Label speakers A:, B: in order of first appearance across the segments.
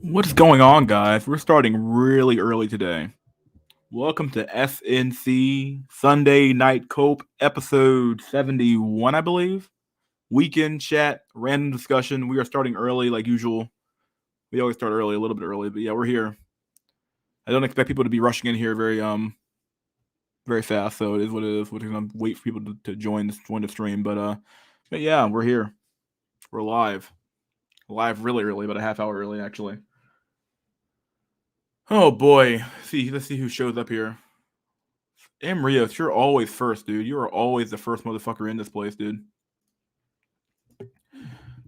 A: What's going on, guys? We're starting really early today. Welcome to SNC Sunday Night Cope, episode 71, I believe. Weekend chat, random discussion. We are starting early, like usual. We always start early, a little bit early, but yeah, we're here. I don't expect people to be rushing in here very fast, so it is what it is. We're gonna wait for people to join the stream, but yeah, we're here. We're live really early, about a half hour early actually. Oh boy, let's see who shows up here. Rios, you're always first, dude. You are always the first motherfucker in this place, dude.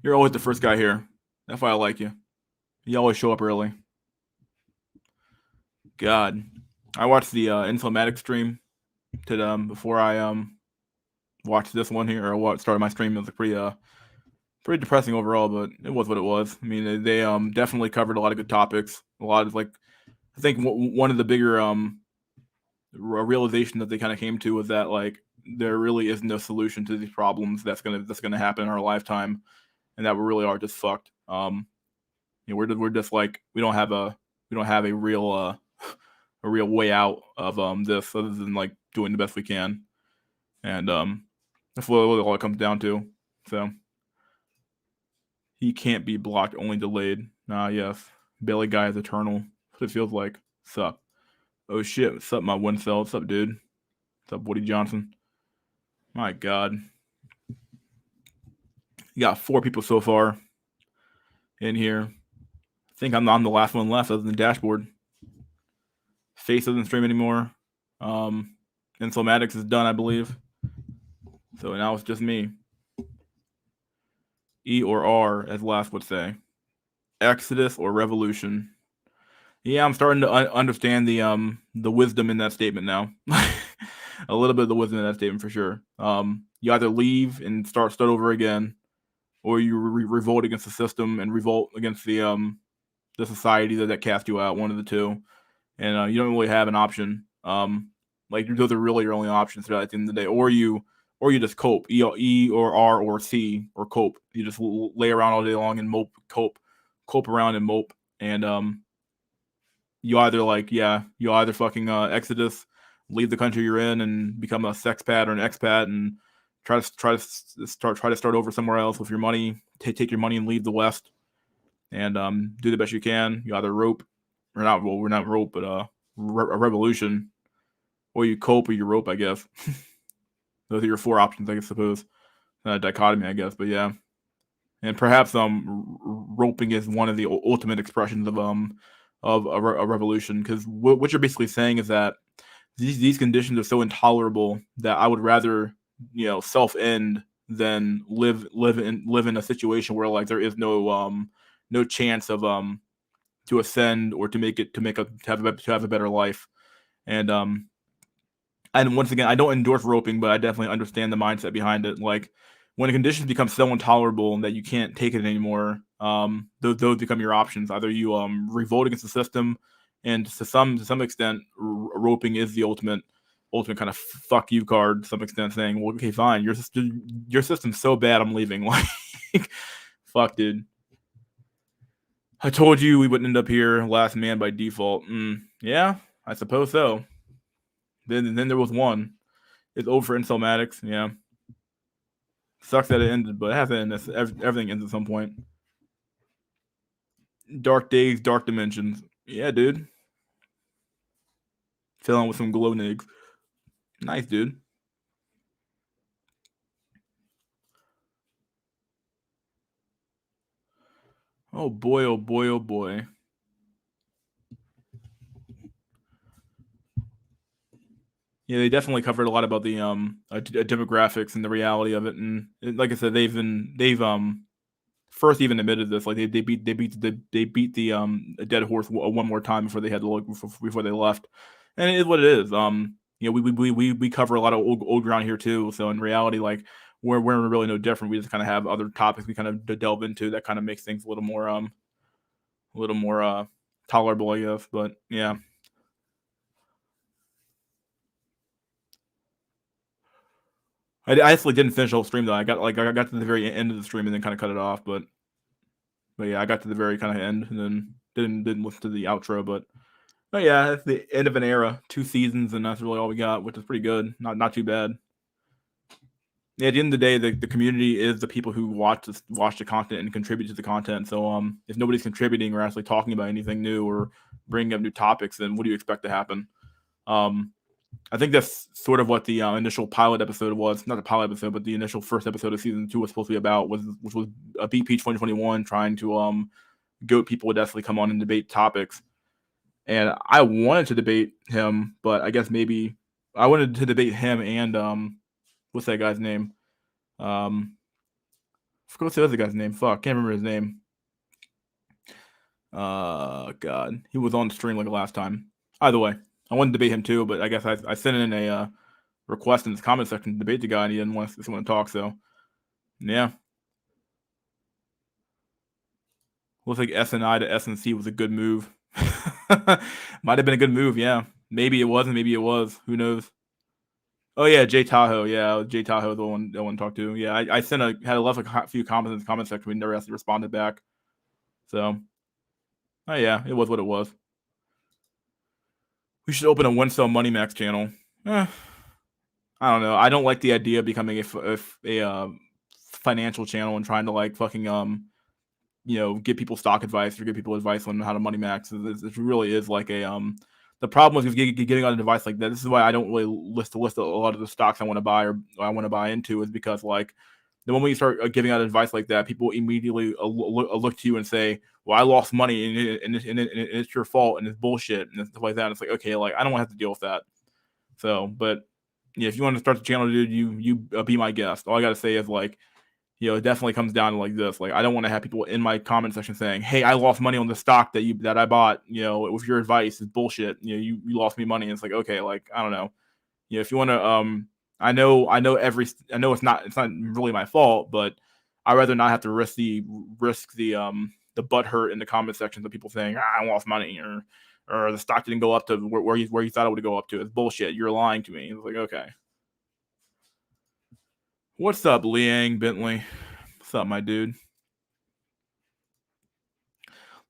A: You're always the first guy here. That's why I like you. You always show up early. God, I watched the Inflamatic stream to before I watched this one here or started my stream. It was pretty depressing overall, but it was what it was. I mean, they definitely covered a lot of good topics. A lot of I think one of the bigger realization that they kind of came to was that like there really is no solution to these problems that's gonna happen in our lifetime, and that we really are just fucked. We're just like we don't have a real a real way out of this other than like doing the best we can, and that's what all it comes down to. So he can't be blocked, only delayed. Yes, Bailey guy is eternal. That's what it feels like. Sup? Oh shit! What's up, my one cell? What's up, dude? What's up, Woody Johnson? My God, you got 4 people so far in here. I think I'm the last one left other than the dashboard. Face doesn't stream anymore. Inflamatics is done, I believe. So now it's just me. E or R, as Last would say. Exodus or Revolution. Yeah, I'm starting to understand the wisdom in that statement now. A little bit of the wisdom in that statement for sure. You either leave and start over again, or you revolt against the system and revolt against the society that cast you out. One of the two, and you don't really have an option. Like those are really your only options at the end of the day, or you just cope. E or R or C or cope. You just lay around all day long and mope, cope around and mope, and you either fucking exodus, leave the country you're in and become a sexpat or an expat and try to start over somewhere else with your money. Take your money and leave the West, and do the best you can. You either rope or not. Well, we're not rope, but a revolution, or you cope or you rope. I guess those are your 4 options. I suppose dichotomy. I guess, but yeah, and perhaps roping is one of the ultimate expressions of a revolution, because what you're basically saying is that these conditions are so intolerable that I would rather self end than live in a situation where like there is no chance of to ascend or to have a better life. And once again, I don't endorse roping, but I definitely understand the mindset behind it. Like when conditions become so intolerable that you can't take it anymore, those become your options. Either you revolt against the system, and to some extent, roping is the ultimate kind of fuck you card. To some extent, saying, well, okay, fine, your system's so bad, I'm leaving. Like, fuck, dude. I told you we wouldn't end up here, last man by default. Yeah, I suppose so. Then there was one. It's over for Insomatics. Yeah. Sucks that it ended, but it has to end. Everything ends at some point. Dark days, dark dimensions. Yeah, dude. Filling with some glow nigs. Nice, dude. Oh boy, oh boy, oh boy. Yeah, they definitely covered a lot about the demographics and the reality of it, and like I said, they've first even admitted this. Like they beat the a dead horse one more time before they had to look before they left, and it is what it is. We cover a lot of old ground here too. So in reality, like we're really no different. We just kind of have other topics we kind of delve into that kind of makes things a little more tolerable, I guess. But yeah. I actually didn't finish the whole stream though. I got to the very end of the stream and then kind of cut it off. But yeah, I got to the very kind of end and then didn't listen to the outro, but yeah, it's the end of an era, 2 seasons, and that's really all we got, which is pretty good. Not too bad. Yeah, at the end of the day, the community is the people who watch the content and contribute to the content. So if nobody's contributing or actually talking about anything new or bringing up new topics, then what do you expect to happen? I think that's sort of what the initial pilot episode was. Not the pilot episode, but the initial first episode of season 2 was supposed to be about, which was a BP 2021 trying to goat people to definitely come on and debate topics. And I wanted to debate him, but I guess maybe I wanted to debate him and what's that guy's name? I forgot what's the other guy's name. Fuck, can't remember his name. God, he was on the stream like last time. Either way, I wanted to debate him too, but I guess I sent in a request in the comment section to debate the guy, and he didn't want to talk. So, yeah, looks like SNI to SNC was a good move. Might have been a good move. Yeah, maybe it wasn't. Maybe it was. Who knows? Oh yeah, Jay Tahoe. Yeah, Jay Tahoe, the one I want to talk to. Yeah, I had left a few comments in the comment section. We never actually responded back. So, oh yeah, it was what it was. We should open a Winsell Money Max channel. I don't know. I don't like the idea of becoming a financial channel and trying to like fucking give people stock advice or give people advice on how to money max. It really is like a the problem with getting on a device like that. This is why I don't really list a lot of the stocks I want to buy or I want to buy into, is because like the moment you start giving out advice like that, people immediately look to you and say, well, I lost money and it's your fault and it's bullshit and stuff like that. And it's like, okay, like I don't want to have to deal with that. So, but yeah, if you want to start the channel, dude, you be my guest. All I got to say is like, it definitely comes down to like this. Like, I don't want to have people in my comment section saying, hey, I lost money on the stock that I bought, with your advice is bullshit. You lost me money. And it's like, okay, like, I don't know. If you want to, I know it's not really my fault, but I'd rather not have to risk the butt hurt in the comment sections of people saying, I lost money or the stock didn't go up to where you thought it would go up to. It's bullshit. You're lying to me. It's like, okay. What's up, Liang Bentley? What's up, my dude?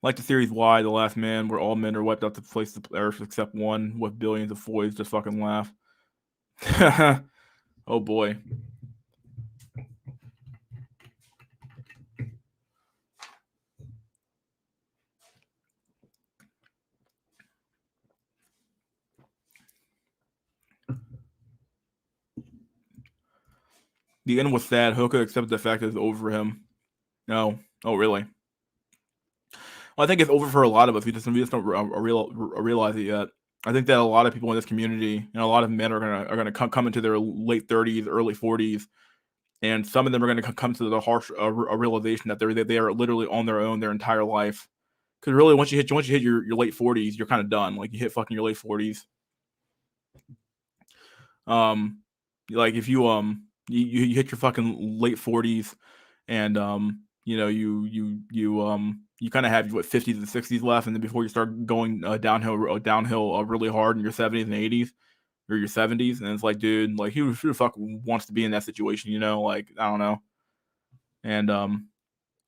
A: Like the series Y, The Last Man, where all men are wiped out to place the Earth except one with billions of boys. Just fucking laugh. Oh boy. The end was sad. Hoka accepted the fact that it's over for him. No. Oh, really? Well, I think it's over for a lot of us. We just don't realize it yet. I think that a lot of people in this community and a lot of men are gonna come into their late 30s, early 40s, and some of them are gonna come to the harsh realization that they are literally on their own their entire life. Because really, once you hit your late 40s, you're kind of done. Like you hit fucking your late 40s. Like if you you hit your fucking late 40s, and you kind of have what 50s and 60s left, and then before you start going downhill really hard in your 70s and 80s or your 70s, and it's like, dude, like who the fuck wants to be in that situation? Like I don't know. And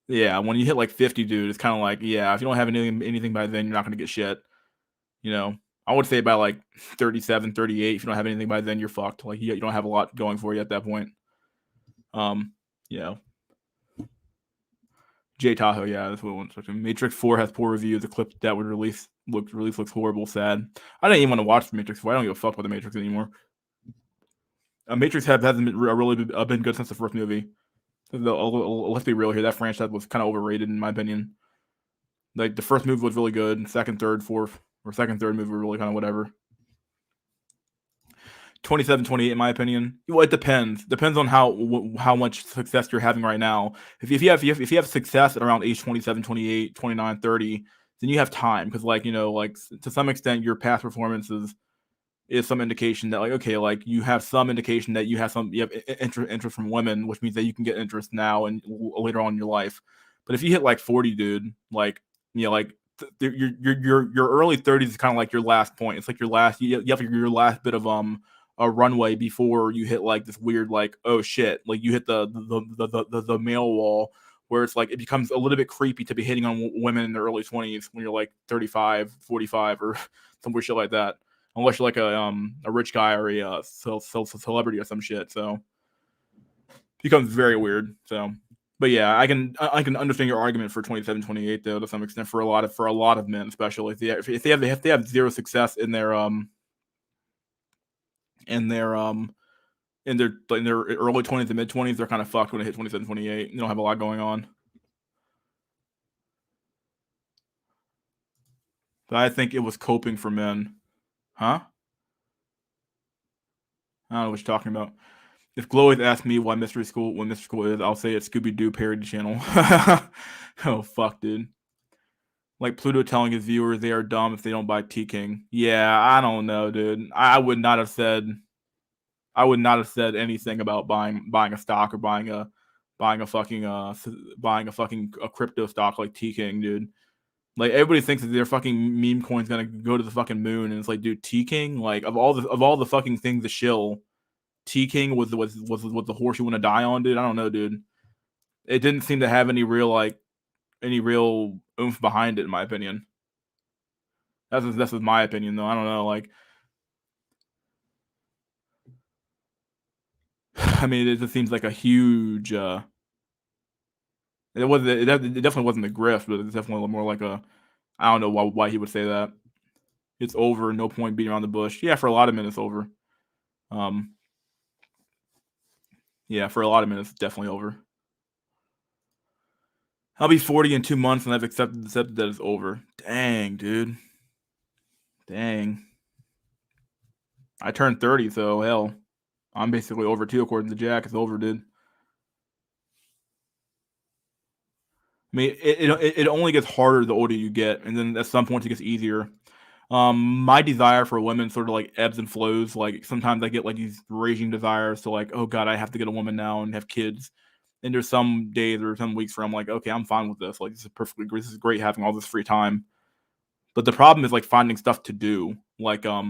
A: yeah, when you hit like 50, dude, it's kind of like, yeah, if you don't have anything by then, you're not gonna get shit. I would say by like 37, 38, if you don't have anything by then, you're fucked. Like you don't have a lot going for you at that point. Jay Tahoe, yeah, that's what I want to talk to. Matrix 4 has poor reviews. The clip that would looks horrible, sad. I didn't even want to watch Matrix 4. I don't give a fuck about the Matrix anymore. Matrix hasn't really been good since the first movie. Let's be real here. That franchise was kind of overrated in my opinion. Like the first movie was really good. Second, third, fourth, or second, third movie were really kind of whatever. 27, 28, in my opinion. Well, it depends. Depends on how much success you're having right now. If you have success at around age 27, 28, 29, 30, then you have time because like to some extent your past performances is some indication that like, okay, like you have some indication that you have interest from women, which means that you can get interest now and later on in your life. But if you hit like 40, dude, like like your early 30s is kind of like your last point. It's like your last you have your last bit of a runway before you hit like this weird like, oh shit, like you hit the male wall where it's like it becomes a little bit creepy to be hitting on women in their early 20s when you're like 35, 45, or some weird shit like that. Unless you're like a rich guy or a celebrity or some shit. So it becomes very weird. So, but yeah, I can understand your argument for 27, 28 though to some extent for a lot of men, especially if they have zero success in their in their early 20s and mid 20s, they're kind of fucked when they hit 27, 28. You don't have a lot going on. But I think it was coping for men. Huh? I don't know what you're talking about. If Chloe asks me what Mystery School is, I'll say it's Scooby Doo parody channel. Oh fuck, dude. Like Pluto telling his viewers they are dumb if they don't buy T King. Yeah, I don't know, dude. I would not have said anything about buying a stock or buying a fucking a crypto stock like T King, dude. Like everybody thinks that their fucking meme coin's gonna go to the fucking moon, and it's like, dude, T King, like of all the fucking things to shill, T King was the horse you want to die on, dude. I don't know, dude. It didn't seem to have any real oomph behind it, in my opinion. That's my opinion, though. I don't know, like. I mean, it just seems like a huge. It wasn't. It definitely wasn't a grift, but it's definitely more like a. I don't know why he would say that. It's over. No point beating around the bush. Yeah, for a lot of men, it's over. Yeah, for a lot of men, it's definitely over. I'll be 40 in 2 months, and I've accepted that it's over. Dang, dude. Dang. I turned 30, so hell, I'm basically over too, according to Jack. It's over, dude. I mean, it only gets harder the older you get, and then at some point it gets easier. My desire for women sort of like ebbs and flows. Like sometimes I get like these raging desires to like, oh god, I have to get a woman now and have kids. And there's some days or some weeks where I'm like, okay, I'm fine with this. Like this is perfectly great. This is great having all this free time. But the problem is like finding stuff to do. Like at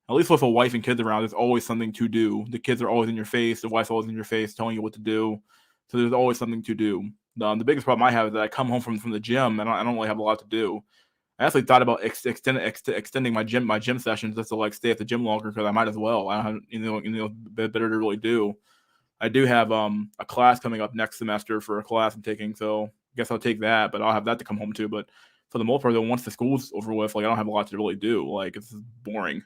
A: least with a wife and kids around, there's always something to do. The kids are always in your face. The wife's always in your face, telling you what to do. So there's always something to do. The biggest problem I have is that I come home from the gym and I don't really have a lot to do. I actually thought about extending my gym sessions just to like stay at the gym longer because I might as well. I have, better to really do. I do have a class coming up next semester for a class I'm taking, so I guess I'll take that. But I'll have that to come home to. But for the most part, though, once the school's over with, like I don't have a lot to really do. Like it's boring.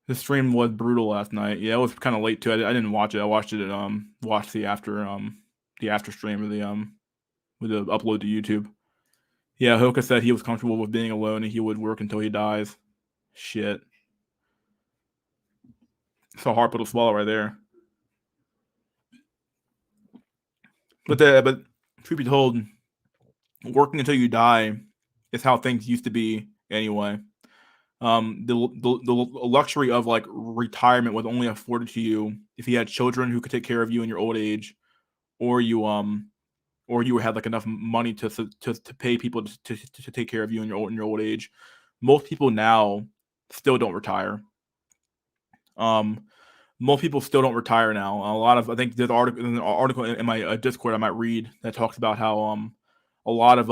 A: The stream was brutal last night. Yeah, it was kind of late too. I didn't watch it. I watched it at watched the after stream of with the upload to YouTube. Yeah, Hoka said he was comfortable with being alone and he would work until he dies. Shit. It's a hard pill to swallow right there. But truth be told, working until you die is how things used to be anyway. The luxury of like retirement was only afforded to you if you had children who could take care of you in your old age, or you had like enough money to pay people to take care of you in your old age. Most people now still don't retire. Most people still don't retire now. I think there's an article in my Discord I might read that talks about how a lot of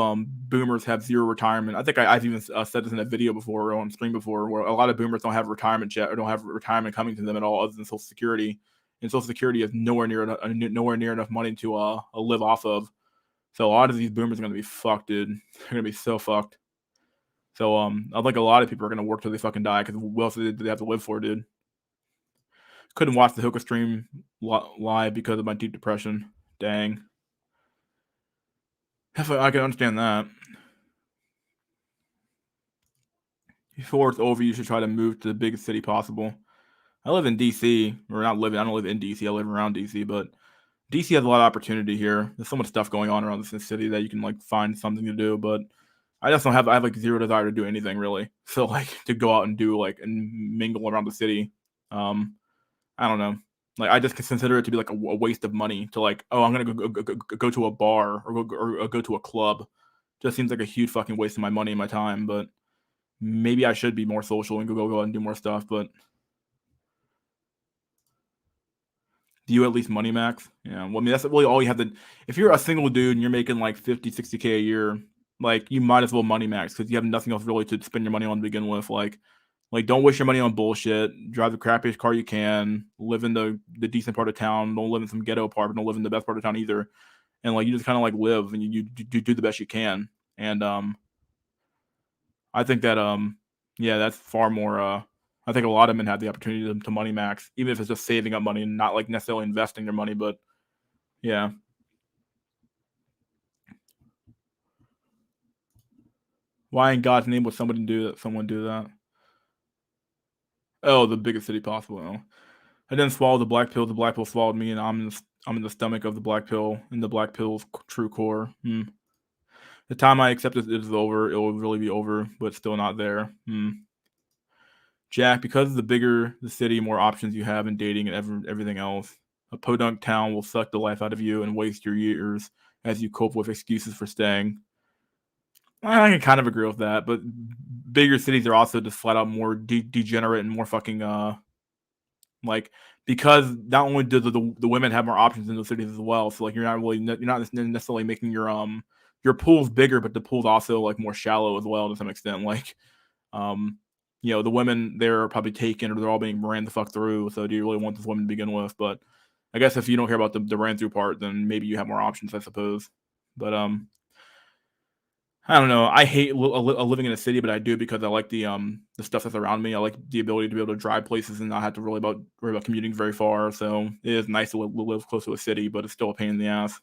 A: boomers have zero retirement. I think I've even said this in a video before or on stream before, where a lot of boomers don't have retirement yet or don't have retirement coming to them at all, other than Social Security. And Social Security is nowhere near enough money to live off of. So a lot of these boomers are going to be fucked, dude. They're going to be so fucked. So I think a lot of people are going to work till they fucking die because what else do they have to live for, dude? Couldn't watch the Hoka stream live because of my deep depression. Dang. I can understand that. Before it's over, you should try to move to the biggest city possible. I live in DC, or not living. I don't live in DC. I live around DC, but DC has a lot of opportunity here. There's so much stuff going on around this city that you can like find something to do. But I just don't have. I have like zero desire to do anything really. So like to go out and do like and mingle around the city. I don't know. Like I just consider it to be like a waste of money to like, oh, I'm gonna go to a bar or go to a club. Just seems like a huge fucking waste of my money and my time. But maybe I should be more social and go out and do more stuff. But Do you at least money max? Yeah. Well, I mean, that's really all you have to. If you're a single dude and you're making like 50, 60K a year, like you might as well money max because you have nothing else really to spend your money on to begin with. Like don't waste your money on bullshit. Drive the crappiest car you can. Live in the decent part of town. Don't live in some ghetto apartment. Don't live in the best part of town either. And like you just kind of like live and you do the best you can. And I think that yeah, that's far more. I think a lot of men have the opportunity to money max, even if it's just saving up money and not like necessarily investing their money. But yeah, why in God's name would somebody do that? Someone do that? Oh, the biggest city possible. Oh. I didn't swallow the black pill. The black pill swallowed me, and I'm in the stomach of the black pill, in the black pill's true core. The time I accept it is over, it will really be over, but still not there. Jack, because the bigger the city, more options you have in dating and everything else. A podunk town will suck the life out of you and waste your years as you cope with excuses for staying. I can kind of agree with that, but bigger cities are also just flat out more degenerate and more fucking like because not only do the women have more options in those cities as well, so like you're not necessarily making your pools bigger, but the pool's also like more shallow as well to some extent. Like um the women there are probably taken or they're all being ran the fuck through. So do you really want this woman to begin with? But I guess if you don't care about the ran through part, then maybe you have more options, I suppose. But I don't know. I hate living in a city, but I do because I like the stuff that's around me. I like the ability to be able to drive places and not have to worry about commuting very far. So it is nice to live close to a city, but it's still a pain in the ass.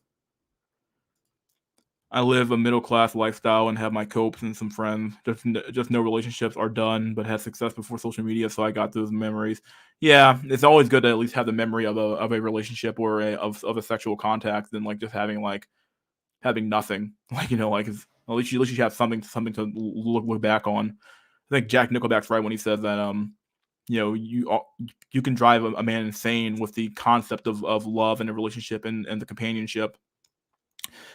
A: I live a middle class lifestyle and have my copes and some friends. Just no relationships are done, but had success before social media, so I got those memories. Yeah, it's always good to at least have the memory of a relationship or of a sexual contact than like just having nothing. Like at least you have something to look back on. I think Jack Nickelback's right when he says that you can drive a man insane with the concept of love and a relationship and the companionship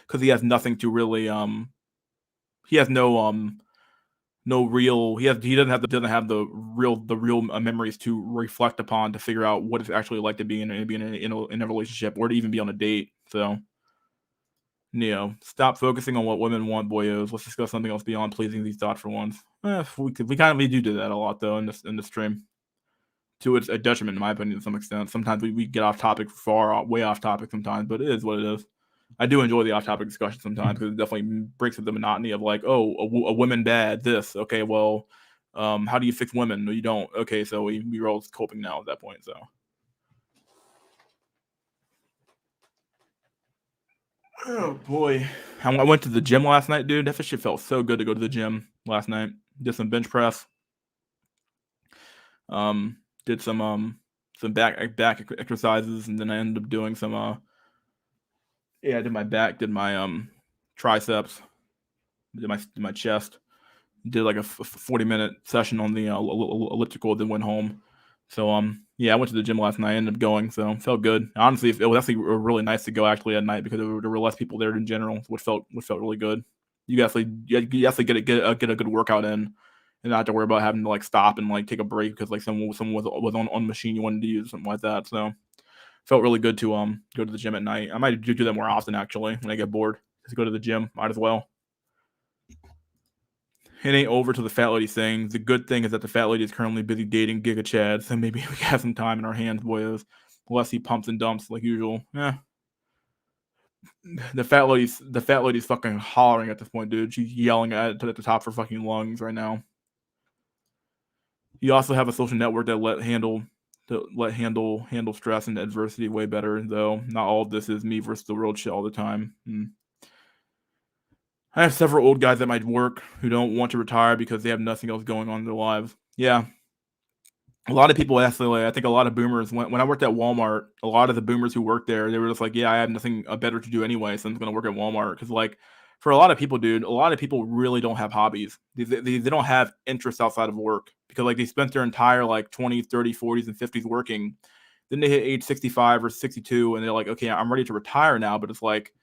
A: because he has nothing to really he has no real he doesn't have the real memories to reflect upon to figure out what it's actually like to be in a relationship or to even be on a date. So stop focusing on what women want, boyos. Let's discuss something else beyond pleasing these thoughts for once. We do that a lot though in this stream, to its a detriment, in my opinion, to some extent. Sometimes we get off topic, way off topic sometimes, but it is what it is. I do enjoy the off topic discussion sometimes because it definitely breaks up the monotony of like, oh, a woman bad, this. Okay, well, how do you fix women? No, you don't. Okay, so we're all coping now at that point. So. Oh boy, I went to the gym last night, dude. That shit felt so good to go to the gym last night. Did some bench press. Did some back exercises, and then I ended up doing some I did my back, did my triceps, did my chest, did like a 40-minute session on the elliptical, then went home. So I went to the gym last night. I ended up going, so felt good. Honestly, it was actually really nice to go actually at night because there were less people there in general, which felt really good. You actually get a good workout in, and not have to worry about having to like stop and like take a break because like someone was on the machine you wanted to use or something like that. So felt really good to go to the gym at night. I might do that more often actually when I get bored. Just go to the gym. Might as well. It ain't over till the fat lady sings. The good thing is that the fat lady is currently busy dating Giga Chad, so maybe we have some time in our hands, boys. Unless he pumps and dumps like usual. The fat lady's fucking hollering at this point, dude. She's yelling at the top of her fucking lungs right now. You also have a social network that handle stress and adversity way better, though. Not all of this is me versus the world shit all the time. I have several old guys at my work who don't want to retire because they have nothing else going on in their lives. Yeah. A lot of people actually, I think a lot of boomers, when I worked at Walmart, a lot of the boomers who worked there, they were just like, yeah, I have nothing better to do anyway, so I'm going to work at Walmart. Because, like, for a lot of people, dude, a lot of people really don't have hobbies. They don't have interests outside of work because, like, they spent their entire, like, 20s, 30s, 40s, and 50s working. Then they hit age 65 or 62, and they're like, okay, I'm ready to retire now. But it's like,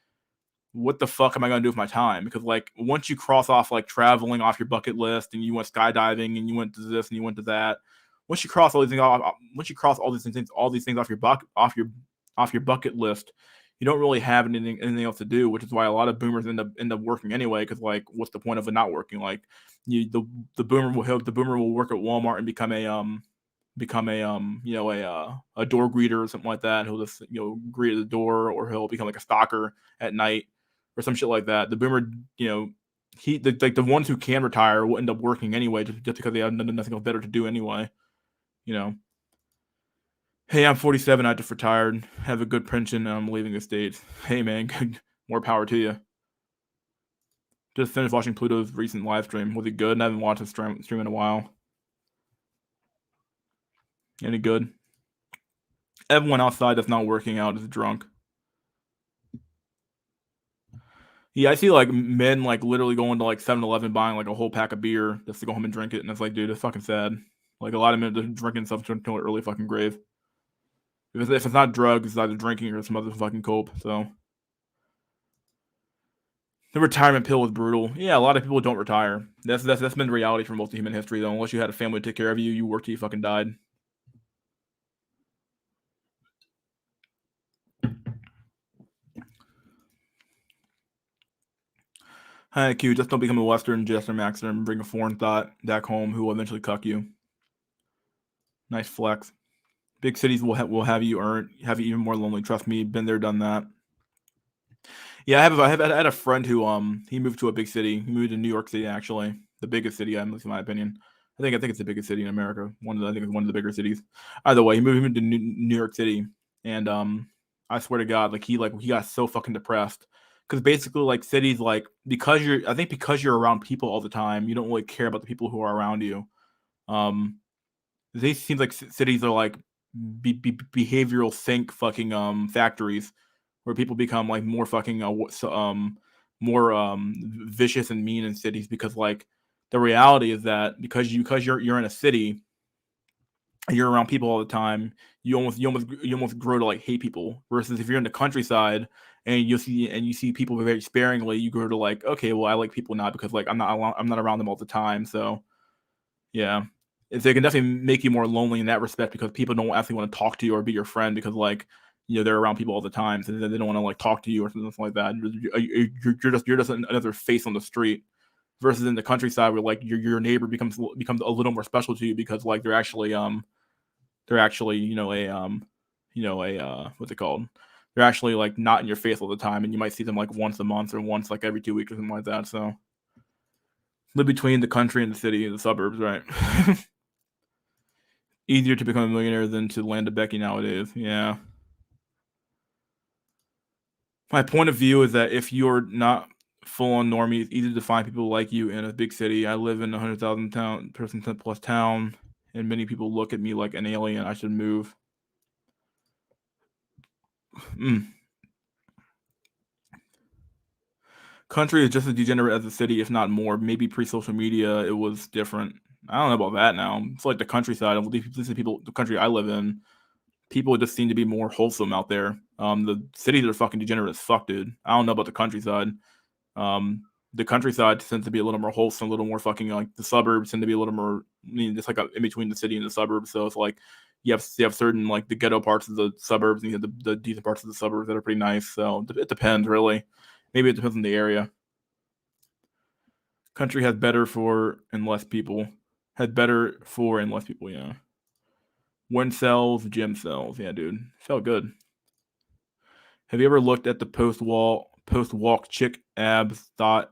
A: what the fuck am I gonna do with my time? Because like once you cross off like traveling off your bucket list and you went skydiving and you went to this and you went to that, once you cross all these things off, once you cross all these things off your off your bucket list, you don't really have anything else to do, which is why a lot of boomers end up working anyway. Because like, what's the point of it not working? Like, the boomer will work at Walmart and become a door greeter or something like that. He'll just greet at the door, or he'll become like a stalker at night or some shit like that. The boomer, the ones who can retire will end up working anyway, just because they have nothing else better to do anyway. Hey, I'm 47. I just retired. Have a good pension, and I'm leaving the States. Hey, man, good. More power to you. Just finished watching Pluto's recent live stream. Was it good? I haven't watched a stream in a while. Any good? Everyone outside that's not working out is drunk. Yeah, I see like men like literally going to like 7-Eleven buying like a whole pack of beer just to go home and drink it, and it's like, dude, it's fucking sad. Like a lot of men are drinking stuff until an early fucking grave. If it's not drugs, it's either drinking or some other fucking cope. So the retirement pill is brutal. Yeah, a lot of people don't retire. That's been the reality for most of human history, though. Unless you had a family to take care of you, you worked till you fucking died. Hi, Q. Just don't become a Western Jester Maxer and bring a foreign thought back home who will eventually cuck you. Nice flex. Big cities will have you even more lonely. Trust me, been there, done that. Yeah, I had a friend who he moved to a big city. He moved to New York City, actually, the biggest city, in my opinion. I think it's the biggest city in America. I think it's one of the bigger cities. Either way, he moved to New York City, and I swear to God, like he got so fucking depressed because basically like cities because you're around people all the time, you don't really care about the people who are around you. They seems like cities are like behavioral think fucking factories where people become like more fucking more vicious and mean in cities because like the reality is that because you're in a city and you're around people all the time, you almost grow to like hate people. Versus if you're in the countryside and you see people very sparingly, you grow to like, okay, well, I like people now because like I'm not around them all the time. So yeah, they can definitely make you more lonely in that respect because people don't actually want to talk to you or be your friend because like they're around people all the time, so they don't want to like talk to you or something like that. You're just another face on the street. Versus in the countryside where like your neighbor becomes a little more special to you because like they're actually what's it called? They're actually like not in your face all the time, and you might see them like once a month or once like every 2 weeks or something like that. So live between the country and the city and the suburbs, right? Easier to become a millionaire than to land a Becky nowadays. Yeah. My point of view is that if you're not full on normie, it's easy to find people like you in a big city. I live in a 100,000 person plus town, and many people look at me like an alien. I should move. Country is just as degenerate as the city, if not more. Maybe pre-social media, it was different. I don't know about that now. It's like the countryside. The country I live in, people just seem to be more wholesome out there. The cities are fucking degenerate as fuck, dude. I don't know about the countryside. The countryside tends to be a little more wholesome, a little more fucking like the suburbs tend to be a little more. Just like in between the city and the suburbs. So it's like you have certain like the ghetto parts of the suburbs, and you have the decent parts of the suburbs that are pretty nice. So it depends, really. Maybe it depends on the area. Country has better for and less people. Had better for and less people. Yeah. Wind cells, gym cells. Yeah, dude, felt good. Have you ever looked at the post walk chick abs? Thought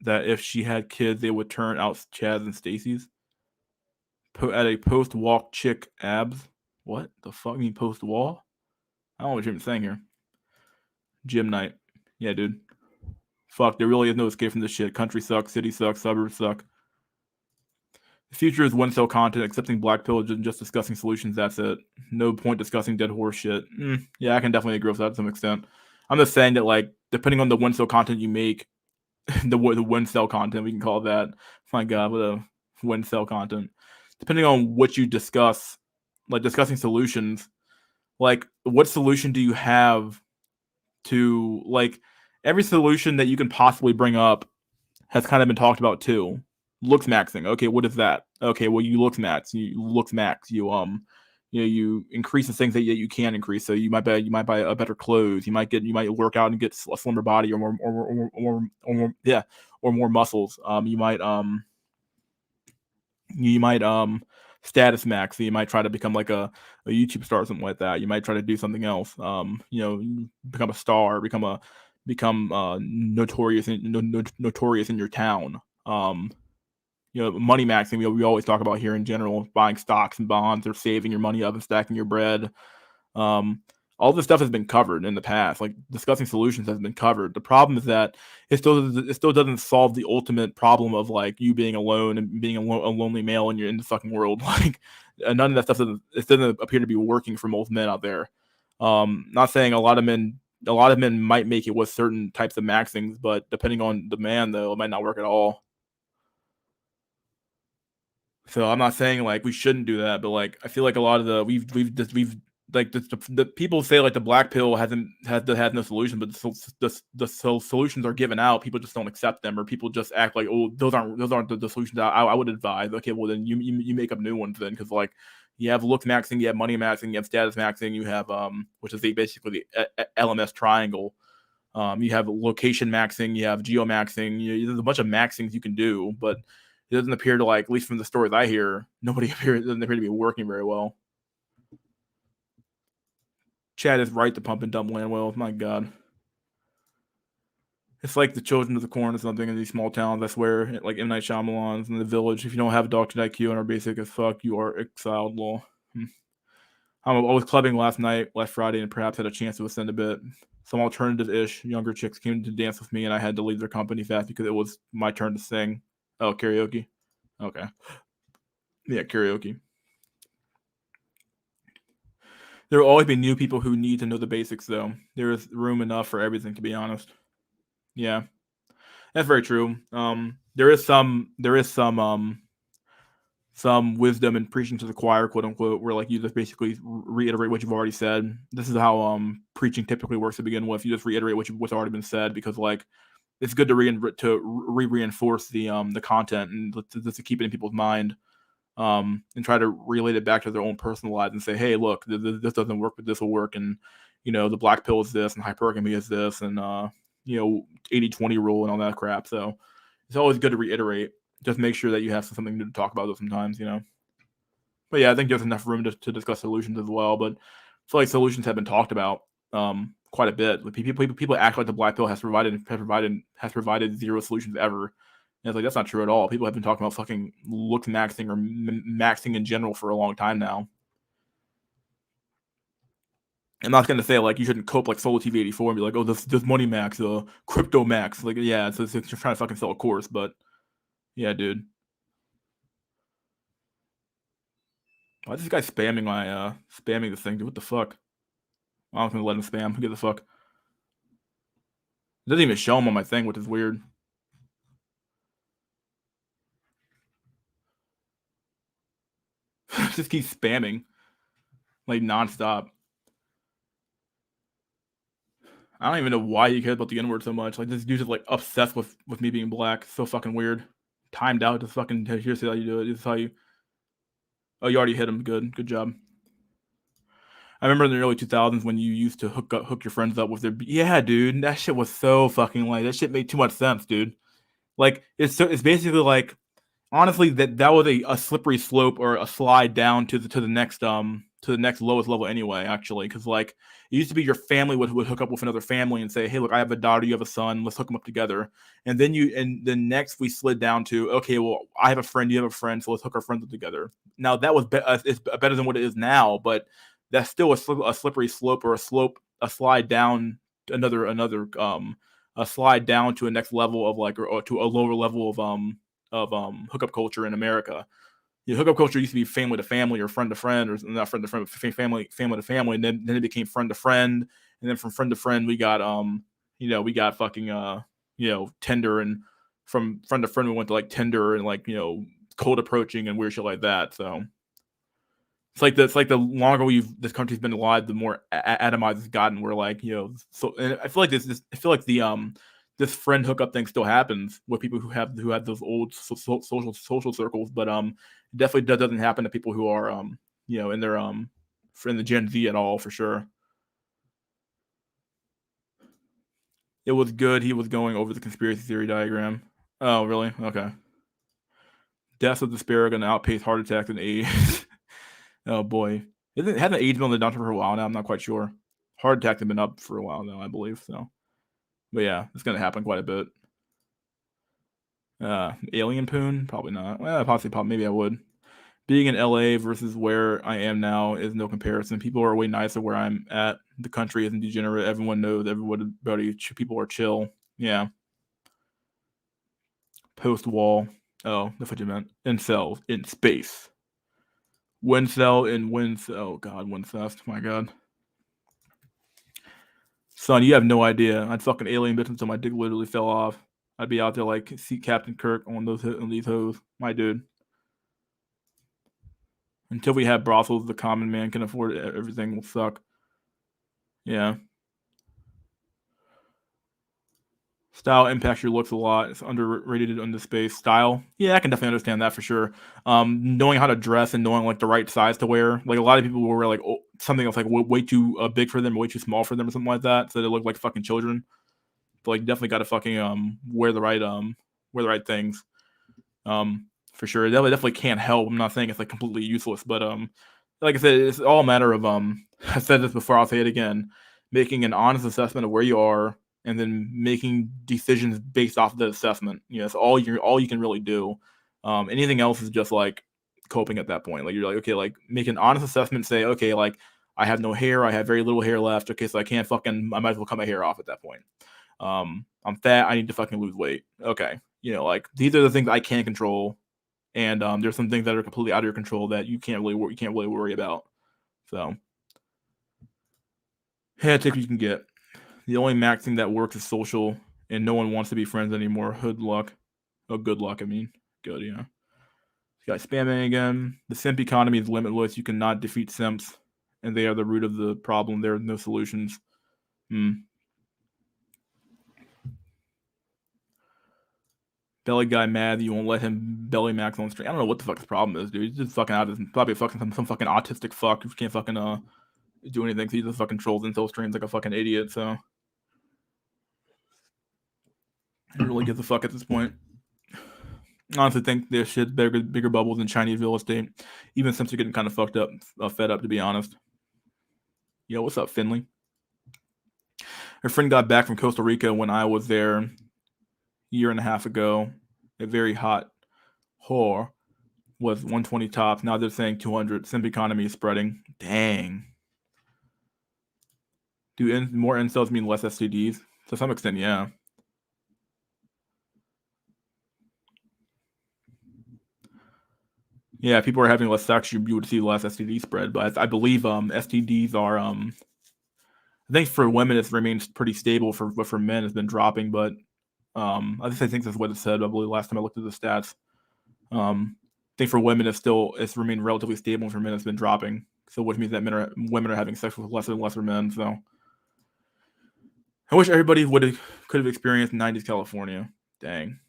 A: that if she had kids, they would turn out Chaz and Stacy's. At a post walk chick abs. What the fuck? You mean post wall? I don't know what you're even saying here. Gym night. Yeah, dude. Fuck, there really is no escape from this shit. Country sucks, city sucks, suburbs suck. The future is one cell content, accepting black pill and just discussing solutions. That's it. No point discussing dead horse shit. Yeah, I can definitely agree with that to some extent. I'm just saying that, like, depending on the one cell content you make, the one cell content, we can call that. My God, what a one cell content. Depending on what you discuss, like discussing solutions, like, what solution do you have to, like, every solution that you can possibly bring up has kind of been talked about too. Looks maxing. Okay, what is that? Okay, well, you looks max. You you increase the things that you can increase. So you might buy a better clothes. You might work out and get a slimmer body or more muscles. You might status max. So you might try to become like a YouTube star or something like that. You might try to do something else. Become a star, become notorious in your town. Money maxing, we always talk about here in general, buying stocks and bonds or saving your money up and stacking your bread. All this stuff has been covered in the past. Like discussing solutions has been covered. The problem is that it still doesn't solve the ultimate problem of like you being alone and being a lonely male and you're in the fucking world. Like none of that stuff doesn't appear to be working for most men out there. Not saying a lot of men might make it with certain types of maxings, but depending on the man, though, it might not work at all. So I'm not saying like we shouldn't do that, but like I feel like a lot of we've like the people say like the black pill had no solution, but the solutions are given out. People just don't accept them, or people just act like, oh, those aren't the solutions I would advise. Okay, well then you make up new ones then, because like you have look maxing, you have money maxing, you have status maxing, you have which is basically the LMS triangle. You have location maxing, you have geo maxing. There's a bunch of maxings you can do, but it doesn't appear to, like, at least from the stories I hear, doesn't appear to be working very well. Chad is right to pump and dump land wells. My God. It's like the Children of the Corn or something in these small towns. I swear, like M. Night Shyamalan's in the village. If you don't have doctorate IQ and are basic as fuck, you are exiled. Law. I was clubbing last Friday, and perhaps had a chance to ascend a bit. Some alternative-ish younger chicks came to dance with me, and I had to leave their company fast because it was my turn to sing. Oh, karaoke. Okay. Yeah, karaoke. There will always be new people who need to know the basics, though. There is room enough for everything, to be honest. Yeah, that's very true. There is some wisdom in preaching to the choir, quote unquote, where like you just basically reiterate what you've already said. This is how preaching typically works to begin with. You just reiterate what's already been said, because like it's good to reinforce the content and just to keep it in people's mind, and try to relate it back to their own personal lives and say, hey, look, this doesn't work, but this will work, and the black pill is this, and hypergamy is this, and 80-20 rule and all that crap. So it's always good to reiterate. Just make sure that you have something to talk about sometimes, But yeah, I think there's enough room to discuss solutions as well. But I feel like solutions have been talked about quite a bit. Like people act like the black pill has provided zero solutions ever. And it's like, that's not true at all. People have been talking about fucking look maxing or maxing in general for a long time now. I'm not going to say like you shouldn't cope like Solo TV 84 and be like, oh, this money max, crypto max. Like, yeah, it's trying to fucking sell a course, but yeah, dude. Why is this guy spamming this thing, dude? What the fuck? I'm not gonna let him spam. Get the fuck. It doesn't even show him on my thing, which is weird. Just keeps spamming like nonstop. I don't even know why you cares about the N-word so much. Like, this dude's like obsessed with me being black. So fucking weird. Timed out. Just fucking, here's how you do it. This is how you. Oh, you already hit him. Good job. I remember in the early 2000s when you used to hook your friends up with their. Yeah, dude, that shit was so fucking like, that shit made too much sense, dude. Like, it's basically like, honestly, that was a slippery slope or a slide down to the next lowest level anyway, actually, because like it used to be your family would hook up with another family and say, hey, look, I have a daughter, you have a son, let's hook them up together. And then next we slid down to, okay, well, I have a friend, you have a friend, so let's hook our friends up together. Now that was it's better than what it is now, but that's still a slippery slope, or a slide down a slide down to a next level of like, or to a lower level of hookup culture in America. Hookup culture used to be family to family or friend to friend, or not friend to friend, but family to family, and then it became friend to friend, and then from friend to friend we got fucking Tinder, and from friend to friend we went to like Tinder and like cold approaching and weird shit like that. So it's like the longer this country's been alive, the more atomized it's gotten. We're like, so, and I feel like this friend hookup thing still happens with people who have those old social circles, but definitely doesn't happen to people who are in their in the Gen Z at all, for sure. It was good. He was going over the conspiracy theory diagram. Oh, really? Okay. Deaths of despair are going to outpace heart attacks and AIDS. Oh boy, hasn't AIDS been on the doctor for a while now? I'm not quite sure. Heart attacks have been up for a while now, I believe. So, but yeah, it's going to happen quite a bit. Alien poon? Probably not. Well, possibly, maybe I would. Being in LA versus where I am now is no comparison. People are way nicer where I'm at. The country isn't degenerate. Everyone knows everybody. People are chill. Yeah. Post wall. Oh, that's what you meant. Incels in space. Wincel in Winc. Oh God, Wincest. My God. Son, you have no idea. I'd fucking alien bitch until my dick literally fell off. I'd be out there like see Captain Kirk on these hoes. My dude. Until we have brothels, the common man can afford it. Everything will suck. Yeah. Style impacts your looks a lot. It's underrated under space. Style, yeah, I can definitely understand that for sure. Knowing how to dress and knowing like the right size to wear. Like a lot of people will wear like something that's like way too big for them, way too small for them, or something like that, so they look like fucking children. But like, definitely got to fucking wear the right things. For sure, that definitely can't help. I'm not saying it's like completely useless, but like I said, it's all a matter of I said this before, I'll say it again, making an honest assessment of where you are and then making decisions based off of the assessment. You know, that's all you can really do. Anything else is just like coping at that point. Like you're like, okay, like make an honest assessment, say, okay, like I have no hair, I have very little hair left. Okay, so I might as well cut my hair off at that point. I'm fat, I need to fucking lose weight. Okay. You know, like these are the things I can control. And there's some things that are completely out of your control that you can't really worry about. So, yeah, take what you can get. The only max thing that works is social, and no one wants to be friends anymore. Hood luck. Oh, good luck, I mean. Good, yeah. You got spamming again. The simp economy is limitless. You cannot defeat simps, and they are the root of the problem. There are no solutions. Belly guy mad you won't let him belly max on stream. I don't know what the fuck his problem is, dude. He's just fucking out of probably fucking some fucking autistic fuck who can't fucking do anything. So he just fucking trolls until streams like a fucking idiot. So I really gives a fuck at this point. I honestly think there's shit bigger bubbles in Chinese real estate. Even since they're getting kind of fucked up, fed up, to be honest. Yo, what's up, Finley? Her friend got back from Costa Rica when I was there a year and a half ago. A very hot whore was 120 tops. Now they're saying 200. Simp economy is spreading. Dang. Do more incels mean less STDs? To some extent, yeah. Yeah, people are having less sex. You would see less STD spread, but I believe STDs are I think for women it remains pretty stable. For men it's been dropping, but I think that's what it said. I believe last time I looked at the stats. I think for women it's remained relatively stable, and for men it's been dropping. So which means that women are having sex with lesser and lesser men. So I wish everybody could have experienced 90s California. Dang.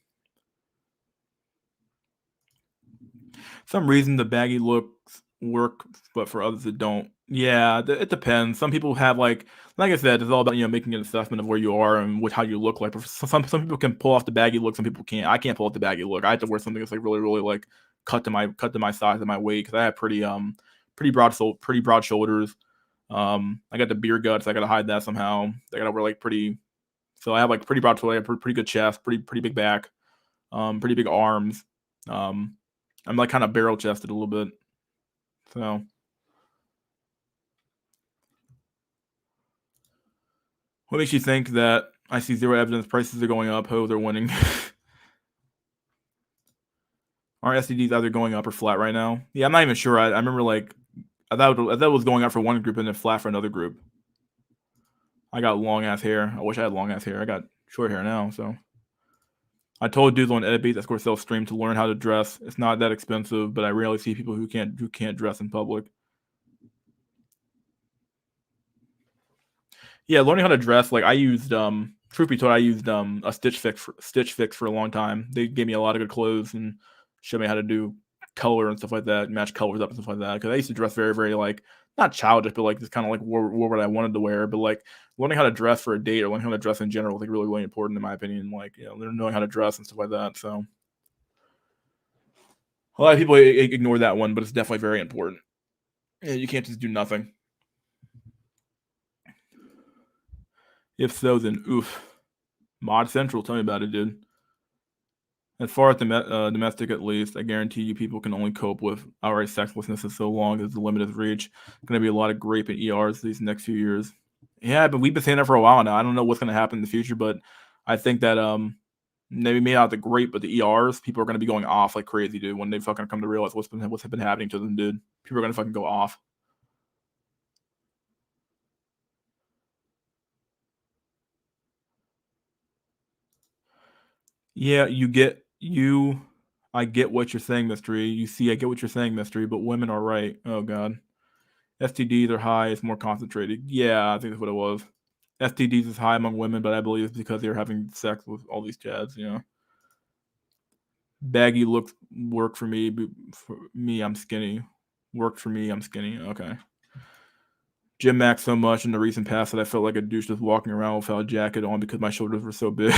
A: Some reason the baggy looks work, but for others it don't. Yeah, it depends. Some people have like I said, it's all about making an assessment of where you are and how you look like. But some people can pull off the baggy look, some people can't. I can't pull off the baggy look. I have to wear something that's like really really like cut to my size and my weight because I have pretty broad shoulders. I got the beer guts. I gotta hide that somehow. I gotta wear like pretty. So I have like pretty broad shoulders, pretty good chest, pretty big back, pretty big arms. I'm like kind of barrel chested a little bit. So what makes you think that I see zero evidence prices are going up, hoes are winning? Are STDs either going up or flat right now? Yeah, I'm not even sure. I remember like I thought it was going up for one group and then flat for another group. I got long ass hair. I wish I had long ass hair. I got short hair now, so I told dudes on Editbeat that's course self-stream to learn how to dress. It's not that expensive, but I rarely see people who can't dress in public. Yeah, learning how to dress. Like I used, truth be told, I used a Stitch Fix for a long time. They gave me a lot of good clothes and showed me how to do color and stuff like that, match colors up and stuff like that. Because I used to dress very, very like not childish, but like just kind of like wore what I wanted to wear. But like learning how to dress for a date or learning how to dress in general is like really, really important in my opinion. Like, knowing how to dress and stuff like that. So a lot of people ignore that one, but it's definitely very important. Yeah, you can't just do nothing. If so, then oof. Mod Central, tell me about it, dude. As far as domestic, at least, I guarantee you people can only cope with outright sexlessness as so long as the limit is reached. Going to be a lot of grape and ERs these next few years. Yeah, but we've been saying that for a while now. I don't know what's going to happen in the future, but I think that maybe not the grape, but the ERs, people are going to be going off like crazy, dude. When they fucking come to realize what's been happening to them, dude. People are going to fucking go off. Yeah, I get what you're saying, Mystery. You see, I get what you're saying, Mystery, but women are right. Oh god. STDs are high, it's more concentrated. Yeah, I think that's what it was. STDs is high among women, but I believe it's because they're having sex with all these chads. Baggy looks work for me, but for me, I'm skinny. Worked for me, I'm skinny. Okay. Gym max so much in the recent past that I felt like a douche just walking around without a jacket on because my shoulders were so big.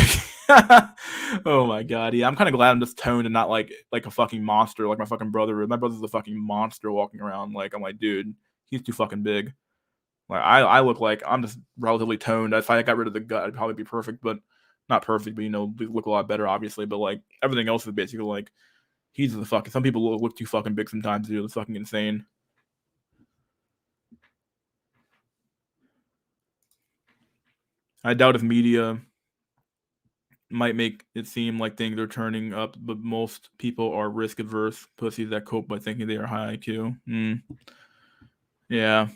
A: Oh my god, yeah. I'm kind of glad I'm just toned and not like a fucking monster like my fucking brother. My brother's a fucking monster walking around. Like I'm like, dude, he's too fucking big. Like I look like I'm just relatively toned. If I got rid of the gut, I'd probably be perfect, but not perfect, but look a lot better, obviously. But like everything else is basically like he's the fucking. Some people look too fucking big sometimes, dude. It's fucking insane. I doubt if media might make it seem like things are turning up, but most people are risk averse pussies that cope by thinking they are high IQ. Yeah.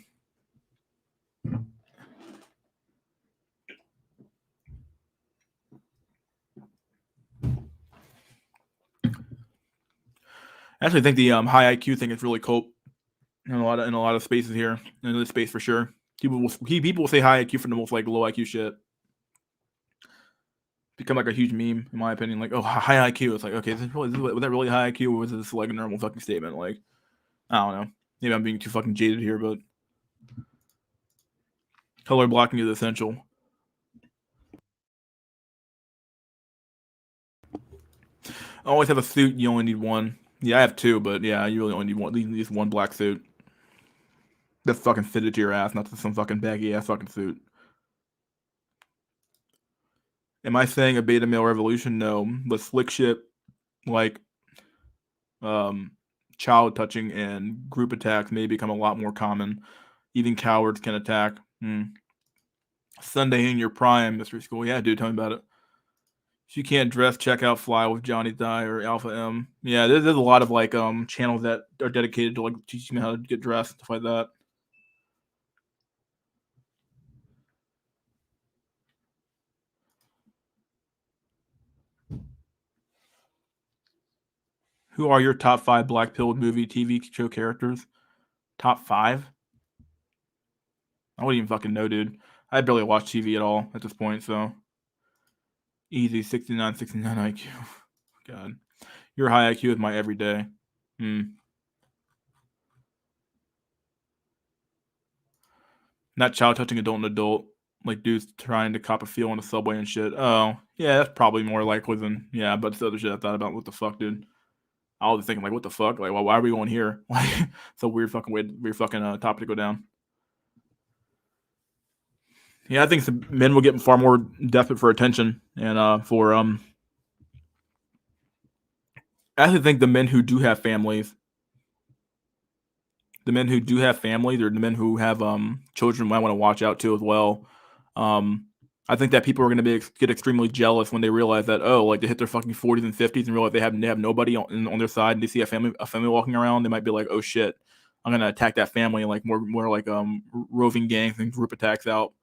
A: I actually think the high IQ thing is really cope in a lot of spaces here. In this space for sure. People will say high IQ for the most like low IQ shit. Become like a huge meme, in my opinion. Like, oh, high IQ. It's like, okay, was that really high IQ, or was this like a normal fucking statement? Like, I don't know. Maybe I'm being too fucking jaded here, but color blocking is essential. Always have a suit. You only need one. Yeah, I have two, but yeah, you really only need one. At least one black suit that's fucking fitted to your ass, not some fucking baggy ass fucking suit. Am I saying a beta male revolution? No, but slick shit like um, child touching and group attacks may become a lot more common. Even cowards can attack. Sunday in your prime, Mystery School. Yeah, dude, tell me about it. If you can't dress, check out Fly with Johnny Dye or Alpha M. Yeah, there's a lot of like channels that are dedicated to like teaching me how to get dressed, stuff like that. Who are your top 5 black pilled movie TV show characters? Top 5? I wouldn't even fucking know, dude. I barely watch TV at all at this point, so easy 69 IQ. God, your high IQ is my everyday. Not child touching adult and adult, like dudes trying to cop a feel on the subway and shit. Oh, yeah, that's probably more likely than yeah. But it's the other shit I thought about. What the fuck, dude? I was thinking like, what the fuck? Like, why are we going here? Like, it's a weird fucking weird fucking topic to go down. Yeah, I think some men will get far more desperate for attention and for I actually think the men who do have families, or the men who have children might want to watch out too as well. Um, I think that people are going to get extremely jealous when they realize that like they hit their fucking 40s and 50s and realize they have nobody on their side and they see a family walking around. They might be like, oh shit, I'm gonna attack that family, and like more like roving gangs and group attacks out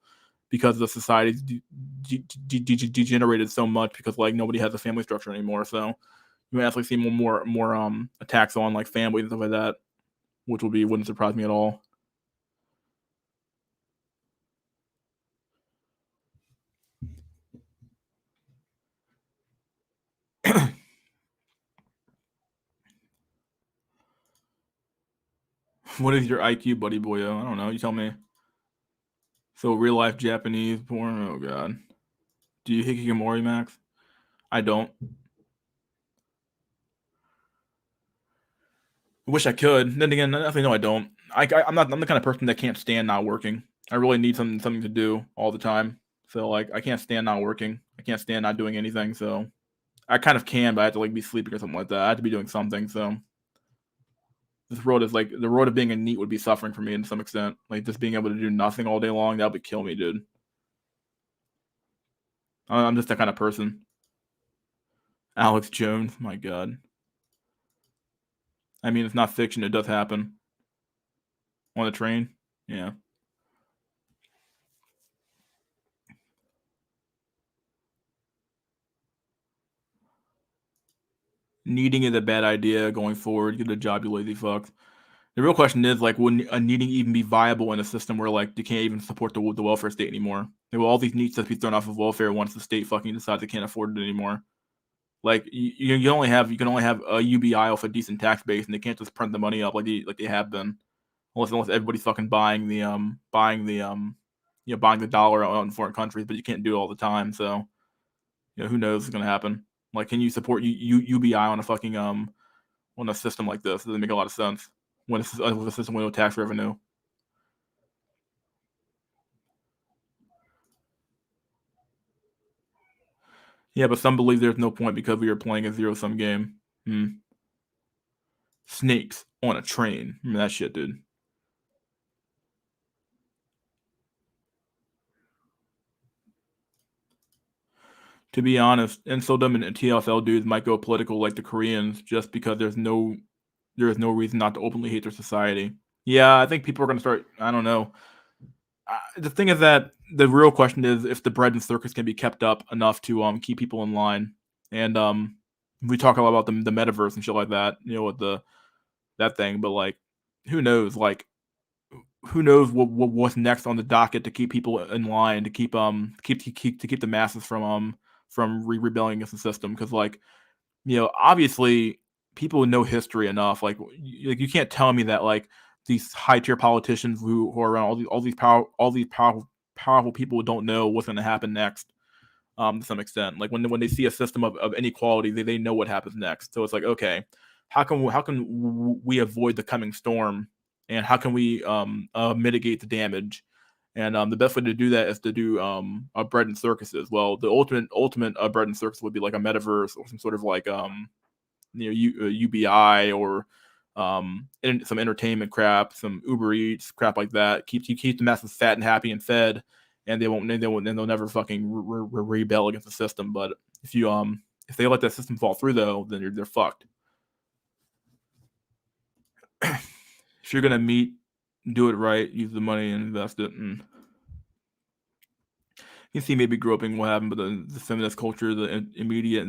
A: because the society's degenerated so much because like nobody has a family structure anymore. So you might actually see more attacks on like families and stuff like that, which wouldn't surprise me at all. What is your IQ, buddy boyo? I don't know. You tell me. So real life Japanese porn. Oh god. Do you hikikomori, Max? I don't. I wish I could. Then again, I definitely know I don't. I'm not. I'm the kind of person that can't stand not working. I really need something to do all the time. So like, I can't stand not working. I can't stand not doing anything. So I kind of can, but I have to like be sleeping or something like that. I have to be doing something. So this road is like the road of being a NEET would be suffering for me to some extent. Like just being able to do nothing all day long, that would kill me, dude. I'm just that kind of person. Alex Jones, my god. I mean, it's not fiction. It does happen on the train. Yeah. Needing is a bad idea going forward. Get a job, you lazy fucks. The real question is like, would a needing even be viable in a system where like they can't even support the welfare state anymore? There will all these needs just be thrown off of welfare once the state fucking decides they can't afford it anymore. Like you can only have a UBI off a decent tax base, and they can't just print the money up like they have been, unless everybody's fucking buying the dollar out in foreign countries, but you can't do it all the time. So who knows what's gonna happen? Like, can you support UBI on a fucking on a system like this? It doesn't make a lot of sense when it's with a system with no tax revenue. Yeah, but some believe there's no point because we are playing a zero sum game. Snakes on a train. Remember that shit, dude. To be honest, Insodom and TFL dudes might go political like the Koreans just because there is no reason not to openly hate their society. Yeah, I think people are going to start. I don't know. The thing is that the real question is if the bread and circus can be kept up enough to keep people in line. And we talk a lot about the metaverse and shit like that, with that thing. But like, who knows? Like, who knows what's next on the docket to keep people in line, to keep the masses from rebelling against the system? Because like, obviously people know history enough. Like you can't tell me that like these high tier politicians who are around all these powerful people don't know what's going to happen next. To some extent, like when they see a system of inequality, they know what happens next. So it's like, okay, how can we avoid the coming storm, and how can we mitigate the damage? And the best way to do that is to do a bread and circuses. Well, the ultimate bread and circus would be like a metaverse or some sort of like UBI or some entertainment crap, some Uber Eats crap like that. Keep the masses fat and happy and fed, and they'll never fucking rebel against the system. But if they let that system fall through though, then they're fucked. If you're gonna meet, do it right, use the money and invest it, and you can see maybe groping what happened, but the feminist culture, the immediate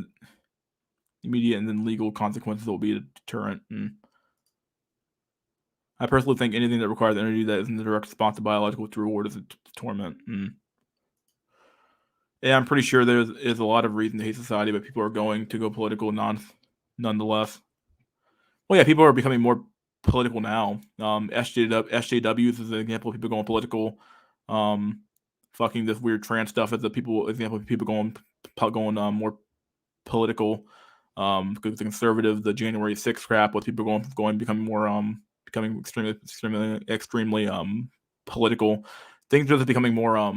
A: and then legal consequences will be a deterrent. And I personally think anything that requires energy that isn't the direct response to biological reward is a torment. And yeah, I'm pretty sure there is a lot of reason to hate society, but people are going to go political nonetheless. Well, yeah, people are becoming more political now. SJWs is an example of people going political. Um, Fucking this weird trans stuff is example of people going more political. Because the conservative, the January 6th crap, with people becoming more becoming extremely political. Things are just becoming more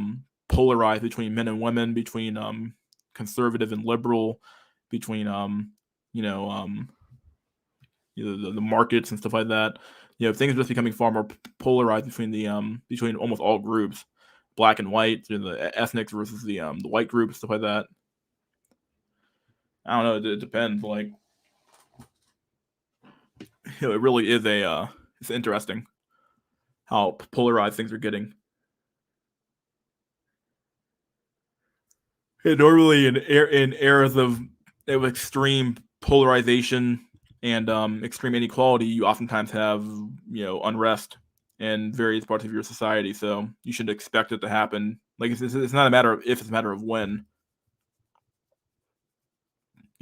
A: polarized between men and women, between conservative and liberal, between you know the markets and stuff like that. Things are just becoming far more polarized between almost all groups, black and white, the ethnics versus the white group, stuff like that. I don't know. It depends. Like, it really is it's interesting how polarized things are getting. And normally in eras of extreme polarization and extreme inequality, you oftentimes have unrest in various parts of your society. So you should expect it to happen. Like it's not a matter of if; it's a matter of when.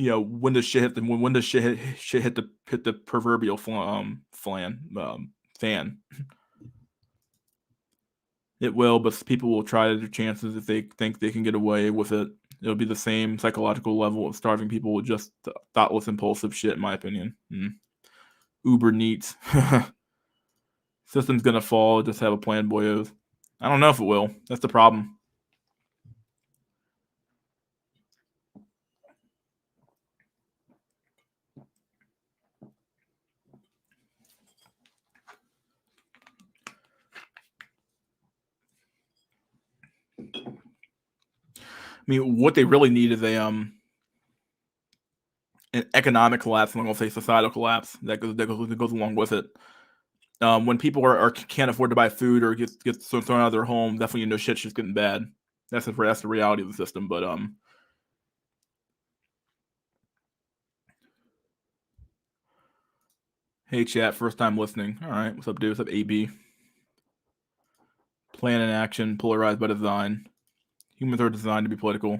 A: When does shit hit the proverbial flan? fan. It will, but people will try their chances if they think they can get away with it. It'll be the same psychological level of starving people with just thoughtless, impulsive shit, in my opinion. Uber neats. System's gonna fall. Just have a plan, boyos. I don't know if it will. That's the problem. I mean, what they really need is an economic collapse. I'm gonna say societal collapse that goes along with it. When people can't afford to buy food or get thrown out of their home, definitely shit's just getting bad. That's the reality of the system. But hey chat, first time listening. All right, what's up, dude? What's up, AB? Plan and action, polarized by design. Humans are designed to be political.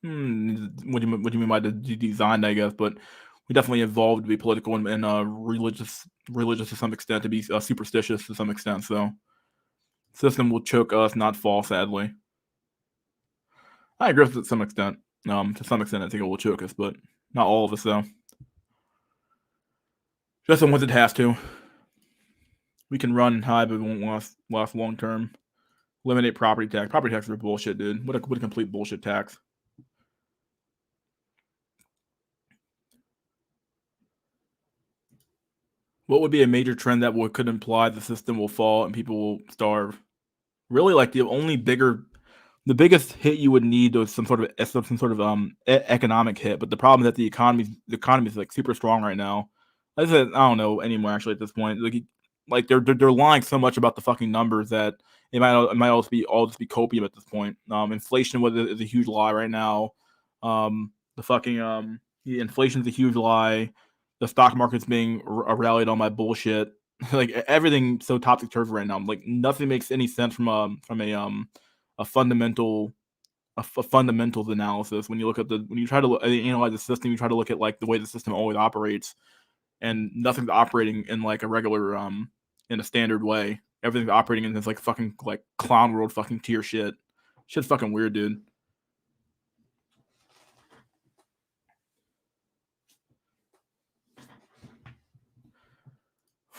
A: What do you mean by designed? I guess, but we definitely evolved to be political and religious to some extent, to be superstitious to some extent. So, system will choke us, not fall. Sadly, I agree with it to some extent. To some extent, I think it will choke us, but not all of us, though. Just the ones it has to. We can run high, but it won't last long term. Eliminate property tax. Property taxes are bullshit, dude. What a complete bullshit tax. What would be a major trend that could imply the system will fall and people will starve? Really, like the biggest hit you would need was some sort of economic hit. But the problem is that the economy is like super strong right now. I don't know anymore actually at this point. Like they're lying so much about the fucking numbers that it might also be all just be copium at this point. Inflation is a huge lie right now. The inflation's a huge lie. The stock market's being rallied on my bullshit. Like everything so topsy turvy right now. Like nothing makes any sense from a fundamentals analysis. When you look at when you try to analyze the system, you try to look at like the way the system always operates, and nothing's operating in like a regular in a standard way. Everything's operating in this like fucking like clown world fucking tier shit. Shit's fucking weird, dude.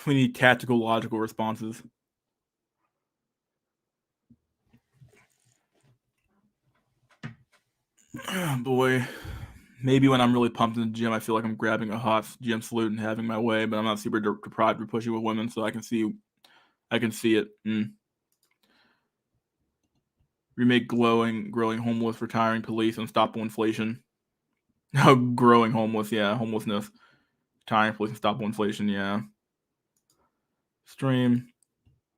A: We need tactical, logical responses. Boy, maybe when I'm really pumped in the gym, I feel like I'm grabbing a hot gym salute and having my way, but I'm not super deprived or pushy with women, so I can see it. Remake growing homeless, retiring police, unstoppable inflation. Growing homeless, yeah, homelessness. Retiring police, unstoppable inflation, yeah. Stream.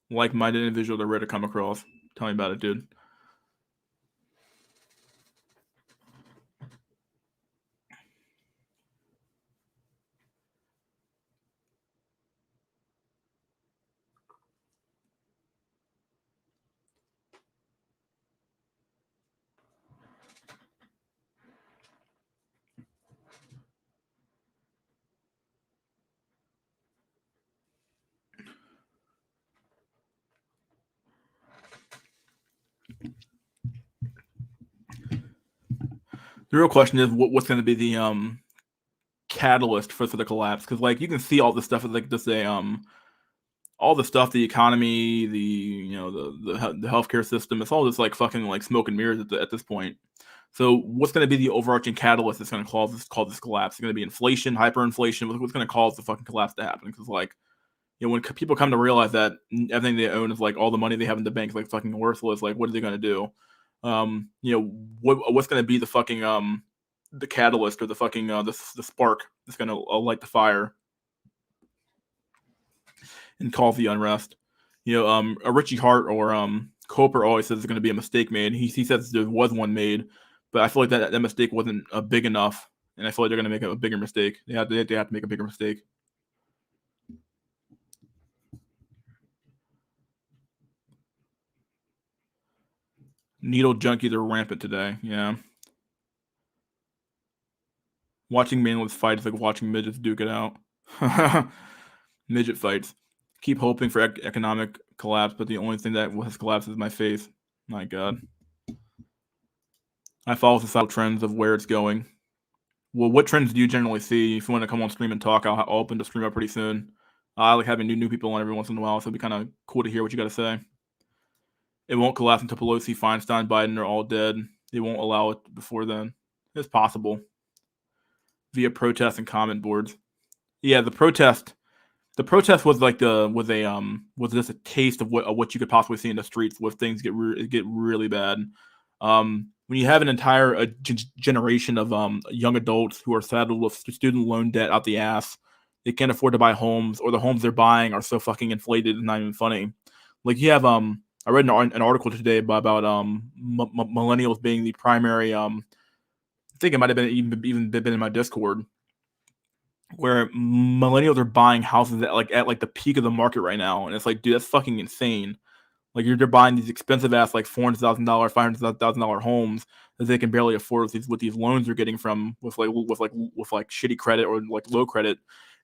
A: Like-minded individual that rare to come across. Tell me about it, dude. The real question is what's going to be the catalyst for the collapse? Because like you can see all the stuff like this all the stuff, the economy, the healthcare system. It's all just like fucking like smoke and mirrors at this point. So what's going to be the overarching catalyst that's going to cause this collapse? It's going to be inflation, hyperinflation. What's going to cause the fucking collapse to happen? Because like when people come to realize that everything they own is like all the money they have in the bank is like fucking worthless, like what are they going to do? What's going to be the fucking the catalyst or the fucking the spark that's going to light the fire and cause the unrest? A Richie Hart or Coper always says there's going to be a mistake made. He says there was one made, but I feel like that mistake wasn't big enough, and I feel like they're going to make a bigger mistake. They have to make a bigger mistake. Needle junkies are rampant today. Yeah. Watching manless fight is like watching midgets duke it out. Midget fights. Keep hoping for economic collapse, but the only thing that has collapsed is my faith. My God. I follow societal trends of where it's going. Well, what trends do you generally see? If you want to come on stream and talk, I'll open the stream up pretty soon. I like having new people on every once in a while, so it'd be kind of cool to hear what you got to say. It won't collapse until Pelosi, Feinstein, Biden are all dead. They won't allow it before then. It's possible. Via protest and comment boards. Yeah, the protest was was just a taste of what you could possibly see in the streets if things get really bad. When you have an entire generation of young adults who are saddled with student loan debt out the ass, they can't afford to buy homes, or the homes they're buying are so fucking inflated it's not even funny. Like you have I read an article today about millennials being the primary I think it might have been even been in my Discord, where millennials are buying houses at the peak of the market right now, and it's like, dude, that's fucking insane. Like they're buying these expensive ass like $400,000, $500,000 homes that they can barely afford with these loans they're getting from with shitty credit or like low credit,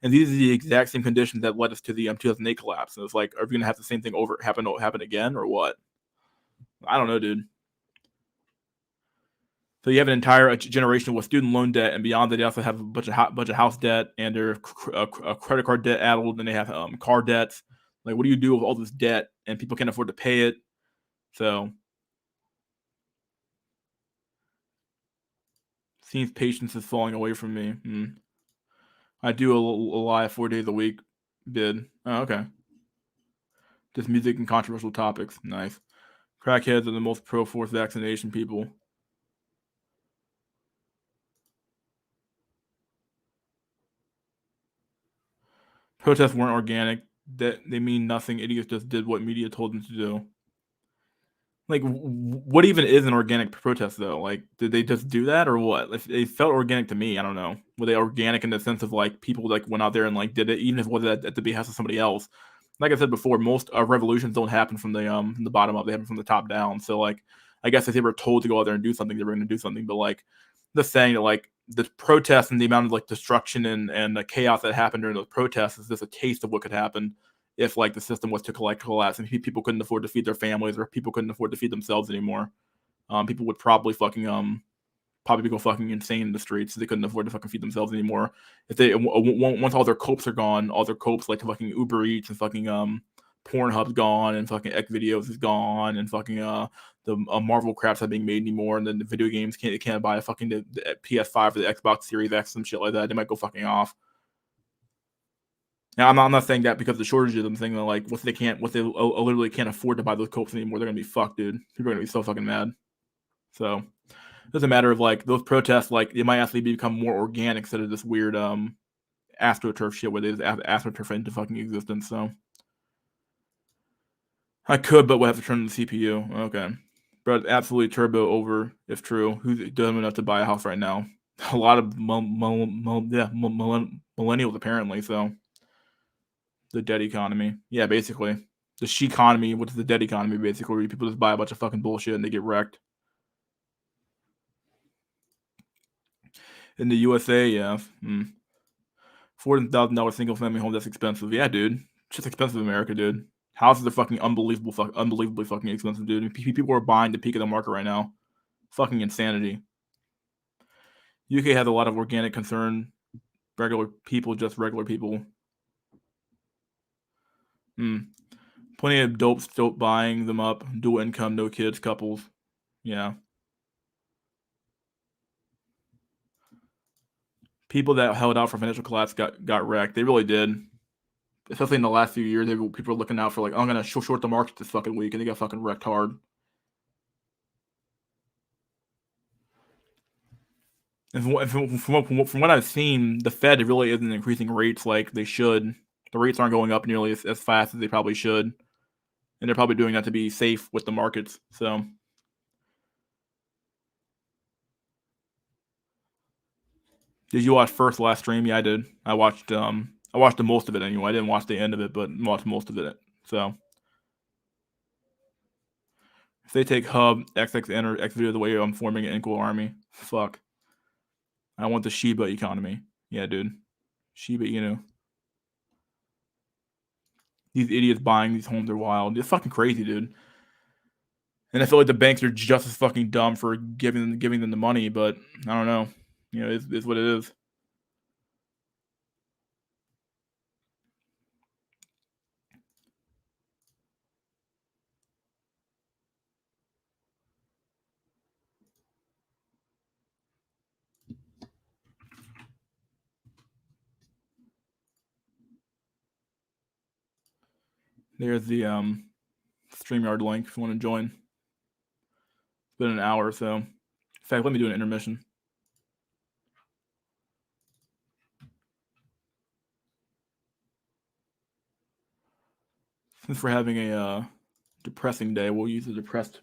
A: and these are the exact same conditions that led us to the 2008 collapse. And it's like, are we gonna have the same thing happen again or what? I don't know, dude. So you have an entire generation with student loan debt, and beyond that, they also have a bunch of house debt, and their credit card debt addled, and they have car debts. Like, what do you do with all this debt, and people can't afford to pay it? So, seems patience is falling away from me. I do a live 4 days a week bid. Oh, okay. Just music and controversial topics. Nice. Crackheads are the most pro-forced vaccination people. Protests weren't organic. That they mean nothing. Idiots just did what media told them to do. Like, what even is an organic protest though? Like, did they just do that or what? If it felt organic to me. I don't know. Were they organic in the sense of like people like went out there and like did it, even if it was at the behest of somebody else? Like I said before, most revolutions don't happen from the bottom up; they happen from the top down. So like, I guess if they were told to go out there and do something, they were going to do something. But like, just saying that like the protests and the amount of like destruction and the chaos that happened during those protests is just a taste of what could happen if like the system was to collapse and people couldn't afford to feed their families, or people couldn't afford to feed themselves anymore. People would probably go fucking insane in the streets. They couldn't afford to fucking feed themselves anymore. If they once all their copes are gone, all their copes like fucking Uber Eats and fucking Pornhub's gone, and fucking X videos is gone, and fucking the Marvel crap's not being made anymore, and then the video games can't buy a fucking the PS5 or the Xbox Series X, some shit like that. They might go fucking off. Now, I'm not saying that because of the shortages. I'm saying that like what they literally can't afford to buy those copes anymore, they're gonna be fucked, dude. People are gonna be so fucking mad. So it doesn't matter if like those protests, like they might actually become more organic instead of this weird AstroTurf shit where they just AstroTurf into fucking existence. So I could, but we'll have to turn the CPU. Okay, but absolutely turbo over if true. Who's dumb enough to buy a house right now? A lot of millennials apparently. So. The dead economy. Yeah, basically. The she economy, which is the dead economy, basically, where people just buy a bunch of fucking bullshit and they get wrecked. In the USA, yeah. $40,000 single family home, that's expensive. Yeah, dude. It's just expensive in America, dude. Houses are fucking unbelievably fucking expensive, dude. People are buying the peak of the market right now. Fucking insanity. UK has a lot of organic concern. Regular people, just regular people. Plenty of dope still buying them up. Dual income, no kids, couples. Yeah. People that held out for financial collapse got wrecked. They really did. Especially in the last few years, people were looking out for like, oh, I'm gonna short the market this fucking week, and they got fucking wrecked hard. And from what I've seen, the Fed really isn't increasing rates like they should. The rates aren't going up nearly as fast as they probably should, and they're probably doing that to be safe with the markets. So, did you watch first last stream? Yeah, I did. I watched the most of it anyway. I didn't watch the end of it, but watched most of it. So, if they take Hub, XX Enter, X video the way I'm forming an equal army, fuck. I want the Shiba economy. Yeah, dude. Shiba Inu. these idiots buying these homes are wild. It's fucking crazy, dude. And I feel like the banks are just as fucking dumb for giving them the money, but I don't know. You know, it's what it is. There's the StreamYard link if you want to join. It's been an hour or so. In fact, let me do an intermission. Since we're having a depressing day, we'll use the depressed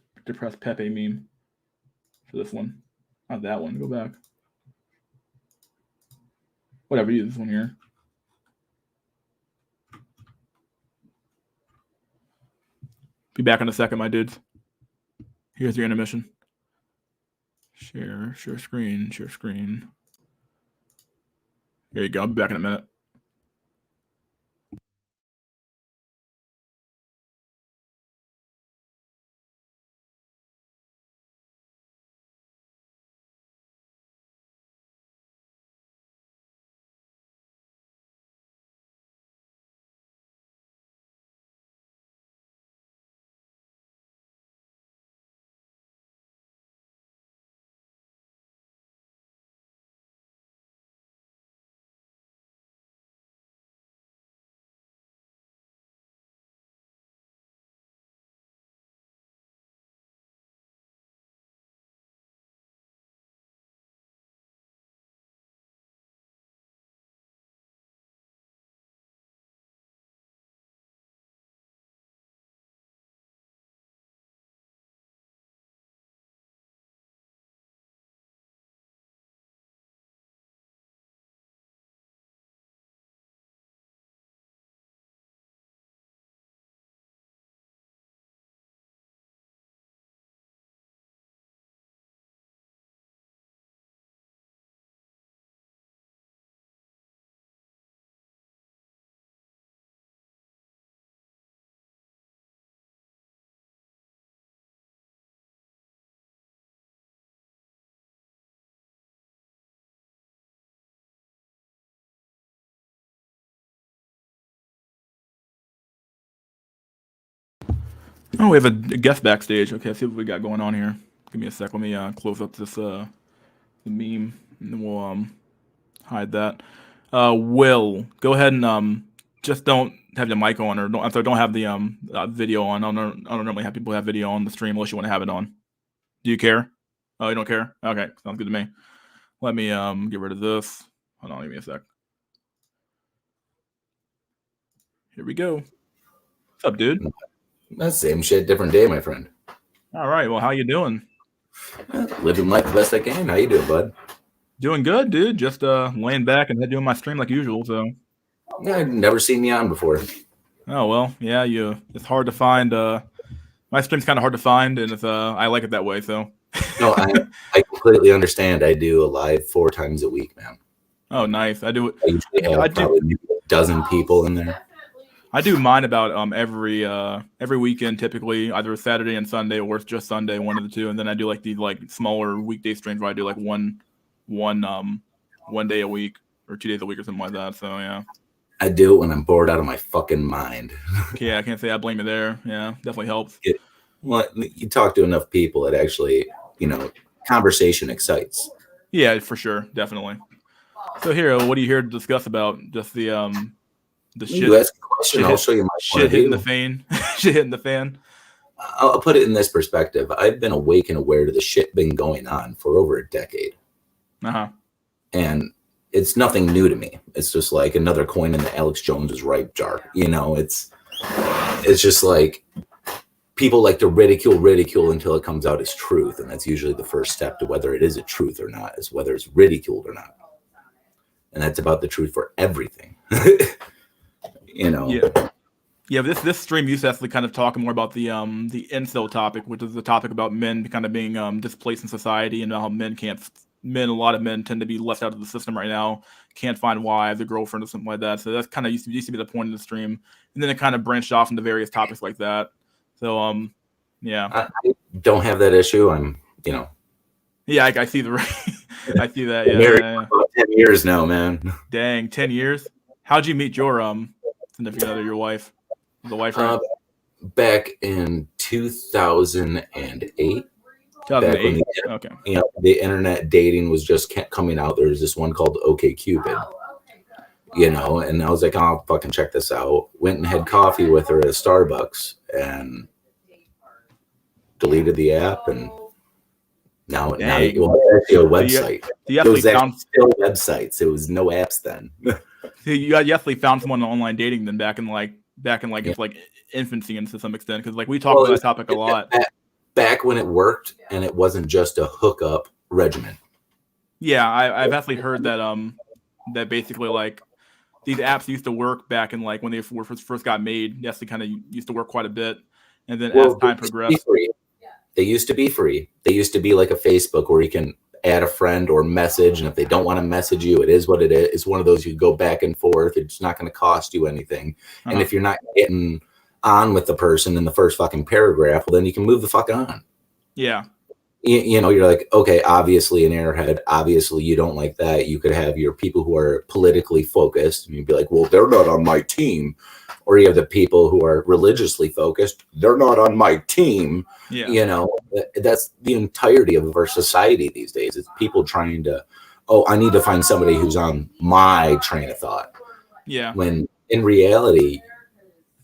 A: Pepe meme for this one. Not that one. Go back. Whatever, use this one here. Be back in a second, my dudes. Here's your intermission. Share screen. There you go. I'll be back in a minute. Oh, we have a guest backstage. Okay, let's see what we got going on here. Give me a sec. Let me close up this the meme, and then we'll hide that. Will, go ahead and just don't have the mic on, or don't have the video on. I don't normally have people have video on the stream unless you want to have it on. Do you care? Oh, you don't care? Okay, sounds good to me. Let me get rid of this. Hold on, give me a sec. Here we go. What's up, dude?
B: That's same shit, different day, my friend.
A: All right. Well, how you doing?
B: Living life the best I can. How you doing, bud?
A: Doing good, dude. Just laying back and doing my stream like usual. So.
B: Yeah, I've never seen me on before.
A: Oh well, yeah. It's hard to find. My stream's kind of hard to find, and it's I like it that way. So.
B: No, I completely understand. I do a live 4 times a week, man.
A: Oh, nice. I do it.
B: I usually have probably maybe a dozen people in there.
A: I do mine about every weekend, typically either Saturday and Sunday, or it's just Sunday, one of the two, and then I do like these smaller weekday streams where I do like one day a week or 2 days a week or something like that. So yeah.
B: I do it when I'm bored out of my fucking mind.
A: Yeah, I can't say I blame you there. Yeah, definitely helps.
B: Well, you talk to enough people, it actually, conversation excites.
A: Yeah, for sure, definitely. So here, what are you here to discuss about? Just the shit.
B: You ask a question, I'll show you my
A: shit hitting the fan. Shit hitting the fan.
B: I'll put it in this perspective. I've been awake and aware to the shit been going on for over a decade.
A: Uh-huh.
B: And it's nothing new to me. It's just like another coin in the Alex Jones's ripe jar. It's just like people like to ridicule until it comes out as truth. And that's usually the first step to whether it is a truth or not, is whether it's ridiculed or not. And that's about the truth for everything.
A: Yeah, this stream used to actually kind of talk more about the incel topic, which is the topic about men kind of being displaced in society and how men can't a lot of men tend to be left out of the system right now. Can't find wives or girlfriend or something like that. So that's kind of used to be the point of the stream, and then it kind of branched off into various topics like that. So yeah,
B: I don't have that issue. I'm
A: yeah, I see the I see that. Yeah,
B: married
A: yeah.
B: for about 10 years now, man.
A: Dang, 10 years. How'd you meet your significant other, your wife, the wife? Right?
B: Back in 2008.
A: 2008. Okay.
B: The internet dating was just coming out. There was this one called OkCupid, and I was like, oh, I'll fucking check this out. Went and had coffee with her at Starbucks and deleted the app, and now it was actually a website. It was actually still websites. It was no apps then.
A: You actually found someone on online dating then back in it's like infancy and to some extent, because like we talk about that topic a lot.
B: Back when it worked and it wasn't just a hookup regimen.
A: Yeah, I've actually heard that that basically like these apps used to work back in like when they first got made. Yes, they kind of used to work quite a bit, and then as time progressed,
B: they used to be free. They used to be like a Facebook where you can add a friend or message, and if they don't want to message you, it is what it is. It's one of those you go back and forth. It's not going to cost you anything, and if you're not getting on with the person in the first fucking paragraph, well, then you can move the fuck on.
A: Yeah.
B: You're like, okay, obviously an airhead, obviously you don't like that. You could have your people who are politically focused and you'd be like, well, they're not on my team. Or you have the people who are religiously focused. They're not on my team.
A: Yeah.
B: That's the entirety of our society these days. It's people trying to, I need to find somebody who's on my train of thought.
A: Yeah.
B: When in reality,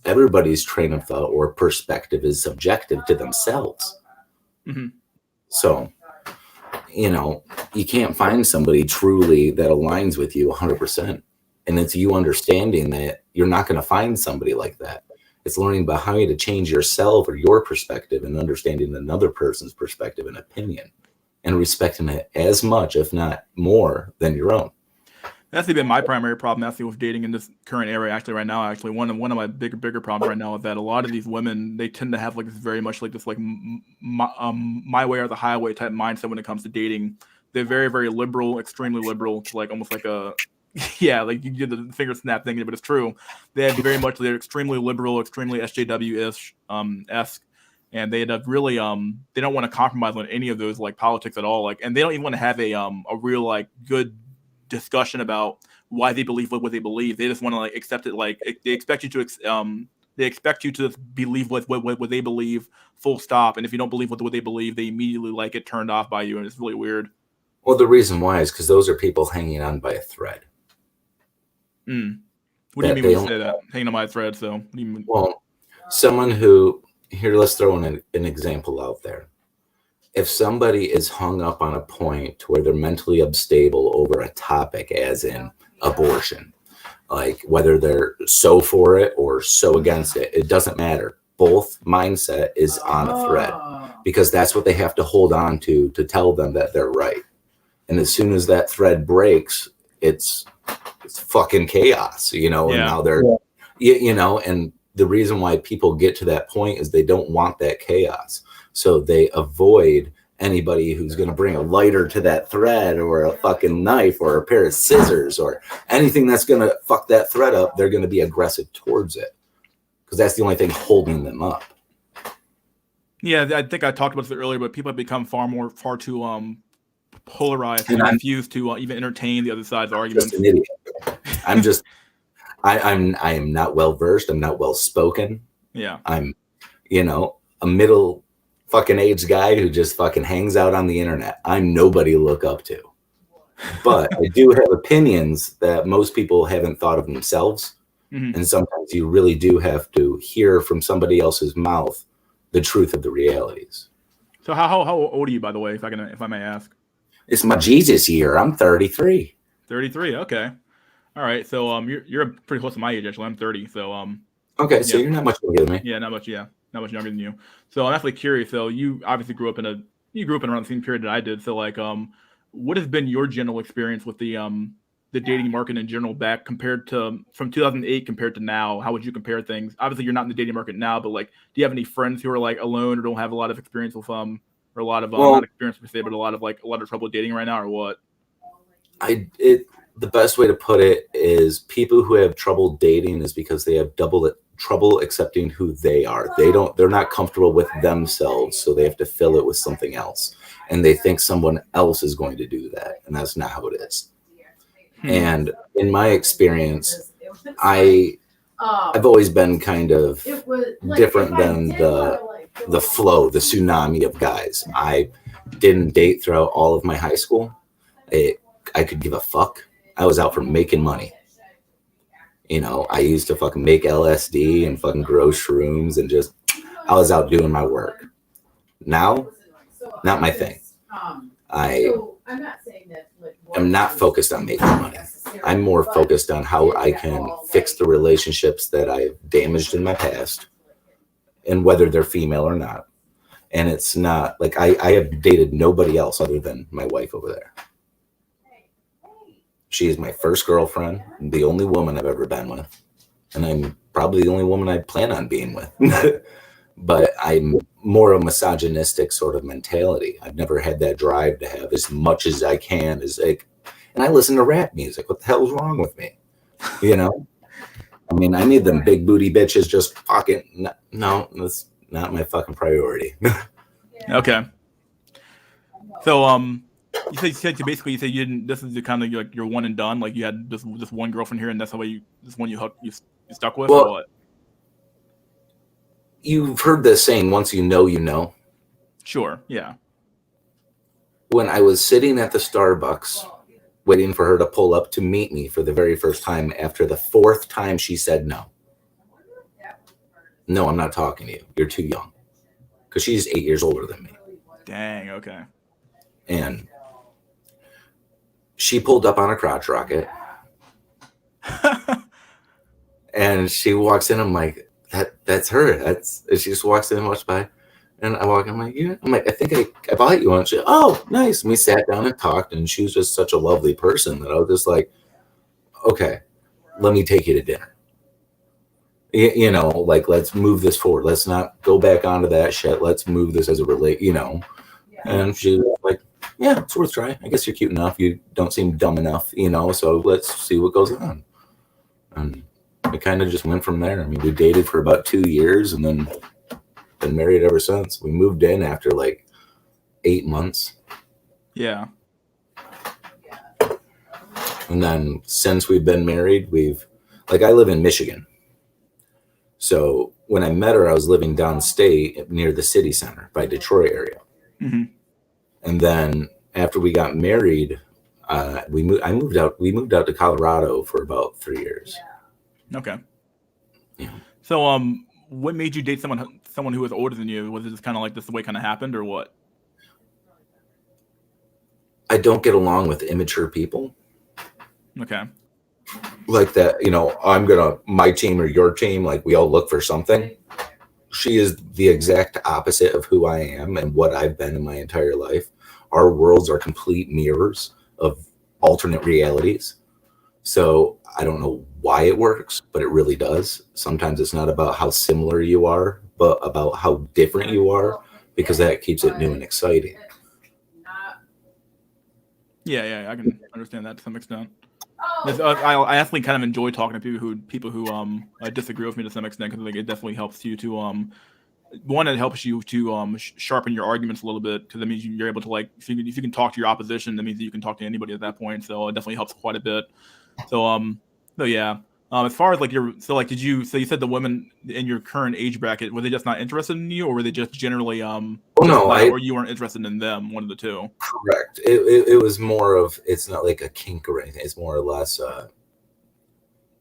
B: everybody's train of thought or perspective is subjective to themselves.
A: Mm-hmm.
B: So, you can't find somebody truly that aligns with you 100%. And it's you understanding that you're not going to find somebody like that. It's learning about how to change yourself or your perspective and understanding another person's perspective and opinion and respecting it as much, if not more, than your own.
A: That's been my primary problem actually with dating in this current era. Actually, right now, one of my bigger problems right now is that a lot of these women, they tend to have like this very much like this like my way or the highway type mindset when it comes to dating. They're very, very liberal, extremely liberal, like almost like a yeah, like you did the finger snap thing, but it's true. They're extremely liberal, extremely SJW-ish esque, and they really they don't want to compromise on any of those like politics at all. Like, and they don't even want to have a real like good discussion about why they believe what they believe. They just want to like accept it. Like they expect you to believe what they believe, full stop. And if you don't believe what they believe, they immediately like get turned off by you, and it's really weird.
B: Well, the reason why is because those are people hanging on by a thread.
A: What do you mean when you say that? Hanging on by a thread. So what do you mean?
B: Well, someone who let's throw an example out there. If somebody is hung up on a point where they're mentally unstable over a topic, as in abortion, like whether they're so for it or so against it, it doesn't matter. Both mindset is on a thread because that's what they have to hold on to tell them that they're right. And as soon as that thread breaks, it's fucking chaos, and now they're, and the reason why people get to that point is they don't want that chaos. So they avoid anybody who's going to bring a lighter to that thread or a fucking knife or a pair of scissors or anything that's going to fuck that thread up. They're going to be aggressive towards it because that's the only thing holding them up.
A: Yeah, I think I talked about this earlier, but people have become far too polarized and refuse to even entertain the other side's arguments.
B: Just an idiot. I am not well versed. I'm not well spoken.
A: Yeah.
B: I'm, a middle fucking age guy who just fucking hangs out on the internet. I'm nobody to look up to. But I do have opinions that most people haven't thought of themselves. Mm-hmm. And sometimes you really do have to hear from somebody else's mouth the truth of the realities.
A: So how old are you, by the way, if I may ask?
B: It's my Jesus year. I'm 33.
A: 33. Okay. All right. So you're pretty close to my age actually. I'm 30. So
B: okay. So you're not much younger than me.
A: Yeah, not much. Yeah, not much younger than you. So I'm actually curious. So you obviously grew up in around the same period that I did. So like what has been your general experience with the dating market in general back compared to from 2008 compared to now? How would you compare things? Obviously, you're not in the dating market now, but like, do you have any friends who are like alone or don't have a lot of experience with or a lot of
B: Well,
A: not experience per se, but a lot of trouble dating right now, or what?
B: The best way to put it is people who have trouble dating is because they have trouble accepting who they are. They're not comfortable with themselves, so they have to fill it with something else, and they think someone else is going to do that, and that's not how it is. And in my experience, I've always been kind of different than the flow, the tsunami of guys. I didn't date throughout all of my high school. I could give a fuck. I was out for making money. You know, I used to fucking make LSD and fucking grow shrooms and I was out doing my work. Now, not my thing. I am not focused on making money. I'm more focused on how I can fix the relationships that I've damaged in my past and whether they're female or not. And it's not like I have dated nobody else other than my wife over there. She is my first girlfriend, the only woman I've ever been with. And I'm probably the only woman I plan on being with. But I'm more a misogynistic sort of mentality. I've never had that drive to have as much as I can. And I listen to rap music. What the hell's wrong with me? You know? I mean, I need them big booty bitches just fucking... No, that's not my fucking priority.
A: Okay. So, you said basically you said you didn't. This is the kind of like your one and done. Like you had this one girlfriend here, and that's the way this one you stuck with.
B: Well,
A: or what?
B: You've heard this saying, once you know, you know.
A: Sure. Yeah.
B: When I was sitting at the Starbucks waiting for her to pull up to meet me for the very first time, after the fourth time she said no. No, I'm not talking to you. You're too young. Because she's 8 years older than me.
A: Dang. Okay.
B: And she pulled up on a crotch rocket. And she walks in. I'm like, that's her. And she just walks in and walks by. And I walk in, I'm like, yeah. I'm like, I think I bought you one. She, oh, nice. And we sat down and talked. And she was just such a lovely person that I was just like, okay, let me take you to dinner. You know, like, let's move this forward. Let's not go back onto that shit. Let's move this as a you know. And she was like, yeah, it's worth trying. I guess you're cute enough. You don't seem dumb enough, you know, so let's see what goes on. And we kind of just went from there. I mean, we dated for about 2 years and then been married ever since. We moved in after like 8 months.
A: Yeah.
B: And then since we've been married, I live in Michigan. So when I met her, I was living downstate near the city center by Detroit area.
A: Mm-hmm.
B: And then after we got married, we moved out to Colorado for about 3 years.
A: Okay.
B: Yeah.
A: So, what made you date someone who was older than you? Was it just kind of like this the way it kind of happened, or what?
B: I don't get along with immature people.
A: Okay.
B: Like that, you know, my team or your team, like we all look for something. She is the exact opposite of who I am and what I've been in my entire life. Our worlds are complete mirrors of alternate realities. So I don't know why it works, but it really does. Sometimes it's not about how similar you are, but about how different you are, because that keeps it new and exciting.
A: Yeah, I can understand that to some extent. I actually kind of enjoy talking to people who disagree with me to some extent, because it definitely helps you to one, it helps you to sharpen your arguments a little bit, because that means you're able to, like, if you can talk to your opposition, that means that you can talk to anybody at that point. So it definitely helps quite a bit. So yeah. As far as like you said the women in your current age bracket, were they just not interested in you, or were they just generally or you weren't interested in them? One of the two.
B: Correct. It was more of, it's not like a kink or anything. It's more or less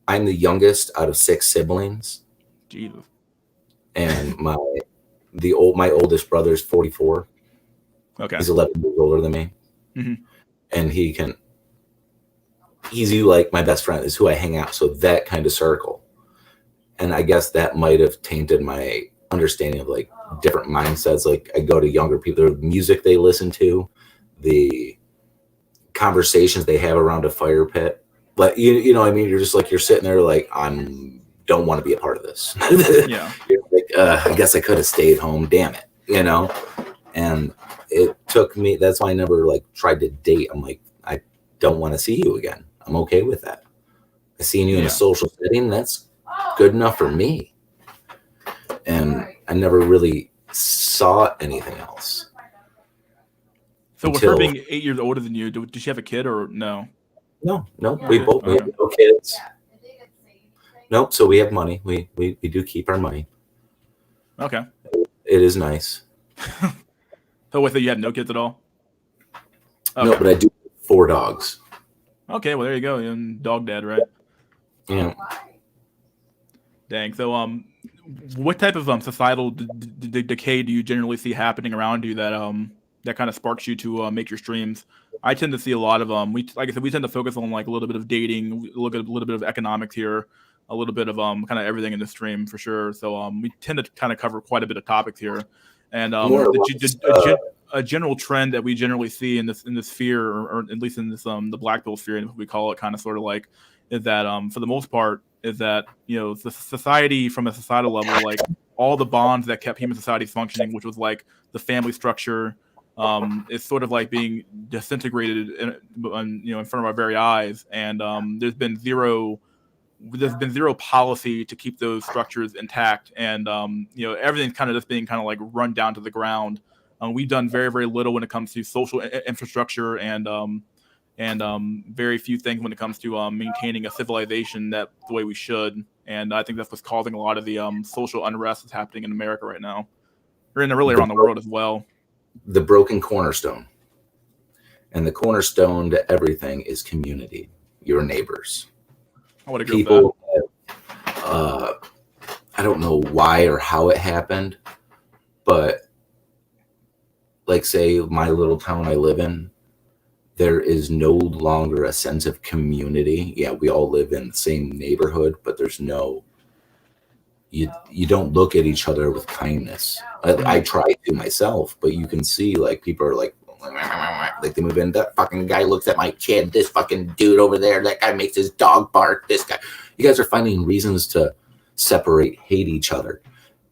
B: I'm the youngest out of 6 siblings.
A: Jesus.
B: And my oldest brother is 44.
A: Okay.
B: He's 11 years older than me.
A: Mm-hmm.
B: And he's like my best friend, is who I hang out. So that kind of circle. And I guess that might have tainted my understanding of like different mindsets. Like I go to younger people, the music they listen to, the conversations they have around a fire pit. But you know what I mean? You're just like, you're sitting there like, don't want to be a part of this.
A: Yeah.
B: You're like, I guess I could have stayed home. Damn it. You know? And it took me, that's why I never like tried to date. I'm like, I don't want to see you again. I'm okay with that. I seen you in a social setting. That's good enough for me. And I never really saw anything else.
A: So with her being 8 years older than you, did she have a kid or no?
B: No. We have no kids. Nope. So we have money. We do keep our money.
A: Okay.
B: It is nice.
A: So with it, you have no kids at all?
B: Okay. No, but I do 4 dogs.
A: Okay, well there you go. You're dog dad, right?
B: Yeah.
A: Dang. So what type of societal decay do you generally see happening around you that kind of sparks you to make your streams? I tend to see a lot of like I said, we tend to focus on like a little bit of dating, look at a little bit of economics here, a little bit of kind of everything in the stream for sure. So we tend to kind of cover quite a bit of topics here, and a general trend that we generally see in this sphere, or at least in this the black pill sphere, we call it, kind of sort of like, is that for the most part is that the society from a societal level, like all the bonds that kept human society functioning, which was like the family structure, is sort of like being disintegrated in front of our very eyes, and there's been zero policy to keep those structures intact, and everything's kind of just being kind of like run down to the ground. We've done very, very little when it comes to social infrastructure, and very few things when it comes to maintaining a civilization that the way we should. And I think that's what's causing a lot of the social unrest that's happening in America right now, or really around the world as well.
B: The broken cornerstone, and the cornerstone to everything is community. Your neighbors.
A: I would agree with
B: that. I don't know why or how it happened, but like say my little town I live in, there is no longer a sense of community. Yeah, we all live in the same neighborhood, but there's no, you don't look at each other with kindness. I try to myself, but you can see like people are like they move in. That fucking guy looks at my kid. This fucking dude over there. That guy makes his dog bark. This guy. You guys are finding reasons to separate, hate each other.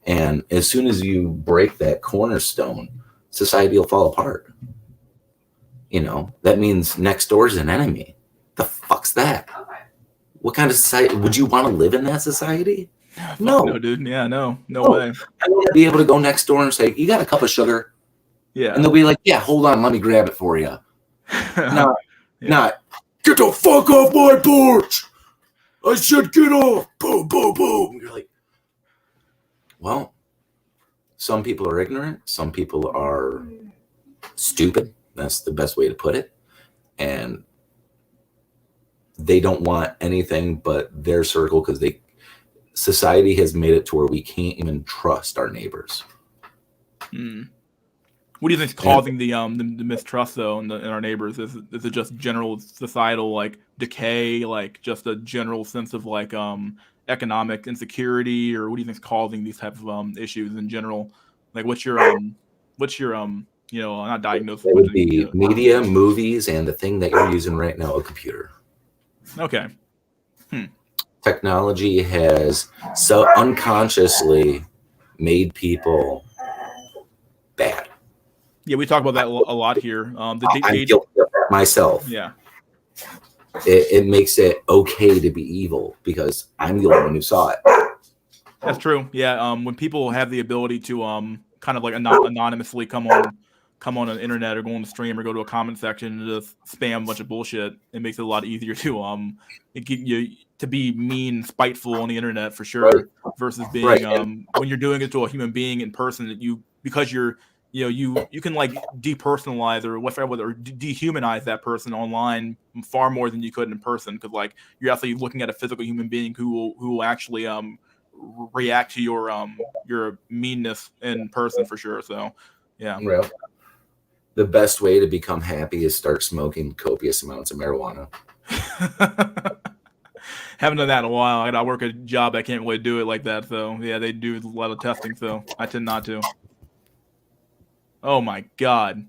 B: And as soon as you break that cornerstone, society will fall apart. That means next door is an enemy. The fuck's that? What kind of society? Would you want to live in that society?
A: No, dude. Yeah, no way.
B: I want to be able to go next door and say, "You got a cup of sugar?"
A: Yeah.
B: And they'll be like, "Yeah, hold on, let me grab it for you." Not, get the fuck off my porch. I should get off. Boom, boom, boom. You're like, well, some people are ignorant. Some people are stupid. That's the best way to put it. And they don't want anything but their circle because society has made it to where we can't even trust our neighbors.
A: What do you think is causing the mistrust though in our neighbors? Is it just general societal like decay, like just a general sense of like economic insecurity, or what do you think is causing these types of issues in general? Like what's your not diagnosis.
B: It would be media, movies, and the thing that you're using right now, a computer.
A: Okay.
B: Technology has so unconsciously made people bad.
A: Yeah, we talk about that a lot here.
B: I'm guilty of that myself.
A: Yeah.
B: It makes it okay to be evil because I'm the only one who saw it.
A: That's true. Yeah. When people have the ability to kind of like anonymously come on an internet or go on the stream or go to a comment section and just spam a bunch of bullshit, it makes it a lot easier to be mean, spiteful on the internet for sure, right. Versus being when you're doing it to a human being in person, that you can like depersonalize or whatever, or dehumanize that person online far more than you could in person, because like you're actually looking at a physical human being who will actually react to your meanness in person for sure. So yeah.
B: Well, the best way to become happy is start smoking copious amounts of marijuana.
A: Haven't done that in a while. I work a job I can't really do it like that. So yeah, they do a lot of testing. So I tend not to. Oh my God.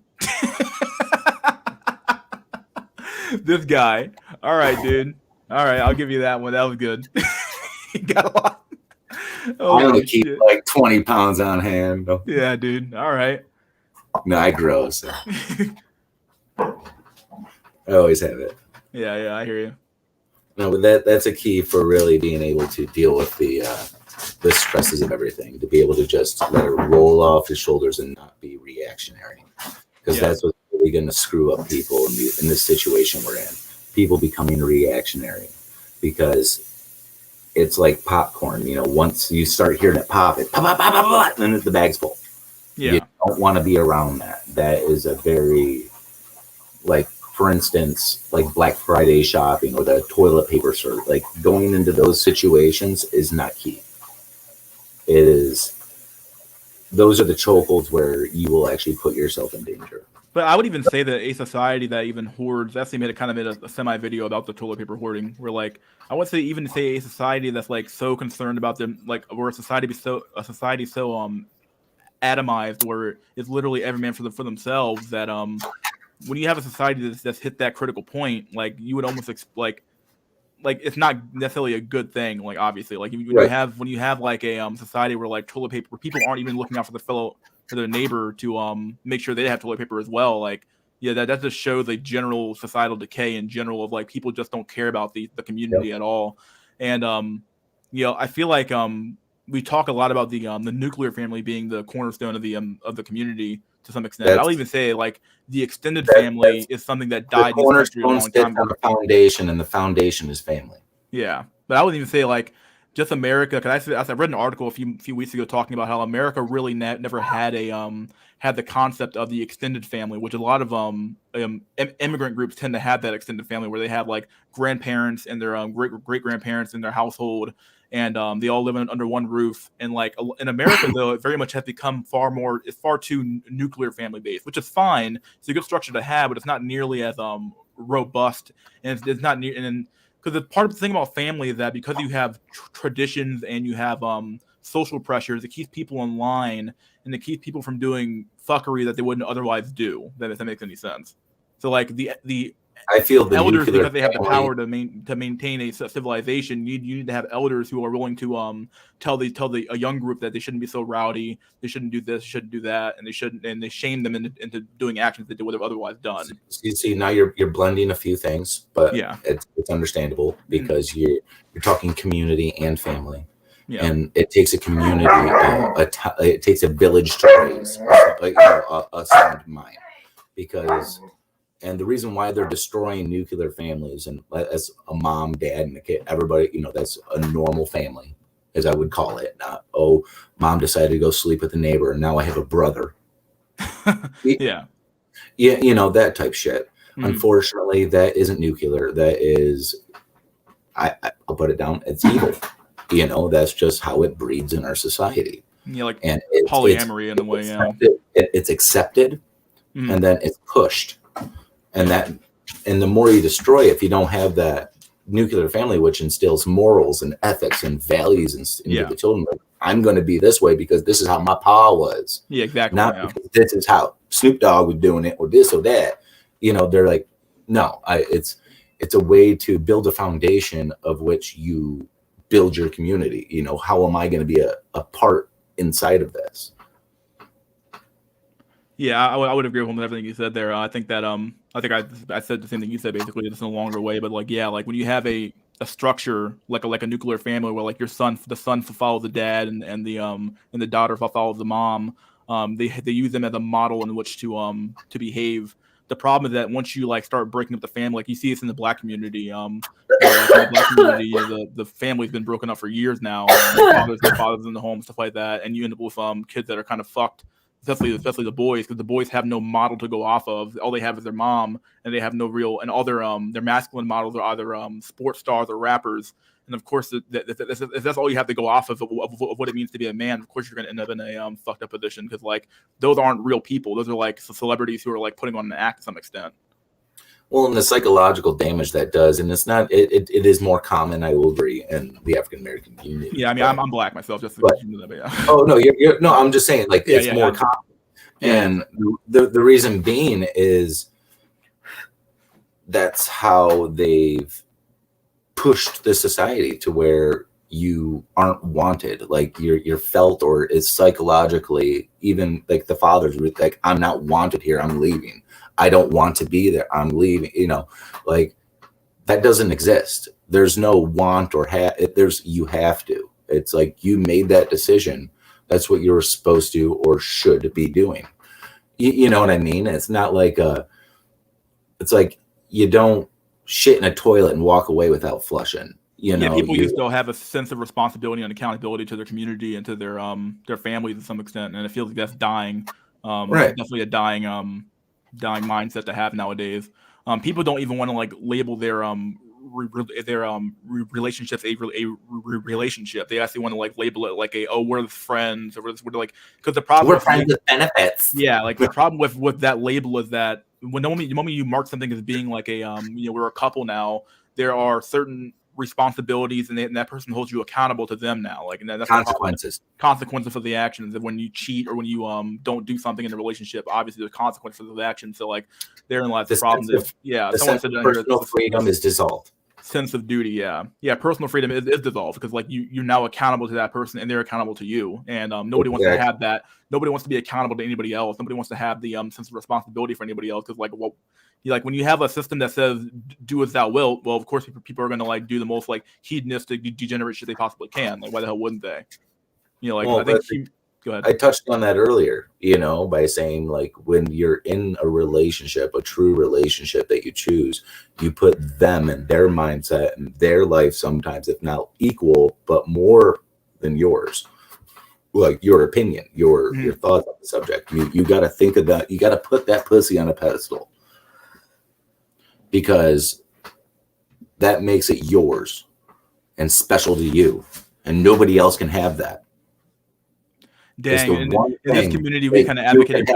A: This guy. All right, dude. All right, I'll give you that one. That was good. He got a lot.
B: I'm gonna keep like 20 pounds on hand.
A: Yeah, dude. All right.
B: No, I grow, so I always have it.
A: Yeah, I hear you.
B: No, but that's a key for really being able to deal with the stresses of everything, to be able to just let it roll off your shoulders and not be reactionary, because that's what's really going to screw up people in this situation we're in. People becoming reactionary, because it's like popcorn. Once you start hearing it pop, it pop, pop, pop, pop, pop, and then the bag's full.
A: Yeah.
B: You don't want to be around that. That is a very, like, for instance, like Black Friday shopping or the toilet paper store, like going into those situations is not key. It is, those are the chokeholds where you will actually put yourself in danger.
A: But I would even say that a society that even hoards, that's made a semi video about the toilet paper hoarding, where like I would say even say a society that's like so concerned about them, like, or a society so atomized where it's literally every man for themselves, that when you have a society that's hit that critical point, like you would almost like it's not necessarily a good thing. Like obviously, like when you have like a society where like toilet paper, where people aren't even looking out for their neighbor to make sure they have toilet paper as well. Like that just shows a general societal decay in general of like people just don't care about the community at all. And I feel like we talk a lot about the nuclear family being the cornerstone of the community to some extent. I'll even say like the extended family is something that died in this country a long time ago.
B: On the foundation, and the foundation is family.
A: Yeah, but I would even say like just America, because I read an article a few weeks ago talking about how America really never had had the concept of the extended family, which a lot of immigrant groups tend to have that extended family where they have like grandparents and their great grandparents in their household, and they all live under one roof. And like in America, though, it very much has become it's far too nuclear family based, which is fine. It's a good structure to have, but it's not nearly as robust, and it's not near. And because the part of the thing about family is that because you have traditions and you have social pressures, it keeps people in line and it keeps people from doing fuckery that they wouldn't otherwise do. If that makes any sense. So like the
B: I feel the
A: elders, because they have the power to maintain a civilization, you need to have elders who are willing to tell a young group that they shouldn't be so rowdy, they shouldn't do this, shouldn't do that, and they shame them into doing actions that they would have otherwise done.
B: You see, now you're blending a few things, but it's understandable because you're talking community and family. Yeah. And it takes a community, it takes a village to raise a sound mind, because. And the reason why they're destroying nuclear families, and as a mom, dad, and a kid, everybody, that's a normal family, as I would call it. Not, mom decided to go sleep with the neighbor, and now I have a brother. Yeah, that type shit. Mm-hmm. Unfortunately, that isn't nuclear. That is, I'll put it down. It's evil. That's just how it breeds in our society.
A: Yeah, like and polyamory in a way.
B: It's accepted, and then it's pushed. And the more you destroy it, if you don't have that nuclear family, which instills morals and ethics and values into the children, like, I'm going to be this way because this is how my pa was.
A: Yeah, exactly.
B: Not because this is how Snoop Dogg was doing it or this or that. They're like, no, it's a way to build a foundation of which you build your community. How am I going to be a part inside of this?
A: Yeah, I would agree with everything you said there. I think that I said the same thing you said, basically, just in a longer way. But like when you have a structure like a nuclear family where like the son follows the dad and the daughter follows the mom, they use them as a model in which to behave. The problem is that once you like start breaking up the family, like you see this in the black community, in the black community, the family's been broken up for years now. Fathers in the home, stuff like that, and you end up with kids that are kind of fucked. Especially the boys, because the boys have no model to go off of. All they have is their mom, and they have no real. And all their masculine models are either sports stars or rappers. And of course, if that's all you have to go off of what it means to be a man, of course you're going to end up in a fucked up position, because like those aren't real people. Those are like celebrities who are like putting on an act to some extent.
B: Well, and the psychological damage that does, and it's not, it is more common, I will agree, in the African American community.
A: Yeah, I mean, I'm black myself, just to mention that, but yeah.
B: Oh no, no, I'm just saying, like, it's more common, and the reason being is that's how they've pushed the society to where you aren't wanted, like you're felt, or it's psychologically, even like the fathers like, I'm not wanted here, I'm leaving, I don't want to be there, I'm leaving, like that doesn't exist. There's no want or there's, you have to. It's like you made that decision. That's what you're supposed to or should be doing. You know what I mean? It's not like it's like you don't shit in a toilet and walk away without flushing.
A: People used to have a sense of responsibility and accountability to their community and to their families to some extent, and it feels like that's dying.
B: Right.
A: Definitely a dying mindset to have nowadays. People don't even want to like label their relationships a relationship. They actually want to like label it like we're friends, or we're like, because the problem
B: we're friends with benefits.
A: Yeah, like the problem with that label is that when the moment you mark something as being like we're a couple now, there are certain responsibilities, and that person holds you accountable to them now. Like, and that's consequences for the actions. And when you cheat or when you don't do something in the relationship, obviously there's consequences for those actions. So like therein lies the problem.
B: Personal freedom is dissolved.
A: Sense of duty, yeah. Personal freedom is dissolved because like you're now accountable to that person and they're accountable to you. And nobody wants to have that. Nobody wants to be accountable to anybody else. Nobody wants to have the sense of responsibility for anybody else, because like when you have a system that says do as thou wilt, well, of course people are going to like do the most like hedonistic, degenerate shit they possibly can. Like, why the hell wouldn't they? I think go ahead.
B: I touched on that earlier, by saying like when you're in a relationship, a true relationship that you choose, you put them and their mindset and their life, sometimes if not equal, but more than yours. Like your opinion, your thoughts on the subject. You got to think of that. You got to put that pussy on a pedestal, because that makes it yours and special to you, and nobody else can have that.
A: Dang, in this community, we kind of advocate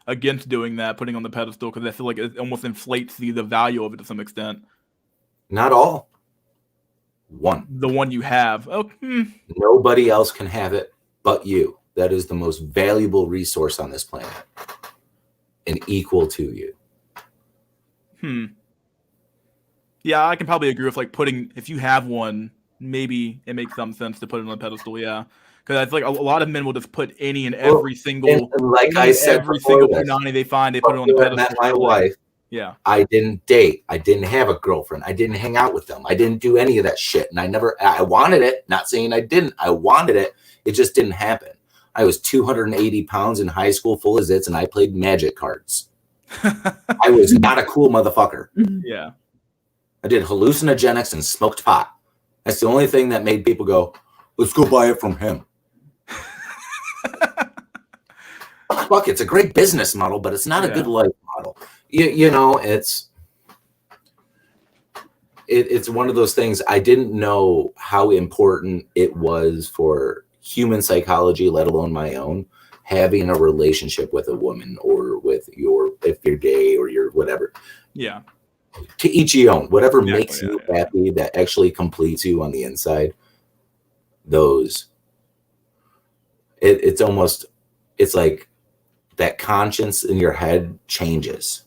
A: against doing that, putting on the pedestal, because I feel like it almost inflates the value of it to some extent.
B: Not all.
A: The one you have.
B: Nobody else can have it but you. That is the most valuable resource on this planet, and equal to you.
A: Yeah, I can probably agree with like if you have one, maybe it makes some sense to put it on a pedestal. Yeah. Because I feel like a lot of men will just put any and every single, every single punani they find, they put it on the pedestal.
B: Met my wife.
A: Yeah.
B: I didn't date. I didn't have a girlfriend. I didn't hang out with them. I didn't do any of that shit. And I wanted it. Not saying I didn't. I wanted it. It just didn't happen. I was 280 pounds in high school, full of zits, and I played magic cards. I was not a cool motherfucker.
A: Yeah.
B: I did hallucinogenics and smoked pot. That's the only thing that made people go, let's go buy it from him. Fuck, it's a great business model, but it's not a good life model. It's one of those things. I didn't know how important it was for human psychology, let alone my own, having a relationship with a woman, or with if you're gay or you're whatever.
A: Yeah.
B: To each your own. Whatever makes you happy, that actually completes you on the inside. It's like that conscience in your head changes.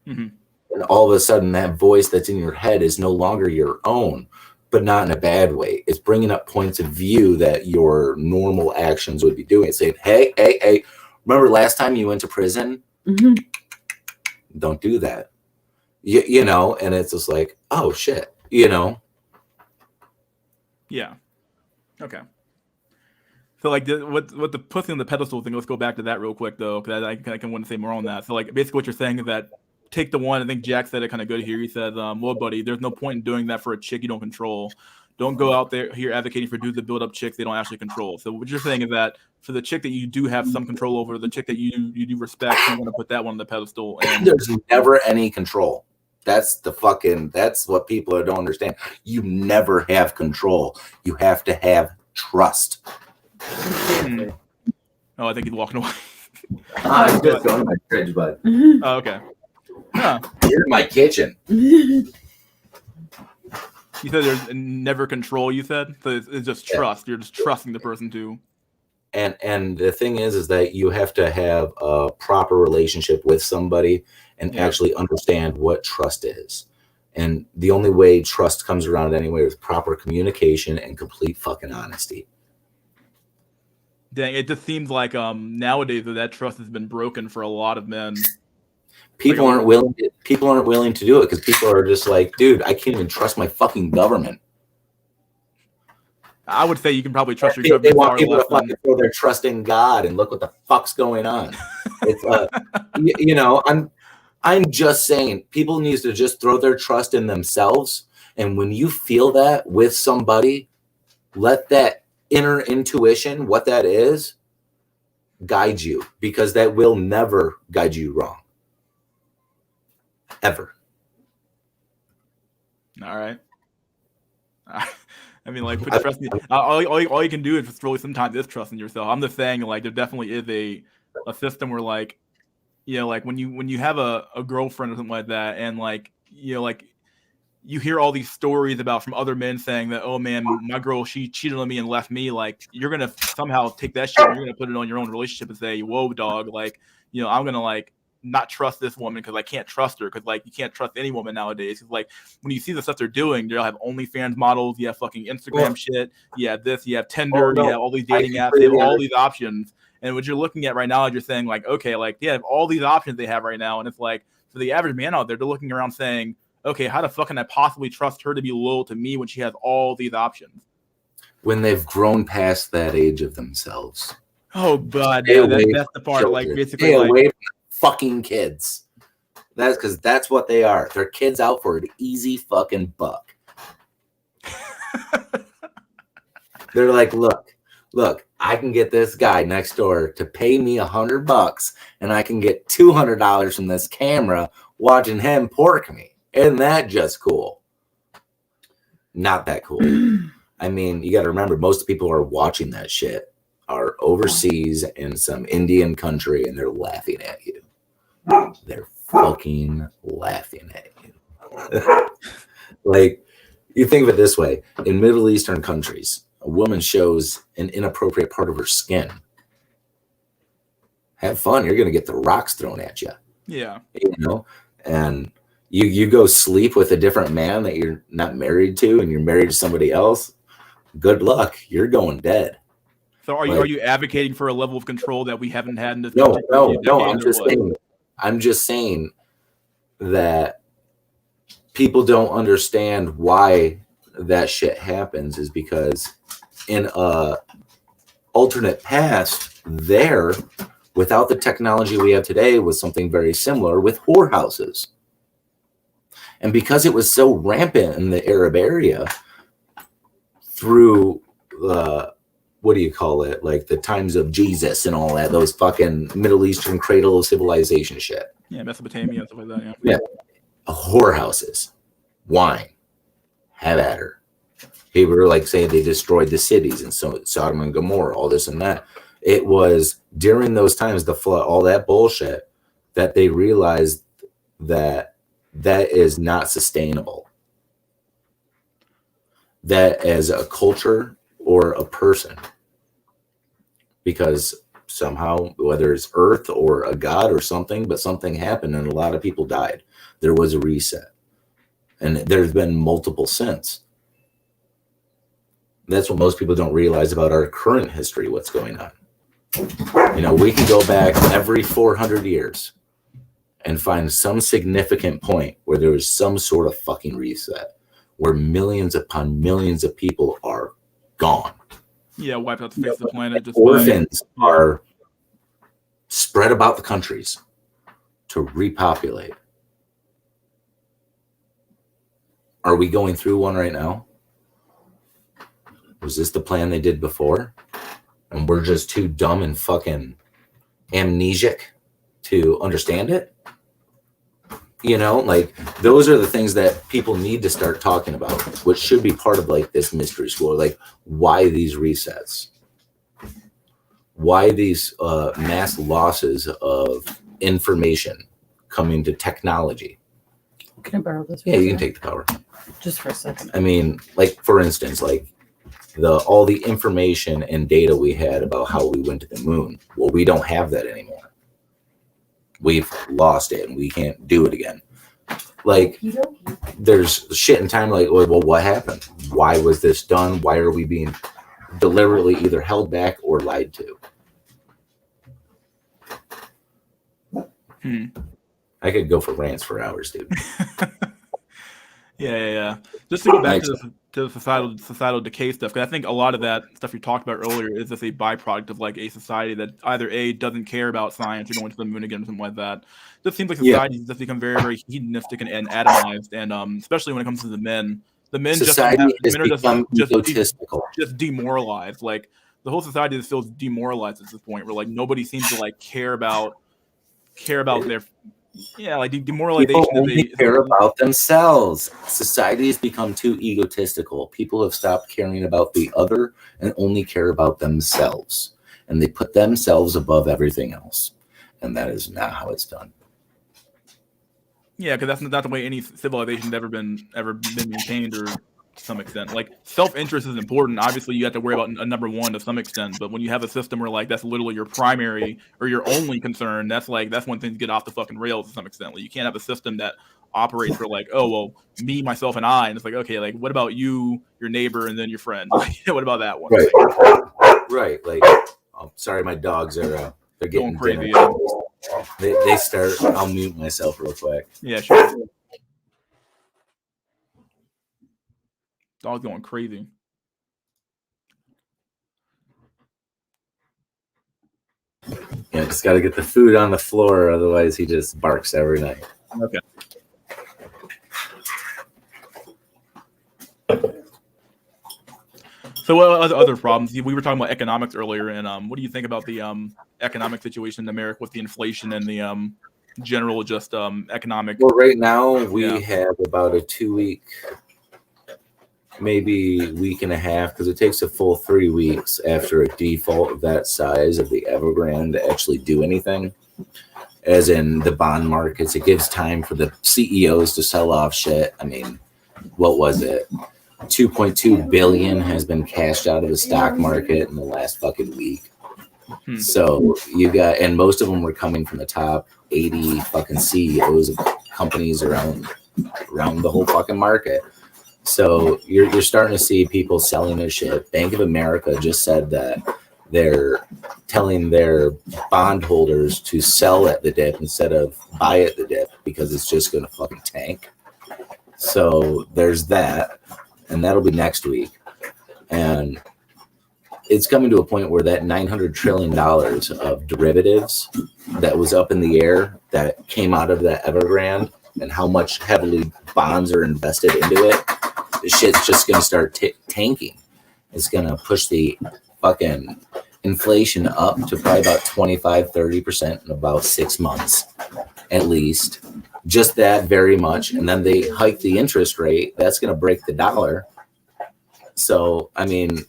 A: Mm-hmm.
B: And all of a sudden that voice that's in your head is no longer your own, but not in a bad way. It's bringing up points of view that your normal actions would be doing. It's saying, hey, remember last time you went to prison?
C: Mm-hmm.
B: Don't do that. And it's just like, oh shit,
A: Yeah. Okay. So like what the pussy on the pedestal thing, let's go back to that real quick though, because I can want to say more on that. So like basically what you're saying is that take the one, I think Jack said it kind of good here. He said, well, buddy, there's no point in doing that for a chick you don't control. Don't go out there here advocating for dudes that build up chicks they don't actually control. So what you're saying is that for the chick that you do have some control over, the chick that you do respect, you want to put that one on the pedestal. And
B: there's never any control. That's what people don't understand. You never have control. You have to have trust.
A: Oh, I think he's walking away.
B: I'm just going to my fridge, bud.
A: Oh, okay. Huh.
B: You're in my kitchen.
A: You said there's never control, you said? So it's just trust. You're just trusting the person to.
B: And the thing is that you have to have a proper relationship with somebody and actually understand what trust is. And the only way trust comes around anyway is proper communication and complete fucking honesty.
A: Dang, it just seems like nowadays that trust has been broken for a lot of men.
B: People aren't willing to do it because people are just like, dude, I can't even trust my fucking government.
A: I would say you can probably trust your government. They
B: want people to fucking throw their trust in God and look what the fuck's going on. It's I'm just saying people need to just throw their trust in themselves. And when you feel that with somebody, let that inner intuition, what that is, guide you, because that will never guide you wrong. Ever.
A: All right. I mean, like, put trust in all you can do is just really sometimes is trust in yourself. I'm just saying, like, there definitely is a system where, like, you know, like when you have a girlfriend or something like that, and like, you know, like you hear all these stories about from other men saying that, oh man, my girl, she cheated on me and left me. Like, you're gonna somehow take that shit and you're gonna put it on your own relationship and say, whoa, dog, like, you know, I'm gonna like not trust this woman because I can't trust her, because like you can't trust any woman nowadays. Cause like when you see the stuff they're doing, they'll have OnlyFans models, you have fucking Instagram shit, you have this, you have Tinder, you have all these dating apps, they have all these options. And what you're looking at right now, you're saying like, okay, like they have all these options they have right now, and it's like for the average man out there, they're looking around saying, okay, how the fuck can I possibly trust her to be loyal to me when she has all these options?
B: When they've grown past that age of themselves.
A: Oh god, yeah, that's the part. Like basically,
B: stay away from fucking kids. That's because that's what they are. They're kids out for an easy fucking buck. They're like, look, I can get this guy next door to pay me $100, and I can get $200 from this camera watching him pork me. Isn't that just cool? Not that cool. I mean, you got to remember, most people who are watching that shit are overseas in some Indian country, and they're laughing at you. They're fucking laughing at you. Like, you think of it this way. In Middle Eastern countries, a woman shows an inappropriate part of her skin. Have fun. You're going to get the rocks thrown at you.
A: Yeah.
B: You know? And you go sleep with a different man that you're not married to, and you're married to somebody else. Good luck. You're going dead.
A: So are you advocating for a level of control that we haven't had in this
B: country? No. I'm just saying that people don't understand why that shit happens is because in a alternate past there, without the technology we have today, was something very similar with whorehouses. And because it was so rampant in the Arab area through what do you call it? Like the times of Jesus and all that, those fucking Middle Eastern cradle of civilization shit.
A: Yeah, Mesopotamia and stuff like that.
B: Yeah. Whorehouses, wine, have at her. People were like saying they destroyed the cities and so Sodom and Gomorrah, all this and that. It was during those times, the flood, all that bullshit, that they realized that is not sustainable. That as a culture or a person, because somehow, whether it's Earth or a god or something, but something happened and a lot of people died. There was a reset. And there's been multiple since. That's what most people don't realize about our current history, what's going on. You know, we can go back every 400 years and find some significant point where there was some sort of fucking reset, where millions upon millions of people are gone.
A: Yeah, wiped out the face of the planet. Just
B: orphans are spread about the countries to repopulate. Are we going through one right now? Was this the plan they did before? And we're just too dumb and fucking amnesiac to understand it? You know, like those are the things that people need to start talking about, which should be part of like this mystery school. Like, why these resets? Why these mass losses of information coming to technology?
C: Can I borrow this?
B: Yeah, you can take the power.
C: Just for a second.
B: I mean, like for instance, like all the information and data we had about how we went to the moon. Well, we don't have that anymore. We've lost it and we can't do it again. Like, there's shit in time like, well, what happened? Why was this done? Why are we being deliberately either held back or lied to? I could go for rants for hours, dude.
A: Yeah. Just to go back to the societal decay stuff, because I think a lot of that stuff you talked about earlier is just a byproduct of like a society that either A, doesn't care about science or going to the moon again or something like that. It just seems like society has just become very, very hedonistic and atomized, and especially when it comes to the men. The men
B: society has become egotistical.
A: Just demoralized. Like the whole society just feels demoralized at this point, where like nobody seems to like care about their like demoralization.
B: People only care about themselves. Society has become too egotistical. People have stopped caring about the other and only care about themselves. And they put themselves above everything else. And that is not how it's done.
A: Yeah, because that's not the way any civilization has ever been maintained, or to some extent. Like self-interest is important. Obviously, you have to worry about a number one to some extent. But when you have a system where like that's literally your primary or your only concern, that's when things get off the fucking rails to some extent. Like you can't have a system that operates for like, oh well, me, myself, and I, and it's like, okay, like what about you, your neighbor, and then your friend? What about that one?
B: Right. Like, oh, sorry, my dogs are they're getting
A: going crazy.
B: They start. I'll mute myself real quick.
A: Yeah, sure. Dog's going crazy.
B: Yeah, just got to get the food on the floor, otherwise he just barks every night.
A: Okay. So what other problems? We were talking about economics earlier, and what do you think about the economic situation in America with the inflation and the general just economic?
B: Well, right now we have about a 2 week, maybe week and a half, because it takes a full 3 weeks after a default of that size of the Evergrande to actually do anything. As in the bond markets, it gives time for the CEOs to sell off shit. I mean, what was it? 2.2 billion has been cashed out of the stock market in the last fucking week. So you got, and most of them were coming from the top 80 fucking CEOs of companies around the whole fucking market. So you're starting to see people selling their shit. Bank of America just said that they're telling their bondholders to sell at the dip instead of buy at the dip because it's just going to fucking tank. So there's that. And that'll be next week. And it's coming to a point where that $900 trillion of derivatives that was up in the air that came out of that Evergrande and how much heavily bonds are invested into it, the shit's just going to start tanking. It's going to push the fucking inflation up to probably about 25-30% in about 6 months, at least. Just that very much. And then they hike the interest rate. That's going to break the dollar. So, I mean,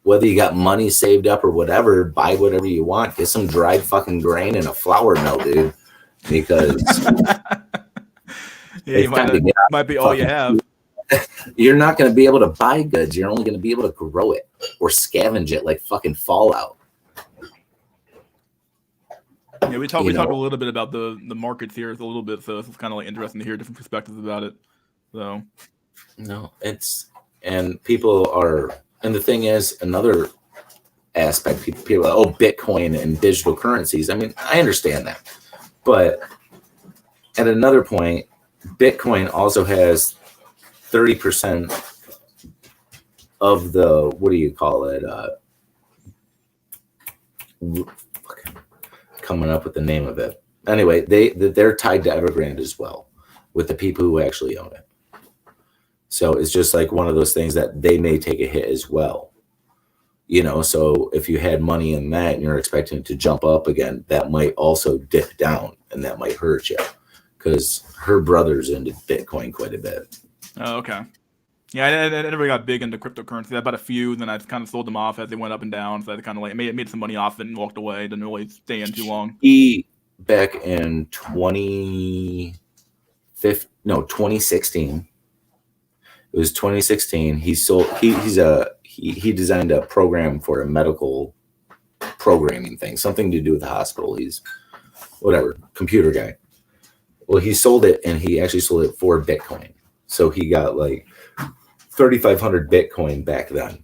B: whether you got money saved up or whatever, buy whatever you want. Get some dried fucking grain and a flour mill, dude. Because
A: you might be all you have.
B: You're not going to be able to buy goods. You're only going to be able to grow it or scavenge it like fucking Fallout.
A: Yeah, we talked a little bit about the markets here a little bit, so it's kind of like interesting to hear different perspectives about it. So,
B: no, and people are, and the thing is, another aspect, people are, oh, Bitcoin and digital currencies. I mean, I understand that, but at another point, Bitcoin also has 30% of the, what do you call it? Coming up with the name of it. Anyway, they're tied to Evergrande as well with the people who actually own it. So it's just like one of those things that they may take a hit as well. You know, so if you had money in that and you're expecting it to jump up again, that might also dip down and that might hurt you because her brother's into Bitcoin quite a bit.
A: Oh, okay. Yeah, I never got big into cryptocurrency. I bought a few, then I kind of sold them off as they went up and down. So I kind of like made some money off it and walked away. Didn't really stay in too long.
B: He back in 2016. It was 2016. He sold. He designed a program for a medical programming thing, something to do with the hospital. He's whatever computer guy. Well, he sold it, and he actually sold it for Bitcoin. So he got like 3,500 Bitcoin back then.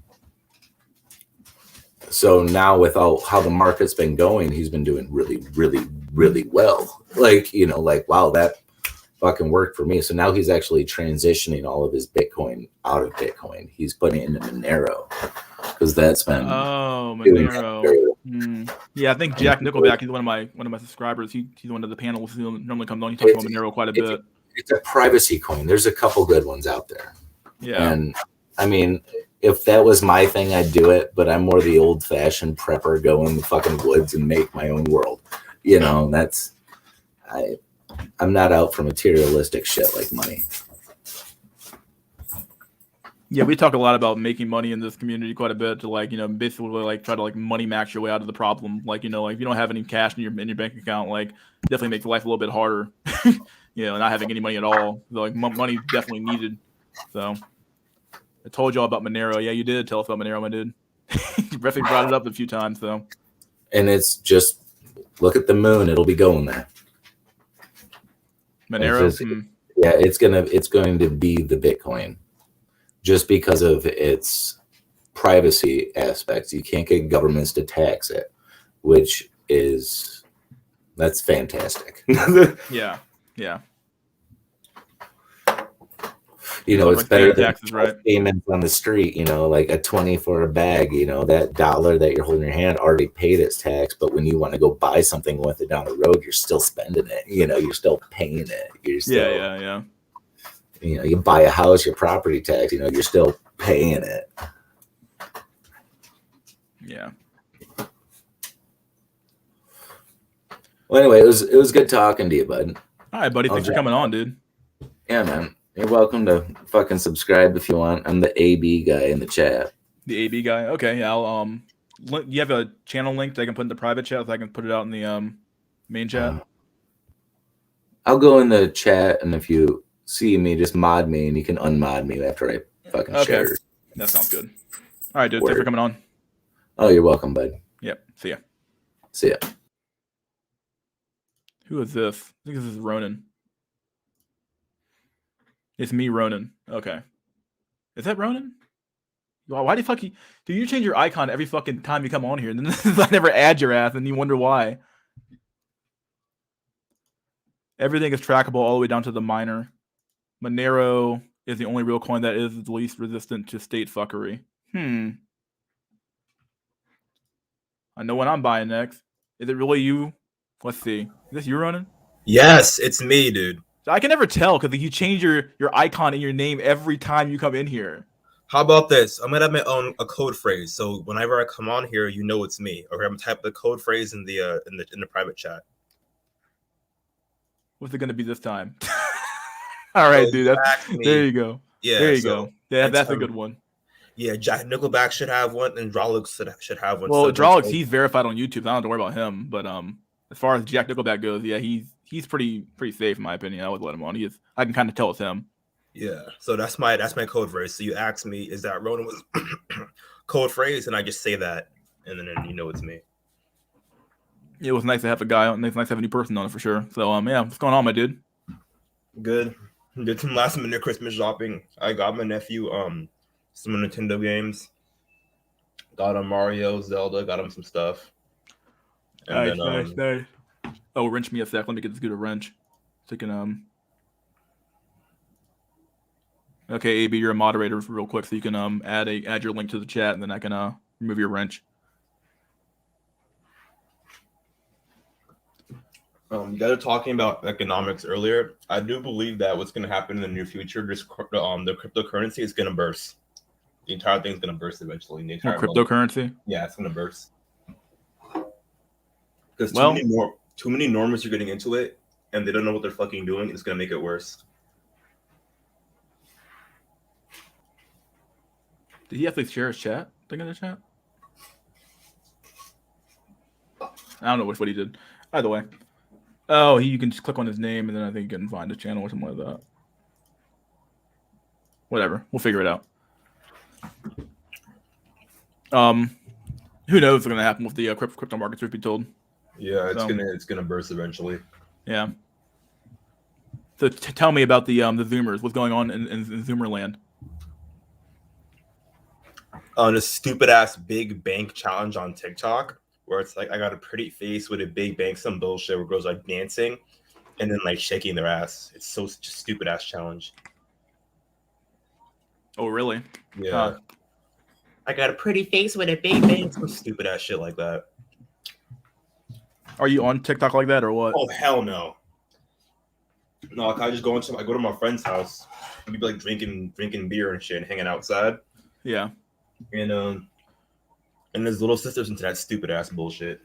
B: So now with how the market's been going, he's been doing really, really, really well. Like, wow, that fucking worked for me. So now he's actually transitioning all of his Bitcoin out of Bitcoin. He's putting it into Monero because that's been
A: Monero. Yeah, I think Jack Nickelback, he's one of my subscribers. He's one of the panelists who normally comes on. He talks about Monero quite a bit.
B: It's a privacy coin. There's a couple good ones out there.
A: Yeah.
B: And I mean, if that was my thing, I'd do it. But I'm more the old-fashioned prepper, go in the fucking woods and make my own world. I'm not out for materialistic shit like money.
A: Yeah, we talk a lot about making money in this community quite a bit to basically try to money max your way out of the problem. If you don't have any cash in your bank account, definitely makes life a little bit harder. Not having any money at all. So, money definitely needed. So I told y'all about Monero. Yeah, you did tell us about Monero, my dude. You definitely brought it up a few times, though.
B: And it's just look at the moon; it'll be going there.
A: Monero.
B: Yeah, it's going to be the Bitcoin, just because of its privacy aspects. You can't get governments to tax it, that's fantastic.
A: Yeah.
B: It's better than
A: taxes, right?
B: payments on the street, like a 20 for a bag, that dollar that you're holding in your hand already paid its tax. But when you want to go buy something with it down the road, you're still spending it, you're still paying it. You're still,
A: yeah.
B: You buy a house, your property tax, you're still paying it.
A: Yeah.
B: Well, anyway, it was good talking to you, bud.
A: All right, buddy. Thanks for coming on, dude.
B: Yeah, man. You're welcome to fucking subscribe if you want. I'm the AB guy in the chat.
A: The AB guy? Okay, yeah. I'll you have a channel link that I can put in the private chat so I can put it out in the main chat?
B: I'll go in the chat, and if you see me, just mod me, and you can unmod me after I fucking share.
A: That sounds good. All right, dude. Thanks for coming on.
B: Oh, you're welcome, bud.
A: Yep. See ya.
B: See ya.
A: Who is this? I think this is Ronan. It's me, Ronan. Okay. Is that Ronan? Why the fuck do you change your icon every fucking time you come on here? And then I never add your ass and you wonder why. Everything is trackable all the way down to the miner. Monero is the only real coin that is the least resistant to state fuckery. I know what I'm buying next. Is it really you? Let's see. Is this you, Ronan?
D: Yes, it's me, dude.
A: So I can never tell because you change your icon and your name every time you come in here.
D: How about this? I'm gonna have my own code phrase, so whenever I come on here, you know it's me. Or I'm gonna type the code phrase in the private chat.
A: What's it gonna be this time? All right, dude. There you go.
D: Yeah,
A: there you go. Yeah, that's a good one.
D: Yeah, Jack Nickelback should have one, and Drolix should have one.
A: Well, Drolix, he's verified on YouTube. So I don't have to worry about him. But as far as Jack Nickelback goes, yeah, he's pretty safe in my opinion. I would let him on. I can kind of tell it's him.
D: Yeah, so that's my code phrase. So you ask me, is that Ronan was code phrase, and I just say that, and then you know it's me.
A: It was nice to have a guy on. It's nice to have a new person on it for sure. So yeah, what's going on, my dude?
D: Good. Did some last minute Christmas shopping. I got my nephew some Nintendo games. Got him Mario, Zelda. Got him some stuff. And
A: nice. Oh, wrench me a sec. Let me get this good a wrench. So you can Okay, AB, you're a moderator real quick, so you can add your link to the chat, and then I can remove your wrench.
D: You guys are talking about economics earlier. I do believe that what's going to happen in the near future, the cryptocurrency is going to burst. The entire thing's going to burst eventually. The entire
A: cryptocurrency?
D: Yeah, it's going to burst. Because too many normies are getting into it, and they don't know what they're fucking doing. It's going to make it worse.
A: Did he have to share his chat? Thing in the chat? I don't know what he did. Either way. Oh, you can just click on his name, and then I think you can find his channel or something like that. Whatever. We'll figure it out. Who knows what's going to happen with the crypto markets, truth be told.
D: Yeah, it's gonna burst eventually.
A: Yeah. So tell me about the Zoomers. What's going on in Zoomerland?
D: On a stupid ass big bank challenge on TikTok, where it's like I got a pretty face with a big bank, some bullshit where girls are dancing and then like shaking their ass. It's so just stupid ass challenge.
A: Oh, really?
D: Yeah. I got a pretty face with a big bank. Some stupid ass shit like that.
A: Are you on TikTok like that or what?
D: Oh hell no. No, like I go to my friend's house and we be like drinking beer and shit and hanging outside.
A: Yeah.
D: And his little sister's into that stupid ass bullshit.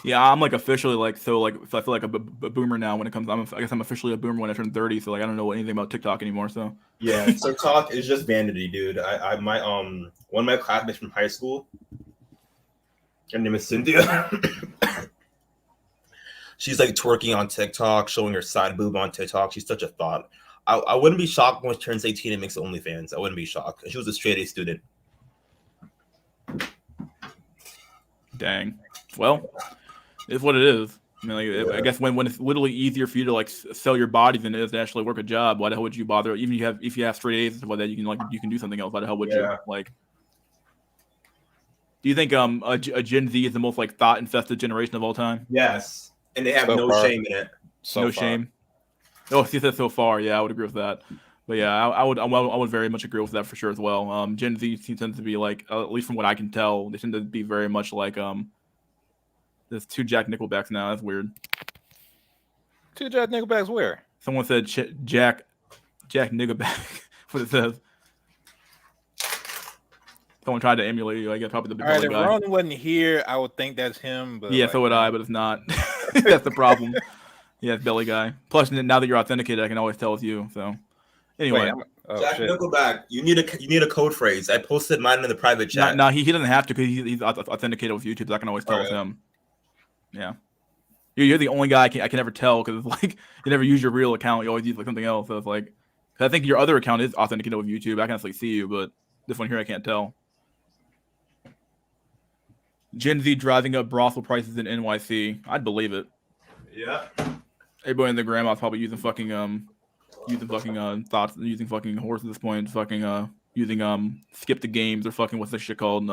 A: Yeah, I'm like officially like so I feel like a boomer now when it comes. I guess I'm officially a boomer when I turn 30. So like I don't know anything about TikTok anymore. So
D: Yeah, TikTok is just vanity, dude. I my one of my classmates from high school, her name is Cynthia. She's like twerking on TikTok, showing her side boob on TikTok. She's such a thought. I wouldn't be shocked when she turns 18 and makes OnlyFans. I wouldn't be shocked. She was a straight A student.
A: dang. Well, it's what it is. I mean, like, I guess when it's literally easier for you to like sell your body than it is to actually work a job, why the hell would you bother? Even if you have straight A's and stuff like that, you can do something else. Why the hell would you? Like, do you think a Gen Z is the most like thought infested generation of all time?
D: Yes, and they have
E: So
D: no
E: far.
D: shame in it.
A: No shame. Oh, see that so far. Yeah, I would agree with that. But yeah, I would very much agree with that for sure as well. Gen Z tends to be like, at least from what I can tell, they tend to be very much like there's two Jack Nickelbacks now. That's weird.
E: Two Jack Nickelbacks where?
A: Someone said Jack Nickelback. What it says. Someone tried to emulate you. I guess probably the big
E: All right, if
A: guy.
E: Ronan wasn't here, I would think that's him. But
A: Yeah,
E: like,
A: so would I, but it's not. That's the problem. Yeah, it's Belly Guy. Plus, now that you're authenticated, I can always tell it's you. So, anyway,
E: Wait,
D: Jack
E: shit.
D: Nickelback, you need a code phrase. I posted mine in the private chat.
A: no, he doesn't have to because he's authenticated with YouTube. So I can always tell it's him. Yeah, you're the only guy I can never tell because like you never use your real account. You always use like something else. So it's like, 'cause I think your other account is authenticated with YouTube. I can actually see you, but this one here I can't tell. Gen Z driving up brothel prices in NYC. I'd believe it.
D: Yeah.
A: Everybody in the grandma's probably using fucking thoughts, using fucking horse at this point, fucking using skip the games or fucking what's this shit called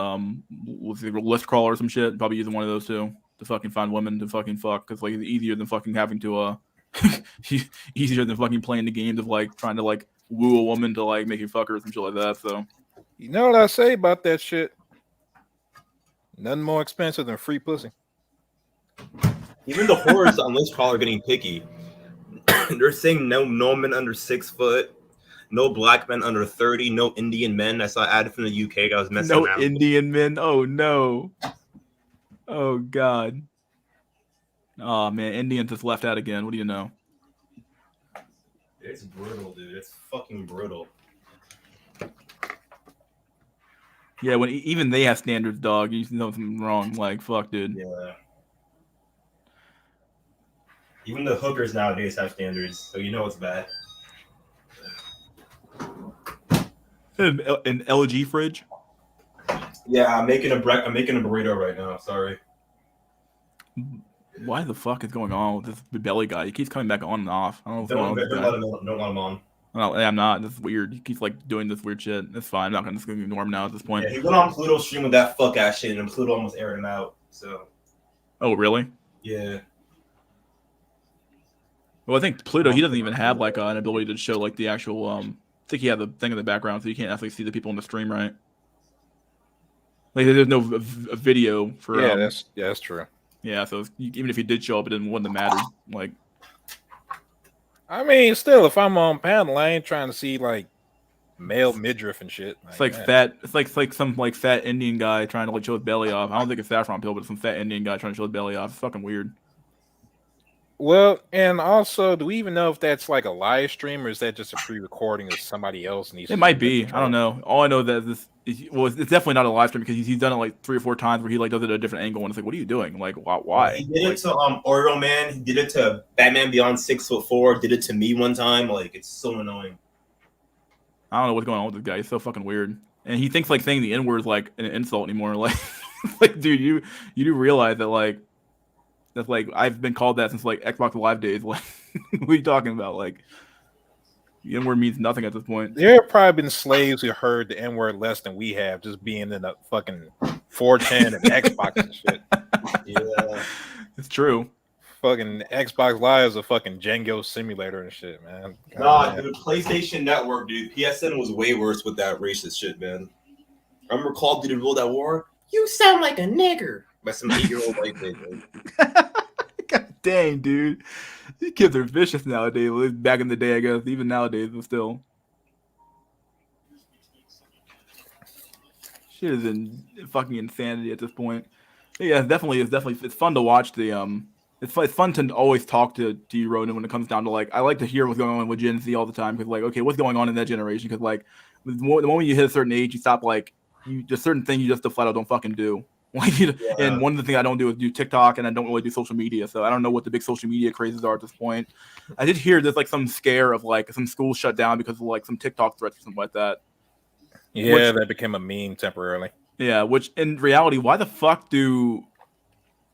A: what's the list crawler or some shit. Probably using one of those too to fucking find women to fucking fuck because like it's easier than fucking having to easier than fucking playing the games of like trying to like woo a woman to like make you fuck her or some shit like that. So
E: You know what I say about that shit? Nothing more expensive than free pussy.
D: Even the whores on list call are getting picky. They're saying no men under 6 foot, no black men under 30, no Indian men. I saw added from the UK. I was messing
A: no
D: around.
A: Indian men. Oh no. Oh god. Oh man, Indians just left out again. What do you know?
D: It's brutal, dude. It's fucking brutal.
A: Yeah, when even they have standards, dog, you know something wrong. Like, fuck, dude.
D: Yeah. Even the hookers nowadays have standards, so you know it's bad.
A: An LG fridge.
D: Yeah, I'm making a burrito right now. Sorry.
A: Why the fuck is going on with this belly guy? He keeps coming back on and off. I don't know what's going on with this guy.
D: Don't let him on.
A: No, I'm not. This is weird. He keeps like doing this weird shit. It's fine. I'm not gonna ignore him now at this point.
D: Yeah, he went on Pluto's stream with that fuck ass shit, and Pluto almost aired him out. So.
A: Oh really?
D: Yeah.
A: Well, I think Pluto, he doesn't even have like an ability to show like the actual. I think he had the thing in the background, so you can't actually see the people in the stream, right? Like there's no video for.
E: Yeah, that's true.
A: Yeah, so even if he did show up, it wouldn't have mattered. Like.
E: I mean, still, if I'm on panel, I ain't trying to see like male midriff and shit.
A: It's like fat. It's like some like fat Indian guy trying to like show his belly off. I don't think it's Saffron Pill, but it's some fat Indian guy trying to show his belly off. It's fucking weird.
E: Well, and also, do we even know if that's like a live stream or is that just a pre-recording of somebody else?
A: It might be. I don't know. All I know that it's definitely not a live stream because he's done it like 3 or 4 times where he like does it at a different angle and it's like, what are you doing? Like, why?
D: He did it to Oreo Man. He did it to Batman Beyond 6'4". Did it to me one time. Like, it's so annoying.
A: I don't know what's going on with this guy. He's so fucking weird, and he thinks like saying the N word is like an insult anymore. Like, like, dude, you do realize that like That's like I've been called that since like Xbox Live days. Like, what are you talking about? Like, the N-word means nothing at this point.
E: There have probably been slaves who heard the N-word less than we have, just being in a fucking 4chan and Xbox and shit.
D: Yeah.
A: It's true.
E: Fucking Xbox Live is a fucking Django simulator and shit, man.
D: Nah, dude, PlayStation Network, dude. PSN was way worse with that racist shit, man. I remember Call of Duty World at War. You sound like a nigger. By some 8-year-old white kid, dude.
A: God dang, dude. These kids are vicious nowadays. Well, back in the day, I guess. Even nowadays, but still. Shit is in fucking insanity at this point. Yeah, it's fun to watch the it's fun to always talk to you, Ronan, when it comes down to like I like to hear what's going on with Gen Z all the time because like okay, what's going on in that generation? Because like the moment you hit a certain age, you stop like just certain things you just flat out don't fucking do. Like, and one of the things I don't do is do TikTok, and I don't really do social media, so I don't know what the big social media crazes are at this point. I did hear there's like some scare of like some schools shut down because of like some TikTok threats or something like that.
E: Yeah, that became a meme temporarily.
A: Yeah, which in reality, why the fuck do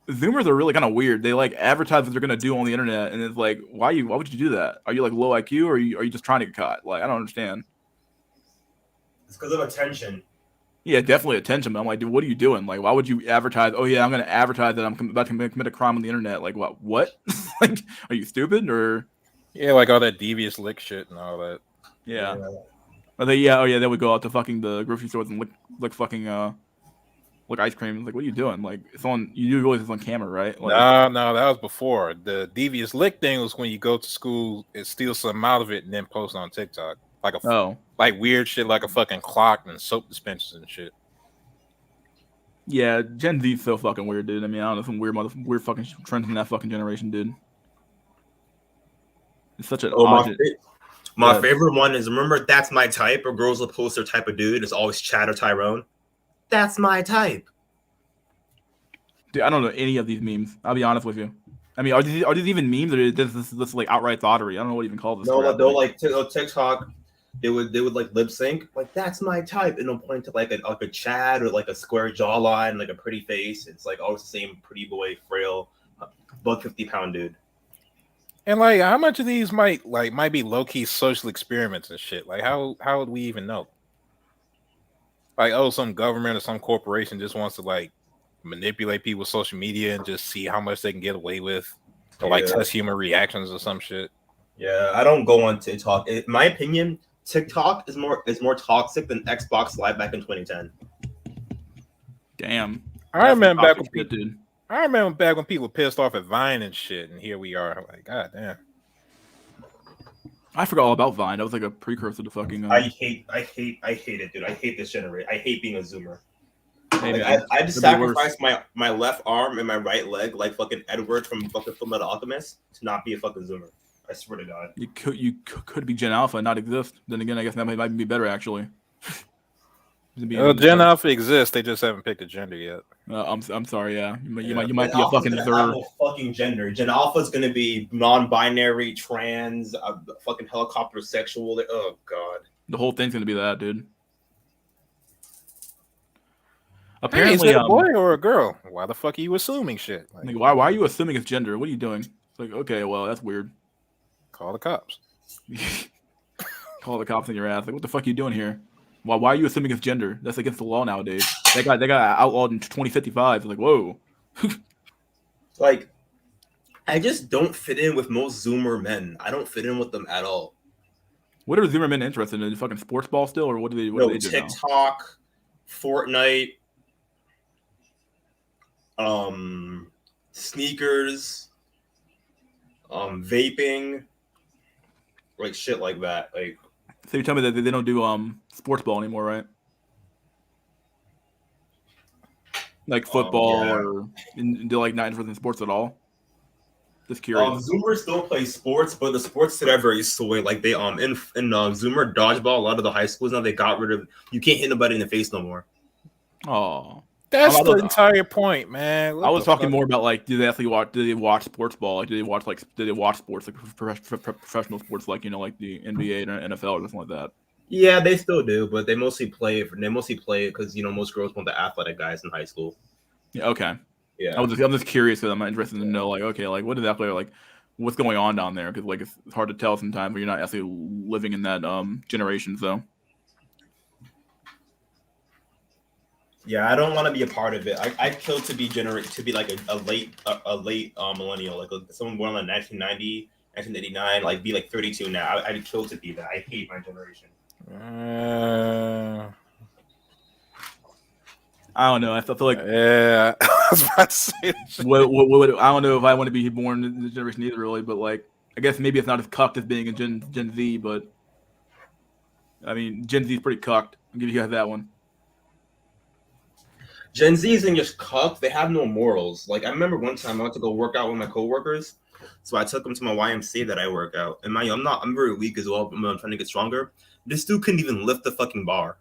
A: Zoomers are really kind of weird? They like advertise what they're gonna do on the internet, and it's like, why would you do that? Are you like low IQ, or are you just trying to get caught? Like, I don't understand.
D: It's because of attention.
A: Yeah, definitely attention. But I'm like, dude, what are you doing? Like, why would you advertise? Oh yeah, I'm gonna advertise that I'm about to commit a crime on the internet. Like, what? What? Like, are you stupid or?
E: Yeah, like all that devious lick shit and all that.
A: Yeah. Or they would go out to fucking the grocery stores and lick fucking lick ice cream. It's like, what are you doing? Like, it's on. You do realize it's on camera, right? Like,
E: No, that was before. The devious lick thing was when you go to school and steal something out of it and then post on TikTok. Like weird shit, like a fucking clock and soap dispensers and shit.
A: Yeah, Gen Z's so fucking weird, dude. I mean, I don't know, some weird fucking trends in that fucking generation, dude. It's such an odd.
D: My favorite one is remember That's My Type, or girls will post their type of dude. It's always Chad or Tyrone. That's my type.
A: Dude, I don't know any of these memes. I'll be honest with you. I mean, are these even memes, or is this like outright thoughterry? I don't know what to even call this.
D: No, like, they'll like TikTok. They would like lip sync like that's my type, and they'll point to like a Chad or like a square jawline, like a pretty face. It's like always the same pretty boy, frail, about 50-pound dude.
E: And like, how much of these might be low key social experiments and shit? Like, how would we even know? Like, oh, some government or some corporation just wants to like manipulate people's social media and just see how much they can get away with, to like test human reactions or some shit.
D: Yeah, I don't go on TikTok. In my opinion, TikTok is more toxic than Xbox Live back in 2010.
A: Damn.
E: I remember back when people pissed off at Vine and shit, and here we are. Like, god damn.
A: I forgot all about Vine. That was like a precursor to fucking.
D: I hate it, dude. I hate this generation. I hate being a Zoomer. Like, I just sacrificed my left arm and my right leg, like fucking Edward from fucking Fullmetal Alchemist, to not be a fucking Zoomer. I swear to God.
A: You could be Gen Alpha and not exist. Then again, I guess that might be better actually.
E: Gen Alpha exists. They just haven't picked a gender yet.
A: I'm sorry. Yeah, you might be a fucking third.
D: No fucking gender. Gen Alpha is gonna be non-binary, trans, fucking helicopter sexual. Oh God.
A: The whole thing's gonna be that, dude.
E: Apparently, is it a boy or a girl? Why the fuck are you assuming shit?
A: Like, why are you assuming it's gender? What are you doing? It's like, okay, well, that's weird.
E: Call the cops.
A: Call the cops in your ass. Like, what the fuck are you doing here? Why are you assuming it's gender? That's against the law nowadays. They got outlawed in 2055. Like, whoa.
D: Like, I just don't fit in with most Zoomer men. I don't fit in with them at all.
A: What are Zoomer men interested in? Fucking sports ball still, or what do they do?
D: TikTok, Fortnite, sneakers, vaping, like shit like that. Like,
A: so you tell me that they don't do sports ball anymore, right? Like football, or do like not interested in sports at all? Just curious.
D: Zoomers still play sports, but the sports that are very soy. Like they in Zoomer dodgeball, a lot of the high schools now they got rid of. You can't hit nobody in the face no more.
A: Oh.
E: That's the entire point, man.
A: I was talking more about like, do they watch sports ball? Like, do they watch sports like professional sports, like like the NBA or NFL or something like that?
D: Yeah, they still do, but they mostly play it because most girls want the athletic guys in high school.
A: Yeah, okay.
D: Yeah.
A: I'm just curious because I'm interested to know, like, okay, like what exactly, like, what's going on down there? Because like it's hard to tell sometimes when you're not actually living in that generation. So
D: Yeah, I don't want to be a part of it. I'd kill to be like a late millennial, like someone born in like 1990, 1989, like be like 32 now. I'd kill to be that. I hate my generation.
A: I don't know. I feel like
E: yeah, I was about to say that shit.
A: I don't know if I want to be born in this generation either, really. But like, I guess maybe it's not as cucked as being a Gen Z. But I mean, Gen Z is pretty cucked. I'll give you guys that one.
D: Gen Z isn't just cucked; they have no morals. Like I remember one time I went to go work out with my coworkers, so I took them to my YMCA that I work out. And I'm very weak as well. I'm trying to get stronger. This dude couldn't even lift the fucking bar.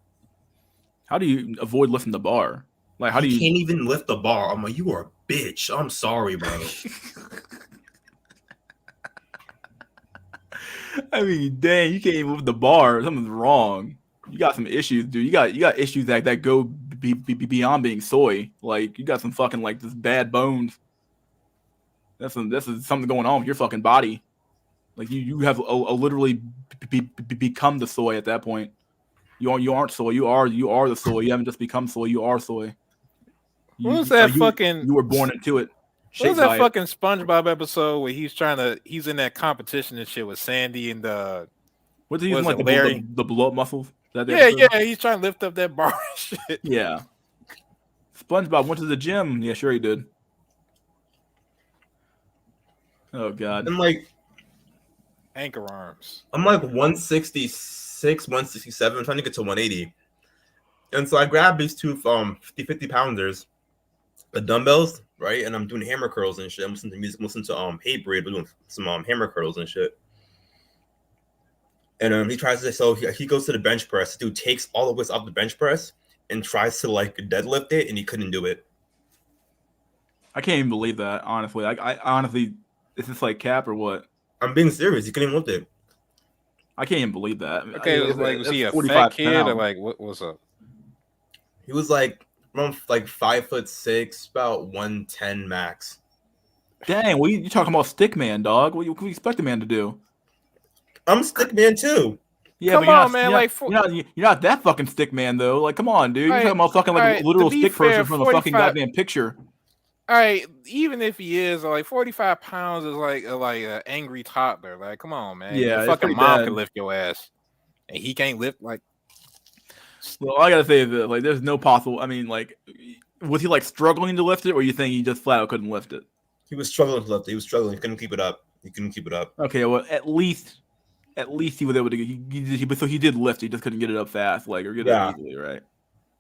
A: How do you avoid lifting the bar? Like, how do you
D: can't even lift the bar? I'm like, you are a bitch. I'm sorry, bro.
A: I mean, dang, you can't even move the bar. Something's wrong. You got some issues, dude. You got issues that go beyond being soy. Like, you got some fucking like this bad bones. That's something going on with your fucking body. Like you have literally become the soy at that point. You aren't soy. You are the soy. You haven't just become soy. You are soy.
E: What was that fucking?
A: You were born into it.
E: What was that fucking SpongeBob episode where he's in that competition and shit with Sandy and
A: what's he using, like the blow up muscles?
E: Yeah, he's trying to lift up that bar and shit.
A: Yeah. SpongeBob went to the gym. Yeah, sure he did. Oh god.
D: And like
E: anchor arms.
D: I'm like 166, 167. I'm trying to get to 180. And so I grabbed these two 50 pounders, the dumbbells, right? And I'm doing hammer curls and shit. I'm listening to music, listening to Hatebreed, doing some hammer curls and shit. And he tries to, so he goes to the bench press. The dude takes all the weights off the bench press and tries to like deadlift it, and he couldn't do it.
A: I can't even believe that, honestly. I honestly, is this like cap or what?
D: I'm being serious. He couldn't even lift it.
A: I can't even believe that.
E: Okay, was he a fat kid or like what's up?
D: He was like around like 5'6", about 110 max.
A: Dang, what you talking about, stick man, dog? What do you expect a man to do?
D: I'm stick man too.
A: Yeah,
E: come
A: but
E: on, man.
A: You're not that fucking stick man though. Like, come on, dude. You're talking about fucking like a literal stick person from a fucking goddamn picture.
E: All right, even if he is like 45 pounds is like an angry toddler. Like, come on, man.
A: Yeah,
E: your fucking mom can lift your ass, and he can't lift. Like,
A: well, all I gotta say is that like, there's no possible. I mean, like, was he like struggling to lift it, or you think he just flat out couldn't lift it?
D: He was struggling to lift it. He was struggling. He couldn't keep it up.
A: Okay, well, at least he was able to. So he did lift. He just couldn't get it up fast, like, or get it up easily, right?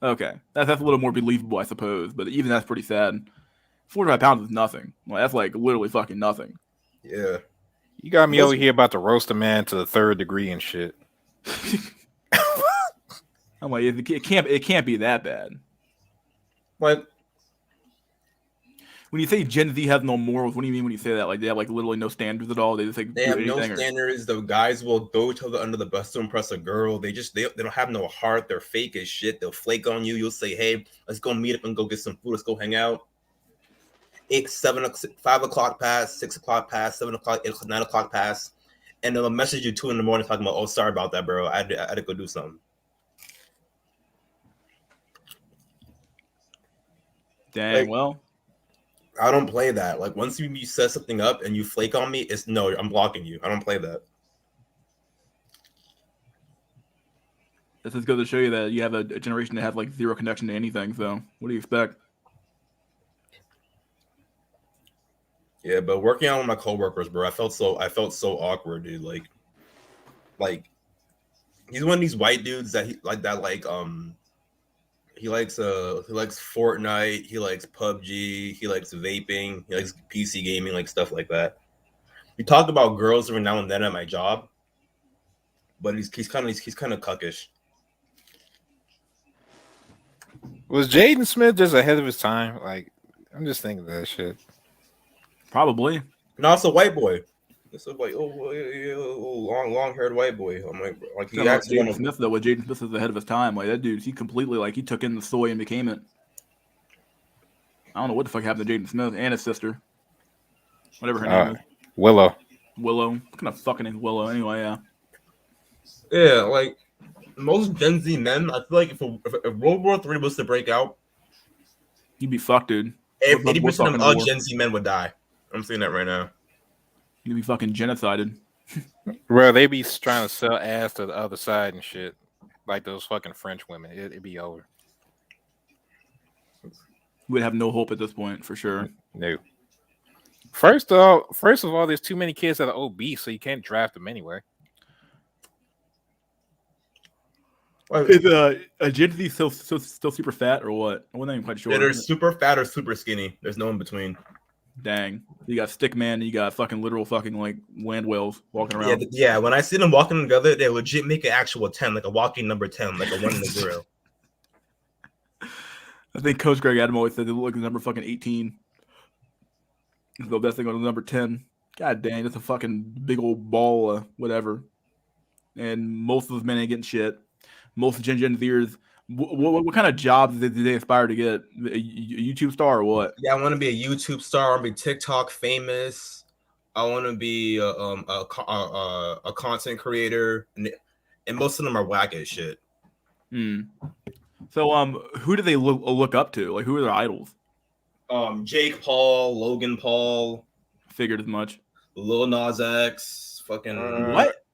A: Okay, that's a little more believable, I suppose. But even that's pretty sad. 45 pounds is nothing. Well, that's like literally fucking nothing.
D: Yeah.
E: You got me over here about to roast a man to the 3rd degree and shit.
A: I'm like, it can't be that bad.
D: Like,
A: when you say Gen Z has no morals, what do you mean when you say that? Like, they have like literally no standards at all? They just like
D: they have no standards. The guys will go to the under the bus to impress a girl. They don't have no heart. They're fake as shit. They'll flake on you. You'll say, hey, let's go meet up and go get some food. Let's go hang out. 5 o'clock pass, 6 o'clock pass, 7 o'clock, 8 o'clock, 9 o'clock pass, and they'll message you 2 in the morning talking about, oh, sorry about that, bro. I had to go do something.
A: Dang,
D: like,
A: well,
D: I don't play that. Like, once you set something up and you flake on me, it's no, I'm blocking you. I don't play that.
A: This just goes to show you that you have a generation that has like zero connection to anything. So, what do you expect?
D: Yeah, but working out with my coworkers, bro, I felt so awkward, dude. Like he's one of these white dudes that he likes Fortnite, he likes PUBG, he likes vaping, he likes PC gaming, like stuff like that. We talk about girls every now and then at my job, but he's kind of cuckish.
E: Was Jaden Smith just ahead of his time? Like, I'm just thinking that shit.
A: Probably.
D: No, it's a white boy. It's a white, long-haired white boy. I'm like he actually
A: Jaden Smith though. With Jaden Smith is ahead of his time. Like that dude, he completely he took in the soy and became it. I don't know what the fuck happened to Jaden Smith and his sister. Whatever her name is.
E: Willow.
A: Willow. What kind of fucking name is Willow? Anyway, yeah.
D: Yeah, like most Gen Z men, I feel like if World War III was to break out,
A: You'd be fucked, dude.
D: 80% of
A: fucking
D: all
A: war.
D: Gen Z men would die. I'm saying that right now.
A: You'd be fucking genocided.
E: Bro, they be trying to sell ass to the other side and shit. Like those fucking French women. It'd be over.
A: You would have no hope at this point, for sure.
E: No. First of all, there's too many kids that are obese, so you can't draft them anyway.
A: Is Gen Z still super fat or what? I wasn't even quite sure.
D: Yeah, they're super fat or super skinny. There's no in between.
A: Dang. You got Stickman and you got fucking literal fucking like land whales walking around.
D: Yeah, when I see them walking together, they legit make an actual 10, like a walking number 10, like a 1 and a 0.
A: I think Coach Greg Adam always said they look like the number fucking 18. The best thing on the number 10. God dang, that's a fucking big old ball of whatever. And most of those men ain't getting shit. Most Gen Zers, what kind of jobs did they aspire to get? A YouTube star or what?
D: Yeah, I want to be a YouTube star. I want to be TikTok famous. I want to be a content creator, and most of them are whack as shit.
A: So who do they look up to? Like, who are their idols?
D: Jake Paul, Logan Paul.
A: Figured as much.
D: Lil Nas X, fucking
A: what?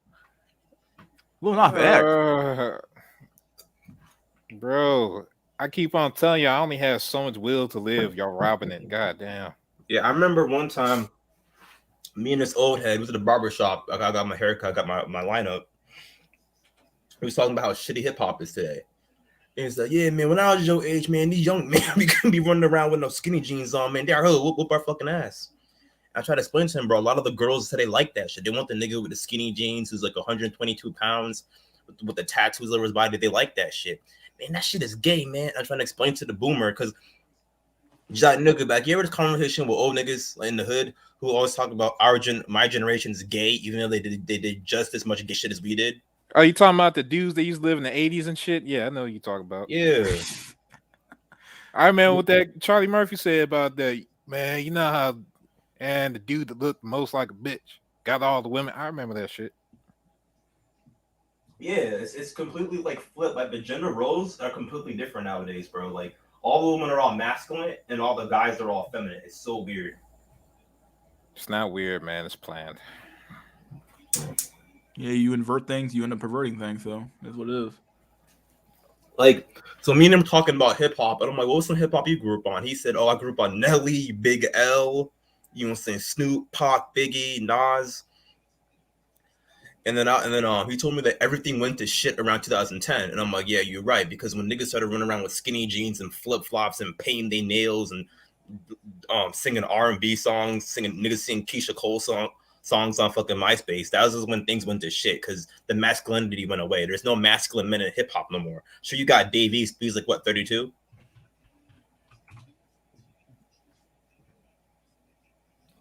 A: Lil Nas X.
E: Bro, I keep on telling you, I only have so much will to live. Y'all robbing it. God damn.
D: Yeah, I remember one time, me and this old head was at the barbershop. I got my haircut, I got my lineup. He was talking about how shitty hip hop is today. And he's like, yeah, man, when I was your age, man, these young men, we couldn't be running around with no skinny jeans on, man. They're whoop our fucking ass. I tried to explain to him, bro, a lot of the girls said they like that shit. They want the nigga with the skinny jeans who's like 122 pounds with the tattoos over his body. They like that shit. Man, that shit is gay, man. I'm trying to explain to the boomer because nigga, like, you ever this conversation with old niggas in the hood who always talk about my generation's gay, even though they did just as much gay shit as we did?
E: Are you talking about the dudes that used to live in the 80s and shit? Yeah, I know what you talk about.
D: Yeah.
E: I remember what that Charlie Murphy said about that, man, you know how, and the dude that looked most like a bitch got all the women. I remember that shit.
D: Yeah, it's completely like flipped. Like the gender roles are completely different nowadays, bro. Like all the women are all masculine and all the guys are all feminine. It's so weird.
E: It's not weird, man. It's planned.
A: Yeah, you invert things, you end up perverting things. So that's what it is.
D: Like, so me and him talking about hip hop, and I'm like, what was some hip hop you grew up on? He said, oh, I grew up on Nelly, Big L, you know what I'm saying, Snoop, Pac, Biggie, Nas. And then he told me that everything went to shit around 2010. And I'm like, yeah, you're right. Because when niggas started running around with skinny jeans and flip-flops and painting their nails and singing R&B songs, niggas singing Keisha Cole songs on fucking MySpace, that was when things went to shit because the masculinity went away. There's no masculine men in hip-hop no more. So you got Dave East, he's like, what, 32?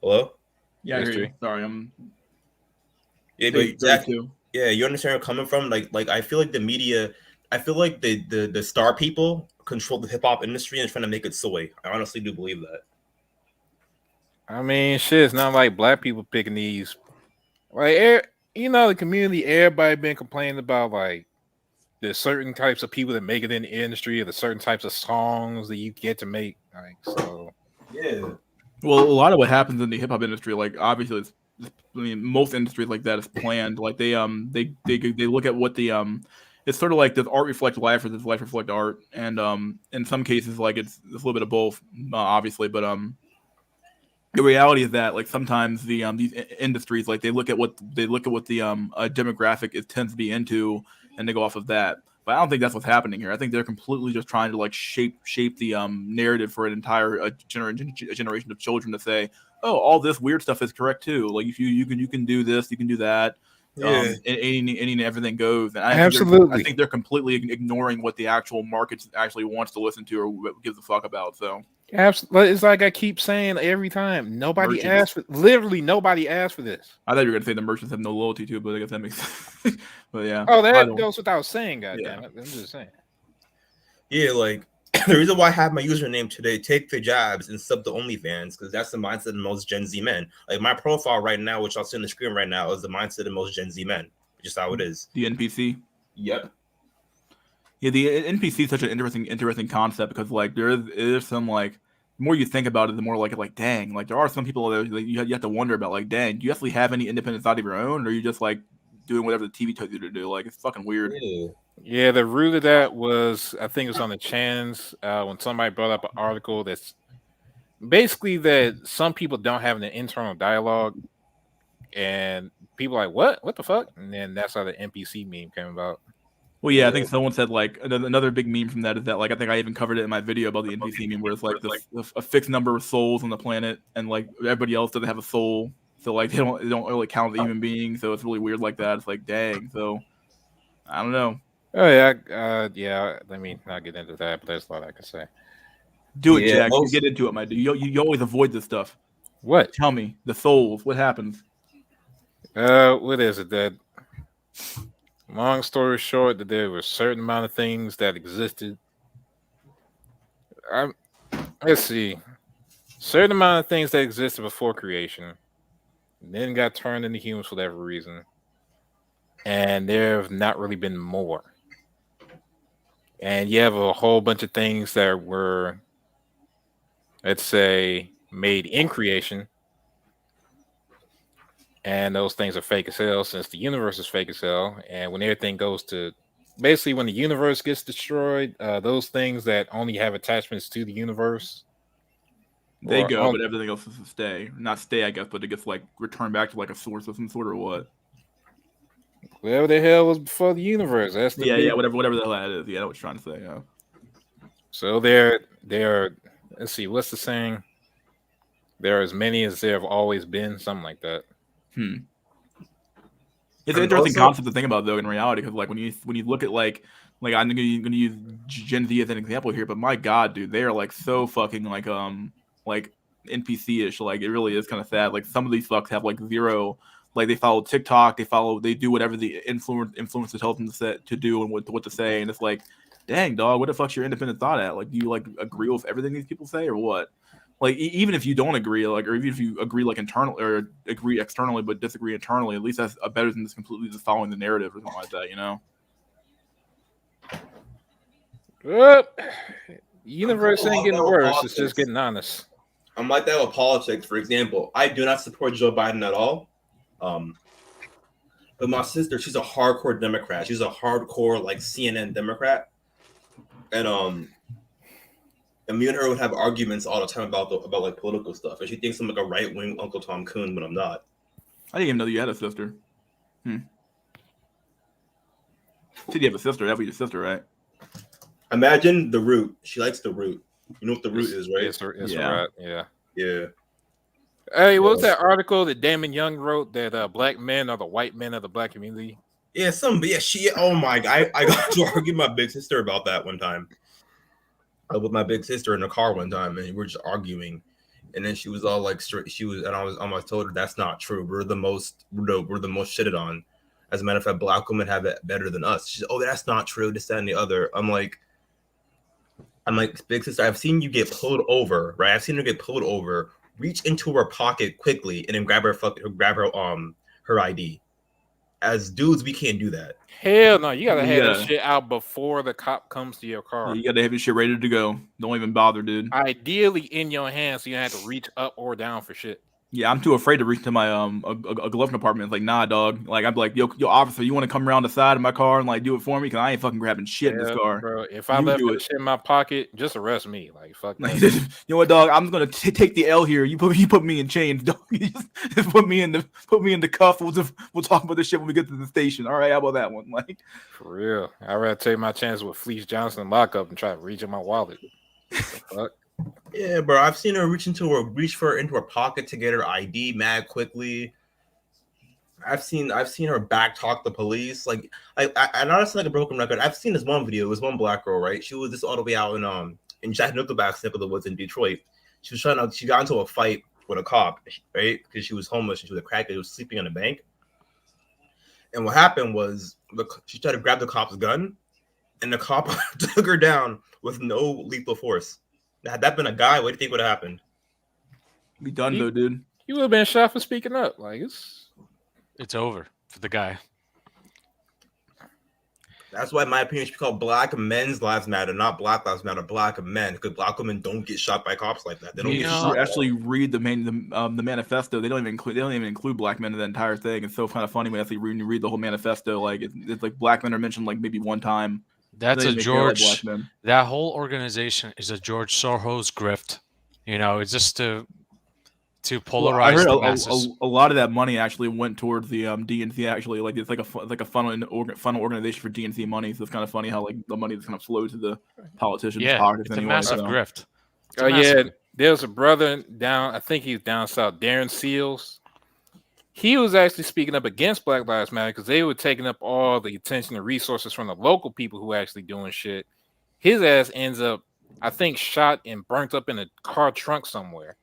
D: Hello?
A: Yeah, I hear you. Sorry, I'm...
D: Yeah, but exactly. Yeah, you understand where I'm coming from. Like I feel like the media, I feel like the star people control the hip hop industry and trying to make it soy. I honestly do believe that.
E: I mean, shit, it's not like black people picking these. Like, you know, the community, everybody been complaining about like there's certain types of people that make it in the industry, or the certain types of songs that you get to make. Like, so
D: yeah.
A: Well, a lot of what happens in the hip hop industry, like obviously it's, I mean, most industries like that is planned. Like they look at what the it's sort of like, does art reflect life or does life reflect art? And in some cases, like it's a little bit of both, obviously. But the reality is that like sometimes the these industries, like they look at what the demographic tends to be into, and they go off of that. But I don't think that's what's happening here. I think they're completely just trying to like shape the narrative for an entire generation of children to say, oh, all this weird stuff is correct too. Like if you can do this, you can do that.
D: Yeah.
A: And everything goes. And
E: Absolutely.
A: I think they're completely ignoring what the actual market actually wants to listen to or gives a fuck about. So
E: absolutely, it's like I keep saying every time. Nobody asked for. Literally, nobody asked for this.
A: I thought you were gonna say the merchants have no loyalty to, but I guess that makes sense. But yeah.
E: Oh, that goes without saying. Goddamn
A: Yeah.
E: it! I'm just saying.
D: Yeah, like the reason why I have my username today, take the jabs and sub to OnlyFans, because that's the mindset of most Gen Z men. Like my profile right now, which I'll see on the screen right now, is the mindset of most Gen Z men. Just how it is.
A: The NPC.
D: Yep.
A: Yeah, the NPC is such an interesting concept because like there's some like the more you think about it, the more like dang, like there are some people that like, you have to wonder about like dang, do you actually have any independent thought of your own, or are you just like doing whatever the TV tells you to do? Like it's fucking weird.
E: Yeah, the root of that was, I think it was on the Chans when somebody brought up an article that's basically that some people don't have an internal dialogue, and people are like, what the fuck? And then that's how the NPC meme came about.
A: Well, yeah, I think someone said like another big meme from that is that like I think I even covered it in my video about the NPC meme where it's like a fixed number of souls on the planet and like everybody else doesn't have a soul, so like they don't really count as a human being, so it's really weird like that. It's like dang, so I don't know.
E: Oh yeah, yeah. Let me not get into that, but there's a lot I can say.
A: Do it, Jack. You get into it, my dude. You always avoid this stuff.
E: What?
A: Tell me the souls. What happens?
E: What is it that? Long story short, that there were a certain amount of things that existed. Let's see, certain amount of things that existed before creation, then got turned into humans for whatever reason, and there have not really been more. And you have a whole bunch of things that were, let's say, made in creation. And those things are fake as hell since the universe is fake as hell. And when everything goes to, basically when the universe gets destroyed, those things that only have attachments to the universe,
A: they go, but everything else is to stay. Not stay, I guess, but it gets like returned back to like a source of some sort or what?
E: Whatever the hell was before the universe. That's the
A: yeah, whatever the hell that is. Yeah, I know what you're trying to say. Yeah. So
E: they're let's see, what's the saying? There are as many as there have always been, something like that.
A: It's an interesting concept to think about though in reality, because like when you look at like I'm gonna use Gen Z as an example here, but my god, dude, they are like so fucking like NPC-ish. Like it really is kind of sad. Like some of these fucks have like zero. Like they follow TikTok, they do whatever the influencer tells them to do and what to say, and it's like, dang dog, what the fuck's your independent thought at? Like, do you like agree with everything these people say or what? Like even if you don't agree, like or even if you agree like internally or agree externally but disagree internally, at least that's better than just completely just following the narrative or something like that, you know?
E: Universe ain't getting worse; it's just getting honest.
D: I'm like that with politics. For example, I do not support Joe Biden at all. But my sister, she's a hardcore Democrat. She's a hardcore like CNN Democrat, and me and her would have arguments all the time about like political stuff. And she thinks I'm like a right wing Uncle Tom Coon, but I'm not.
A: I didn't even know that you had a sister. Did you have a sister? That was your sister, right?
D: Imagine the root. She likes the root. You know what the root is, right?
E: It's right. Yeah. Hey, what was that article that Damon Young wrote that black men are the white men of the black community?
D: Yeah, oh my god. I got to argue with my big sister about that one time. With my big sister in the car one time, and we were just arguing. And then she was all like I almost told her that's not true. We're the most shitted on. As a matter of fact, black women have it better than us. She's, oh, that's not true, this, that, and the other. I'm like, big sister, I've seen you get pulled over, right? I've seen her get pulled over, reach into her pocket quickly, and then grab her ID. As dudes, we can't do that.
E: Hell no, you gotta have that shit out before the cop comes to your car.
A: You gotta have your shit ready to go. Don't even bother, dude.
E: Ideally in your hands, so you don't have to reach up or down for shit.
A: Yeah, I'm too afraid to reach into my a glove compartment. It's like, nah, dog. Like I'm like, yo, officer, you want to come around the side of my car and like do it for me? Cause I ain't fucking grabbing shit in this car.
E: Bro, if I left that shit in my pocket, just arrest me. Like fuck.
A: Like, you know what, dog? I'm gonna take the L here. You put me in chains, dog. just put me in the cuff. We'll talk about this shit when we get to the station. All right, how about that one? Like
E: for real, I'd rather take my chances with Fleece Johnson and lockup and try to reach in my wallet. Fuck.
D: Yeah, bro. I've seen her reach into her pocket to get her ID mad quickly. I've seen her back talk the police. Like I noticed like a broken record. I've seen this one video. It was one black girl, right? She was just all the way out in Jack Nickelback's neck of the woods in Detroit. She got into a fight with a cop, right? Because she was homeless and she was a crackhead. She was sleeping on a bank. And what happened was she tried to grab the cop's gun, and the cop took her down with no lethal force. Had that been a guy, what do you think would have happened?
A: Be done
E: He-
A: though, dude.
E: You would have been shot for speaking up. Like
F: It's over for the guy.
D: That's why, in my opinion, it should be called Black Men's Lives Matter, not Black Lives Matter. Black men, because black women don't get shot by cops like that. They don't
A: You
D: get
F: know,
D: shot.
A: actually read the manifesto. They don't even include black men in the entire thing. It's so kind of funny when you read the whole manifesto. Like it's like black men are mentioned like maybe one time.
F: That's
A: They
F: a
A: don't even care about
F: George.
A: black men.
F: That whole organization is a George Soros grift. You know, it's just to
A: Well, I
F: polarize
A: heard
F: the masses.
A: a lot of that money actually went towards the DNC. Actually, like it's like a funnel organization for DNC money. So it's kind of funny how like the money that's kind of flowed to the politicians'
F: Yeah,
A: pockets
F: it's a
A: anyway.
F: massive
A: So.
F: grift. It's a
E: oh yeah,
F: massive-
E: there's a brother down. I think he's down south, Darren Seals. He was actually speaking up against Black Lives Matter because they were taking up all the attention and resources from the local people who are actually doing shit. His ass ends up, I think, shot and burnt up in a car trunk somewhere.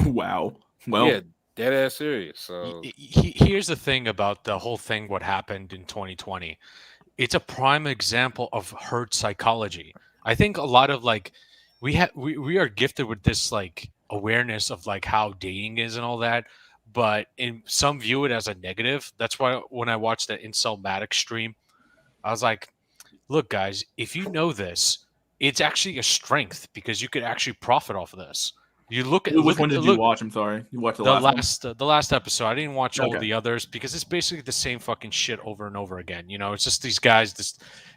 A: Wow. Well,
E: Yeah, dead ass serious. So
F: Here's the thing about the whole thing. What happened in 2020? It's a prime example of herd psychology. I think a lot of like we are gifted with this like awareness of like how dating is and all that, but in some view it as a negative. That's why when I watched that Incelmatic stream, I was like, look guys, if you know this, it's actually a strength because you could actually profit off of this. You look at
A: which one did you
F: look,
A: watch? I'm sorry, you watched the
F: the last episode. I didn't watch all
A: Okay.
F: the others because it's basically the same fucking shit over and over again. You know, it's just these guys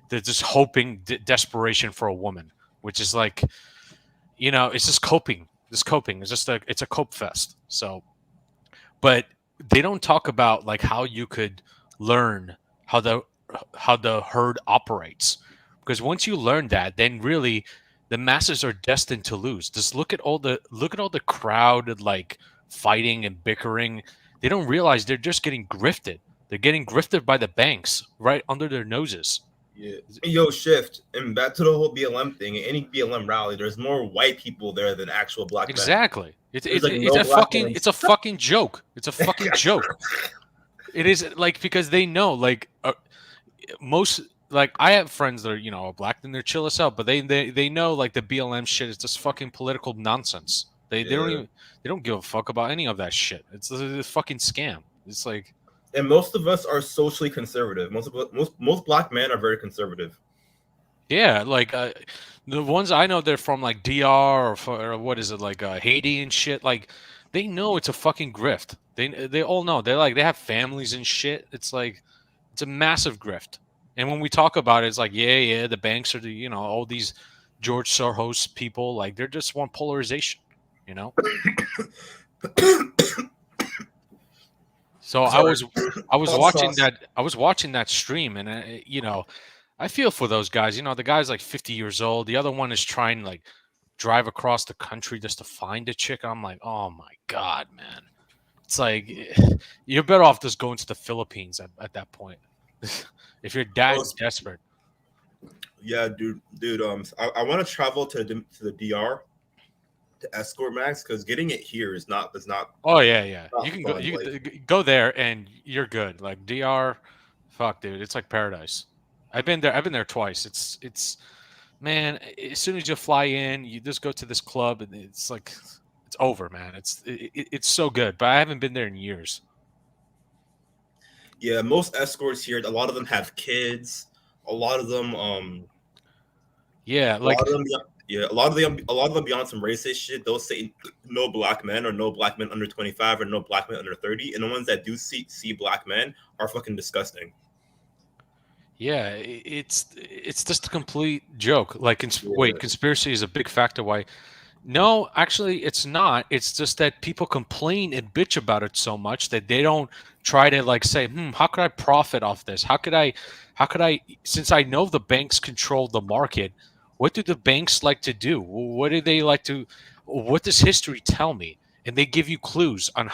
F: they're just hoping desperation for a woman, which is like, you know, it's just coping. It's just it's a cope fest. So, but they don't talk about like how you could learn how the herd operates, because once you learn that, then really the masses are destined to lose. Just look at all the crowd like fighting and bickering. They don't realize they're just getting grifted. They're getting grifted by the banks right under their noses.
D: Yeah. Yo, shift and back to the whole BLM thing. In any BLM rally, there's more white people there than actual black men.
F: Exactly. It's
D: There's, like,
F: it's
D: no
F: a
D: black
F: fucking
D: men.
F: it's a fucking joke. It's a fucking joke. It is like because they know like most like I have friends that are are black and they're chill as hell, but they know like the BLM shit is just fucking political nonsense. They
D: Yeah.
F: don't give a fuck about any of that shit. It's a fucking scam. It's like
D: And most of us are socially conservative. Most black men are very conservative.
F: yeah, like the ones I know they're from like DR or what is it like Haiti and shit. Like they know it's a fucking grift. They all know. They have families and shit. It's like it's a massive grift. And when we talk about it, it's like yeah, the banks are the all these George Soros people. Like they're just one polarization. So I was watching that stream, and I feel for those guys. The guy's like 50 years old. The other one is trying like drive across the country just to find a chick. I'm like, oh my god, man! It's like you're better off just going to the Philippines at that point if you're that desperate.
D: Yeah, dude. I want to travel to the DR to escort Max because getting it here is not.
F: Oh yeah.
D: not
F: You can
D: fun,
F: you
D: like-
F: can go there and you're good. Like DR, fuck, dude, it's like paradise. I've been there twice. It's man. As soon as you fly in, you just go to this club and it's like it's over, man. It's so good. But I haven't been there in years.
D: Yeah, most escorts here, a lot of them have kids. A lot of them,
F: Yeah,
D: a
F: like
D: lot of them, a lot of them beyond some racist shit. They'll say no black men or no black men under 25 or no black men under 30, and the ones that do see black men are fucking disgusting.
F: yeah, it's just a complete joke. Like, wait, conspiracy is a big factor. Why? No, actually, it's not. It's just that people complain and bitch about it so much that they don't try to like say, how could I profit off this? How could I, since I know the banks control the market, what do the banks like to do? What do they like to, what does history tell me? And they give you clues on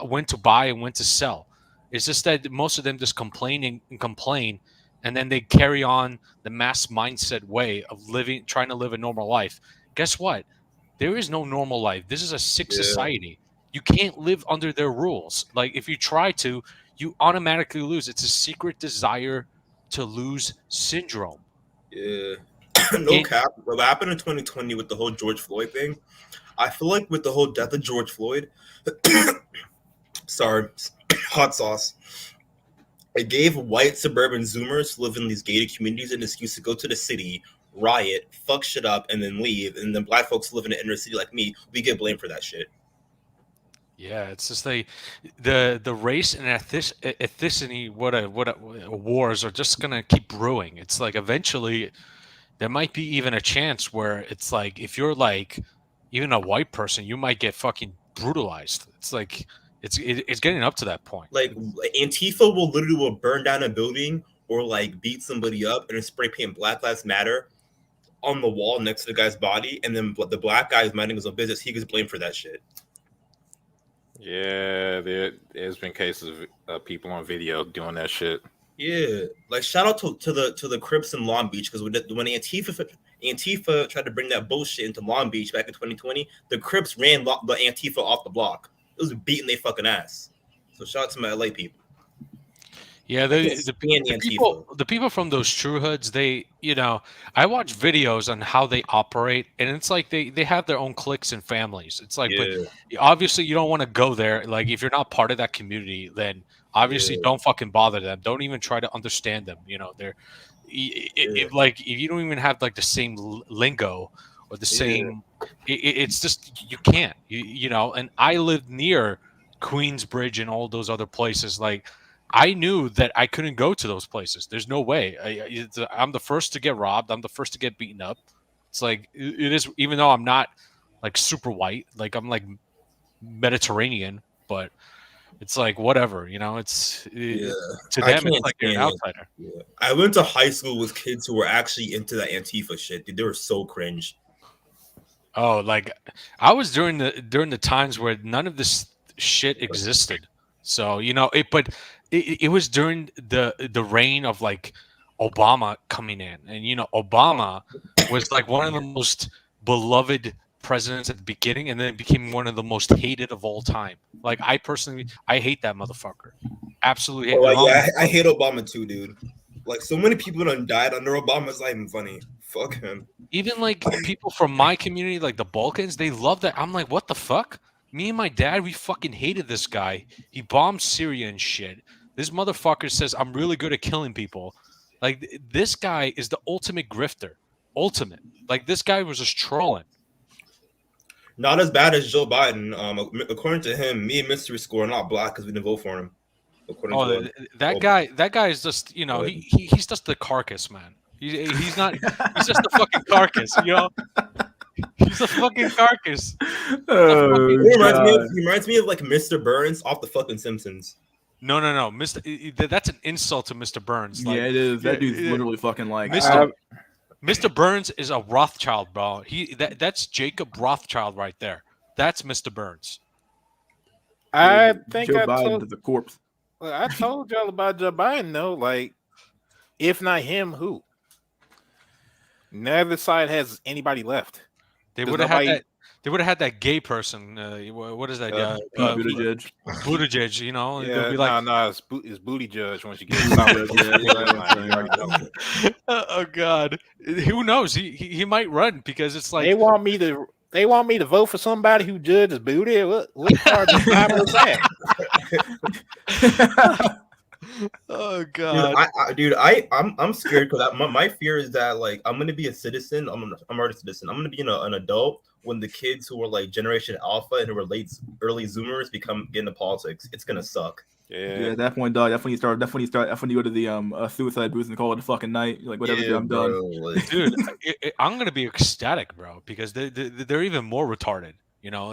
F: when to buy and when to sell. It's just that most of them just complain and complain, and then they carry on the mass mindset way of trying to live a normal life. Guess what? There is no normal life. This is a sick society. You can't live under their rules. Like if you try to, you automatically lose. It's a secret desire to lose syndrome.
D: Yeah. No
F: It-
D: cap. What happened in 2020 with the whole George Floyd thing? I feel like with the whole death of George Floyd, sorry, hot sauce. It gave white suburban Zoomers who live in these gated communities an excuse to go to the city, riot, fuck shit up, and then leave. And then black folks who live in the inner city like me, we get blamed for that shit.
F: Yeah, it's just the race and ethnicity wars are just gonna keep brewing. It's like eventually there might be even a chance where it's like if you're like even a white person, you might get fucking brutalized. It's like it's getting up to that point.
D: Like Antifa will burn down a building or like beat somebody up and then spray paint Black Lives Matter on the wall next to the guy's body, and then the black guy is minding his own business. He gets blamed for that shit.
E: Yeah, there's been cases of people on video doing that shit.
D: Yeah, like shout out to the Crips in Long Beach, because when Antifa tried to bring that bullshit into Long Beach back in 2020, the Crips ran the Antifa off the block. It was beating their fucking ass. So shout out to my LA people.
F: Yeah, the people from those true hoods, they, I watch videos on how they operate, and it's like they have their own cliques and families. It's like, but obviously you don't want to go there. Like if you're not part of that community, then obviously don't fucking bother them. Don't even try to understand them. They're like if you don't even have like the same lingo or the same, it's just you can't. And I live near Queensbridge and all those other places. Like I knew that I couldn't go to those places. There's no way. I'm the first to get robbed. I'm the first to get beaten up. It's like it is, even though I'm not like super white, like I'm like Mediterranean, but it's like whatever, It's to them, it's like you're an outsider.
D: Yeah. I went to high school with kids who were actually into that Antifa shit. Dude, they were so cringe.
F: Oh, like I was during the times where none of this shit existed. So but it was during the reign of like Obama coming in, and Obama was like one of the most beloved presidents at the beginning, and then became one of the most hated of all time. Like I personally, I hate that motherfucker. Absolutely.
D: I hate Obama too, dude. Like so many people done died under Obama. It's not even funny. Fuck him.
F: Even like people from my community, like the Balkans, they love that. I'm like, what the fuck? Me and my dad, we fucking hated this guy. He bombed Syria and shit. This motherfucker says I'm really good at killing people. Like this guy is the ultimate grifter. Ultimate. Like this guy was just trolling.
D: Not as bad as Joe Biden. According to him, me and Mystery Score are not black because we didn't vote for him.
F: That guy is just he's just the carcass, man. He's not. He's just the fucking carcass, He's a fucking carcass.
D: He reminds me of like Mr. Burns off the fucking Simpsons.
F: No, that's an insult to Mr. Burns.
A: Like, it is. That dude's literally fucking like
F: Mr. Burns is a Rothschild, bro. That's Jacob Rothschild right there. That's Mr. Burns.
E: I think
A: Joe Biden is a corpse.
E: Well, I told y'all about Joe Biden, though. Like, if not him, who? Neither side has anybody left.
F: They would have had that. They would have had that gay person. What is that guy?
A: Buttigieg.
F: Buttigieg,
E: Yeah,
F: be like,
E: it's Booty Judge once you get it.
F: Oh God, who knows? He might run because it's like
E: they want me to vote for somebody who judges booty. What part of the Bible is that?
F: Oh God,
D: I'm scared because my fear is that like I'm gonna be a citizen. I'm already a citizen. I'm gonna be an adult when the kids who were like Generation Alpha and who were early Zoomers get into politics. It's gonna suck.
A: Yeah, at that point, dog. That's when you go to the suicide booth and call it a fucking night. You're like, whatever, I'm done.
F: Dude, I'm gonna be ecstatic, bro, because they're even more retarded.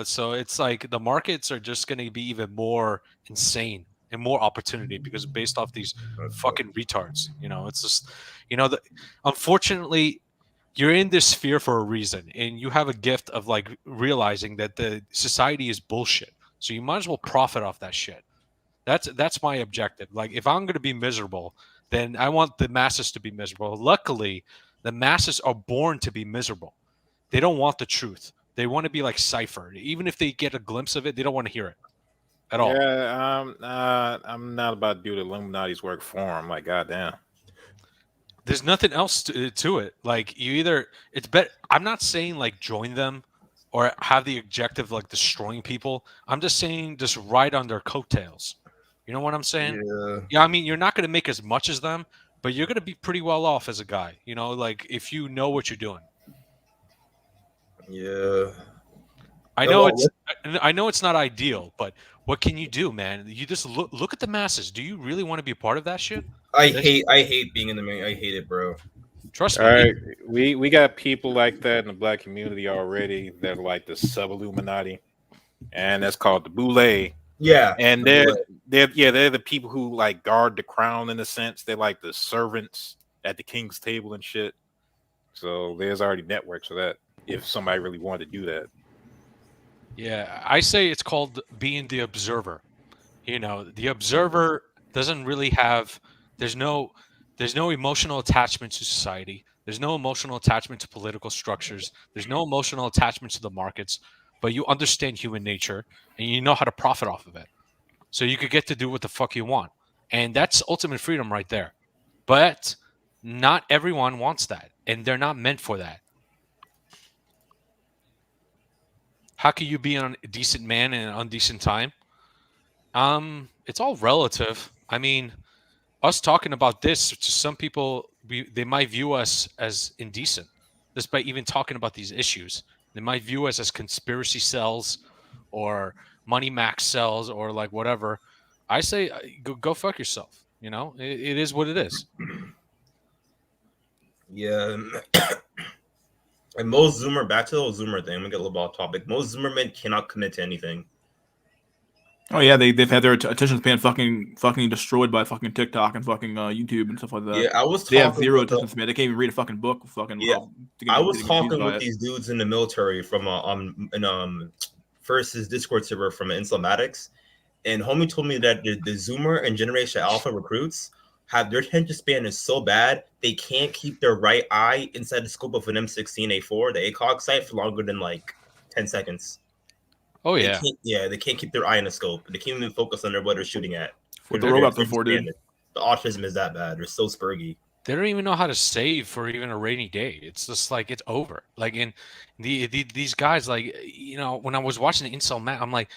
F: So it's like the markets are just gonna be even more insane and more opportunity because based off these fucking retards. It's just unfortunately you're in this sphere for a reason, and you have a gift of like realizing that the society is bullshit. So you might as well profit off that shit. That's my objective. Like if I'm gonna be miserable, then I want the masses to be miserable. Luckily, the masses are born to be miserable. They don't want the truth. They want to be like Cypher. Even if they get a glimpse of it, they don't want to hear it at all.
E: Yeah, I'm not about to do the Illuminati's work for him. Like, goddamn.
F: There's nothing else to it. Like you either it's better. I'm not saying like join them or have the objective like destroying people. I'm just saying just ride on their coattails. You know what I'm saying?
D: Yeah.
F: Yeah, I mean you're not going to make as much as them, but you're going to be pretty well off as a guy. You know, like if you know what you're doing.
D: Yeah.
F: I
D: Oh,
F: know
D: well,
F: I know it's not ideal, but what can you do, man? You just look at the masses. Do you really want to be a part of that shit?
D: I hate being in the main. I hate it, bro.
F: Trust
E: All
F: me.
E: right, we got people like that in the black community already. That are like the sub Illuminati, and that's called the Boule.
D: Yeah.
E: And they're the people who like guard the crown in a sense. They're like the servants at the king's table and shit. So there's already networks for that. If somebody really wanted to do that.
F: Yeah, I say it's called being the observer. You know, the observer doesn't really have there's no emotional attachment to society. There's no emotional attachment to political structures. There's no emotional attachment to the markets, but you understand human nature and you know how to profit off of it. So you could get to do what the fuck you want. And that's ultimate freedom right there. But not everyone wants that, and they're not meant for that. How can you be a decent man in an undecent time? It's all relative. I mean, us talking about this to some people, they might view us as indecent, just by even talking about these issues. They might view us as conspiracy cells, or money max cells, or like whatever. I say, go fuck yourself. You know, it is what it is.
D: Yeah. And most Zoomer, back to the whole Zoomer thing. I'm gonna get a little off topic. Most Zoomer men cannot commit to anything.
A: Oh yeah, they've had their attention span fucking destroyed by fucking TikTok and fucking YouTube and stuff like that.
D: Yeah, I was
A: They have
D: talking
A: zero
D: with
A: attention span. They can't even read a fucking book. Fucking
D: Yeah,
A: to
D: I was
A: getting confused
D: talking
A: by
D: with
A: it.
D: these dudes in the military from first his Discord server from Insomatics, and homie told me that the Zoomer and Generation Alpha recruits have their attention span is so bad they can't keep their right eye inside the scope of an M16A4, the ACOG sight, for longer than like 10 seconds.
F: Oh yeah,
D: They can't keep their eye in the scope. They can't even focus on what they're shooting at.
A: What the robots are for, dude.
D: The autism is that bad. They're so spurgy.
F: they don't even know how to save for even a rainy day. It's just like it's over. Like in these guys, like you know, when I was watching the Incel Matt, I'm like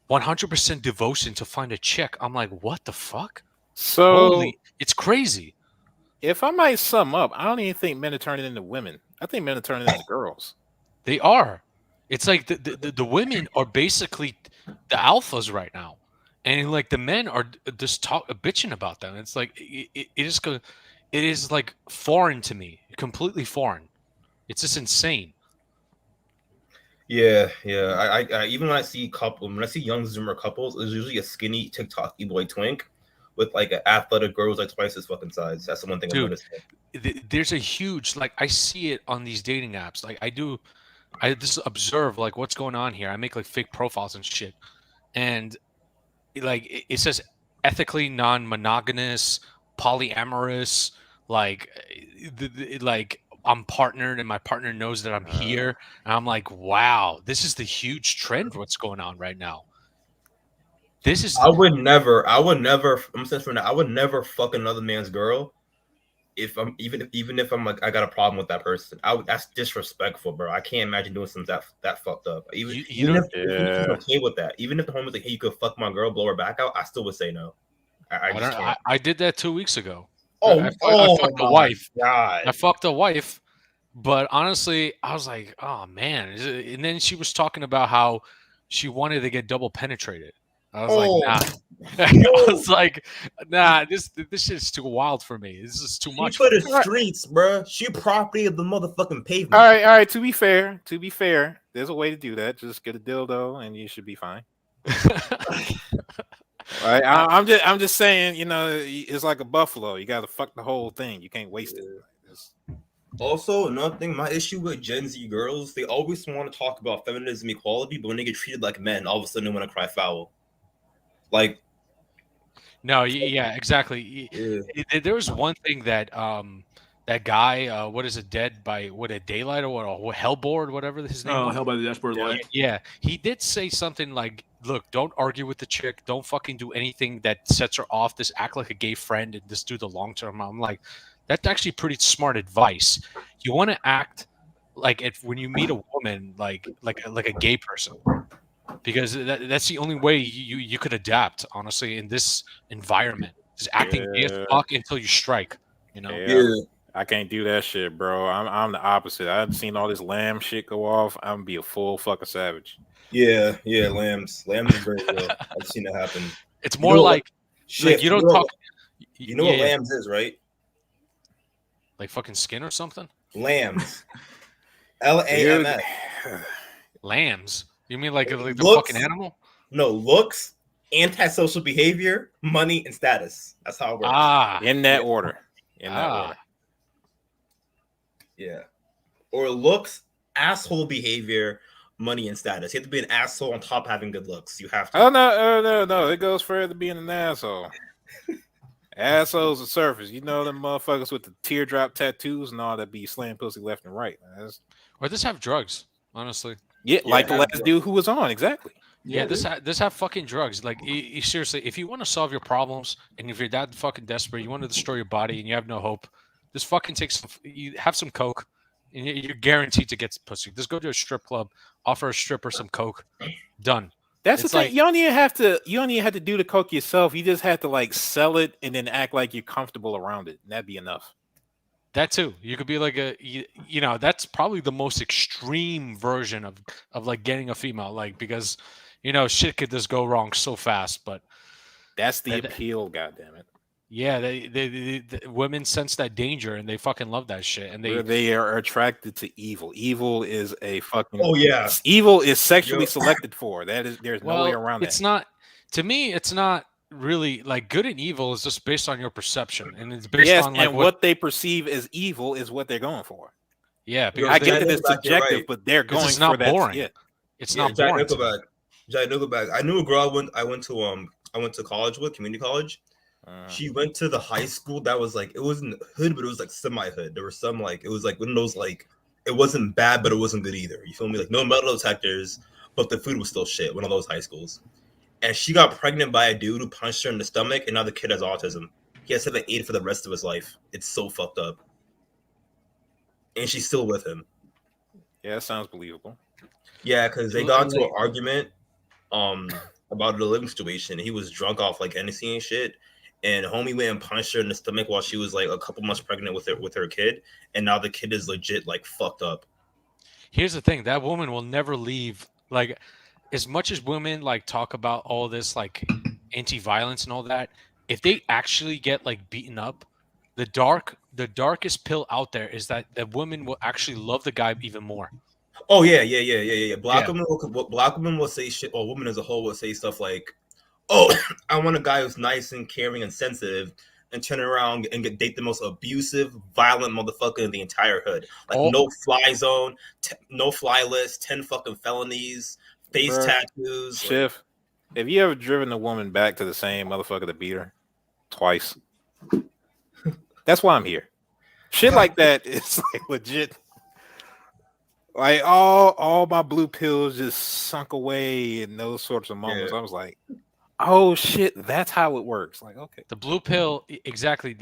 F: 100% devotion to find a chick. I'm like, what the fuck?
E: So
F: Holy, it's crazy.
E: if I might sum up, I don't even think men are turning into women. I think men are turning into girls.
F: They are. It's like the women are basically the alphas right now, and like the men are just bitching about them. It's like it is like foreign to me, completely foreign. It's just insane.
D: Yeah. I even when I see young Zoomer couples, it's usually a skinny TikTok boy twink with like an athletic girl who's like twice his fucking size. That's the one thing I'm
F: Dude,
D: noticing.
F: there's a huge like I see it on these dating apps. Like I just observe like what's going on here. I make like fake profiles and shit, and like it says ethically non-monogamous, polyamorous, like like I'm partnered and my partner knows that I'm here, and I'm like, wow, this is the huge trend. What's going on right now? This is
D: I would never. I'm saying from now, I would never fuck another man's girl. If I'm even if I'm like I got a problem with that person, that's disrespectful, bro. I can't imagine doing something that fucked up. Even if he's okay with that, even if the homie's like, hey, you could fuck my girl, blow her back out, I still would say no. I just can't.
F: I did that 2 weeks ago.
D: I
F: fucked a wife.
D: God.
F: I fucked a wife, but honestly, I was like, oh man. And then she was talking about how she wanted to get double penetrated. I was like, nah. I was like, nah, this shit is too wild for me. This is too much.
D: She for the streets, bro. She property of the motherfucking pavement.
E: All right. To be fair, there's a way to do that. Just get a dildo, and you should be fine. Right? I'm just saying, you know, it's like a buffalo. You got to fuck the whole thing. You can't waste it.
D: Also, another thing, my issue with Gen Z girls, they always want to talk about feminism equality, but when they get treated like men, all of a sudden they want to cry foul. Like,
F: no, yeah, exactly.
D: Yeah.
F: There was one thing that that guy, what is it, Dead by what a Daylight or what a Hellboard, whatever his name.
A: Hell by the Dashboard Light.
F: Yeah, he did say something like, "Look, don't argue with the chick. Don't fucking do anything that sets her off. Just act like a gay friend and just do the long term." I'm like, That's actually pretty smart advice. You want to act like if when you meet a woman, like a gay person, because that's the only way you could adapt, honestly, in this environment. Just acting gay as
E: Yeah.
F: fuck until you strike. You know.
E: Yeah. I can't do that shit, bro. I'm the opposite. I've seen all this lamb shit go off. I'm gonna be a full fucking savage.
D: Yeah, lambs is very real. I've seen it happen.
F: It's more
D: shit.
F: you don't talk.
D: You know what lambs is, right?
F: Like fucking skin or something.
D: Lambs. LAMS.
F: Lambs. You mean like the
D: Looks,
F: fucking animal?
D: No, looks, antisocial behavior, money, and status. That's how it works.
E: In that order. In that order.
D: Yeah. Or looks, asshole behavior, money, and status. You have to be an asshole on top of having good looks. You have to.
E: Oh no. It goes further being an asshole. Assholes are surface. You know them motherfuckers with the teardrop tattoos and all that be slaying pussy left and right.
F: Or just have drugs, honestly.
E: Yeah, like the last dude who was on, exactly.
F: Yeah, this have fucking drugs. Like, seriously, if you want to solve your problems and if you're that fucking desperate, you want to destroy your body and you have no hope, just fucking you have some coke and you're guaranteed to get pussy. Just go to a strip club, offer a stripper some coke, done.
E: That's the thing. You don't even have to do the coke yourself. You just have to like sell it and then act like you're comfortable around it. And that'd be enough.
F: That too. You could be like that's probably the most extreme version of like getting a female, like, because shit could just go wrong so fast. But
E: that's the appeal, goddammit.
F: Yeah, the women sense that danger and they fucking love that shit. And
E: they are attracted to evil. Evil is a fucking
D: evil
E: is sexually selected for. There's no way around
F: it's not, to me, it's not really like good and evil is just based on your perception, and it's based on like
E: what they perceive as evil is what they're going for.
F: Yeah, because
E: I get that it's subjective, but they're going
F: it's not
E: for that.
F: Boring.
E: Yeah.
F: It's not boring.
D: Jack Nickelback. I knew a girl I went to college with, community college. She went to the high school that was like, it wasn't hood, but it was like semi-hood. There were some like, it was like one of those like, it wasn't bad, but it wasn't good either. You feel me? Like no metal detectors, but the food was still shit. One of those high schools. And she got pregnant by a dude who punched her in the stomach, and now the kid has autism. He has to have AIDS for the rest of his life. It's so fucked up. And she's still with him.
E: Yeah, that sounds believable.
D: Yeah, because they got into an argument about the living situation. He was drunk off like Hennessy and shit. And homie went and punched her in the stomach while she was like a couple months pregnant with her kid. And now the kid is legit like fucked up.
F: Here's the thing. That woman will never leave. Like, as much as women like talk about all this like anti-violence and all that, if they actually get like beaten up, the darkest pill out there is that the women will actually love the guy even more.
D: Oh yeah. Black women will say shit, or women as a whole will say stuff like, "Oh, I want a guy who's nice and caring and sensitive," and turn around and date the most abusive, violent motherfucker in the entire hood. Like no fly zone, no fly list, 10 fucking felonies, face tattoos.
E: Schiff, have you ever driven a woman back to the same motherfucker that beat her twice? That's why I'm here. Shit like that is like legit. Like all my blue pills just sunk away in those sorts of moments. I was like, oh shit, that's how it works. Like, okay,
F: the blue pill, exactly.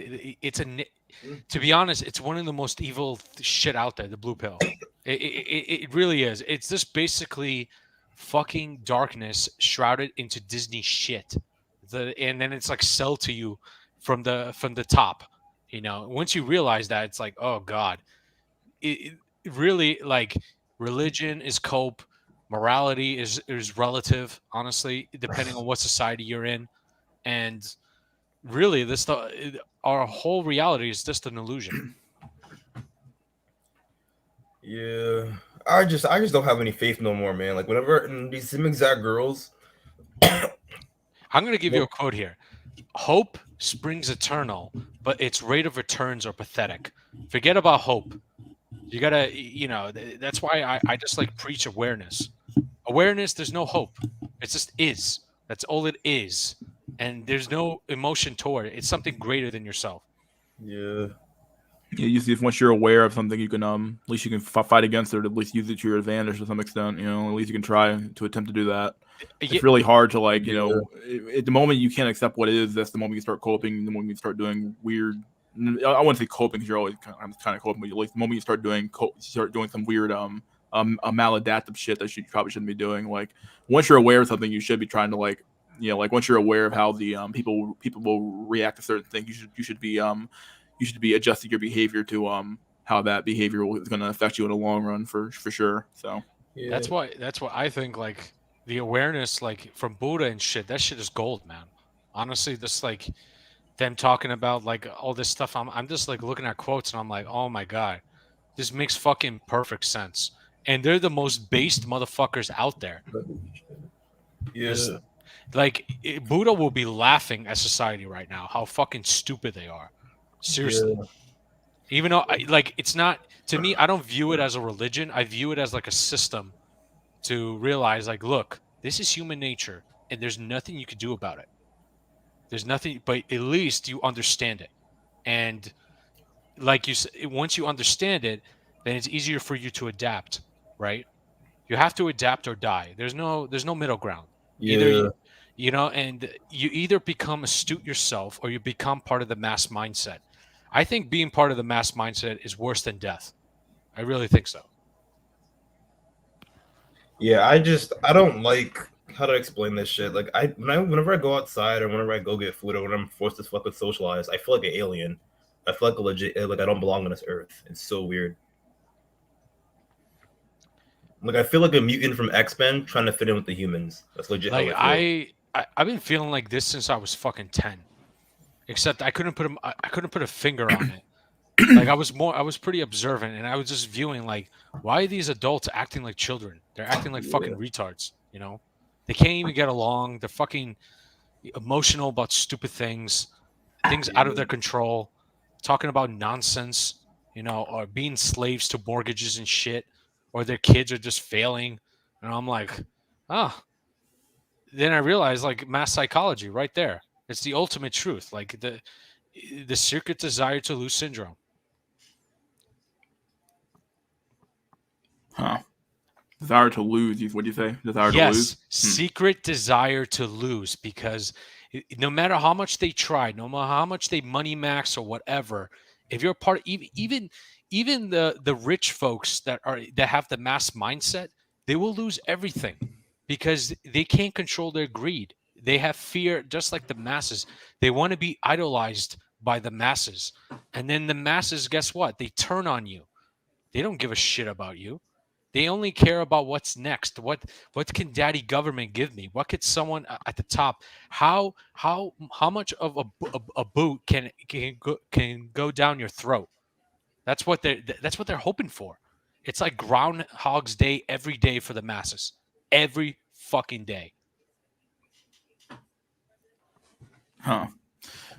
F: To be honest, it's one of the most evil shit out there. The blue pill, it really is. It's just basically fucking darkness shrouded into Disney shit. And then it's like sell to you from the top. Once you realize that, it's like, oh god, it really, like, religion is cope. Morality is relative, honestly, depending on what society you're in, and really, our whole reality is just an illusion.
D: Yeah, I just don't have any faith no more, man. Like whenever these same exact girls,
F: I'm gonna give you a quote here: "Hope springs eternal, but its rate of returns are pathetic." Forget about hope. You gotta, that's why I just like preach awareness. Awareness, there's no hope. It just is. That's all it is. And there's no emotion toward it. It's something greater than yourself.
D: Yeah.
A: Yeah, you see, if once you're aware of something, you can at least you can fight against it, or at least use it to your advantage to some extent. At least you can try to attempt to do that. It's really hard to at the moment you can't accept what is. That's the moment you start coping. The moment you start doing weird, I wouldn't say coping because you're always kind of coping, but like the moment you start doing some weird maladaptive shit that you probably shouldn't be doing. Like once you're aware of something, you should be trying to like like once you're aware of how the people will react to certain things, you should be adjusting your behavior to how that behavior is going to affect you in the long run for sure. So
D: Yeah.
F: That's why I think like the awareness like from Buddha and shit, that shit is gold, man. Honestly, this like them talking about like all this stuff. I'm just like looking at quotes and I'm like, oh my god, this makes fucking perfect sense. And they're the most based motherfuckers out there.
D: Yeah.
F: This- Like Buddha will be laughing at society right now. How fucking stupid they are. Seriously.
D: Yeah.
F: Even though like it's not to me, I don't view it as a religion. I view it as like a system to realize like, look, this is human nature, and there's nothing you can do about it. There's nothing, but at least you understand it. And like you said, once you understand it, then it's easier for you to adapt, right? You have to adapt or die. There's no middle ground. Either and you either become astute yourself or you become part of the mass mindset. I think being part of the mass mindset is worse than death. I really think so.
D: Yeah, I don't like how to explain this shit. Like whenever I go outside or whenever I go get food or when I'm forced to fucking socialize, I feel like an alien. I feel like a legit like I don't belong on this earth. It's so weird. Like I feel like a mutant from X-Men trying to fit in with the humans. That's legit.
F: Like
D: how I feel.
F: I've been feeling like this since I was fucking 10. Except I couldn't put a finger on it. Like I was pretty observant and I was just viewing like why are these adults acting like children? They're acting like fucking retards, you know? They can't even get along. They're fucking emotional about stupid things out of their control, talking about nonsense, or being slaves to mortgages and shit, or their kids are just failing. And I'm like, ah. Then I realized like mass psychology right there. It's the ultimate truth. Like the secret desire to lose syndrome.
A: Huh. Desire to lose. What do you say? Desire to
F: Yes,
A: lose?
F: secret desire to lose because no matter how much they try, no matter how much they money max or whatever, if you're part even the rich folks that have the mass mindset, they will lose everything because they can't control their greed. They have fear just like the masses. They want to be idolized by the masses. And then the masses, guess what? They turn on you. They don't give a shit about you. They only care about what's next. What can daddy government give me? What could someone at the top? How much of a boot can go down your throat? That's what they're hoping for. It's like Groundhog's Day every day for the masses. Every fucking day.
A: Huh.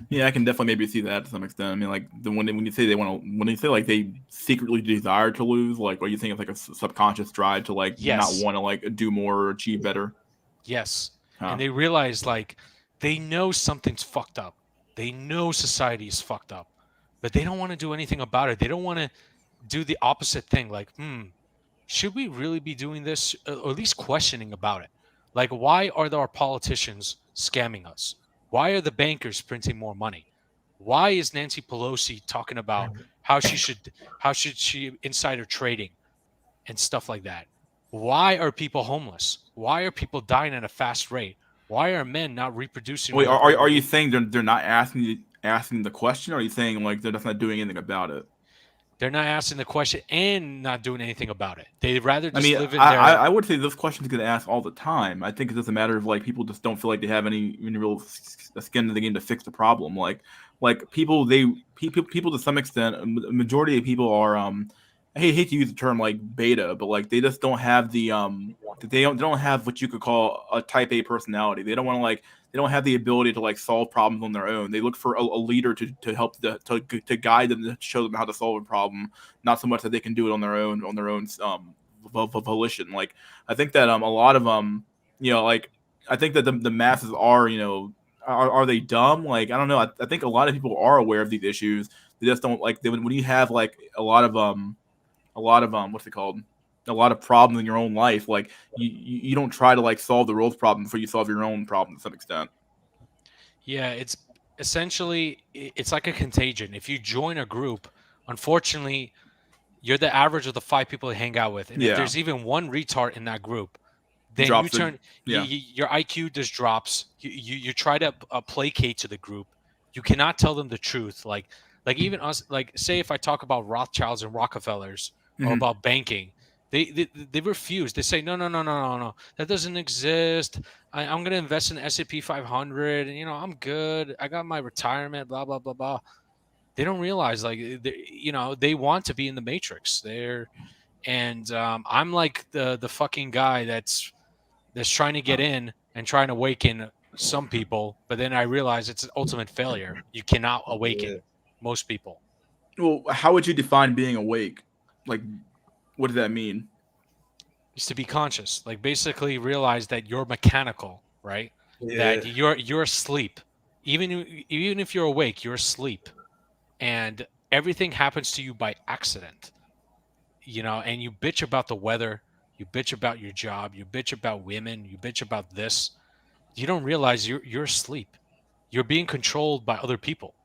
A: Yeah, I can definitely maybe see that to some extent. I mean, like when you say when you say like they secretly desire to lose, like, are you think it's like a subconscious drive to like not want to like do more or achieve better?
F: Yes,
A: Huh.
F: and they realize like they know something's fucked up. They know society is fucked up, but they don't want to do anything about it. They don't want to do the opposite thing. Like, should we really be doing this? Or at least questioning about it. Like, why are our politicians scamming us? Why are the bankers printing more money? Why is Nancy Pelosi talking about how should she insider trading and stuff like that? Why are people homeless? Why are people dying at a fast rate? Why are men not reproducing?
A: Wait, are you saying they're not asking the question, or are you saying like they're just not doing anything about it?
F: They're not asking the question and not doing anything about it. They'd rather just live in
A: their...
F: their...
A: I would say this question's going to ask all the time. I think it's just a matter of like people just don't feel like they have any real skin in the game to fix the problem. Like people to some extent, a majority of people are I hate to use the term like beta, but like they just don't have the they don't have what you could call a type A personality. They don't want to like they don't have the ability to like solve problems on their own. They look for a leader to help to guide them, to show them how to solve a problem, not so much that they can do it on their own volition. Like I think that a lot of like I think that the masses are are they dumb? Like I don't know. I think a lot of people are aware of these issues. They just don't like when you have like a lot of what's it called? A lot of problems in your own life, like you don't try to like solve the world's problem before you solve your own problem to some extent.
F: Yeah, it's essentially it's like a contagion. If you join a group, unfortunately, you're the average of the 5 people you hang out with, and if
A: Yeah.
F: there's even one retard in that group, then
A: Drops
F: you
A: the-
F: turn
A: yeah.
F: your IQ just drops. You try to placate to the group. You cannot tell them the truth. Like even us, like say if I talk about Rothschilds and Rockefellers or
A: Mhm.
F: about banking, they refuse. They say no, that doesn't exist. I'm gonna invest in the S&P 500, and I'm good. I got my retirement. Blah blah blah blah. They don't realize like they want to be in the matrix. I'm like the fucking guy that's trying to get in and trying to awaken some people, but then I realize it's an ultimate failure. You cannot awaken
D: Yeah.
F: most people.
A: Well, how would you define being awake? Like, what does that mean?
F: Is to be conscious, like basically realize that you're mechanical, right? That
D: Yeah.
F: you're asleep. Even if you're awake, you're asleep, and everything happens to you by accident. And you bitch about the weather, you bitch about your job, you bitch about women, you bitch about this. You don't realize you're asleep. You're being controlled by other people.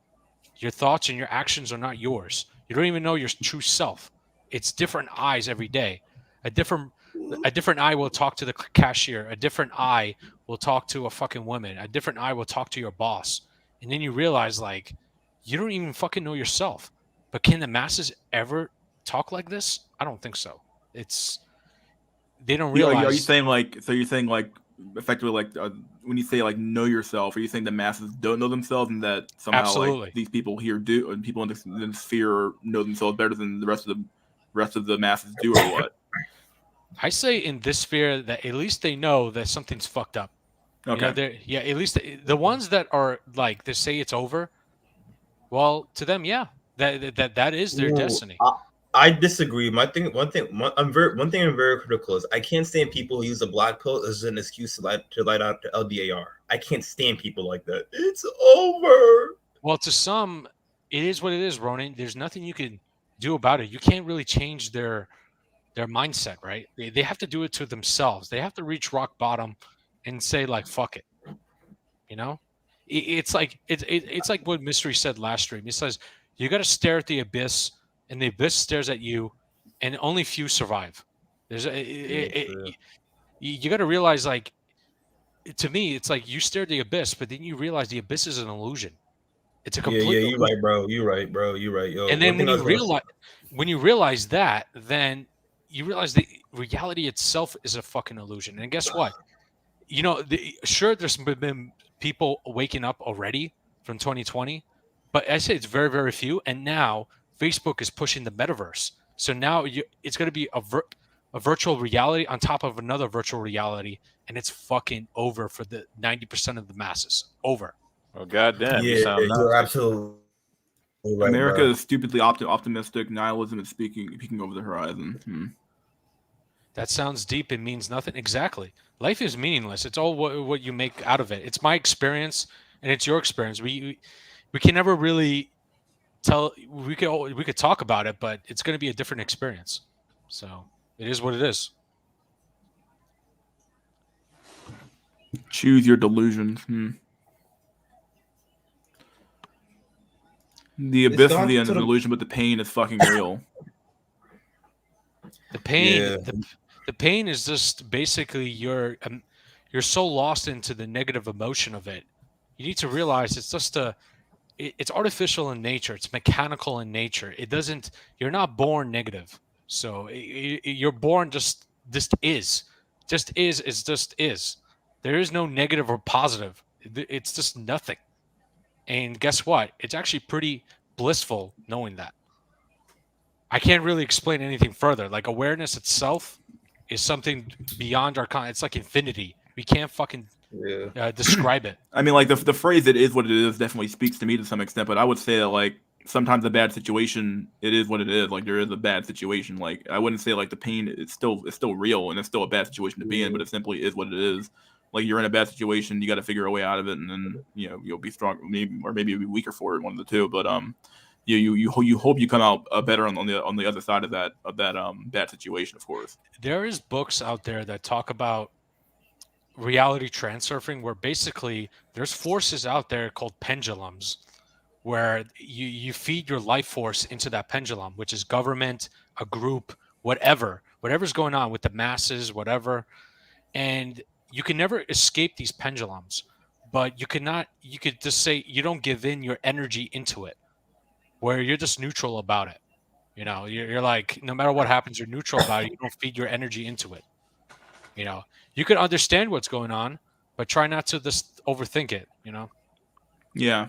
F: Your thoughts and your actions are not yours. You don't even know your true self. It's different eyes every day. A different eye will talk to the cashier. A different eye will talk to a fucking woman. A different eye will talk to your boss. And then you realize like you don't even fucking know yourself. But can the masses ever talk like this? I don't think so. They don't
A: Are you
F: realize.
A: saying like? So you're saying like effectively like when you say like know yourself, are you saying the masses don't know themselves and that somehow
F: Absolutely.
A: like these people here do, and people in the sphere know themselves better than the rest of the masses do, or what?
F: I say in this sphere that at least they know that something's fucked up.
A: Okay.
F: At least the ones that are like they say it's over. Well, to them, yeah, that is their
D: Ooh,
F: destiny.
D: I disagree. One thing I'm very critical is I can't stand people who use a black pill as an excuse to light out the LDAR. I can't stand people like that. It's over.
F: Well, to some, it is what it is, Ronan. There's nothing you can do about it. You can't really change their mindset, right? They have to do it to themselves. They have to reach rock bottom and say like, "Fuck it," It's like it's like what Mystery said last stream. He says you got to stare at the abyss, and the abyss stares at you, and only few survive. You got to realize, like, to me, it's like you stare at the abyss, but then you realize the abyss is an illusion. It's a complete
D: You're
F: illusion.
D: right, bro. You're right, bro. You're right, yo.
F: And then when you realize that, then you realize the reality itself is a fucking illusion. And guess what? Sure, there's been people waking up already from 2020, but I say it's very, very few. And now Facebook is pushing the metaverse. So now it's going to be a virtual reality on top of another virtual reality, and it's fucking over for the 90% of the masses. Over.
E: Oh goddamn! You
D: Yeah,
E: sound
D: you're
E: nuts.
D: absolutely right,
A: America
D: bro.
A: is stupidly optimistic. Nihilism is peeking over the horizon.
F: That sounds deep and means nothing. Exactly. Life is meaningless. It's all what you make out of it. It's my experience and it's your experience. We can never really tell. We could talk about it, but it's going to be a different experience. So it is what it is.
A: Choose your delusions. The abyss is the delusion, but the pain is fucking real.
F: The pain, the pain is just basically you're so lost into the negative emotion of it. You need to realize it's just it's artificial in nature. It's mechanical in nature. You're not born negative. So you're born just is. Just is. It's just is. There is no negative or positive. It's just nothing. And guess what? It's actually pretty blissful knowing that. I can't really explain anything further. Like awareness itself is something beyond our it's like infinity. We can't fucking describe it.
A: I mean, like the phrase "it is what it is" definitely speaks to me to some extent, but I would say that like sometimes a bad situation, it is what it is. Like there is a bad situation. Like I wouldn't say like the pain it's still real and it's still a bad situation to be in, but it simply is what it is. Like you're in a bad situation, you got to figure a way out of it, and then you'll be strong, maybe you'll be weaker for it, one of the two. But you hope you come out better on the other side of that bad situation, of course.
F: There is books out there that talk about reality transurfing, where basically there's forces out there called pendulums, where you feed your life force into that pendulum, which is government, a group, whatever's going on with the masses, whatever. And you can never escape these pendulums, but you could just say you don't give in your energy into it, where you're just neutral about it. You're like, no matter what happens, you're neutral about it. You don't feed your energy into it. You can understand what's going on, but try not to just overthink it.
A: Yeah.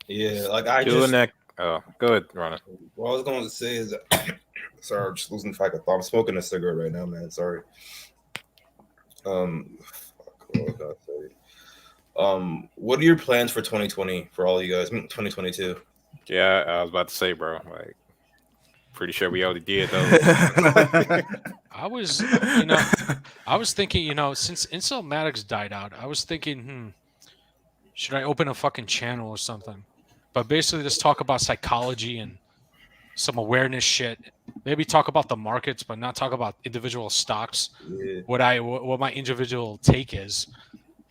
D: Yeah, like I
E: Doing
D: just
E: that. Oh, go ahead, Ronald.
D: what I was going to say is that sorry, I'm just losing track of thought. I'm smoking a cigarette right now, man. Sorry. Fuck, what was I gonna say? What are your plans for 2020 for all you guys? 2022.
E: Yeah, I was about to say, bro. Like, pretty sure we already did those.
F: I was thinking, since Incelmatics died out, I was thinking, should I open a fucking channel or something? But basically, just talk about psychology and some awareness shit. Maybe talk about the markets, but not talk about individual stocks.
D: Yeah.
F: What my individual take is.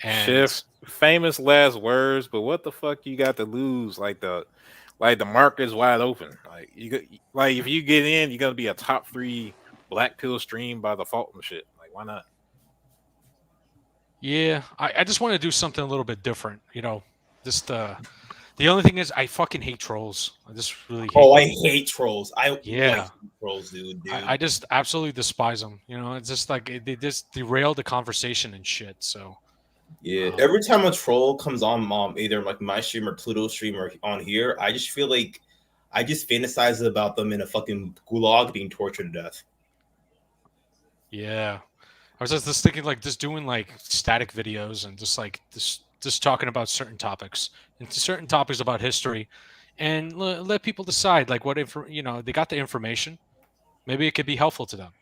F: And
E: Shift, famous last words, but what the fuck you got to lose? Like the market's wide open. Like if you get in, you're gonna be a top 3 black pill stream by default and shit. Like, why not?
F: yeah, I just want to do something a little bit different. Just the only thing is I fucking hate trolls. I just really hate
D: Oh, I hate trolls.
F: Yeah.
D: like trolls, dude.
F: I just absolutely despise them. It's just like they just derail the conversation and shit. So
D: Yeah, every time a troll comes on, either like my stream or Pluto's stream or on here, I just feel like I just fantasize about them in a fucking gulag being tortured to death.
F: yeah, I was just thinking like just doing like static videos and just like just talking about certain topics and certain topics about history, and let people decide like what they got the information. Maybe it could be helpful to them.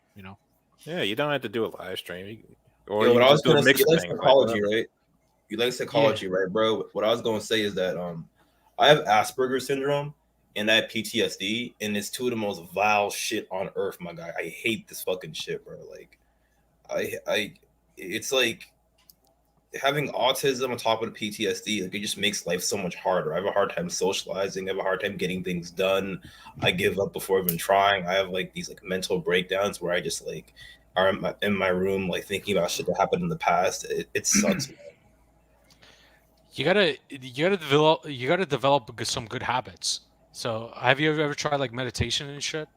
E: Yeah, you don't have to do a live stream.
D: Yo, what I was
E: do a
D: gonna say,
E: mix
D: you
E: of
D: like
E: things.
D: psychology, right? You like psychology, right, bro? What I was gonna say is that I have Asperger's syndrome and I have PTSD, and it's two of the most vile shit on earth, my guy. I hate this fucking shit, bro. Like, it's like having autism on top of the PTSD. Like, it just makes life so much harder. I have a hard time socializing. I have a hard time getting things done. I give up before even trying. I have like these like mental breakdowns where I just like are in my room like thinking about shit that happened in the past. It sucks.
F: You gotta develop some good habits. So have you ever tried like meditation and shit?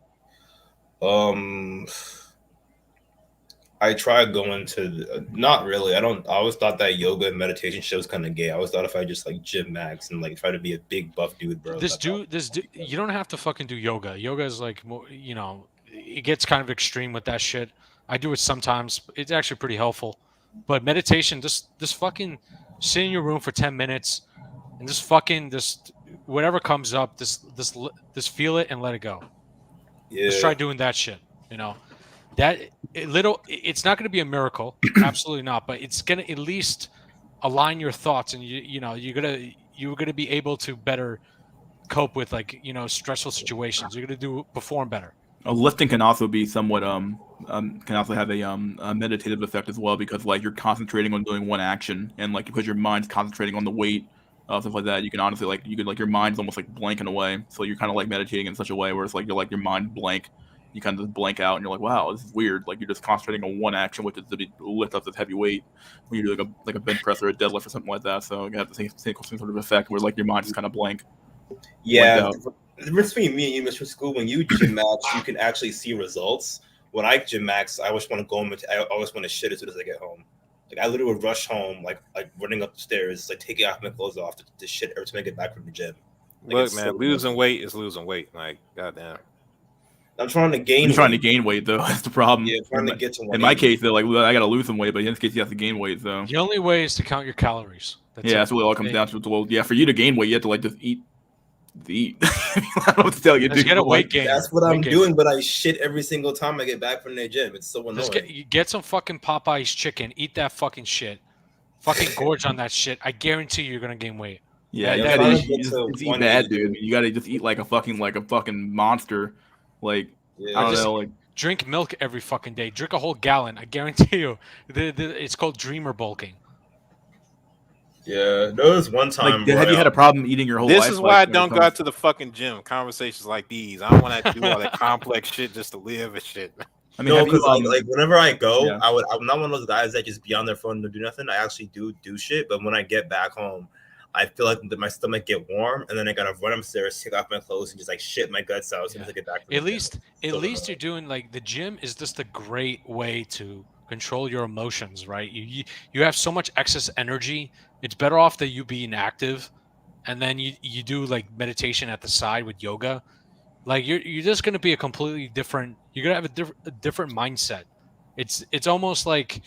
D: I tried going to not really. I always thought that yoga and meditation shit was kind of gay. I always thought if I just like gym max and like try to be a big buff dude, bro.
F: You don't have to fucking do yoga. Yoga is like more, it gets kind of extreme with that shit. I do it sometimes. It's actually pretty helpful. But meditation, just fucking sit in your room for 10 minutes and just whatever comes up, just feel it and let it go.
D: Yeah.
F: Just try doing that shit. It's not going to be a miracle, absolutely not, but it's going to at least align your thoughts, and you're going to be able to better cope with like stressful situations. You're going to perform better.
A: Lifting can also be somewhat can also have a meditative effect as well, because like you're concentrating on doing one action, and like because your mind's concentrating on the weight, stuff like that, you can honestly like your mind's almost like blanking away. So you're kind of like meditating in such a way where it's like you're like your mind blank. You kind of just blank out, and you're like, "Wow, this is weird." Like you're just concentrating on one action, which is to lift up this heavy weight when you do like a bench press or a deadlift or something like that. So you have the same sort of effect where like your mind is kind of blank.
D: Yeah. The difference between me and you, Mr. School, when you gym max, you can actually see results. When I gym max, I always want to go home. I always want to shit as soon as I get home. Like I literally would rush home, like running up the stairs, like taking off my clothes off to shit every time I get back from the gym. Like,
E: Look, man, losing weight is losing weight. Like, goddamn.
D: I'm trying to gain.
A: You're trying to gain weight, though. That's the problem.
D: Yeah, trying to get to.
A: In my case, though, like I gotta lose some weight, but in this case, you have to gain weight. So
F: the only way is to count your calories.
A: That's what it all comes down to. Well, yeah, for you to gain weight, you have to like just eat. I don't know what to tell you.
F: Get a weight gain.
D: That's what I'm doing, but I shit every single time I get back from the gym. It's so annoying.
F: Just get some fucking Popeye's chicken. Eat that fucking shit. Fucking gorge on that shit. I guarantee you're gonna gain weight.
A: Yeah, it's eat bad, dude. You gotta just eat like a fucking monster. Like I don't know, like
F: Drink milk every fucking day. Drink a whole gallon. I guarantee you. It's called dreamer bulking.
D: Yeah, there was one
A: Like,
D: time where
A: have you had a problem eating your whole life?
E: This is why I
A: when it
E: don't go
A: comes-
E: out to the fucking gym. Conversations like these. I don't want to do all that complex shit just to live and shit.
A: I mean,
D: no,
A: have you,
D: because like whenever I go,
A: yeah.
D: I'm not one of those guys that just be on their phone and do nothing. I actually do shit, but when I get back home, I feel like my stomach get warm, and then I gotta run upstairs, take off my clothes, and just like shit my guts out as soon as I get back. From
F: At
D: the gym.
F: least
D: So
F: you're doing like the gym is just a great way to control your emotions, right? You have so much excess energy. It's better off that you be inactive, and then you do like meditation at the side with yoga. Like you're just gonna be a completely different. You're gonna have a different mindset. It's almost like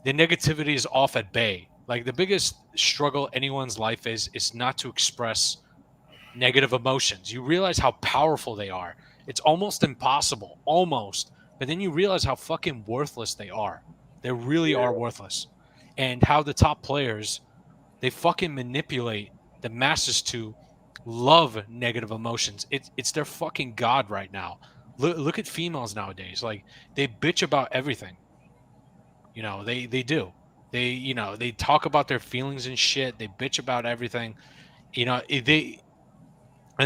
F: the negativity is off at bay. Like the biggest struggle anyone's life is not to express negative emotions. You realize how powerful they are. It's almost impossible, almost. But then you realize how fucking worthless they are. They really are worthless. And how the top players, they fucking manipulate the masses to love negative emotions. It's their fucking god right now. Look at females nowadays. Like they bitch about everything. You know, they do. They talk about their feelings and shit. They bitch about everything. And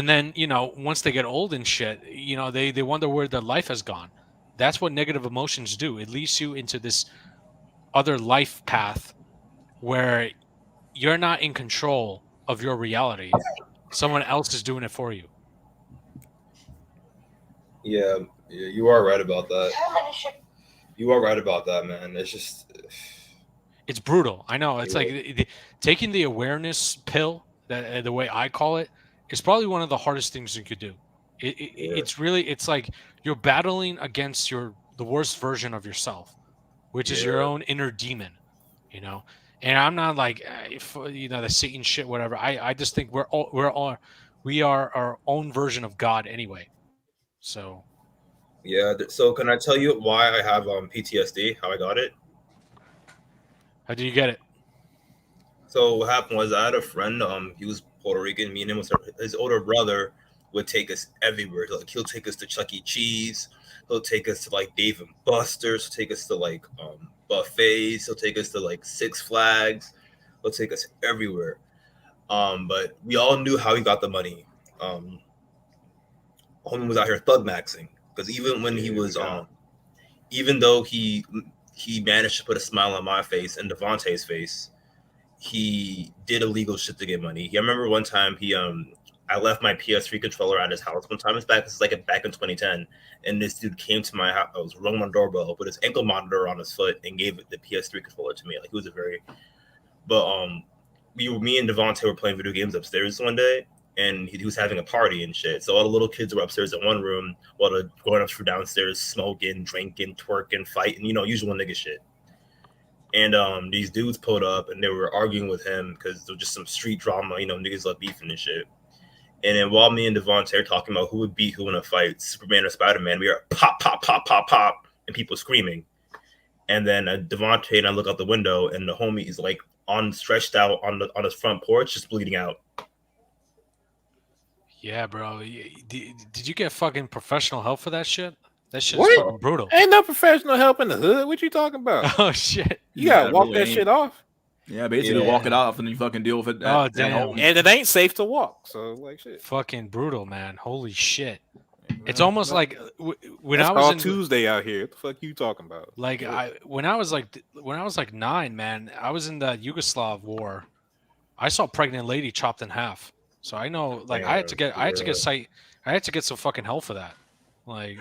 F: then, once they get old and shit, they wonder where their life has gone. That's what negative emotions do. It leads you into this other life path where you're not in control of your reality. Someone else is doing it for you.
D: yeah, you are right about that. You are right about that, man. It's just
F: It's brutal. I know. It's like taking the awareness pill, that the way I call it, is probably one of the hardest things you could do. It's like you're battling against the worst version of yourself, which is your own inner demon, And I'm not like the Satan shit, whatever. I just think we are our own version of God anyway. So
D: yeah. So can I tell you why I have PTSD? How I got it?
F: how do you get it?
D: So what happened was I had a friend. He was Puerto Rican. Me and him was his older brother would take us everywhere. Like he'll take us to Chuck E. Cheese. He'll take us to like Dave and Buster's. He'll take us to like buffets. He'll take us to like Six Flags. He'll take us everywhere. But we all knew how he got the money. Homie was out here thug maxing because even when he was even though he managed to put a smile on my face and Devontae's face, he did illegal shit to get money. I remember one time I left my PS3 controller at his house one time. This is like back in 2010, and this dude came to my house. I was ringing my doorbell, put his ankle monitor on his foot, and gave the PS3 controller to me. Like he was me and Devontae were playing video games upstairs one day, and he was having a party and shit. So all the little kids were upstairs in one room, while the grown-ups were downstairs smoking, drinking, twerking, fighting, usual nigga shit. And these dudes pulled up and they were arguing with him because there was just some street drama, niggas love beefing and shit. And then while me and Devontae are talking about who would beat who in a fight, Superman or Spider-Man, we are pop, pop, pop, pop, pop, and people screaming. And then Devontae and I look out the window and the homie is like stretched out on his front porch, just bleeding out.
F: Yeah, bro. Did you get fucking professional help for that shit? That shit
E: What?
F: is fucking brutal.
E: Ain't no professional help in the hood. What you talking about?
F: Oh shit.
E: You gotta walk
A: really
E: that shit off.
A: Yeah, basically walk it off and then you fucking deal with it.
F: Oh, damn.
E: And it ain't safe to walk. So like shit.
F: Fucking brutal, man. Holy shit. It's almost like when
E: That's
F: I was
E: all
F: in
E: Tuesday out here. What the fuck you talking about?
F: like when I was like 9, man, I was in the Yugoslav war. I saw a pregnant lady chopped in half. So I know like I had to get some fucking help for that. Like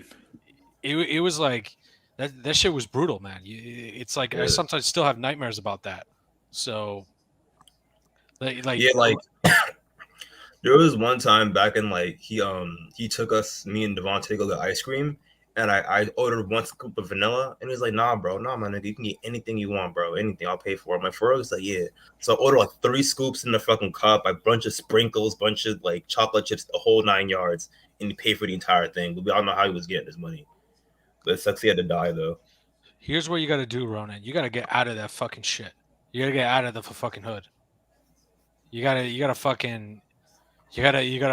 F: it was like that shit was brutal, man. It's like I sometimes still have nightmares about that. So like
D: there was one time back in like he took us, me and Devontae, to go get ice cream, and I ordered one scoop of vanilla, and he was like, nah, bro, nah, my nigga, you can get anything you want, bro, anything, I'll pay for it. My friend was like, yeah. So I ordered like 3 scoops in the fucking cup, a bunch of sprinkles, bunch of like chocolate chips, the whole 9 yards, and he paid for the entire thing. But we all know how he was getting his money. But it sucks he had to die though.
F: here's what you got to do, Ronan. You got to get out of that fucking shit. You got to get out of the fucking hood. You got to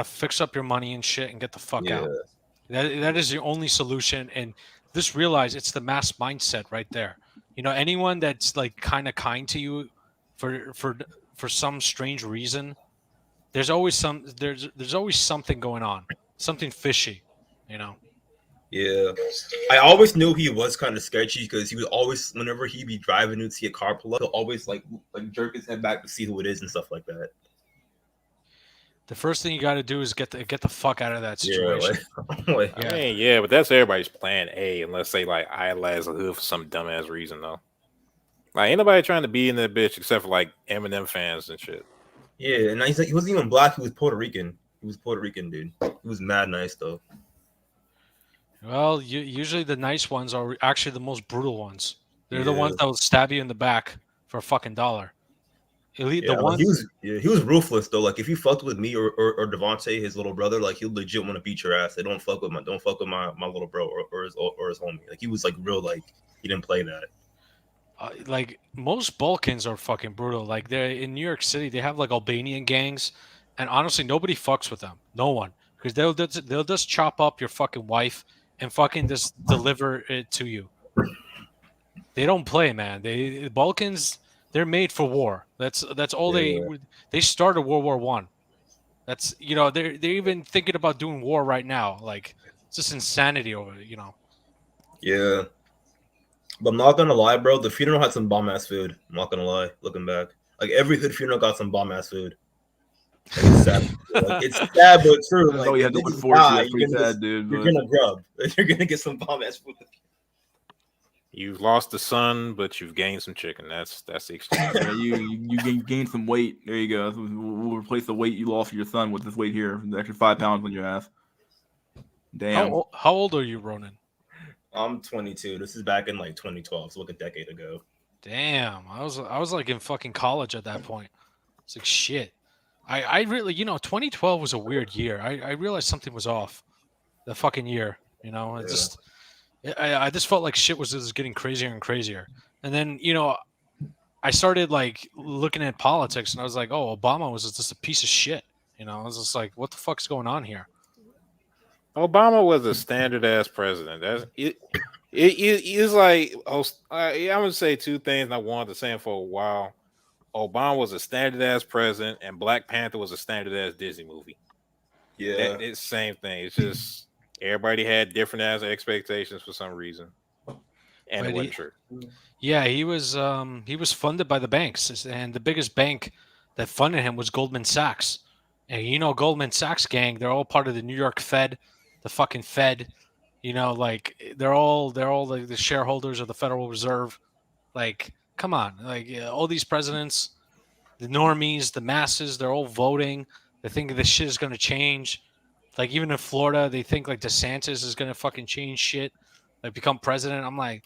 F: fix up your money and shit and get the fuck out. That is the only solution. And just realize it's the mass mindset right there. You know, anyone that's like kind of kind to you for some strange reason, there's always something going on, something fishy. You know.
D: Yeah, I always knew he was kind of sketchy because he would always, whenever he'd be driving to see a car pull up, he'll always like jerk his head back to see who it is and stuff like that.
F: The first thing you got to do is get the fuck out of that situation.
D: Like,
E: I mean, yeah, but that's everybody's plan A, unless they like idolize the hood for some dumbass reason, though. Like, ain't nobody trying to be in that bitch except for like Eminem fans and shit.
D: yeah, and he's like, he wasn't even black; he was Puerto Rican. He was Puerto Rican, dude. He was mad nice though.
F: Well, usually the nice ones are actually the most brutal ones. They're the
D: Yeah.
F: ones that will stab you in the back for a fucking dollar. Elite,
D: Yeah,
F: the ones.
D: he was ruthless though. Like if you fucked with me or Devontae, his little brother, like he'll legit want to beat your ass. They don't fuck with my little bro or his homie. Like he was like real, like he didn't play that.
F: Like most Balkans are fucking brutal. Like they're in New York City, they have like Albanian gangs, and honestly, nobody fucks with them. No one, because they'll just chop up your fucking wife and fucking just deliver it to you. They don't play, man. The Balkans, they're made for war. That's all they started World War One. That's they're even thinking about doing war right now. Like it's just insanity over it.
D: Yeah. But I'm not gonna lie, bro. The funeral had some bomb ass food. I'm not gonna lie. Looking back, like every hood funeral got some bomb ass food. Like, it's sad. Like, it's sad, but true.
A: That's
D: Like,
A: all you had to look forward to. That's pretty sad, dude.
D: You're
A: but-
D: gonna grub. You're gonna get some bomb ass food.
E: You've lost the son, but you've gained some chicken. That's the exchange.
A: Yeah, you gained some weight. There you go. We'll replace the weight you lost for your son with this weight here. The extra 5 pounds on your ass. Damn.
F: How old are you, Ronan?
D: I'm 22. This is back in like 2012, so like a decade ago.
F: Damn, I was like in fucking college at that point. It's like shit. I really 2012 was a weird year. I realized something was off. The fucking year, I just felt like shit was just getting crazier and crazier. And then I started like looking at politics, and I was like, oh, Obama was just a piece of shit. I was just like, what the fuck's going on here?
E: Obama was a standard ass president. That's it. It is like I'm gonna say two things, and I wanted to say them for a while. Obama was a standard ass president, and Black Panther was a standard ass Disney movie.
D: Yeah,
E: It's the same thing. It's just everybody had different ass expectations for some reason, and it wasn't true.
F: Yeah, he was funded by the banks, and the biggest bank that funded him was Goldman Sachs. And Goldman Sachs gang, they're all part of the New York Fed, the fucking Fed. Like they're all like the shareholders of the Federal Reserve. Like, come on, like all these presidents, the normies, the masses, they're all voting. They think this shit is gonna change. Like even in Florida, they think like DeSantis is gonna fucking change shit, like become president. I'm like,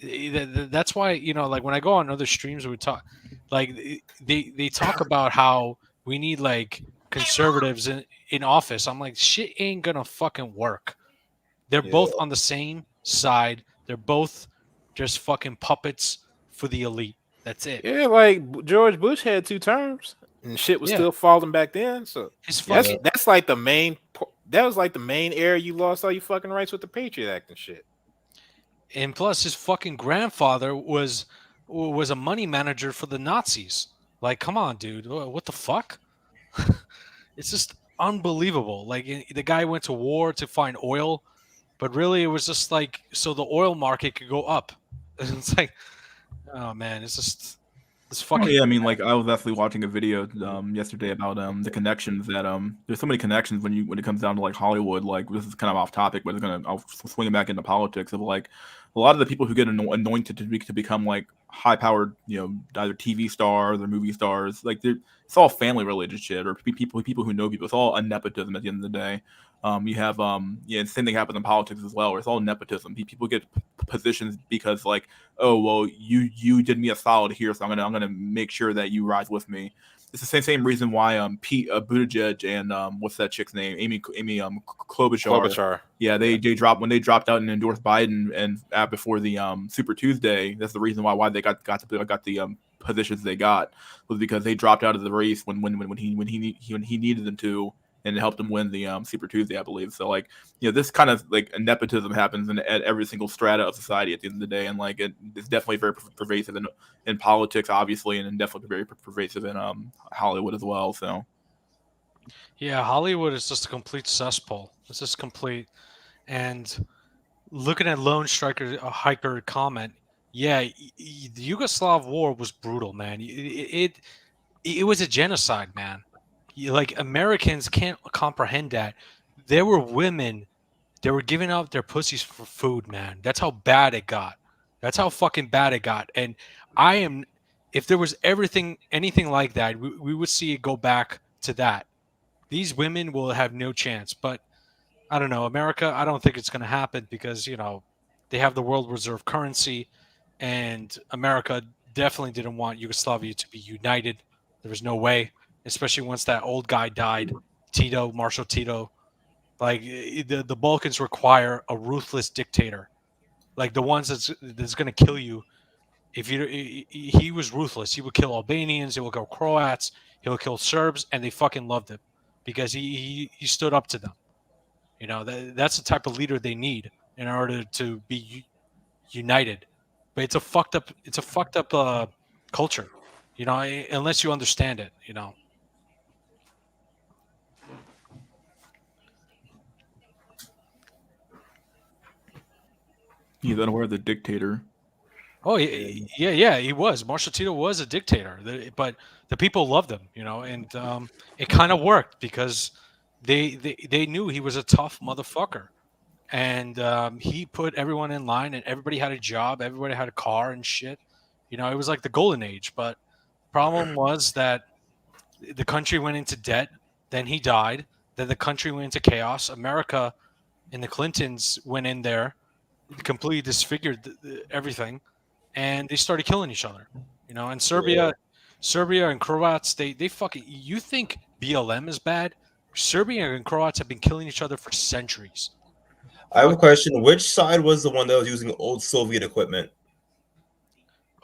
F: that's why like when I go on other streams, we talk, like they talk about how we need like conservatives in office. I'm like, shit ain't gonna fucking work. They're both on the same side. They're both just fucking puppets for the elite. That's it.
E: Yeah, like George Bush had 2 terms, and shit was still falling back then. So that's like the main. That was like the main era you lost all your fucking rights with the Patriot Act and shit.
F: And plus, his fucking grandfather was a money manager for the Nazis. Like, come on, dude. What the fuck? It's just unbelievable. Like, the guy went to war to find oil, but really it was just like so the oil market could go up. And it's like, oh man, it's just this fucking.
A: Oh, yeah, I mean, like I was actually watching a video yesterday about the connections that there's so many connections when it comes down to like Hollywood. Like this is kind of off topic, but I'll swing it back into politics of like a lot of the people who get anointed to become like high powered, either TV stars or movie stars. Like it's all family related shit or people who know people. It's all a nepotism at the end of the day. You have same thing happens in politics as well. Where it's all nepotism. People get positions because like, oh well, you did me a solid here, so I'm gonna make sure that you rise with me. It's the same reason why Pete Buttigieg and what's that chick's name, Amy Klobuchar. Yeah, they dropped when they dropped out and endorsed Biden and before the Super Tuesday. That's the reason why they got the positions they got was because they dropped out of the race when he needed them to. and it helped him win the Super Tuesday, I believe. So like, this kind of like nepotism happens at every single strata of society at the end of the day, and like it's definitely very pervasive in politics, obviously, and definitely very pervasive in Hollywood as well. So
F: Yeah, Hollywood is just a complete cesspool. It's just complete. And looking at Lone Striker Hiker comment, yeah, the Yugoslav war was brutal, man. It was a genocide, man. Like Americans can't comprehend that. There were women, they were giving up their pussies for food, man. That's how bad it got. That's how fucking bad it got. And if there was anything like that, we would see it go back to that. These women will have no chance. But I don't know, America, I don't think it's going to happen because, they have the world reserve currency, and America definitely didn't want Yugoslavia to be united. There was no way, especially once that old guy died, Marshal Tito. Like the Balkans require a ruthless dictator, like the ones that's going to kill you. He was ruthless. He would kill Albanians. He would kill Croats. He would kill Serbs, and they fucking loved him because he stood up to them. That's the type of leader they need in order to be united. But it's a fucked up culture, unless you understand it.
A: he's unaware of the dictator.
F: Oh yeah, he was. Marshal Tito was a dictator, but the people loved him, and it kind of worked because they knew he was a tough motherfucker, and he put everyone in line, and everybody had a job, everybody had a car and shit. It was like the golden age. But the problem was that the country went into debt, then he died, then the country went into chaos. America and the Clintons went in there, completely disfigured everything, and they started killing each other. And Serbia and Croats, they fucking. You think BLM is bad? Serbia and Croats have been killing each other for centuries.
D: I have a question. Which side was the one that was using old Soviet equipment?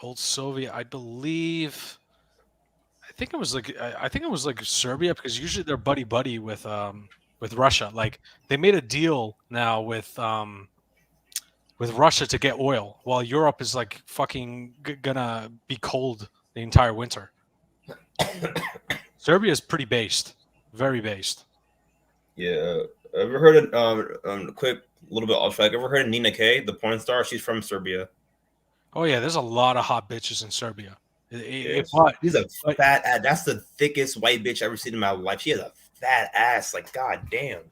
F: Old Soviet, I believe. I think it was like Serbia, because usually they're buddy with Russia. Like they made a deal now with Russia to get oil, while Europe is like fucking gonna be cold the entire winter. Serbia is pretty based, very based.
D: Yeah. Ever heard of quick little bit off track? Ever heard of Nina K, the porn star? She's from Serbia.
F: Oh yeah, there's a lot of hot bitches in Serbia.
D: She's a fat ass. That's the thickest white bitch I've ever seen in my life. She has a fat ass. Like, god damn.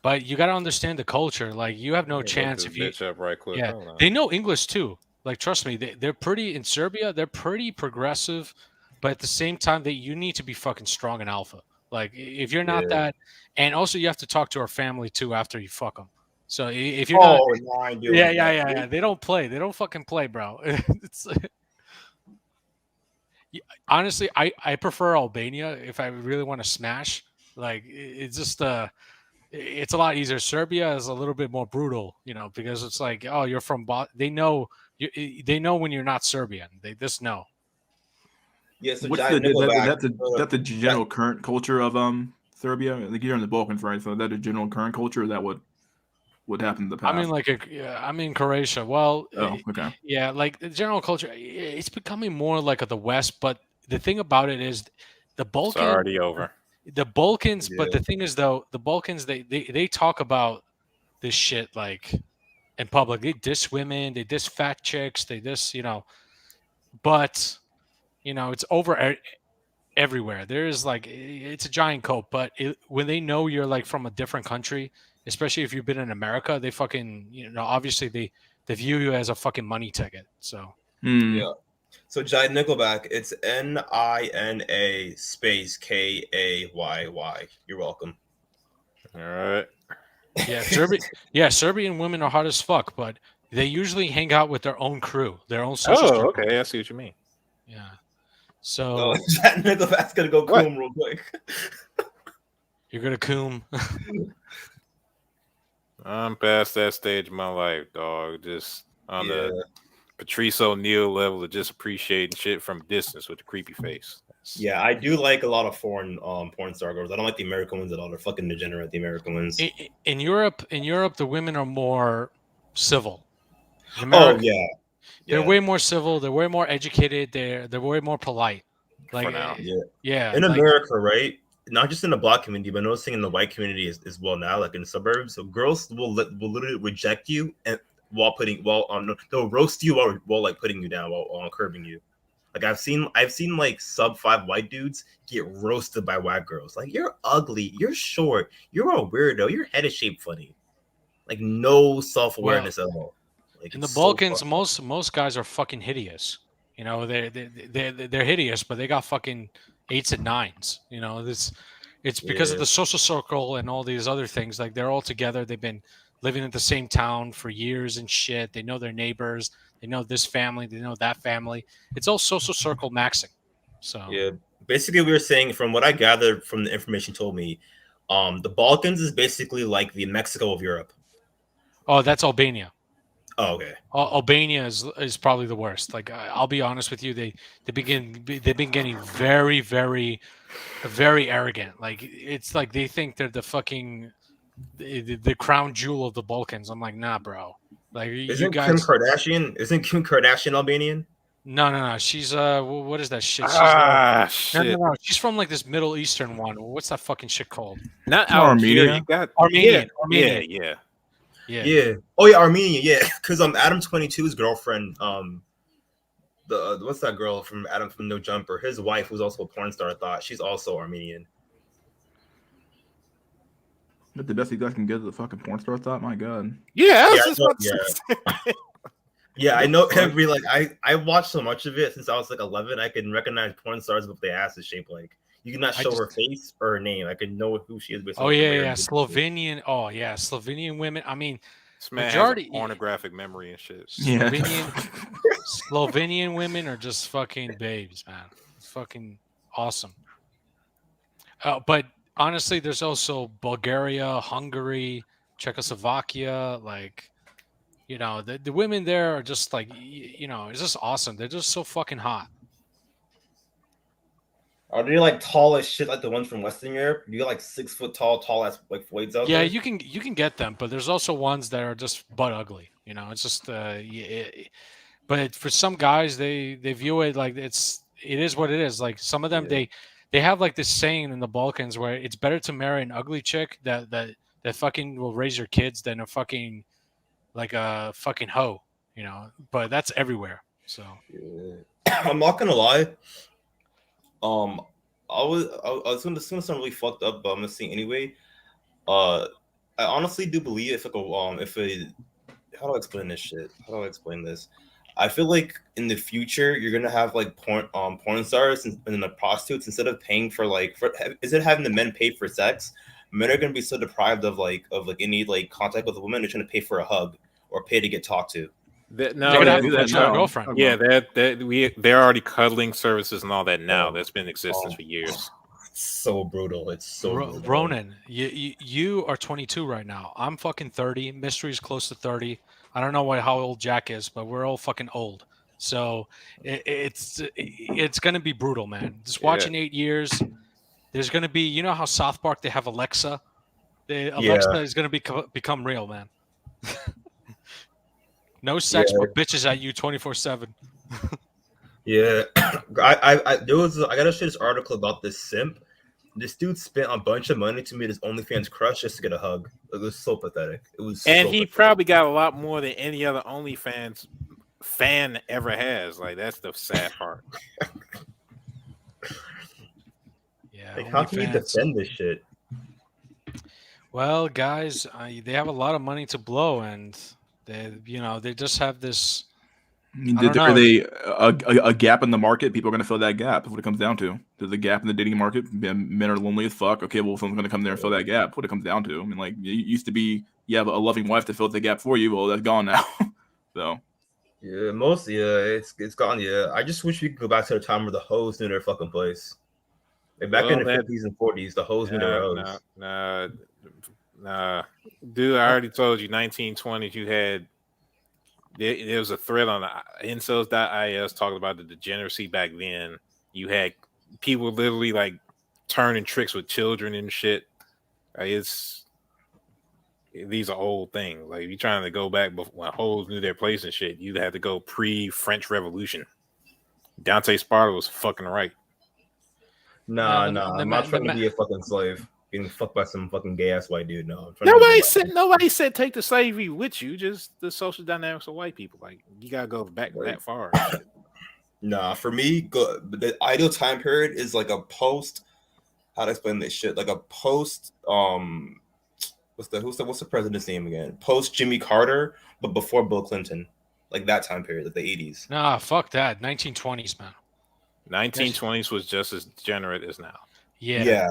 F: But you got to understand the culture. Like, you have no chance if you.
E: Up right quick.
F: Yeah, they know English too. Like, trust me, they're pretty in Serbia. They're pretty progressive, but at the same time, you need to be fucking strong and alpha. Like, if you're not that, and also you have to talk to our family too after you fuck them. So if you're not, yeah, they don't play. They don't fucking play, bro. It's honestly, I prefer Albania if I really want to smash. Like, it's just it's a lot easier. Serbia is a little bit more brutal, because it's like, oh, you're from they know when you're not Serbian. They just know.
D: Yeah, so
A: What's that's the general current culture of Serbia? Like you're in the Balkans, right? So is that a general current culture? Or that what happened in the past?
F: I mean Croatia. Well,
A: okay.
F: Yeah, like the general culture, it's becoming more like the West. But the thing about it is, the Balkans.
E: It's already over.
F: The Balkans, but the thing is, though, the Balkans, they talk about this shit like in public. They diss women, they diss fat chicks, they diss, but it's over everywhere. There's like, it's a giant cope. But when they know you're like from a different country, especially if you've been in America, they fucking, obviously they view you as a fucking money ticket. So
D: yeah. So Giant Nickelback, it's NINA space KAYY. You're welcome.
E: All right.
F: Yeah, Serbian women are hot as fuck, but they usually hang out with their own crew, their own social circle.
E: Okay, I see what you mean.
F: Yeah. So
D: Giant Nickelback's gonna go coom real quick.
F: You're gonna coom.
E: I'm past that stage of my life, dog. Just on the Patrice O'Neal level of just appreciating shit from distance with the creepy face.
D: Yeah, I do like a lot of foreign porn star girls. I don't like the American ones at all. They're fucking degenerate, the American ones.
F: In Europe, the women are more civil. In
D: Oh
F: America,
D: yeah,
F: they're
D: yeah,
F: way more civil. They're way more educated. They're way more polite. Like,
E: For now.
D: yeah.
F: yeah,
D: In
F: like
D: America, right? Not just in the black community, but noticing in the white community as well now, like in the suburbs. So girls will literally reject you and they'll roast you while like putting you down while curbing you. Like I've seen like sub 5 white dudes get roasted by white girls. Like you're ugly, you're short, you're a weirdo, your head is shaped funny. Like no self
F: well,
D: awareness at all. Like
F: in the
D: it's so
F: Balkans,
D: fucked up.
F: most guys are fucking hideous. You know, they're hideous, but they got fucking 8s and 9s. You know, it's because of
D: Yeah.
F: the social circle and all these other things. Like they're all together. They've been living in the same town for years and shit. They know their neighbors. They know this family. They know that family. It's all social circle maxing. So
D: Yeah. Basically we were saying from what I gathered from the information you told me, the Balkans is basically like the Mexico of Europe.
F: oh, that's Albania.
D: Oh, okay.
F: Albania is probably the worst. Like I'll be honest with you, they've been getting very very arrogant. Like it's like they think they're the fucking the crown jewel of the Balkans. I'm like, nah, bro. Like you
D: Isn't
F: guys,
D: Kim Kardashian Albanian?
F: no. She's what is that shit? She's
E: Shit.
F: no. She's from like this Middle Eastern one. What's that fucking shit called?
E: Not
A: Armenia.
E: Algeria. You got
F: Armenian.
E: Yeah,
F: Armenian.
E: yeah.
D: Yeah. Oh yeah, Armenia. Yeah, because Adam 22's girlfriend, the what's that girl from Adam from No Jumper? His wife, who's also a porn star, thought she's also Armenian.
A: But the best you guys can get is a fucking porn star thought. My God.
E: Yeah, I was
D: Yeah,
E: just
D: I know,
E: about to say.
D: Yeah, I know every like I watched so much of it since I was like 11. I can recognize porn stars with their ass is shaped like. You cannot show her face or her name. I can know who she is based on.
F: Oh
D: her
F: yeah,
D: hair.
F: yeah. Slovenian. Oh yeah, Slovenian women. I mean,
E: This man
F: majority
E: has a pornographic memory and shit.
A: Yeah.
F: Slovenian women are just fucking babes, man. Fucking awesome. But honestly, there's also Bulgaria, Hungary, Czechoslovakia. Like, you know, the women there are just like, you know, it's just awesome. They're just so fucking hot.
D: Are they like tall as shit like the ones from Western Europe? You got like 6 foot tall ass like Floyds out
F: Yeah,
D: there?
F: you can get them, but there's also ones that are just butt ugly. You know, it's just but for some guys, they view it like it is what it is. Like some of them,
D: Yeah.
F: they have like this saying in the Balkans where it's better to marry an ugly chick that fucking will raise your kids than a fucking like a fucking hoe. You know, but that's everywhere. So
D: Yeah. I'm not gonna lie. I was gonna say something really fucked up, but I'm gonna say anyway. I honestly do believe if how do I explain this shit? How do I explain this? I feel like in the future you're gonna have like porn stars and then the prostitutes instead of paying for instead of having the men pay for sex, men are gonna be so deprived of any like contact with a woman, they're trying to pay for a hug or pay to get talked to.
F: they're gonna have a full-time girlfriend.
E: Yeah, they're already cuddling services and all that now. That's been in existence for years.
D: It's so brutal. It's so brutal.
F: Ronan, you are 22 right now. I'm fucking 30. Mystery's close to 30. I don't know how old Jack is, but we're all fucking old. So it's gonna be brutal, man. Just watching 8 years. There's gonna be, you know how South Park they have Alexa. Alexa is gonna become real, man. No sex, but bitches at you 24/7.
D: Yeah, I gotta show this article about this simp. This dude spent a bunch of money to meet his OnlyFans crush just to get a hug. It was so pathetic. It was,
E: and
D: so
E: he
D: pathetic.
E: probably got a lot more than any other OnlyFans fan ever has. Like that's the sad part.
F: Yeah.
D: Like, how can you defend this shit?
F: Well, guys, they have a lot of money to blow, and they just have this.
A: I mean, are they a gap in the market? People are going to fill that gap. That's what it comes down to. There's a gap in the dating market. Men are lonely as fuck. Okay, well, someone's going to come there and fill that gap. What it comes down to. I mean, like, it used to be, you have a loving wife to fill the gap for you. Well, that's gone now. So.
D: Yeah, it's gone. Yeah, I just wish we could go back to the time where the hoes knew their fucking place. Like back in the 50s and 40s, the hoes knew their hoes.
E: Nah, dude, I already told you, 1920s, you had. There was a thread on incels.is talking about the degeneracy back then. You had people literally like turning tricks with children and shit. Like, these are old things. Like, if you're trying to go back before when hoes knew their place and shit, you'd have to go pre-French Revolution. Dante Sparta was fucking right.
D: Nah,
F: the
D: I'm
F: ma-
D: not
F: the
D: trying
F: ma-
D: to be a fucking slave. Being fucked by some fucking gay ass white dude. No, I'm trying to
E: Nobody said take the slavery with you. Just the social dynamics of white people. Like, you gotta go back
D: Right.
E: that far.
D: Nah, for me, the ideal time period is like a post. How to explain this shit? Like a post. What's the president's name again? Post Jimmy Carter, but before Bill Clinton. Like that time period, like the 80s.
F: Nah, fuck that. 1920s, man.
E: 1920s was just as degenerate as now.
F: Yeah.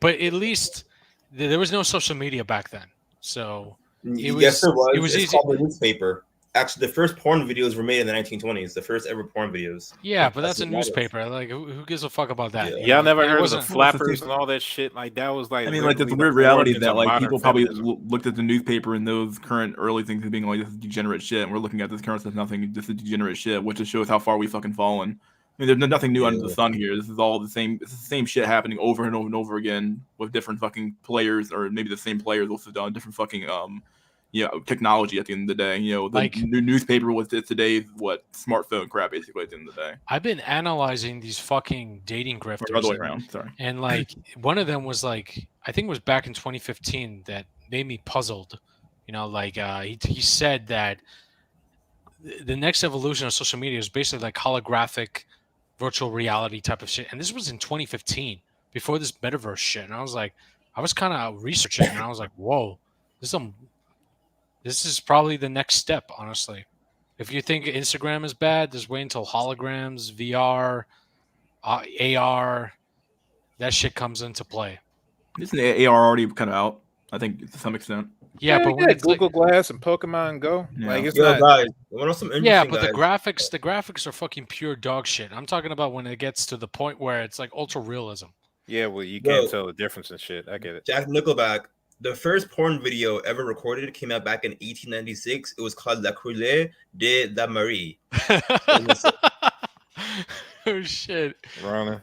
F: But at least there was no social media back then, so
D: Yes, there was.
F: It was
D: it's
F: easy.
D: called the newspaper. Actually, the first porn videos were made in the 1920s. The first ever porn videos.
F: Yeah, but that's a
D: what matters.
F: newspaper. Like, who gives a fuck about that?
D: Yeah.
F: You know,
E: Y'all never
F: it
E: heard of the
F: wasn't-
E: flappers and all that shit? Like, that was like.
A: I mean, like, that's the
E: literally
A: weird reality
E: origins
A: that
E: of
A: like
E: modern
A: people probably
E: feminism.
A: looked at the newspaper and those current early things as being like, this is degenerate shit, and we're looking at this current stuff, nothing, this is degenerate shit, which just shows how far we fucking fallen. I mean, there's nothing new under the sun here. This is all the same. It's the same shit happening over and over and over again with different fucking players, or maybe the same players also done different fucking technology at the end of the day. You know, the
F: Like-
A: new newspaper was today's smartphone crap basically at the end of the day.
F: I've been analyzing these fucking dating
A: Or
F: grifters.
A: the other way around. Sorry.
F: And like one of them was like, I think it was back in 2015 that made me puzzled. You know, like he said that the next evolution of social media is basically like holographic virtual reality type of shit. And this was in 2015 before this metaverse shit. And I was kind of researching and I was like, whoa, this is probably the next step, honestly. If you think Instagram is bad, just wait until holograms, VR, AR, that shit comes into play.
A: Isn't the AR already kind of out? I think to some extent.
F: Yeah, but when it's
E: Google
F: like,
E: Glass and Pokemon Go,
A: Yeah.
E: like it's
D: Yo,
E: not.
D: guys, what are some interesting
F: yeah, but
D: guys?
F: the graphics are fucking pure dog shit. I'm talking about when it gets to the point where it's like ultra realism.
E: Yeah, well, you
D: Yo.
E: can't tell the difference and shit. I get it.
D: Jack Nickelback, the first porn video ever recorded came out back in 1896. It was called La Coulée de la Marie.
F: Oh shit!
E: Ronan,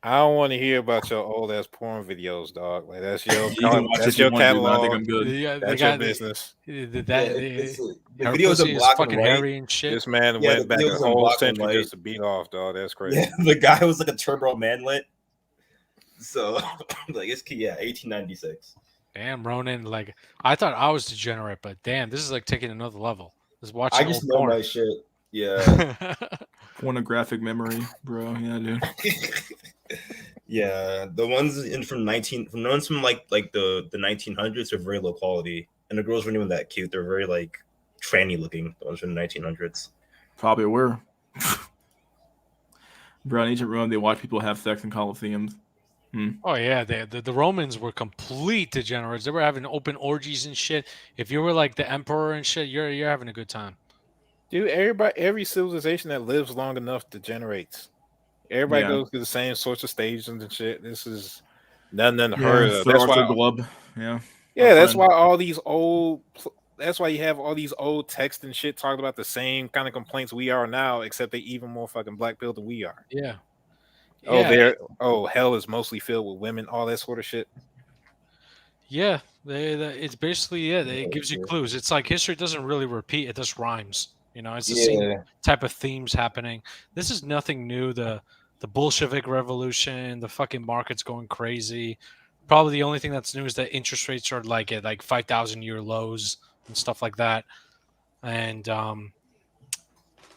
E: I don't want to hear about your old ass porn videos, dog. Like, that's your
A: You can watch
E: that's
A: if
E: your
A: you want to, but I think
E: catalog.
A: I'm good.
F: Yeah,
E: That's your business.
D: The
F: her
D: videos
F: pussy
D: are
F: is
D: black
F: fucking
D: and white.
F: hairy and shit.
E: This man
D: Yeah,
E: went
D: the
E: back a
D: videos are
E: whole
D: black and
E: century
D: white.
E: just to beat off, dog. That's crazy.
D: Yeah, the guy was like a turbo manlet. So, like, it's 1896.
F: Damn, Ronan. Like, I thought I was degenerate, but damn, this is like taking another level. Just
D: I
F: watching
D: just
F: old
D: know
F: porn.
D: my shit. Yeah.
A: Pornographic memory, bro. Yeah, dude.
D: Yeah, the ones from like the 1900s are very low quality, and the girls weren't even that cute. They're very like tranny looking. The ones from the 1900s.
A: Probably were. Bro, in ancient Rome, they watch people have sex in coliseums.
F: Oh yeah, the Romans were complete degenerates. They were having open orgies and shit. If you were like the emperor and shit, you're having a good time.
E: Dude, every civilization that lives long enough degenerates. Everybody
A: Yeah.
E: goes through the same sorts of stages and shit. This is nothing unheard of.
A: Sir
E: That's
A: Arthur
E: why,
A: Glub. Yeah.
E: yeah, that's
A: friend.
E: why all these old. That's why you have all these old texts and shit talking about the same kind of complaints we are now, except they even more fucking black pilled than we are.
F: Yeah.
E: Hell is mostly filled with women, all that sort of shit.
F: Yeah, it's basically it gives you clues. It's like history doesn't really repeat; it just rhymes. You know, it's the same type of themes happening. This is nothing new. The Bolshevik Revolution, the fucking market's going crazy. Probably the only thing that's new is that interest rates are like at like 5,000-year lows and stuff like that. And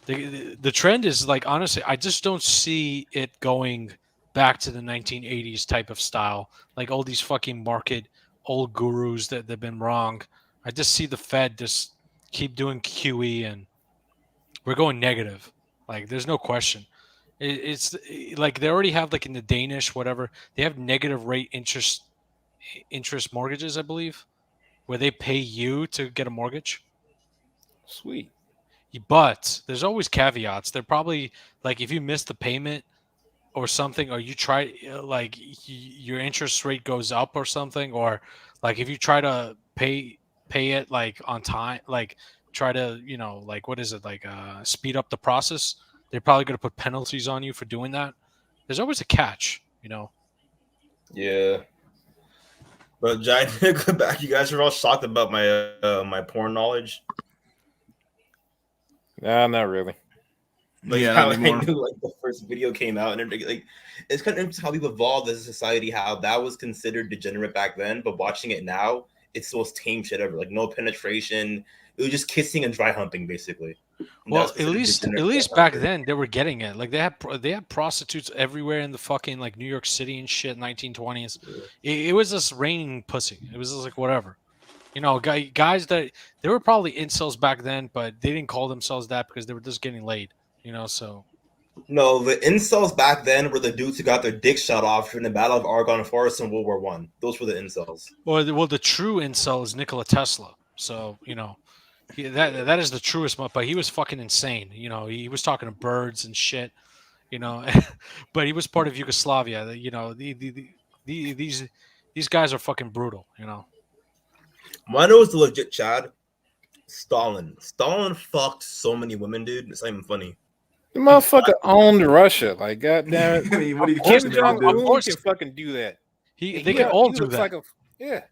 F: the trend is like, honestly, I just don't see it going back to the 1980s type of style. Like all these fucking market old gurus that they've been wrong. I just see the Fed just keep doing QE and we're going negative. Like there's no question. It's like they already have like in the Danish whatever they have negative rate interest mortgages, I believe, where they pay you to get a mortgage.
E: Sweet.
F: But there's always caveats. They're probably like if you miss the payment or something, or you try like your interest rate goes up or something, or like if you try to pay it like on time, like try to like what is it like speed up the process, they're probably going to put penalties on you for doing that. There's always a catch, you know.
D: Yeah. But Jack, go back. You guys are all shocked about my porn knowledge.
E: Nah, not really.
D: Like
A: Yeah,
D: how
A: not
D: I
A: anymore.
D: knew like the first video came out, and everything, like it's kind of interesting how we've evolved as a society. How that was considered degenerate back then, but watching it now, it's the most tame shit ever. Like no penetration. It was just kissing and dry humping, basically. And
F: Well,
D: that's
F: at
D: considered
F: least
D: degenerate
F: back
D: behavior.
F: then they were getting it. Like they had prostitutes everywhere in the fucking like New York City and shit. 1920s. It was just raining pussy. It was just like whatever. You know, guys that they were probably incels back then, but they didn't call themselves that because they were just getting laid. You know, so
D: No, the incels back then were the dudes who got their dick shot off during the Battle of Argonne Forest in World War One. Those were the incels.
F: well, the true incel is Nikola Tesla. So you know, that is the truest. But he was fucking insane. You know, he was talking to birds and shit. You know, but he was part of Yugoslavia. You know, these guys are fucking brutal. You know.
D: Mine was the legit Chad. Stalin. Stalin fucked so many women, dude. It's not even funny.
E: The motherfucker owned Russia. Like, goddamn
A: I mean, what do you
E: Kim
A: expect him
E: Jong
A: to
F: Of
A: do?
E: Un
F: course.
E: can fucking do that.
F: They can all do
E: looks
F: that.
E: like a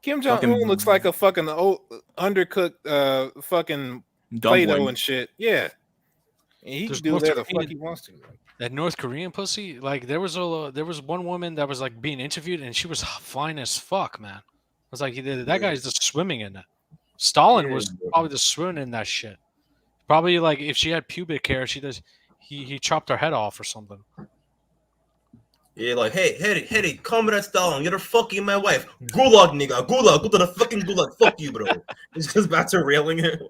E: Kim Jong Un
A: Fucking
E: looks like a fucking old undercooked fucking Play-Doh
A: dumpling.
E: and shit. Yeah. And he
F: There's
E: can do
F: North
E: whatever the
F: Korean-
E: fuck he wants to.
F: That North Korean pussy, like there was one woman that was like being interviewed, and she was fine as fuck, man. I was like, that guy's just swimming in it. Stalin was probably just swimming in that shit. Probably like if she had pubic hair, he chopped her head off or something.
D: Yeah, like, hey, comrade Stalin, you're fucking my wife. Gulag, nigga, gulag, go to the fucking gulag. Fuck you, bro. It's just back to railing it.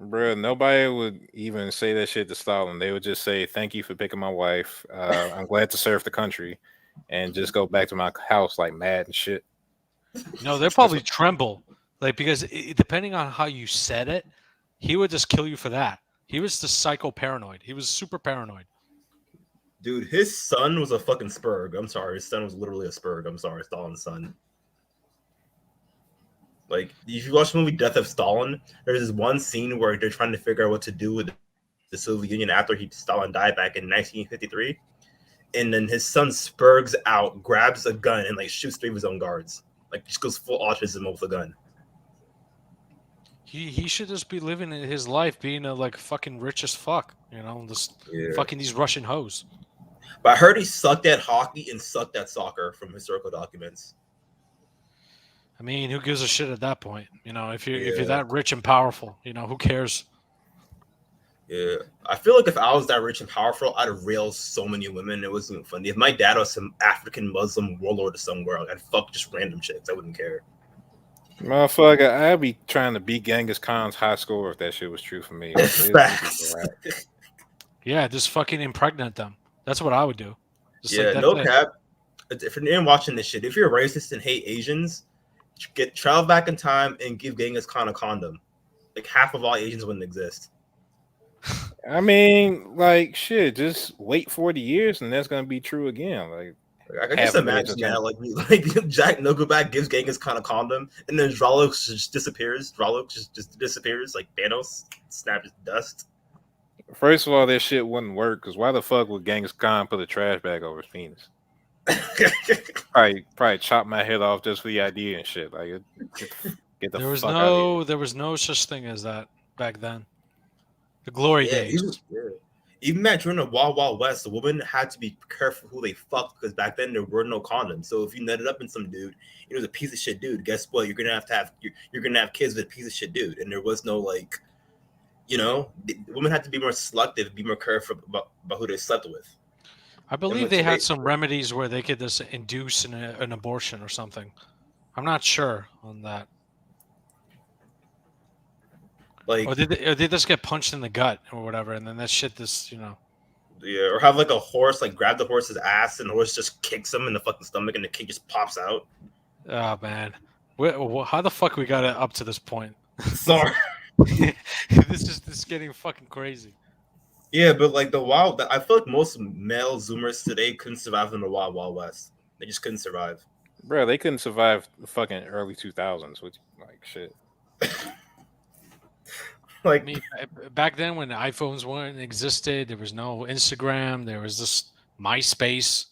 E: Bruh, nobody would even say that shit to Stalin. They would just say, "Thank you for picking my wife. I'm glad to serve the country," and just go back to my house like mad and shit.
F: No, they'll probably tremble, like because depending on how you said it, he would just kill you for that. He was the psycho paranoid. He was super paranoid.
D: Dude, his son was a fucking spurg. I'm sorry, his son was literally a spurg. I'm sorry, Stalin's son. Like, if you watch the movie Death of Stalin, there's this one scene where they're trying to figure out what to do with the Soviet Union after Stalin died back in 1953. And then his son spurgs out, grabs a gun, and like shoots 3 of his own guards. Like, just goes full autism with a gun.
F: He should just be living his life being a like fucking rich as fuck, you know, just fucking these Russian hoes.
D: But I heard he sucked at hockey and sucked at soccer from historical documents.
F: I mean, who gives a shit at that point? You know, if you're that rich and powerful, you know, who cares?
D: Yeah, I feel like if I was that rich and powerful, I'd have railed so many women. It wasn't even funny. If my dad was some African Muslim warlord or somewhere, I'd fuck just random chicks. I wouldn't care.
E: Motherfucker, I'd be trying to beat Genghis Khan's high score if that shit was true for me.
D: Facts.
F: Yeah, just fucking impregnate them. That's what I would do. Just
D: Yeah,
F: like
D: no cap. If you're watching this shit, if you're racist and hate Asians, travel back in time and give Genghis Khan a condom. Like half of all Asians wouldn't exist.
E: I mean, like shit, just wait 40 years and that's gonna be true again. Like
D: I can just imagine that, like Jack Nogoback gives Genghis Khan a condom, and then Dralok just disappears. Dralok just disappears like Thanos, snaps dust.
E: First of all, that shit wouldn't work because why the fuck would Genghis Khan put a trash bag over his penis? probably chop my head off just for the idea and shit. Like, get the
F: there was
E: fuck out of here.
F: there was no such thing as that back then. The glory days.
D: Even back during the Wild Wild West, the women had to be careful who they fucked because back then there were no condoms. So if you nutted up in some dude, it was a piece of shit dude. Guess what? You're gonna have kids with a piece of shit dude, and there was no like, women had to be more selective, be more careful about who they slept with.
F: I believe they had some remedies where they could just induce an abortion or something. I'm not sure on that.
D: Like,
F: or did they just get punched in the gut or whatever, and then that shit just,
D: Yeah, or have like a horse like grab the horse's ass and the horse just kicks him in the fucking stomach and the kick just pops out.
F: Oh man, how the fuck we got it up to this point?
D: Sorry,
F: this is getting fucking crazy.
D: Yeah, but like I feel like most male Zoomers today couldn't survive in the Wild Wild West. They just couldn't survive.
E: Bro, they couldn't survive the fucking early 2000s, which like shit.
D: Like,
F: I mean, back then when iPhones weren't existed, there was no Instagram. There was just MySpace,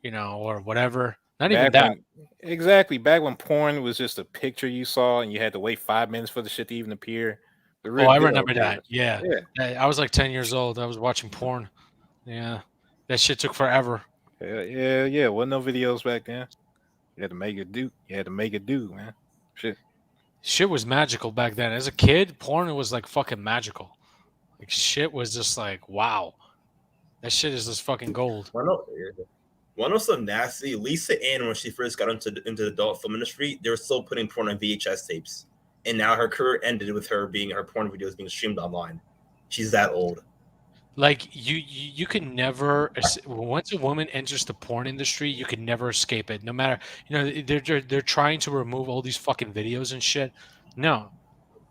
F: or whatever. Not even
E: Back
F: that.
E: back when porn was just a picture you saw and you had to wait 5 minutes for the shit to even appear. The
F: Oh, I
E: real
F: remember
E: deal.
F: that. Yeah.
E: Yeah.
F: I was like 10 years old. I was watching porn. Yeah. That shit took forever.
E: Yeah. Wasn't no videos back then. You had to make it do. You had to make it do, man. Shit.
F: Shit was magical back then. As a kid, porn was like fucking magical. Like shit was just like, wow. That shit is just fucking gold.
D: One of some nasty. Lisa Ann, when she first got into the adult film industry, they were still putting porn on VHS tapes, and now her career ended with her porn videos being streamed online. She's that old.
F: Like you can never, once a woman enters the porn industry, you can never escape it. No matter, they're trying to remove all these fucking videos and shit. No,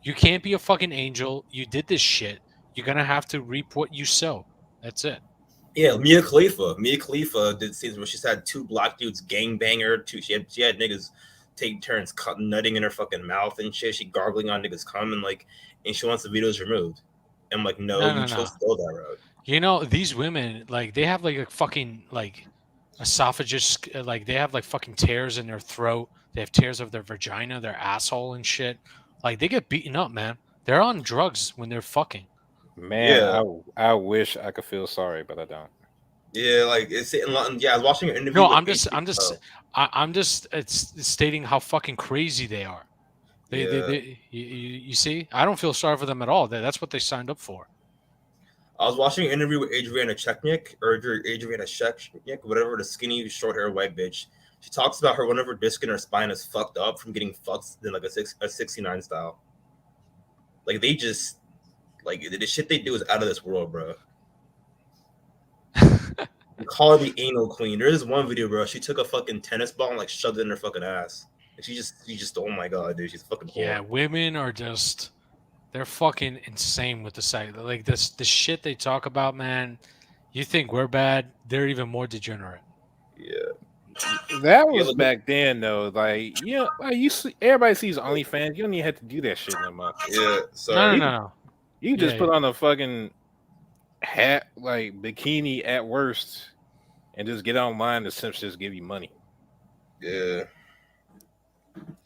F: you can't be a fucking angel. You did this shit. You're gonna have to reap what you sow. That's it.
D: Yeah, Mia Khalifa. Mia Khalifa did scenes where she's had two black dudes gangbang her. She had niggas take turns nutting in her fucking mouth and shit. She gargling on niggas cum and she wants the videos removed. I'm like, no, you chose to go that route.
F: These women, like, they have like a fucking like esophagus, like they have like fucking tears in their throat. They have tears of their vagina, their asshole, and shit. Like they get beaten up, man. They're on drugs when they're fucking.
E: Man,
D: Yeah.
E: I wish I could feel sorry, but I don't.
D: Yeah, like I was watching an interview.
F: No,
D: with
F: I'm just it's stating how fucking crazy they are. You see, I don't feel sorry for them at all. That's what they signed up for.
D: I was watching an interview with Adriana Chechnik, whatever, the skinny, short hair white bitch. She talks about one of her disc in her spine is fucked up from getting fucked in like a 69 style. Like they just like the shit they do is out of this world, bro. Call her the anal queen. There is one video, bro. She took a fucking tennis ball and like shoved it in her fucking ass. And she just oh my god, dude, she's fucking cool.
F: Yeah, women are just they're fucking insane with the site. Like the shit they talk about, man. You think we're bad? They're even more degenerate.
D: Yeah.
E: That was back then, though. Like, like you see, everybody sees OnlyFans. You don't even have to do that shit no more.
D: Yeah. Sorry.
F: No.
E: You just put on a fucking hat, like bikini at worst, and just get online. The Simps just give you money.
D: Yeah.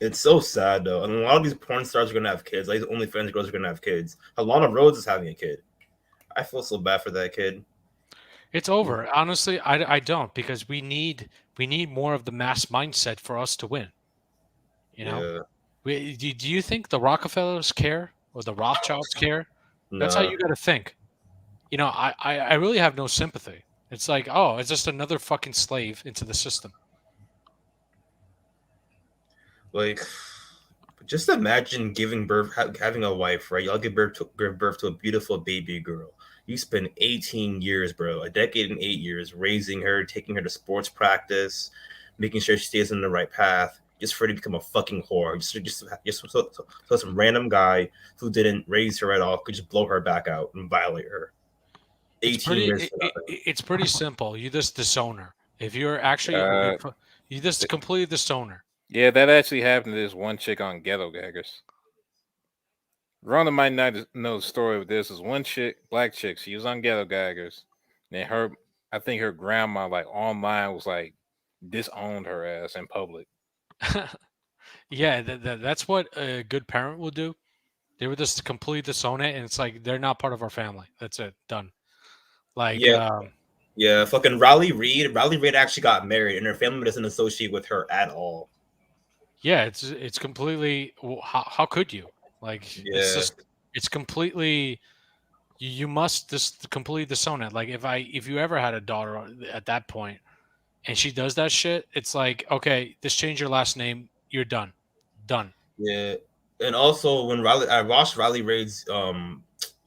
D: It's so sad though, and a lot of these porn stars are gonna have kids. Like OnlyFans girls are gonna have kids. Alana Rhodes is having a kid. I feel so bad for that kid.
F: It's over. Honestly, I don't, because we need more of the mass mindset for us to win. Do you think the Rockefellers care or the Rothschilds care?
D: No.
F: That's how you got to think. I really have no sympathy. It's like, oh, it's just another fucking slave into the system.
D: Like, just imagine giving birth, having a wife, right? Y'all give birth to a beautiful baby girl. You spend 18 years, bro, a decade and 8 years raising her, taking her to sports practice, making sure she stays on the right path, just for her to become a fucking whore. Just so some random guy who didn't raise her at all could just blow her back out and violate her. 18 years.
F: It's pretty simple. You just disown her. If you're actually, you just completely disown her.
E: Yeah, that actually happened to this one chick on Ghetto Gaggers. Rhonda might not know the story of this. Is one chick, black chick. She was on Ghetto Gaggers, and I think her grandma, like online, was like disowned her ass in public.
F: Yeah, that's what a good parent will do. They would just completely disown it, and it's like they're not part of our family. That's it, done. Like,
D: yeah, fucking Riley Reid. Riley Reid actually got married, and her family doesn't associate with her at all.
F: Yeah, it's completely. How could you? Like, it's completely. You must just completely disown it. Like, if you ever had a daughter at that point, and she does that shit, it's like, okay, just change your last name. You're done.
D: Yeah, and also when I watched Riley Reid's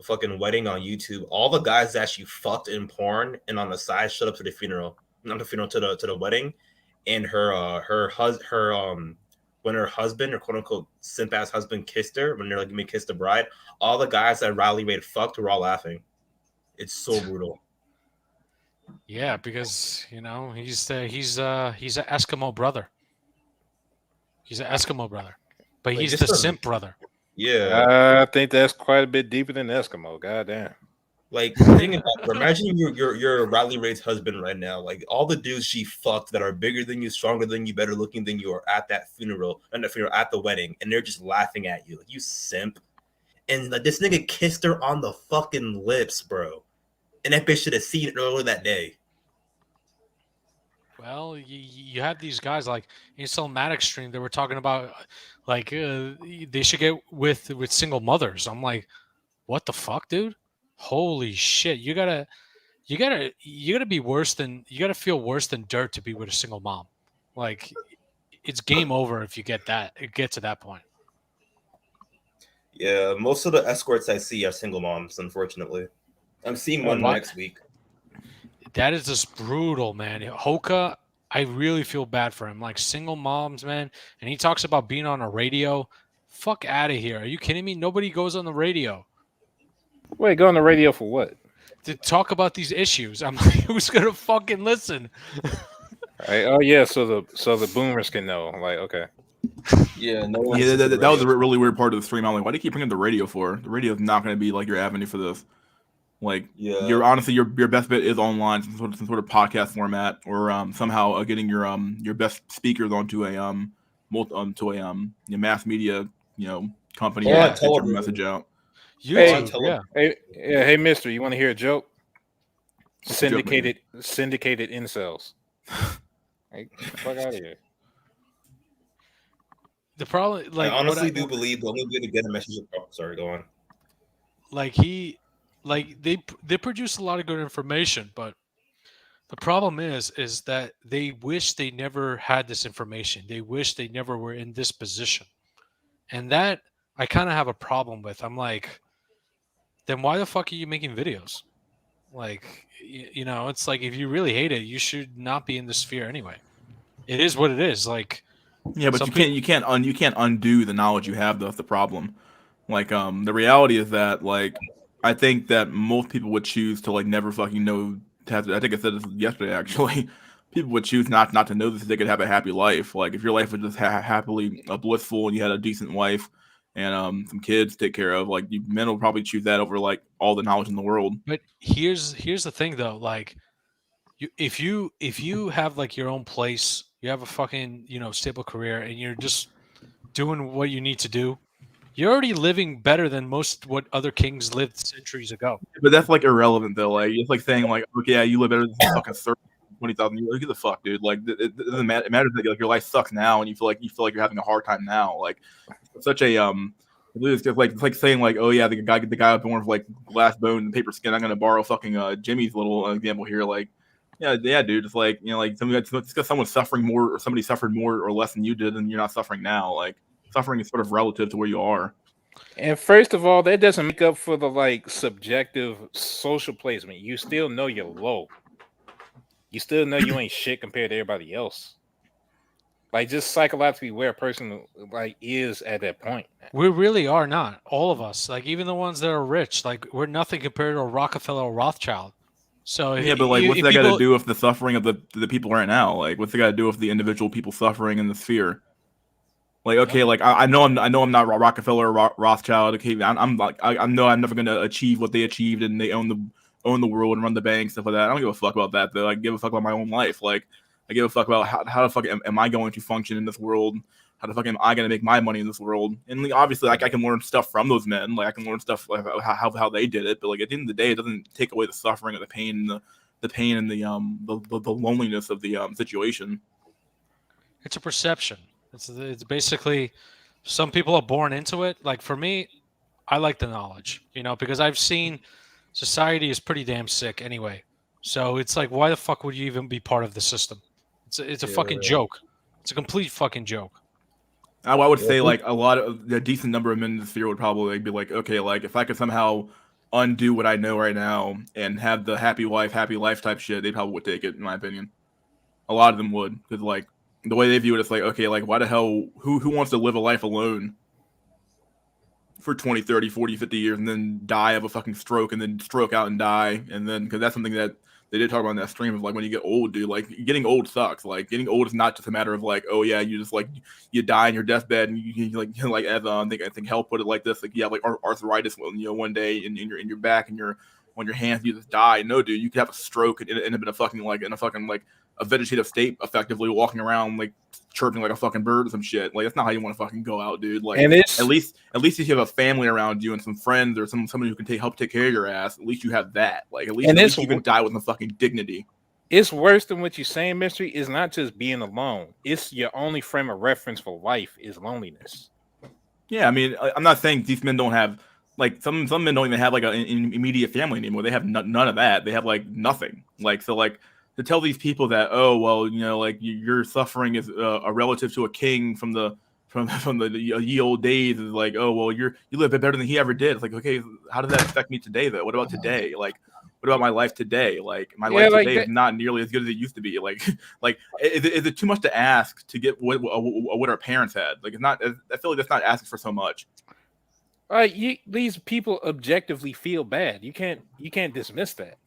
D: fucking wedding on YouTube, all the guys that she fucked in porn and on the side showed up to the funeral, not the funeral, to the wedding, and when her husband, or quote unquote simp ass husband, kissed her, when they're like, "Me kiss the bride," all the guys that Riley Reid fucked were all laughing. It's so brutal.
F: Yeah, because he's an Eskimo brother. He's an Eskimo brother, but he's the simp brother.
D: Yeah.
E: I think that's quite a bit deeper than Eskimo. Goddamn.
D: Like, think about it. Imagine you're Riley Ray's husband right now. Like, all the dudes she fucked that are bigger than you, stronger than you, better looking than you are at that funeral, and if you're at the wedding, and they're just laughing at you. Like, you simp. And like, this nigga kissed her on the fucking lips, bro. And that bitch should have seen it earlier that day.
F: Well, you have these guys like in Matic stream. They were talking about like they should get with single mothers. I'm like, what the fuck, dude? Holy shit! you gotta be worse than you gotta feel worse than dirt to be with a single mom. Like, it's game over if you get to that point.
D: Yeah, most of the escorts I see are single moms, unfortunately. I'm seeing one next week.
F: That is just brutal, man. Hoka, I really feel bad for him. Like, single moms, man. And he talks about being on a radio. Fuck out of here. Are you kidding me? Nobody goes on the radio.
E: Wait, go on the radio for what?
F: To talk about these issues. I'm like, who's gonna fucking listen?
E: Right. Oh yeah, so the boomers can know. Like, okay.
D: Yeah, no.
A: Yeah, that was a really weird part of the stream. I'm like, why do you keep bringing the radio for? The radio is not going to be like your avenue for this. Like, your best bet is online, some sort of podcast format, or somehow getting your best speakers onto a mass media company
D: Yeah,
A: to get your message out.
E: Hey, Mister, you want to hear a joke? Syndicated incels. Hey, fuck out of here.
F: The problem, like,
D: I honestly do believe the only way to get a message across. Sorry, go on.
F: Like, they produce a lot of good information, but the problem is that they wish they never had this information. They wish they never were in this position, and that I kind of have a problem with. I'm like, then why the fuck are you making videos? Like, it's like, if you really hate it, you should not be in the sphere anyway. It is what it is. Like,
A: yeah, but you can't undo the knowledge you have. That's the problem. Like, the reality is that, like, I think that most people would choose to, like, never fucking know. I think I said this yesterday, actually. People would choose not to know this so they could have a happy life. Like, if your life was just happily blissful and you had a decent wife and some kids to take care of, like, men will probably choose that over, like, all the knowledge in the world.
F: But here's the thing, though. Like, if you have, like, your own place, you have a fucking stable career, and you're just doing what you need to do, you're already living better than most what other kings lived centuries ago.
A: But that's, like, irrelevant, though. Like, it's like saying, like, okay, yeah, you live better than fucking 20,000 years. Who the fuck, dude? Like, it doesn't matter. It matters that, like, your life sucks now, and you feel like you're having a hard time now. Like, it's such a it's like saying, like, oh yeah, the guy born with, like, glass bones and paper skin. I'm gonna borrow fucking Jimmy's little example here. Like, yeah, dude. It's like, like because someone's suffering more, or somebody suffered more or less than you did, and you're not suffering now. Like, suffering is sort of relative to where you are.
E: And first of all, that doesn't make up for the, like, subjective social placement. You still know you're low. You still know you ain't shit compared to everybody else. Like, just psychologically where a person, like, is at that point.
F: We really are not. All of us. Like, even the ones that are rich, like, we're nothing compared to a Rockefeller or Rothschild. So
A: yeah, but, like, what's that got to do with the suffering of the people right now? Like, what's it got to do with the individual people suffering in the sphere? Like, okay, like, I know I'm not Rockefeller or Rothschild. Okay, I'm like, I know I'm never gonna achieve what they achieved, and they own the world and run the bank, stuff like that. I don't give a fuck about that, though. I give a fuck about my own life. Like, I give a fuck about how the fuck am I going to function in this world? How the fuck am I going to make my money in this world? And, like, obviously, like, I can learn stuff from those men. Like, I can learn stuff like how they did it. But, like, at the end of the day, it doesn't take away the suffering or the pain, the pain and the loneliness of the situation.
F: It's a perception. It's basically, some people are born into it. Like, for me, I like the knowledge, because I've seen society is pretty damn sick anyway. So it's like, why the fuck would you even be part of the system? It's a fucking joke. It's a complete fucking joke.
A: I would say, like, a decent number of men in the sphere would probably be like, okay, like, if I could somehow undo what I know right now and have the happy wife, happy life type shit, they probably would take it, in my opinion. A lot of them would, because, like, the way they view it, it's like, okay, like, why the hell, who wants to live a life alone for 20, 30, 40, 50 years and then die of a fucking stroke and then stroke out and die? And then, because that's something that they did talk about in that stream of like when you get old, dude, like getting old sucks. Like getting old is not just a matter of like, oh yeah, you just like you die in your deathbed and you like as I think Hell put it like this, like you have like arthritis, one day in your back and on your hands, you just die. No, dude, you could have a stroke and end up in a fucking like a vegetative state, effectively walking around like chirping like a fucking bird or some shit. Like that's not how you want to fucking go out, dude. Like
E: And it's
A: at least if you have a family around you and some friends or somebody who can help take care of your ass, at least you have that. Like at least you can die with some fucking dignity.
E: It's worse than what you're saying, Mystery. It's not just being alone. It's your only frame of reference for life is loneliness.
A: Yeah, I mean, I'm not saying these men don't have like some men don't even have like an immediate family anymore. They have none of that. They have like nothing. Like so, like to tell these people that well, like your suffering is a relative to a king from the ye old days is like, oh well, you live better than he ever did. It's like, okay, how does that affect me today though? What about today? Like, what about my life today? Like my life today is not nearly as good as it used to be. Like is it too much to ask to get what our parents had? Like it's not. I feel like that's not asking for so much.
E: These people objectively feel bad. You can't dismiss that.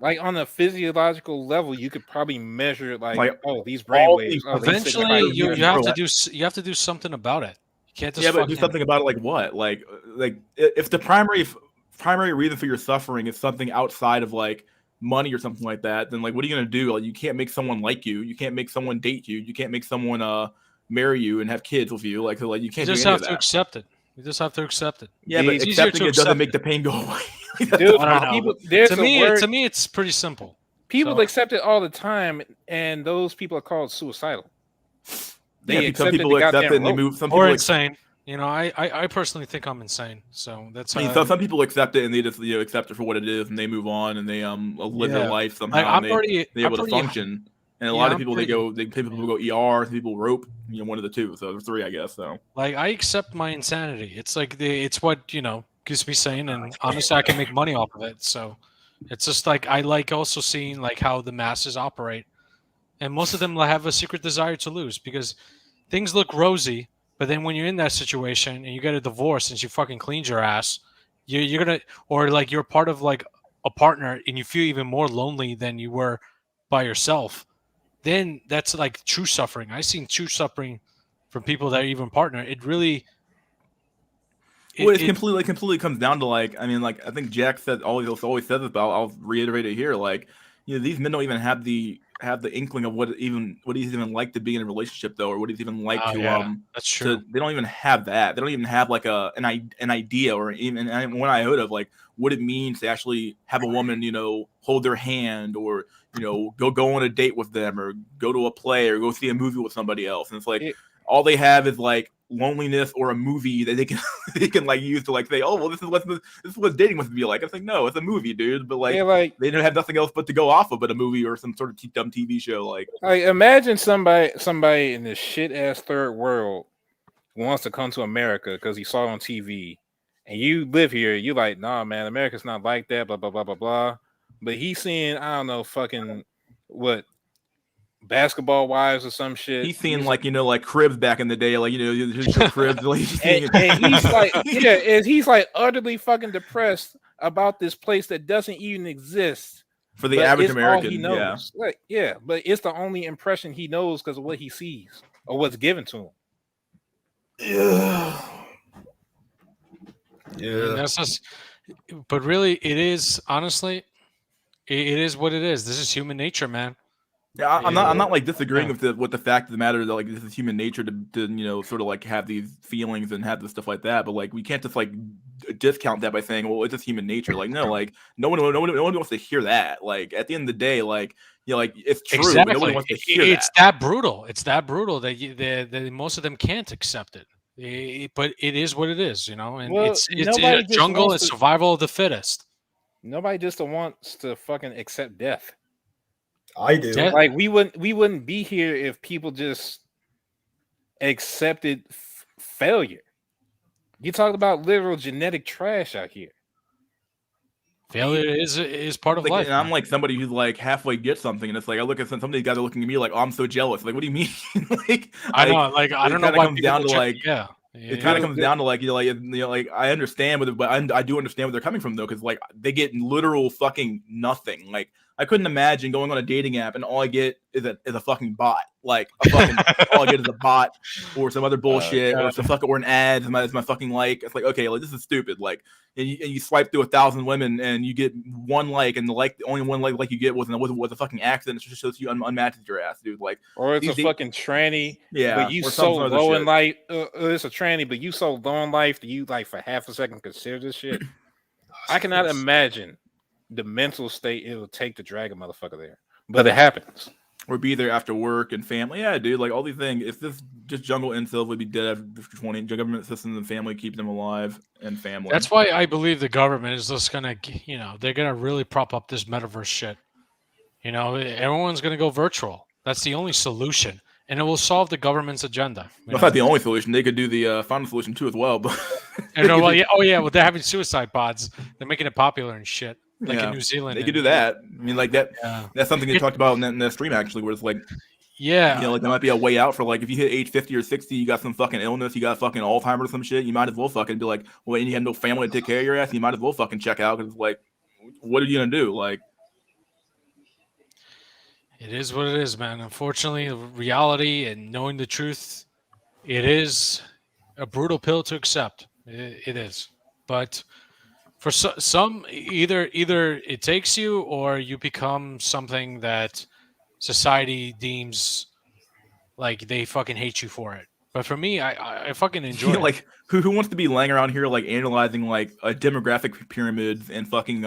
E: Like on a physiological level, you could probably measure like these brainwaves.
F: Eventually, you have to do something about it. You can't just
A: but do something about it. Like what? Like if the primary reason for your suffering is something outside of like money or something like that, then like what are you gonna do? Like you can't make someone like you. You can't make someone date you. You can't make someone marry you and have kids with you. Like you can't.
F: You just have to accept it. You just have to accept it.
A: Yeah, but accepting it doesn't make the pain go away.
E: Dude,
F: to me, it's pretty simple.
E: People accept it all the time, and those people are called suicidal.
A: Some people accept it and they move. Some people
F: or insane. I personally think I'm insane. So that's.
A: Some people accept it and they just accept it for what it is, and they move on and they live their life somehow. They're able to function. And a lot of people people go ER, people rope, one of the two. So there's three, I guess. So
F: like I accept my insanity. It's like it's what gives me sane, and honestly, I can make money off of it. So it's just like I like also seeing like how the masses operate, and most of them have a secret desire to lose because things look rosy, but then when you're in that situation and you get a divorce and she fucking cleans your ass, you're gonna or like you're part of like a partner and you feel even more lonely than you were by yourself. Then that's like true suffering. I've seen true suffering from people that are even partner. It really.
A: It completely comes down to like I mean like I think Jack said always says about. I'll reiterate it here. Like these men don't even have the inkling of what he's even like to be in a relationship though, or what he's even like to
F: That's true.
A: they don't even have that. They don't even have like an idea or even one iota of like what it means to actually have a woman hold their hand or go on a date with them or go to a play or go see a movie with somebody else. And it's like all they have is like loneliness or a movie that they can like use to like say, oh well, this is what dating must be like. It's like no, it's a movie, dude. But like they don't have nothing else but to go off of but a movie or some sort of dumb TV show. Like
E: imagine somebody in this shit ass third world wants to come to America because he saw it on TV, and you live here. You like, nah, man, America's not like that. Blah blah blah blah blah. But he's seeing, I don't know, fucking what, Basketball Wives or some shit.
A: He's seeing like Cribs back in the day, like Cribs.
E: and he's like, he's like utterly fucking depressed about this place that doesn't even exist
A: for the average American.
E: He knows. But it's the only impression he knows because of what he sees or what's given to him.
D: Yeah.
F: That's just, but really, it is honestly. It is what it is. This is human nature, man.
A: Yeah, I'm not like disagreeing with the fact of the matter that like this is human nature to sort of like have these feelings and have this stuff like that. But like we can't just like discount that by saying, well, it's just human nature. Like no, like no one wants to hear that. Like at the end of the day, like like it's true.
F: Exactly.
A: But nobody wants to hear
F: it's that brutal. It's that brutal that most of them can't accept it. But it is what it is, and it's a jungle. It's survival of the fittest.
E: Nobody just wants to fucking accept death.
D: I do.
E: Like we wouldn't be here if people just accepted failure. You talk about literal genetic trash out here.
F: Failure is part of life.
A: And I'm like somebody who's like halfway gets something, and it's like I look at somebody's looking at me like, oh, I'm so jealous. Like, what do you mean?
F: I know, like I don't know why
A: it comes down to like,
F: yeah.
A: It kind of comes down to like I understand but I do understand where they're coming from though, because like they get literal fucking nothing. Like I couldn't imagine going on a dating app and all I get is a fucking bot. Like a fucking all I get is a bot or some other bullshit or some fucking or an ad is my fucking like. It's like, okay, like this is stupid. Like and you swipe through 1,000 women and you get one like, and the only one like you get was a fucking accident. It just shows you unmatched your ass, dude. Like
E: or it's a fucking tranny.
A: Yeah,
E: but you so low in life. It's a tranny, but you so low in life that you like for half a second consider this shit. I cannot imagine the mental state it will take to drag a motherfucker there, but it happens.
A: Or be there after work and family. Yeah, dude, like all these things. If this just jungle incels would be dead after 20. Government systems and family keep them alive and family.
F: That's why I believe the government is just gonna, they're gonna really prop up this metaverse shit. Everyone's gonna go virtual. That's the only solution, and it will solve the government's agenda.
A: That's not the only solution. They could do the final solution too as well. But
F: well, they're having suicide pods. They're making it popular and shit. Like in New Zealand.
A: They could do that. I mean, like that. Yeah. That's something they talked about in that stream actually, where it's like, like there might be a way out for like if you hit age 50 or 60, you got some fucking illness, you got fucking Alzheimer's or some shit. You might as well fucking be like, well, and you have no family to take care of your ass. You might as well fucking check out because like, what are you gonna do? Like,
F: it is what it is, man. Unfortunately, reality and knowing the truth, it is a brutal pill to accept. It is, but. For some, either it takes you or you become something that society deems like they fucking hate you for it. But for me, I fucking enjoy it.
A: Like who wants to be lying around here like analyzing like a demographic pyramids and fucking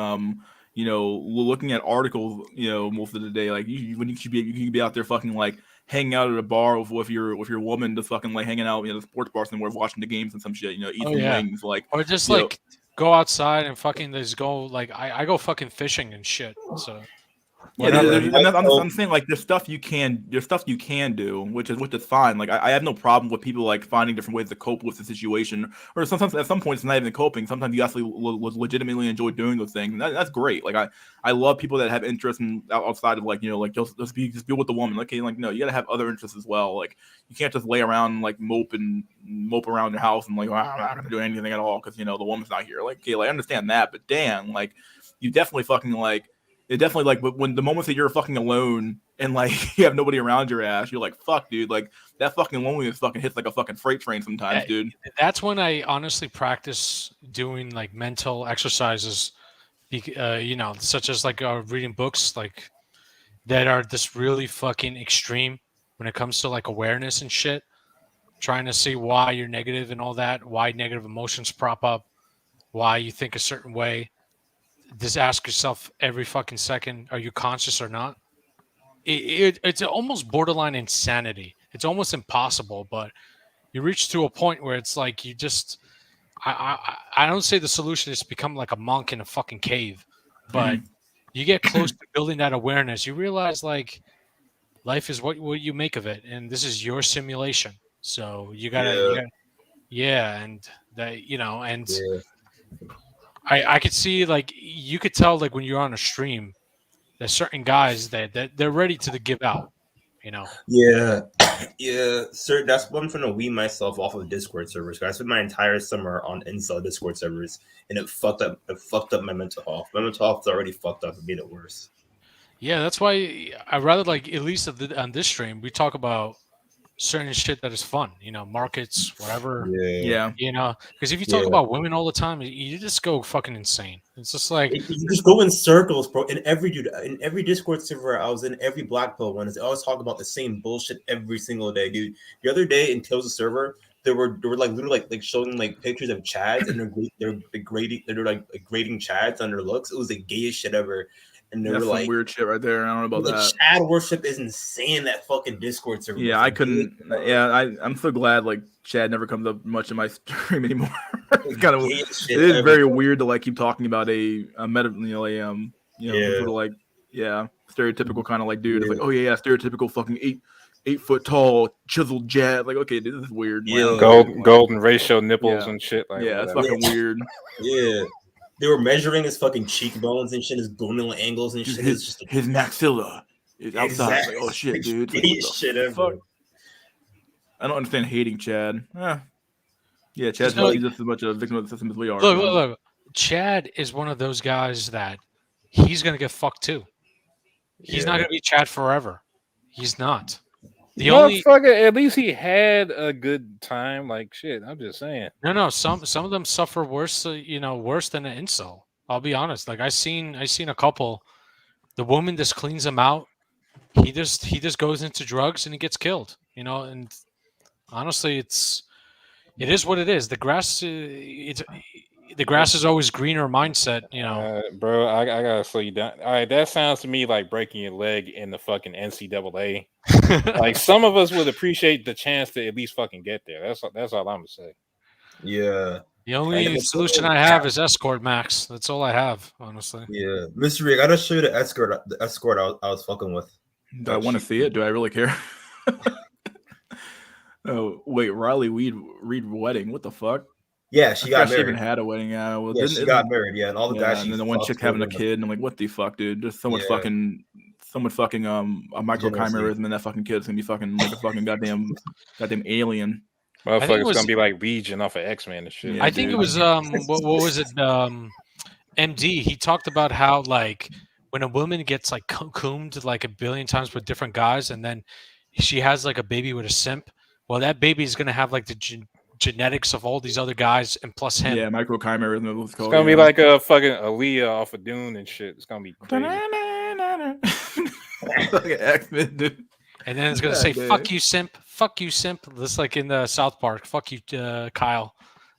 A: looking at articles most of the day. Like you can be out there fucking like hanging out at a bar with your woman, just fucking like hanging out the sports bar somewhere watching the games and some shit. Eating wings like
F: or just like. Go outside and fucking just go like I go fucking fishing and shit. So
A: I'm saying like there's stuff you can do, which is fine. Like I have no problem with people like finding different ways to cope with the situation. Or sometimes at some point it's not even coping. Sometimes you actually legitimately enjoy doing those things, and that's great. Like I love people that have interests in outside of like just be with the woman. Okay, like no, you gotta have other interests as well. Like you can't just lay around and like mope around your house and like I'm not gonna do anything at all because the woman's not here. Like okay, like I understand that, but damn, like you definitely fucking like. It definitely like when the moments that you're fucking alone and like you have nobody around your ass, you're like, fuck, dude, like that fucking loneliness fucking hits like a fucking freight train sometimes, dude.
F: That's when I honestly practice doing like mental exercises, such as like reading books like that are just really fucking extreme when it comes to like awareness and shit. Trying to see why you're negative and all that, why negative emotions prop up, why you think a certain way. Just ask yourself every fucking second, are you conscious or not? It's almost borderline insanity. It's almost impossible, but you reach to a point where it's like you just I don't say the solution is to become like a monk in a fucking cave, but you get close to building that awareness. You realize like life is what you make of it, and this is your simulation. So you gotta and that I could see like you could tell like when you're on a stream, there's certain guys that they're ready to give out,
D: Yeah, sir. That's one from to wean myself off of Discord servers. I spent my entire summer on incel Discord servers, and it fucked up my mental health. My mental health is already fucked up. It made it worse.
F: Yeah, that's why I rather like at least on this stream we talk about certain shit that is fun, markets, whatever.
A: Yeah.
F: Because if you talk about women all the time, you just go fucking insane. It's just like
D: you just go in circles, bro. In every Discord server I was in, every Black Pill one, they always talk about the same bullshit every single day, dude. The other day in Tails' server, they were like literally like showing like pictures of Chads, and they're grading Chads on their looks. It was the gayest shit ever. And they were like
A: weird shit right there. I don't know about that.
D: Chad worship is insane. That fucking Discord server.
A: Yeah, I couldn't. I'm so glad like Chad never comes up much in my stream anymore. It's kind of it is very weird to like keep talking about a meta, sort of like stereotypical kind of like dude. It's like stereotypical fucking 8 foot tall chiseled jab. Like okay, this is weird.
E: Yeah, golden ratio nipples and shit. Like
A: it's fucking weird.
D: Yeah. They were measuring his fucking cheekbones and shit, his gonal angles and shit.
A: His maxilla is outside. Exactly. Like, oh shit, dude! Like,
D: shit ever.
A: I don't understand hating Chad. Yeah, Chad's
F: no-
A: he's just as much a victim of the system as we are.
F: Look. Chad is one of those guys that he's gonna get fucked too. He's not gonna be Chad forever. He's not. The only
E: Motherfucker, at least he had a good time. Like shit, I'm just saying.
F: no. Some of them suffer worse. Worse than an incel. I'll be honest. Like I seen a couple. The woman just cleans him out. He just goes into drugs and he gets killed. And honestly, it is what it is. The grass is always greener mindset.
E: Bro, I gotta slow you down. All right, that sounds to me like breaking your leg in the fucking NCAA. Like some of us would appreciate the chance to at least fucking get there. That's all I'm gonna say.
D: Yeah.
F: The only solution I have is escort, Max. That's all I have, honestly.
D: Yeah, Mr. Rick, I gotta show you the escort I was fucking with.
A: Do I want to see it? Do I really care? Oh wait, Riley Reed wedding. What the fuck?
D: Yeah, she got
A: She even
D: married.
A: had a wedding. Yeah, well,
D: Yeah, she got married. Yeah, and all the guys.
A: And then the one chick having a kid, and I'm like, what the fuck, dude? There's so much fucking a microchimerism in that fucking kid's gonna be fucking like a fucking goddamn alien.
E: Motherfucker's gonna be like Legion off of X-Men and shit.
A: Yeah,
F: I think it was what was it? MD. He talked about how like when a woman gets like coomed like a billion times with different guys, and then she has like a baby with a simp. Well, that baby is gonna have like the genetics of all these other guys and plus him.
A: Yeah, microchimerism.
E: It's gonna be like a fucking Aaliyah off of Dune and shit. It's gonna be crazy.
A: Like an X-Men, dude.
F: And then it's gonna say "fuck you, simp," "fuck you, simp." Just like in the South Park, "Fuck you, Kyle."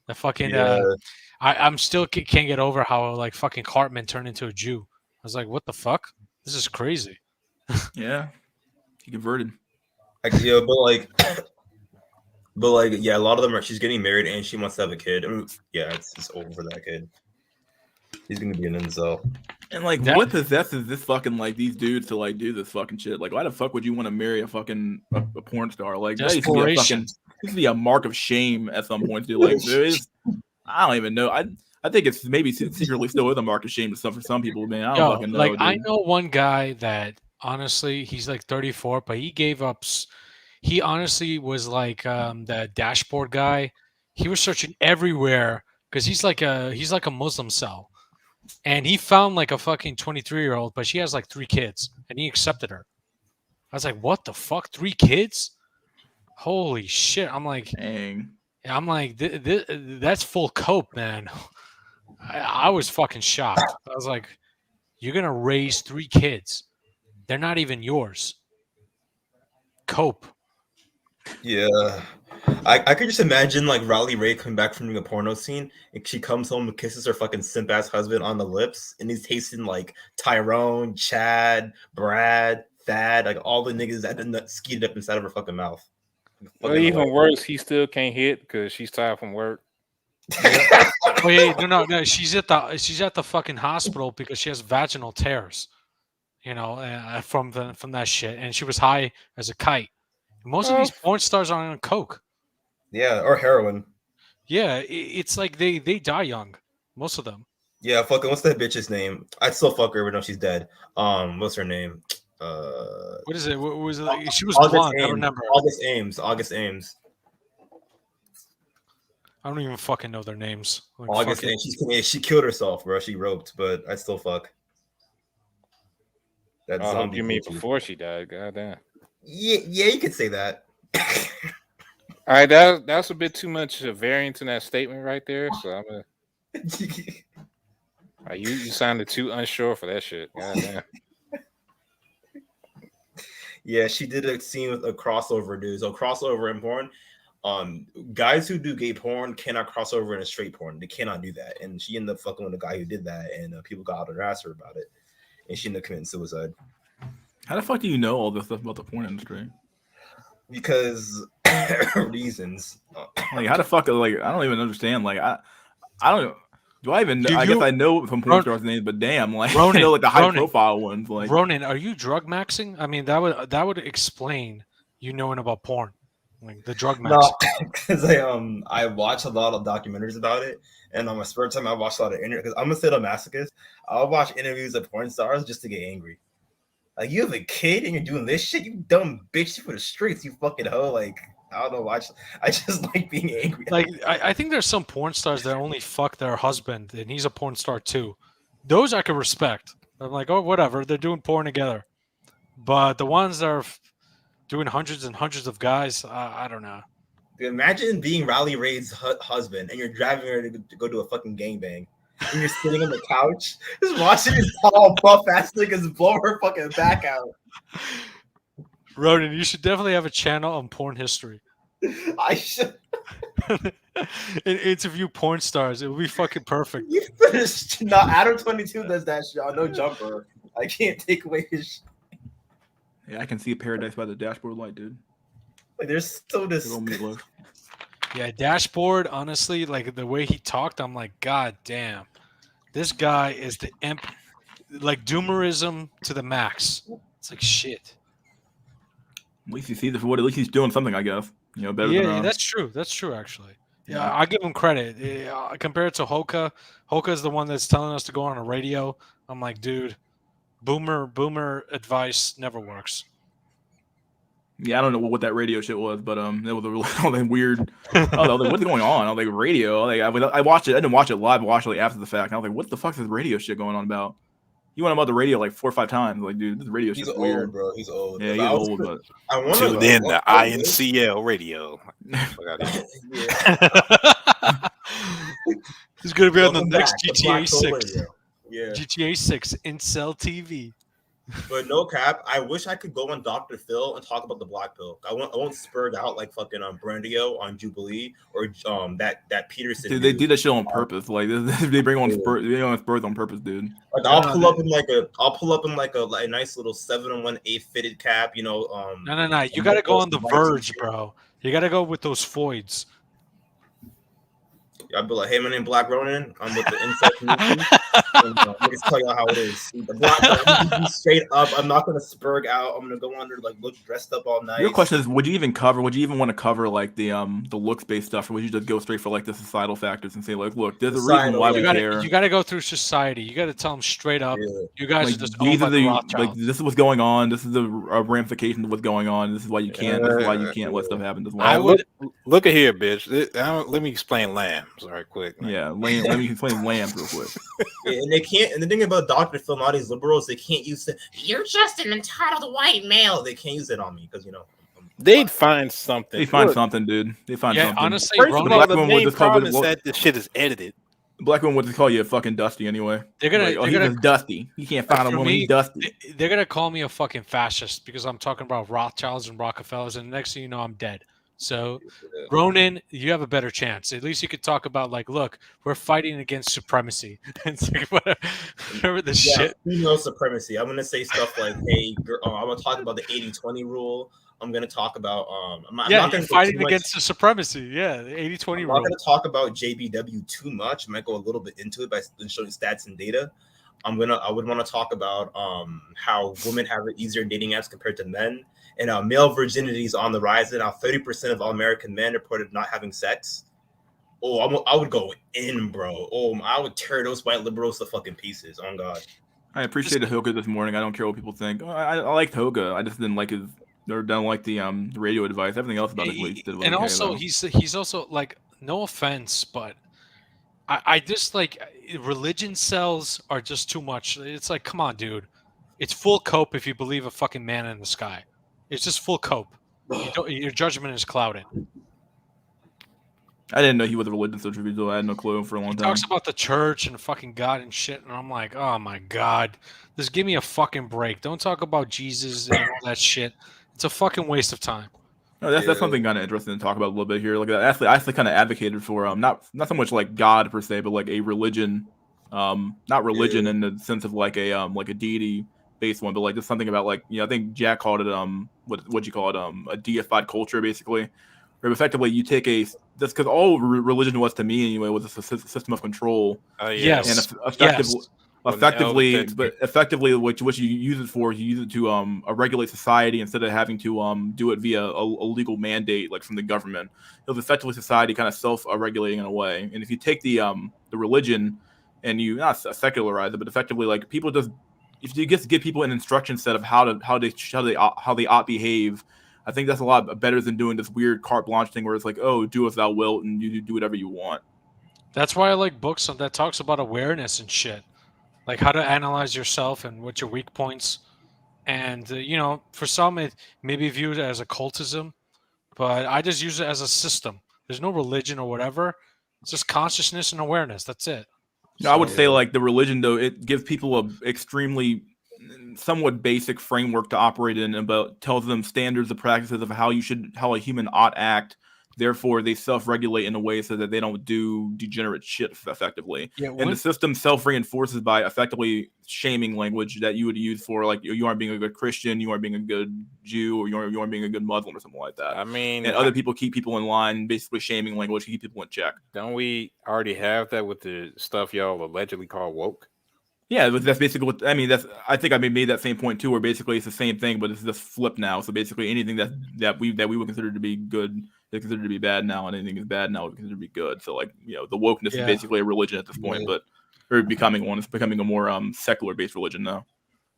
F: The fucking I'm still can't get over how like fucking Cartman turned into a Jew. I was like, what the fuck? This is crazy.
A: Yeah, he converted.
D: But yeah, a lot of them are. She's getting married and she wants to have a kid. Yeah, it's over for that kid. He's gonna be an incel.
A: And like, what possesses this fucking like these dudes to like do this fucking shit? Like, why the fuck would you want to marry a fucking a porn star? Like, that used to be a mark of shame at some point, dude. Like, I don't even know. I think it's maybe secretly still is a mark of shame for some people, man. I don't fucking know.
F: Like,
A: dude.
F: I know one guy that honestly, he's like 34, but he gave up. He honestly was like the dashboard guy. He was searching everywhere because he's like a Muslim cell, and he found like a fucking 23-year-old, but she has like 3 kids, and he accepted her. I was like, what the fuck, 3 kids? Holy shit! I'm like,
A: dang.
F: I'm like, that's full cope, man. I was fucking shocked. I was like, you're gonna raise 3 kids? They're not even yours. Cope.
D: Yeah, I could just imagine like Riley Ray coming back from doing a porno scene, and she comes home and kisses her fucking simp ass husband on the lips, and he's tasting like Tyrone, Chad, Brad, Thad, like all the niggas that done skeeted up inside of her fucking mouth.
E: Well, even worse, he still can't hit because she's tired from work.
F: Oh yeah, no. She's at the fucking hospital because she has vaginal tears. From that shit, and she was high as a kite. Most of these porn stars are on coke.
D: Yeah, or heroin.
F: Yeah, it's like they die young. Most of them.
D: Yeah, fucking. What's that bitch's name? I'd still fuck her even though she's dead. What's her name?
F: What is it? What was it? She was
D: August
F: blonde.
D: Ames.
F: I remember.
D: August Ames.
F: I don't even fucking know their names. Like,
D: August Ames. She killed herself, bro. She roped, but I still fuck.
E: That's zombie. You mean before she died? Goddamn.
D: Yeah, you could say that.
E: All right, that's a bit too much variance in that statement right there. So I'm gonna. You sounded too unsure for that shit. Goddamn.
D: Yeah, she did a scene with a crossover, dude. So crossover in porn, guys who do gay porn cannot cross over in a straight porn. They cannot do that. And she ended up fucking with a guy who did that, and people got out her ass her about it, and she ended up committing suicide.
A: How the fuck do you know all this stuff about the porn industry?
D: Because reasons.
A: Like, how the fuck? Like, I don't even understand. Like, I don't. Do I even know? I guess I know some porn stars' names, but damn, like,
F: Ronan,
A: I know like the high profile ones. Like,
F: Ronan, are you drug maxing? I mean, that would explain you knowing about porn, like the drug max.
D: No, because I watch a lot of documentaries about it, and on my spare time I watch a lot of interviews. Because I'm a sadomasochist. I'll watch interviews of porn stars just to get angry. Like, you have a kid and you're doing this shit, you dumb bitch for the streets, you fucking hoe. Like, I don't know. I just like being angry.
F: Like I think there's some porn stars that only fuck their husband, and he's a porn star too. Those I can respect. I'm like, oh, whatever. They're doing porn together. But the ones that are doing hundreds and hundreds of guys, I don't know.
D: Imagine being Riley Reid's husband, and you're driving her to go to a fucking gangbang, and you're sitting on the couch, just watching his tall, buff ass niggas blow her fucking back out.
F: Ronan, you should definitely have a channel on porn history.
D: I should.
F: And interview porn stars. It would be fucking perfect.
D: You finished. No, Adam 22 does that shit. No jumper. I can't take away his.
A: Yeah, I can see paradise by the dashboard light, dude.
D: Like, there's so this.
A: Little meatloaf.
F: Yeah, dashboard. Honestly, like the way he talked, I'm like, God damn, this guy is the imp, like doomerism to the max. It's like shit.
A: At least you see the what. At least he's doing something, I guess. You know, better
F: Yeah,
A: than.
F: that's true. That's true, actually. Yeah,
A: Yeah.
F: I give him credit. Compared to Hoka, Hoka's the one that's telling us to go on a radio. I'm like, dude, boomer advice never works.
A: Yeah, I don't know what that radio shit was, but it was a really weird. I was like, what's going on? I was like, radio. I watched it. I didn't watch it live. I watched it like after the fact. And I was like, what the fuck is this radio shit going on about? You went about the radio like 4 or 5 times. Like, dude, this radio
D: He's
A: shit's
D: old,
A: weird.
D: bro. He's old.
A: Yeah, he's old, but
D: I want
E: Tune in to INCL radio.
F: He's gonna be on the
D: Welcome
F: next
D: back to
F: GTA
D: Black Hole
F: 6.
D: Radio. Yeah.
F: GTA 6 Incel TV.
D: But no cap, I wish I could go on Dr. Phil and talk about the black pill. I won't spurg out like fucking Brandio on Jubilee or that Peterson.
A: dude, they do that shit on purpose. Like they bring on Spurs, they on Spurs on purpose, dude.
D: Like I'll pull up in like a nice little 7-1-8 fitted cap, you know.
F: No. You gotta go on the Verge, bro. You gotta go with those foids.
D: I'd be like, hey, my name Black Ronin. I'm with the Insect Community. Let me just tell y'all how it is. The black straight up. I'm not gonna spurg out. I'm gonna go under like look dressed up all night.
A: Your question is, would you even want to cover like the looks based stuff, or would you just go straight for like the societal factors and say like, look, there's a reason why we care.
F: You gotta go through society. You gotta tell them straight up.
D: Yeah.
F: You guys
A: Like,
F: are just
A: these
F: owned by
A: are
F: the
A: the
F: Rothschilds.
A: like this is what's going on. This is the ramifications of what's going on. This is why you can't. This is why you can't let stuff happen. This is why.
E: I would look at here, bitch. Let me explain lambs right quick.
A: Yeah, let me explain lambs real quick.
D: Yeah, and they can't. And the thing about Dr. Phil and all these liberals, they can't use it. You're just an entitled white male. They can't use it on me because you know.
E: They'd find something.
A: They find
E: Look,
A: something, dude. They find
F: Yeah,
A: something.
F: honestly,
E: First of
F: Ronan,
E: all,
A: black
E: the
A: woman would
E: main
A: just call
E: problem
A: it-
E: is that this shit is edited.
A: Black women would just call you a fucking dusty anyway.
F: they're gonna,
A: Like, oh,
F: they're
A: he's
F: gonna,
A: just dusty. He can't find a
F: for
A: woman.
F: me,
A: He's dusty.
F: they're gonna call me a fucking fascist because I'm talking about Rothschilds and Rockefellers, and the next thing you know, I'm dead. So, Ronan, you have a better chance. At least you could talk about like, look, we're fighting against supremacy. It's like, whatever the shit.
D: Female supremacy. I'm gonna say stuff like, hey, I'm gonna talk about the 80-20 rule. I'm gonna talk about I'm not
F: You're
D: gonna go
F: fighting
D: too much-
F: against the supremacy. Yeah, the 80-20
D: I'm not
F: rule.
D: gonna talk about JBW too much. I might go a little bit into it by showing stats and data. I would want to talk about how women have easier dating apps compared to men, and male virginity is on the rise. And now 30% of all American men reported not having sex. Oh, I would go in, bro. Oh, I would tear those white liberals to fucking pieces. On God.
A: I appreciated Hoga this morning. I don't care what people think. I liked Hoga. I just didn't like his. Or don't like the radio advice. Everything else about it.
F: And also, he's also like, no offense, but I just like religion cells are just too much. It's like, come on, dude. It's full cope if you believe a fucking man in the sky. It's just full cope. Your judgment is clouded.
A: I didn't know he was a religious individual. I had no clue for a long
F: He
A: time.
F: talks about the church and fucking God and shit, and I'm like, oh my God. Just give me a fucking break. Don't talk about Jesus and all that shit. It's a fucking waste of time.
A: No, that's something kind of interesting to talk about a little bit here. Like I actually kind of advocated for not so much like God per se, but like a religion, not religion in the sense of like a deity based one, but like just something about like I think Jack called it what'd you call it a deified culture basically, where effectively you take that's because all religion was to me anyway was a system of control.
F: Yes.
A: And
F: Yes.
A: effectively, what you use it for, you use it to regulate society instead of having to do it via a legal mandate like from the government. It was effectively society kind of self-regulating in a way. And if you take the religion and you not secularize it, but effectively like people just if you just give people an instruction set of how they ought behave, I think that's a lot better than doing this weird carte blanche thing where it's like, oh, do as thou wilt and you do whatever you want.
F: That's why I like books that talks about awareness and shit, like how to analyze yourself and what your weak points. And for some, it may be viewed as occultism, but I just use it as a system. There's no religion or whatever. It's just consciousness and awareness. That's it.
A: No, I would say like the religion though, it gives people a extremely somewhat basic framework to operate in, about tells them standards of practices of how a human ought act. Therefore, they self-regulate in a way so that they don't do degenerate shit effectively.
F: Yeah,
A: and the system self-reinforces by effectively shaming language that you would use for like you aren't being a good Christian, you aren't being a good Jew, or you aren't being a good Muslim or something like that.
E: I mean,
A: and other people keep people in line, basically shaming language to keep people in check.
E: Don't we already have that with the stuff y'all allegedly call woke?
A: Yeah, that's basically what I mean. I think I made that same point too, where basically it's the same thing, but it's just flipped now. So basically, anything that we would consider to be good, they're considered to be bad now, and anything is bad now, we consider to be good. So like the wokeness is basically a religion at this point, but or becoming one. It's becoming a more secular based religion now.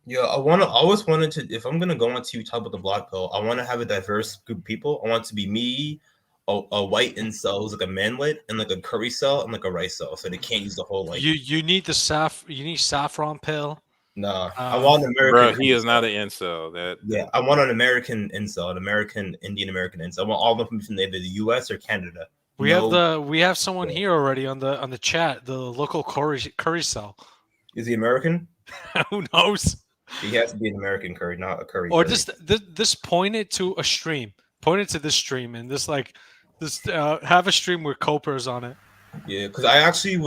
D: Yeah, I always wanted to. If I'm gonna go into talk about the Black Pill, I want to have a diverse group of people. I want it to be me, a white incel who's like a manlet, and like a curry cell and like a rice cell, so they can't use the whole like.
F: You need saffron pill.
D: Nah, I want an American.
E: Bro, he is not an incel.
D: I want an American incel, an American Indian American incel. I want all of them from either the U.S. or Canada.
F: We have someone here already on the chat. The local curry cell.
D: Is he American?
F: Who knows?
D: He has to be an American curry, not a curry.
F: Or
D: curry.
F: this pointed to a stream. Pointed to this stream and have a stream with Copers on it.
D: Yeah, because I actually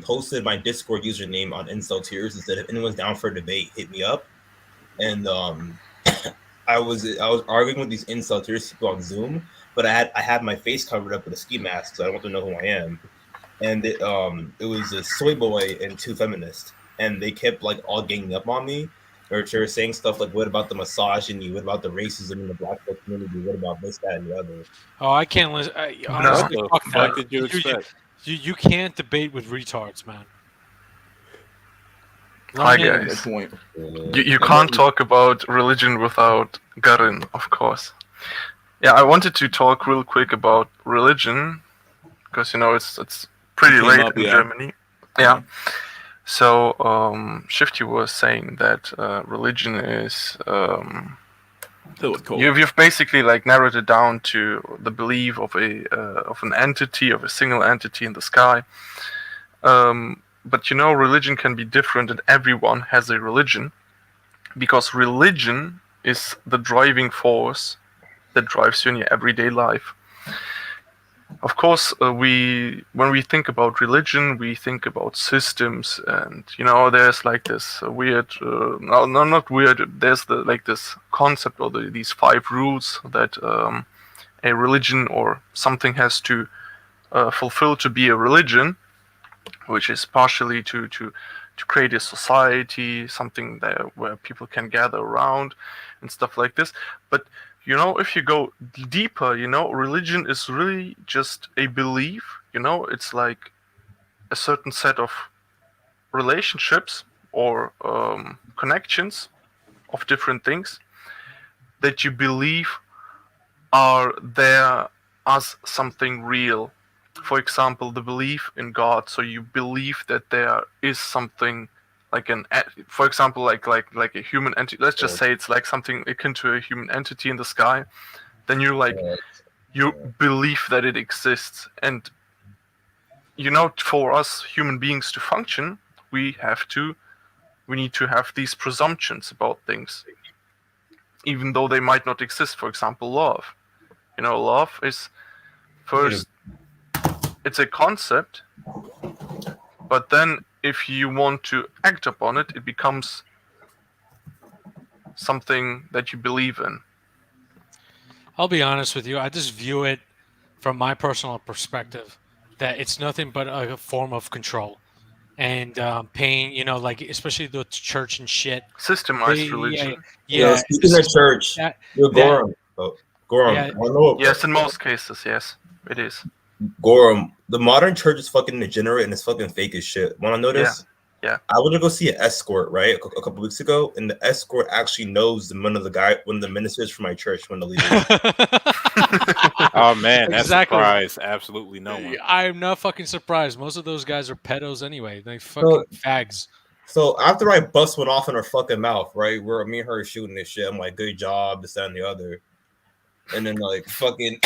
D: posted my Discord username on Incel Tears and said if anyone's down for a debate, hit me up. And I was arguing with these Incel Tears people on Zoom, but I had my face covered up with a ski mask, so I don't want to know who I am. And it was a soy boy and two feminists, and they kept like all ganging up on me. Or they're saying stuff like, "What about the misogyny? What about the racism in the Black community? What about this, that, and the other?"
F: Oh, I can't listen. Honestly,
E: what the fuck did you expect?
F: You can't debate with retards, man.
G: Hi guys. You can't talk about religion without Garin, of course. Yeah, I wanted to talk real quick about religion because it's pretty late in Germany. Yeah. So Shifty was saying that religion is you've basically like narrowed it down to the belief of an entity, of a single entity in the sky. But religion can be different, and everyone has a religion because religion is the driving force that drives you in your everyday life. Of course, when we think about religion, we think about systems, and there's like this weird, no, not weird. There's this concept or these 5 rules that a religion or something has to fulfill to be a religion, which is partially to create a society, something where people can gather around and stuff like this, but. If you go deeper, religion is really just a belief. It's like a certain set of relationships or connections of different things that you believe are there as something real. For example, the belief in God. So you believe that there is something like for example, like a human entity. Let's just say it's like something akin to a human entity in the sky. Then you believe that it exists, and for us human beings to function, we need to have these presumptions about things, even though they might not exist. For example, love. Love is first, it's a concept, but then if you want to act upon it, it becomes something that you believe in.
F: I'll be honest with you. I just view it from my personal perspective that it's nothing but a form of control and pain. Like especially the church and shit.
G: Systemized religion.
D: Yeah. Speaking of church, Gorum. Gorum.
G: Yes, in most cases, yes, it is.
D: Gorum, the modern church is fucking degenerate and it's fucking fake as shit. Want to know this?
G: Yeah.
D: I went to go see an escort, right, a couple weeks ago, and the escort actually knows one of the ministers from my church when to leave.
E: Oh man, that's
F: Exactly.
E: surprise. Absolutely no one.
F: I'm not fucking surprised. Most of those guys are pedos anyway. They fucking fags.
D: So after I bust one off in her fucking mouth, right, where me and her shooting this shit, I'm like, good job, this, that, and the other. And then like fucking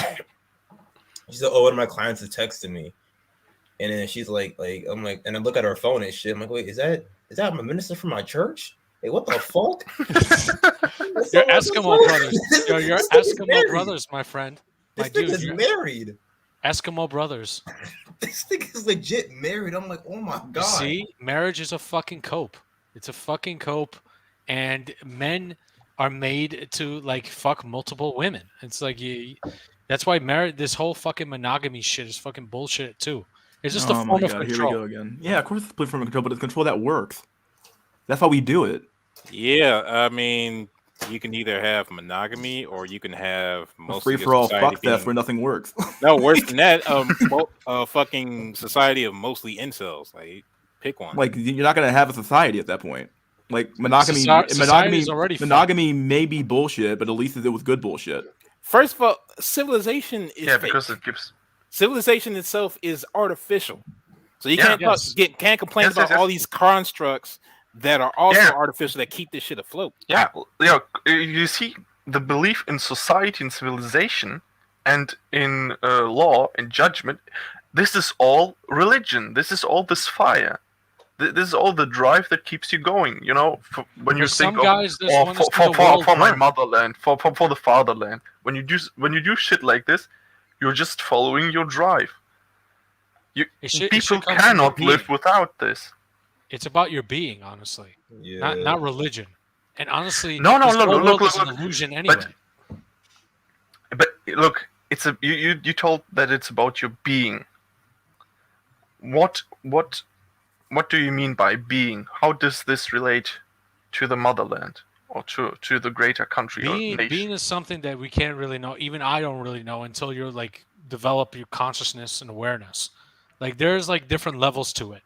D: she said, oh, one of my clients is texting me. And then she's like, I'm like, and I look at her phone and shit. I'm like, wait, is that my minister from my church? Hey, what the fuck?
F: You're Eskimo brothers. You're Eskimo brothers, my friend.
D: This thing is married.
F: Eskimo brothers.
D: This thing is legit married. I'm like, oh my god.
F: See, marriage is a fucking cope. It's a fucking cope, and men are made to like fuck multiple women. It's like that's why marriage. This whole fucking monogamy shit is fucking bullshit too. It's just a form of control.
A: Here we go again. Yeah, of course it's a form of control, but it's control that works. That's how we do it.
E: Yeah, I mean, you can either have monogamy or you can have
A: free for all fuck fest where nothing works.
E: No, worse than that. Fucking society of mostly incels. Like, pick one.
A: Like, you're not gonna have a society at that point. Like monogamy, monogamy may be bullshit, but at least it was good bullshit.
E: First of all, civilization is fake.
G: Because it gives.
E: Civilization itself is artificial, so you can't complain about all these constructs that are also artificial that keep this shit afloat.
G: Yeah, you see, the belief in society and civilization and in law and judgment, this is all religion. This is all this fire. This is all the drive that keeps you going. You know, when you think for my motherland, for the fatherland. When you do shit like this, you're just following your drive. People cannot live without this.
F: It's about your being, honestly.
D: Yeah.
F: Not religion. And honestly,
G: look,
F: is an illusion anyway.
G: But look, you told that it's about your being. What do you mean by being? How does this relate to the motherland or to the greater country or nation?
F: Being is something that we can't really know. Even I don't really know until you're like develop your consciousness and awareness. Like there's like different levels to it.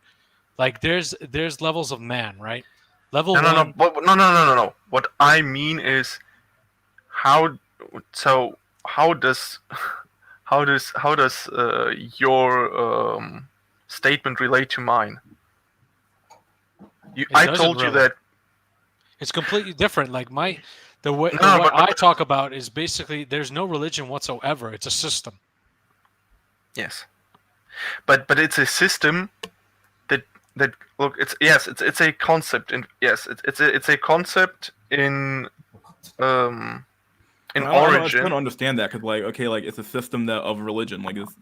F: Like there's levels of man, right? Level one.
G: No. What I mean is how does your statement relate to mine? I told you that
F: it's completely different. Like the way I talk about is basically there's no religion whatsoever. It's a system.
G: Yes, but it's a system that look. It's a concept, and yes, it's a concept in origin.
A: I don't understand that because like it's a system of religion. Like it's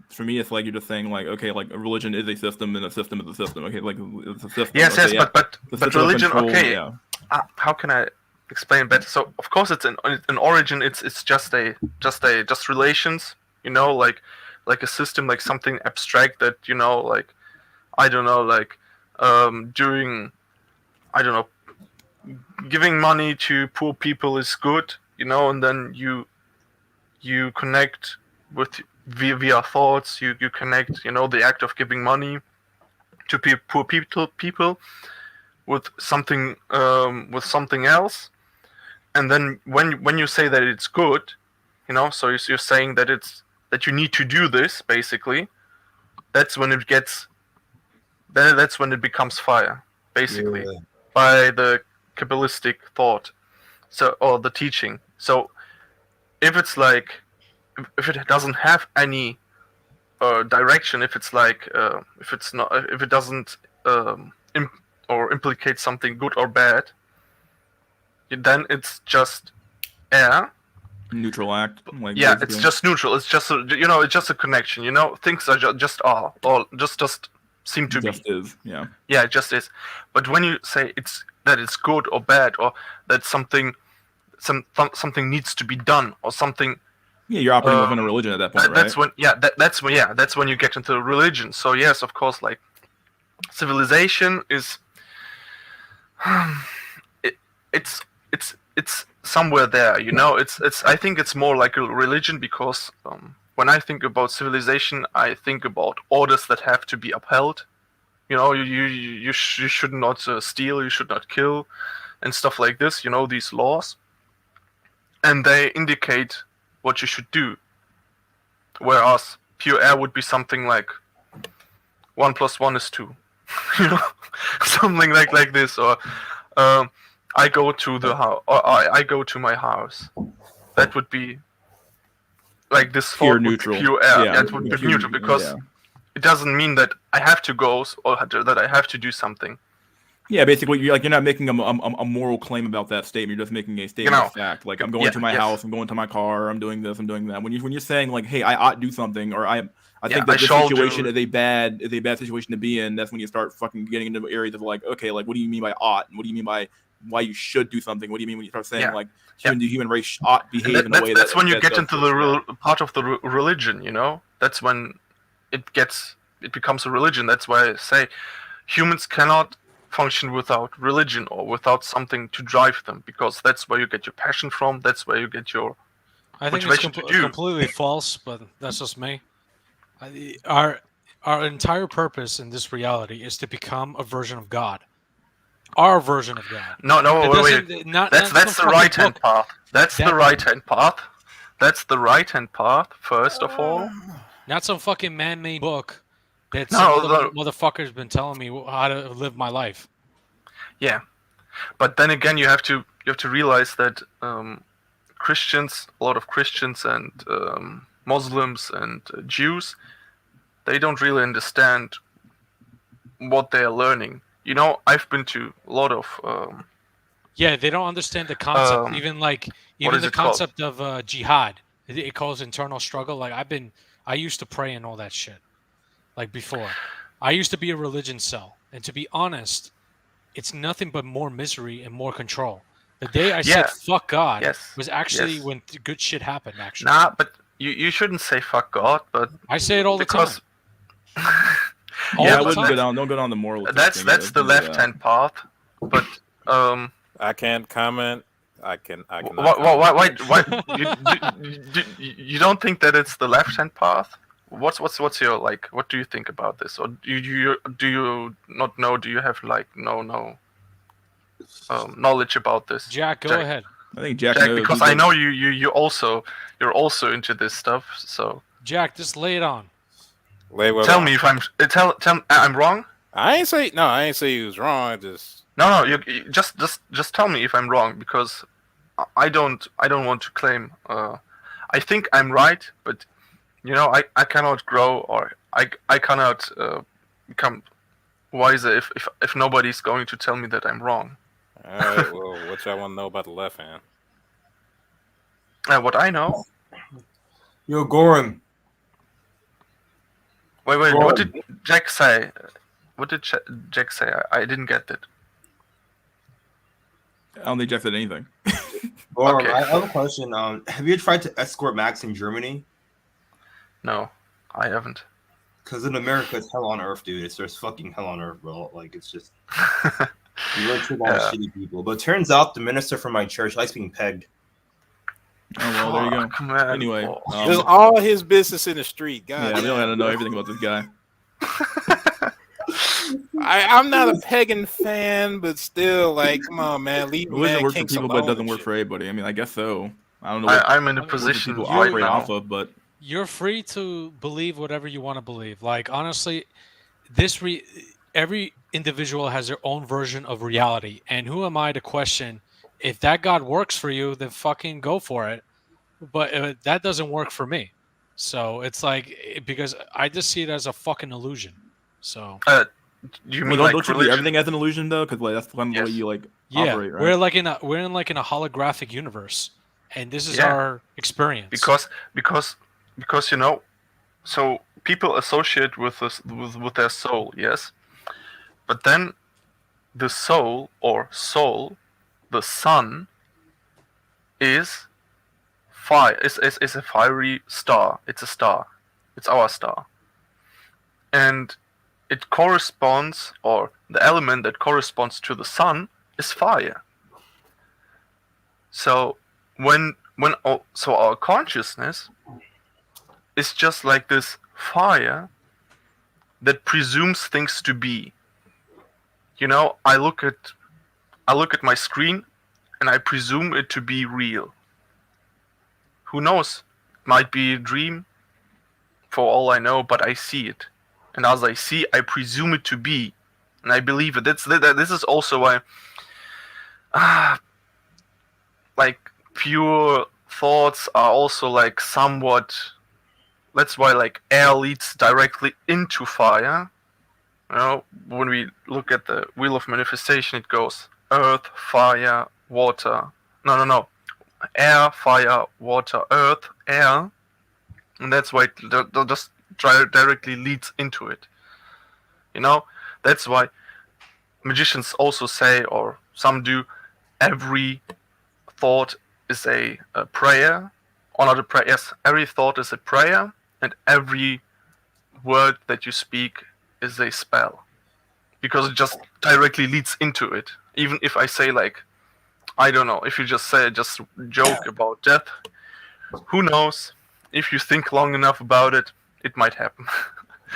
A: for me, it's like you're just saying like like a religion is a system and a system is a system. Okay, like it's a system.
G: Yes,
A: okay,
G: but religion. Okay, how can I explain better? So of course it's an origin. It's just relations. You know, like a system, like something abstract that like I don't know, like doing I don't know, giving money to poor people is good. And then you connect with via thoughts. You connect, the act of giving money to poor people with something else, and then when you say that it's good, so you're saying that you need to do this basically. That's when it becomes fire, basically, by the Kabbalistic thought. So, or the teaching. So, if it's like, if it doesn't have any direction, if it's like, if it doesn't implicate something good or bad, then it's just air.
A: Neutral act. Like
G: it's just neutral. It's just it's just a connection. Things are just are, or just seem to
A: just
G: be.
A: Is. Yeah.
G: Yeah, it just is. But when you say that it's good or bad, or that something needs to be done, or something.
A: Yeah, you're operating within a religion at that point, right?
G: That's when you get into religion. So yes, of course, like civilization is, it's somewhere there. I think it's more like a religion because when I think about civilization, I think about orders that have to be upheld, you should not steal, you should not kill, and stuff like this. These laws, and they indicate what you should do. Whereas pure air would be something like 1 + 1 is 2, something like this, or I go to the house, or I go to my house. That would be like this.
A: Pure
G: thought would be
A: neutral.
G: pure air.
A: Yeah,
G: That would be
A: pure-
G: neutral because
A: yeah.
G: it doesn't mean that I have to go or that I have to do something.
A: Yeah, basically, you're not making a moral claim about that statement. You're just making a statement of fact. Like, I'm going to my house, I'm going to my car, I'm doing this, I'm doing that. When you're saying like, hey, I ought to do something, or I think that this situation is a bad situation to be in. That's when you start fucking getting into areas of like, okay, like, what do you mean by ought? And what do you mean by why you should do something? What do you mean when you start saying like the human race ought behave in a way
G: that's when you get into the part of the religion. That's when it becomes a religion. That's why I say humans cannot function without religion or without something to drive them, because that's where you get your passion from. That's where you get your motivation to do.
F: Completely false, but that's just me. Our entire purpose in this reality is to become a version of God. Our version of God.
G: No, wait. That's the right-hand path. That's the right-hand path. That's the right-hand path, first of all.
F: Not some fucking man-made book that some motherfucker's been telling me how to live my life.
G: Yeah, but then again, you have to realize that Christians, a lot of Christians and Muslims and Jews, they don't really understand what they are learning. I've been to a lot of.
F: Yeah, they don't understand the concept. Even the concept of jihad. It calls internal struggle. Like I used to pray and all that shit. Like before, I used to be a religion cell, and to be honest, it's nothing but more misery and more control. The day I said "fuck God" was actually when good shit happened. Actually,
G: nah, but you shouldn't say "fuck God," but
F: I say it all the time.
A: I wouldn't go down. Don't go down the moral.
G: That's the left-hand path, but
E: I can't comment. I can.
G: Why? You don't think that it's the left-hand path? What's your what do you think about this, or do you not know? Do you have no knowledge about this?
F: Jack, go ahead.
A: I think Jack knows,
G: because I know you're also into this stuff. So
F: Jack, just lay it on.
G: Tell me if I'm wrong.
E: I ain't say you was wrong. I just
G: you just tell me if I'm wrong, because I don't want to claim. I think I'm right, but I cannot grow, or I cannot become wiser if nobody's going to tell me that I'm wrong.
E: All right. Well, what y'all want to know about the left hand?
G: What I know.
D: Yo, Goran.
G: Wait. What did Jack say? What did Jack say? I didn't get it.
A: I don't think Jack said anything.
D: Goran,
G: Okay.
D: I have a question. Have you tried to escort Max in Germany?
G: No, I haven't.
D: Because in America, it's hell on earth, dude. There's fucking hell on earth, bro. Like, it's just you run through a lot of shitty people. But it turns out the minister from my church likes being pegged.
A: Oh well, there you go.
G: Man.
A: Anyway,
E: There's all his business in the street, guys.
A: yeah, we don't have to know everything about this guy.
E: I'm not a pagan fan, but still, come on, man, leave
A: It doesn't work for
E: kinks
A: people, but it
E: alone
A: doesn't
E: and
A: work
E: shit.
A: for everybody. I mean, I guess so. I don't know. What
G: I'm in a position
A: people
G: right
A: operate
G: now.
A: off of, but
F: You're free to believe whatever you want to believe. Like, honestly, every individual has their own version of reality, and who am I to question if that God works for you? Then fucking go for it. But that doesn't work for me. So it's because I just see it as a fucking illusion. So
G: You
A: I
G: mean
A: mean,
G: like
A: don't you see
G: religion?
A: everything as an illusion though? Because that's kind of the way you operate, right?
F: we're in a holographic universe, and this is our experience.
G: Because so people associate with this with their soul, yes, but then the soul, the sun, is fire. Is a fiery star. It's a star. It's our star, and it corresponds, or the element that corresponds to the sun is fire. So so our consciousness is just like this fire that presumes things to be. You know, I look at my screen and I presume it to be real. Who knows? It might be a dream for all I know, but I see it. And as I see, I presume it to be. And I believe it. This is also why like pure thoughts are also like somewhat. That's why like air leads directly into fire. You know, when we look at the wheel of manifestation, it goes earth, fire, water. No. Air, fire, water, earth, air. And that's why it just directly leads into it. You know, that's why magicians also say, or some do, every thought is a prayer. Or not a prayer, yes, every thought is a prayer, and every word that you speak is a spell. Because it just directly leads into it. Even if I say like, I don't know, if you just joke about death, who knows? If you think long enough about it, it might happen.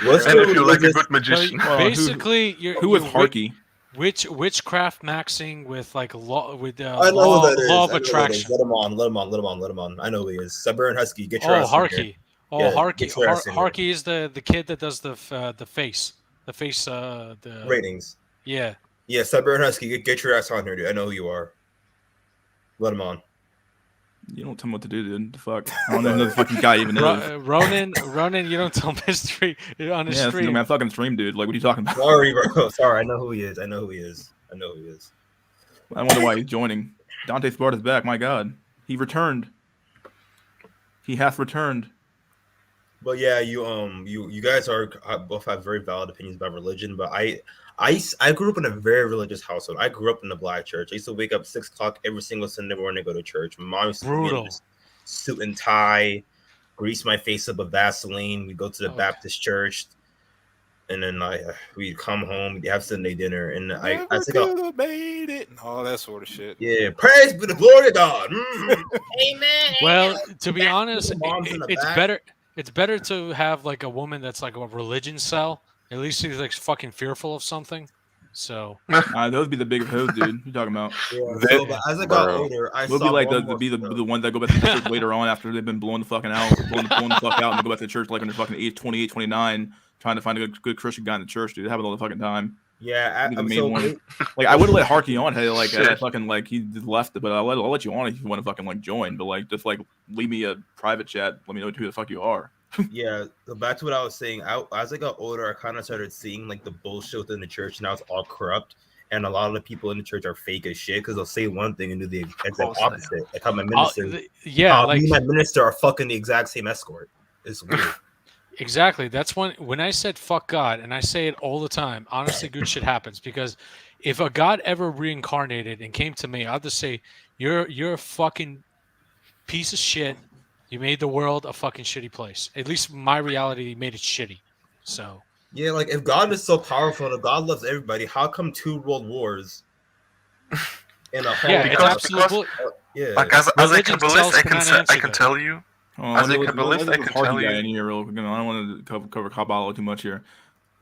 D: What's
G: And
D: the
G: if you're like a
D: religious-
G: good magician.
A: Well,
F: Basically,
A: who is Harky?
F: witchcraft maxing with like law with
D: I know
F: law,
D: who that is.
F: law
D: I
F: of
D: know who that is.
F: attraction.
D: Let him on. I know who he is. Siberian Husky, get your
F: Oh,
D: ass in here.
F: Harky. Oh,
D: Yeah,
F: Harky.
D: get your ass in here.
F: Harky is the kid that does the face. The face. The
D: Ratings.
F: yeah.
D: Yeah, Siberian Husky, get your ass on here, dude. I know who you are. Let him on.
A: You don't tell me what to do, dude. The fuck? I don't even know who the fucking guy even is.
F: Ronan, you don't tell mystery on the
A: Yeah,
F: stream.
A: I fucking stream, dude. Like, what are you talking about?
D: Sorry, bro. Sorry, I know who he is. I know who he is.
A: I wonder why he's joining. Dante Sparta's back. My God, he returned. He hath returned.
D: But yeah, you guys both have very valid opinions about religion. But I grew up in a very religious household. I grew up in the black church. I used to wake up 6 o'clock every single Sunday morning to go to church. My mom used to put me in this suit and tie, grease my face up with Vaseline. We go to the Baptist church, and then we'd come home, we'd have Sunday dinner, and I
E: could have made it and all that sort of shit.
D: Yeah, praise be the glory of God. Amen.
F: Well, to be honest,
D: Mom's in the
F: it's
D: back.
F: better. It's better to have like a woman that's like a religion cell. At least she's like fucking fearful of something. So
A: Those be the biggest hoes, dude. You talking about?
D: Yeah, so, but as I got older, I
A: We'll
D: saw
A: be like
D: more
A: the ones that go back to the church later on after they've been blown the fucking out, blown the fuck out, and they go back to the church like when they're fucking age 28, 29, trying to find a good Christian guy in the church, dude. It happens all the fucking time.
D: Yeah,
A: The main one. Like I would have let Harky on, hey, like I fucking like he just left it, but I'll let you on if you want to fucking like join, but like just like leave me a private chat, let me know who the fuck you are.
D: Yeah, so back to what I was saying. As I got older, I kind of started seeing like the bullshit within the church. Now it's all corrupt, and a lot of the people in the church are fake as shit because they'll say one thing and do the exact opposite. Like how my minister, me and my minister are fucking the exact same escort. It's weird.
F: Exactly. That's when I said fuck God, and I say it all the time. Honestly, good shit happens because if a God ever reincarnated and came to me, I'll just say you're a fucking piece of shit. You made the world a fucking shitty place. At least my reality made it shitty. So
D: yeah, like if God is so powerful and if God loves everybody, how come 2 world wars in a whole?
F: Yeah, it's absolutely.
D: Yeah,
G: like as a Kabbalist, I can tell you. As a Kabbalist, I can tell you.
A: In here real quick. I don't want to cover Kabbalah too much here.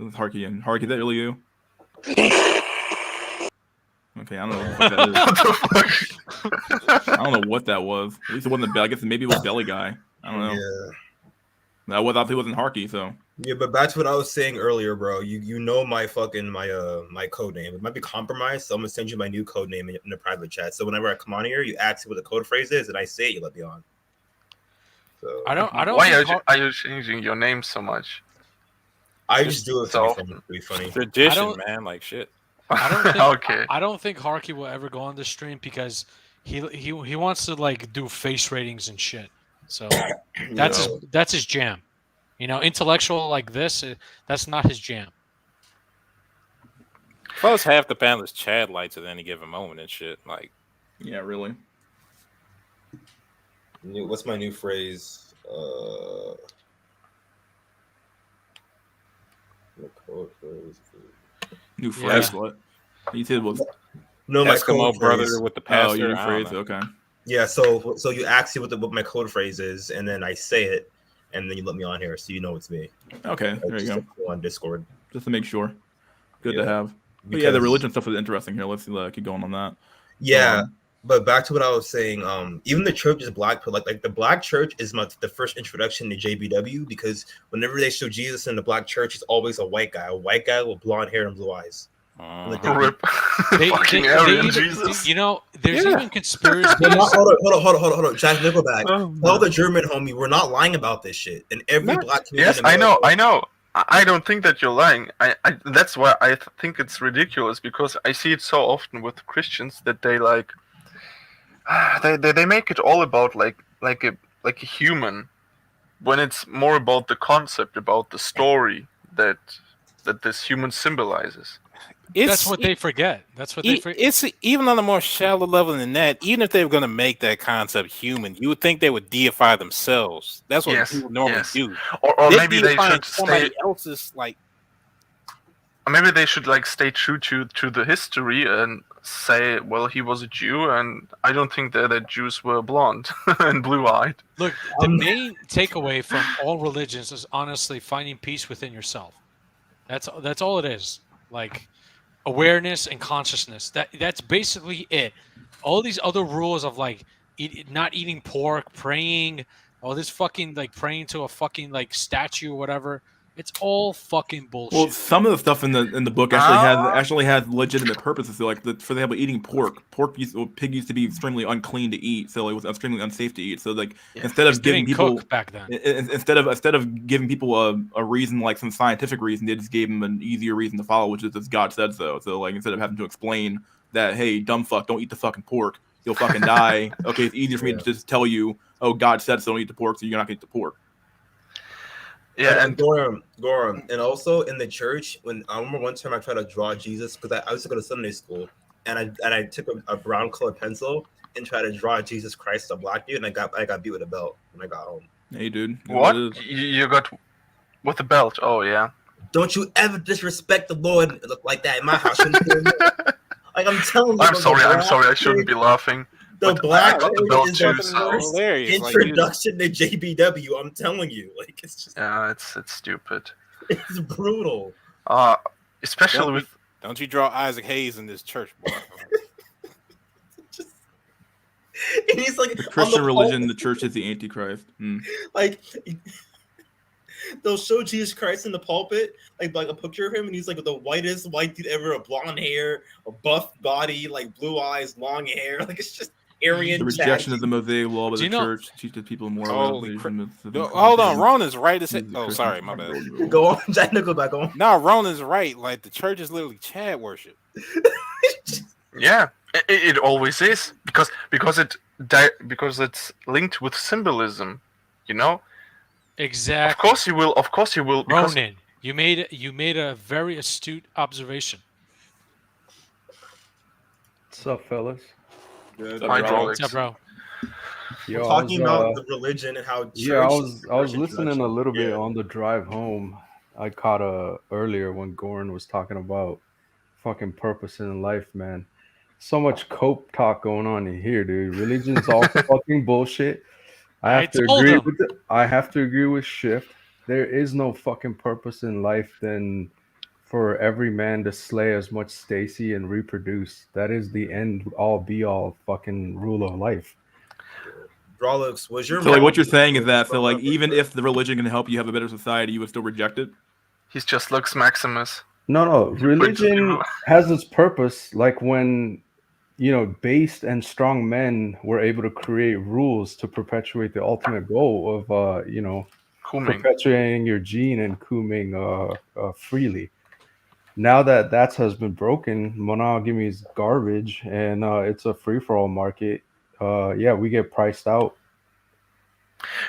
A: This is Harky and Harky. Is that really you? Okay, I don't know what that is. I don't know what that was. At least it wasn't. I guess maybe it was Belly Guy. I don't know.
D: Yeah.
A: That was obviously wasn't Harky, so.
D: Yeah, but back to what I was saying earlier, bro. You know my fucking my code name. It might be compromised, so I'm gonna send you my new code name in the private chat. So whenever I come on here, you ask me what the code phrase is, and I say it, you let me on. So
F: I don't.
G: Why are you changing your name so much?
D: I just do it to be funny.
E: Tradition, man, like shit.
F: I don't think,
G: Okay.
F: I don't think Harky will ever go on this stream because he wants to like do face ratings and shit. So that's his jam. You know, intellectual like this, that's not his jam.
E: Plus, half the panel is Chad lights at any given moment and shit. Like,
A: yeah, really.
D: What's my new phrase? Code phrase.
A: New phrase, what? You said was
D: no, my
E: Eskimo
D: code
E: brother
D: phrase.
E: with the pastor.
A: Oh, your phrase, okay.
D: Yeah, so you ask me what my code phrase is, and then I say it, and then you let me on here, so you know it's me.
A: Okay, there you go.
D: On Discord.
A: just to make sure. Good to
D: Yeah,
A: have. But yeah, the
D: because
A: religion stuff is interesting here. Let's keep going on that.
D: yeah.
A: Um,
D: But back to what I was saying, even the church is black, but like the black church is the first introduction to JBW, because whenever they show Jesus in the black church, it's always a white guy with blonde hair and blue eyes. Like,
G: Rip.
F: They,
G: Fucking
F: they
G: Aryan
F: even,
G: Jesus.
F: you know, there's
E: Yeah.
F: even conspiracies.
D: hold on. Jack Nickelback.
G: Oh,
D: Tell the German homie we're not lying about this shit. And every
E: No.
D: black community
G: Yes,
D: in
G: I know.
D: America-
G: I don't think that you're lying. That's why I think it's ridiculous, because I see it so often with Christians that they like they make it all about like a human, when it's more about the concept, about the story that this human symbolizes.
F: That's what they forget. That's what they forget.
E: It's even on a more shallow level than that. Even if they were going to make that concept human, you would think they would deify themselves. That's what
G: Yes,
E: people normally
G: yes.
E: do.
G: Or
E: They're
G: maybe they
E: deifying
G: should
E: somebody
G: stay.
E: else's like.
G: Maybe they should like stay true to the history and say, well, he was a Jew, and I don't think that Jews were blonde and blue-eyed.
F: Look, the main takeaway from all religions is honestly finding peace within yourself. That's all it is. Like awareness and consciousness. That's basically it. All these other rules of like not eating pork, praying, all this fucking like praying to a fucking like statue or whatever. It's all fucking bullshit.
A: well, some of the stuff in the book actually has legitimate purposes. So like for example, eating pig used to be extremely unclean to eat, so it was extremely unsafe to eat. So like instead of giving people
F: back then,
A: instead of giving people a reason, like some scientific reason, they just gave them an easier reason to follow, which is just God said so. So like instead of having to explain that, hey, dumb fuck, don't eat the fucking pork, you'll fucking die. Okay, it's easier for me to just tell you, oh, God said so, don't eat the pork, so you're not gonna eat the pork.
D: Yeah, and Goram, and also in the church, when I remember one time I tried to draw Jesus, because I used to go to Sunday school, and I took a brown colored pencil and tried to draw Jesus Christ, a black dude, and I got beat with a belt when I got home.
A: Hey, dude,
G: What? You got with the belt? Oh yeah.
D: Don't you ever disrespect the Lord and look like that in my house. Like I'm telling you.
G: I'm sorry. I shouldn't be laughing.
D: The
G: But
D: black
G: I got the
D: dude
G: belt
D: is
G: too,
D: the
G: so-
D: worst
E: Hilarious. Like,
D: introduction to JBW. I'm telling you, like it's just
G: Yeah, it's stupid.
D: it's brutal.
G: Especially with
E: Don't you draw Isaac Hayes in this church, boy?
D: And he's like
A: The Christian
D: on
A: religion, the church is the Antichrist.
D: like they'll show Jesus Christ in the pulpit, like a picture of him, and he's like the whitest white dude ever, a blonde hair, a buff body, like blue eyes, long hair, like it's just Aryan.
A: The rejection of the Mosaic law by
F: Do
A: the
F: you know-
A: church teaches people more.
E: Holy hold on, Ronan's right. Oh, sorry, my bad.
D: Go on, Jack Nickelback, go on.
E: No, Ronan's right. Like the church is literally Chad worship.
G: yeah, it always is because it's linked with symbolism, you know.
F: exactly.
G: Of course you will. Because
F: Ronan, you made a very astute observation.
H: What's up, fellas?
D: Good.
G: hydraulics.
F: What's up, bro?
H: Yo,
D: We're
H: I
D: talking
H: was,
D: about the religion and how church.
H: yeah, I was
D: church
H: listening a
D: introduction.
H: little bit
D: Yeah.
H: on the drive home. I caught earlier when Goran was talking about fucking purpose in life, man. So much cope talk going on in here, dude. Religion's all fucking bullshit. I have to
F: told
H: agree
F: him.
H: with it. I have to agree with Shift. There is no fucking purpose in life than for every man to slay as much Stacy and reproduce. That is the end all be all fucking rule of life.
D: Drawlux, was your
A: So like
D: mom-
A: what you're saying is that so like even if the religion can help you have a better society, you would still reject it.
G: He's just Lux Maximus.
H: No, religion has its purpose. Like when, based and strong men were able to create rules to perpetuate the ultimate goal of,
G: Kuming.
H: perpetuating your gene and cooming freely. Now that has been broken, monogamy is garbage, and it's a free-for-all market. We get priced out.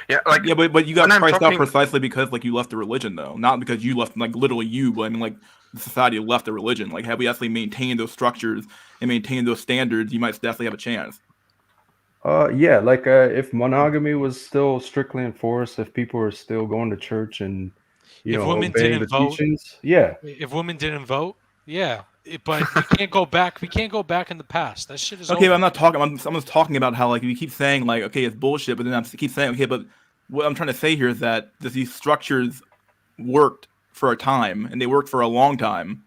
G: Yeah, like
A: Yeah, but you got
G: when I'm
A: priced out
G: talking-
A: precisely because like you left the religion though, not because you left like literally you, but I mean like the society left the religion. Like had we actually maintained those structures and maintained those standards, you might definitely have a chance.
H: If monogamy was still strictly enforced, if people were still going to church and
F: If women
H: obeying
F: didn't
H: the
F: vote,
H: teachings, yeah.
F: If women didn't vote, yeah. But we can't go back. We can't go back in the past. That shit is
A: Okay,
F: over.
A: but I'm not talking. I'm just talking about how like you keep saying like okay it's bullshit, but then I keep saying okay, but what I'm trying to say here is that these structures worked for a time, and they worked for a long time.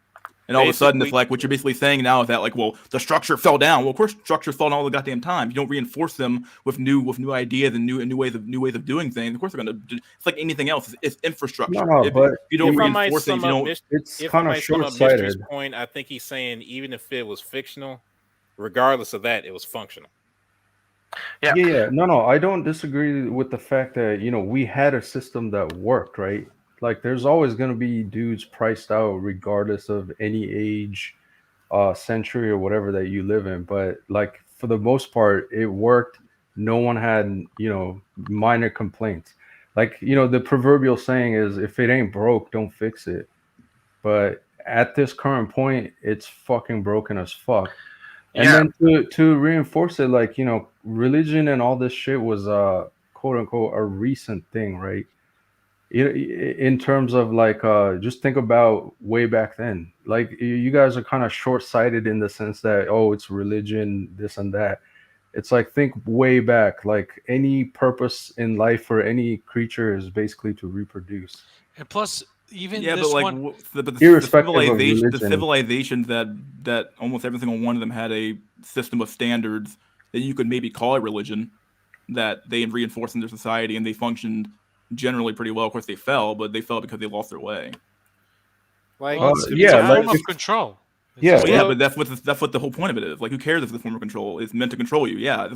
A: And all of a sudden, it's like what you're basically saying now is that like, well, the structure fell down. Well, of course, structures fall down all the goddamn time. You don't reinforce them with new ideas and new ways of doing things. Of course, they're gonna. It's like anything else. It's infrastructure.
H: No, but
A: if you don't reinforce things, you don't.
H: It's kind of short-sighted.
E: Point, I think he's saying even if it was fictional, regardless of that, it was functional.
H: Yeah. No, I don't disagree with the fact that we had a system that worked, right? Like, there's always going to be dudes priced out regardless of any age, century, or whatever that you live in. But like, for the most part, it worked. No one had, minor complaints. Like, the proverbial saying is, if it ain't broke, don't fix it. But at this current point, it's fucking broken as fuck. And then to reinforce it, like, religion and all this shit was quote unquote a recent thing, right? In terms of like just think about way back then. Like, you guys are kind of short-sighted in the sense that, oh, it's religion, this and that. It's like, think way back. Like, any purpose in life for any creature is basically to reproduce.
F: And plus, even
A: yeah,
F: this
A: but like
F: one,
A: the civilizations that almost every single one of them had a system of standards that you could maybe call a religion that they reinforced in their society, and they functioned generally pretty well. Of course, they fell, but they fell because they lost their way.
E: Like,
F: it's a form of control.
A: But that's what the whole point of it is. Like, who cares if the form of control is meant to control you? Yeah,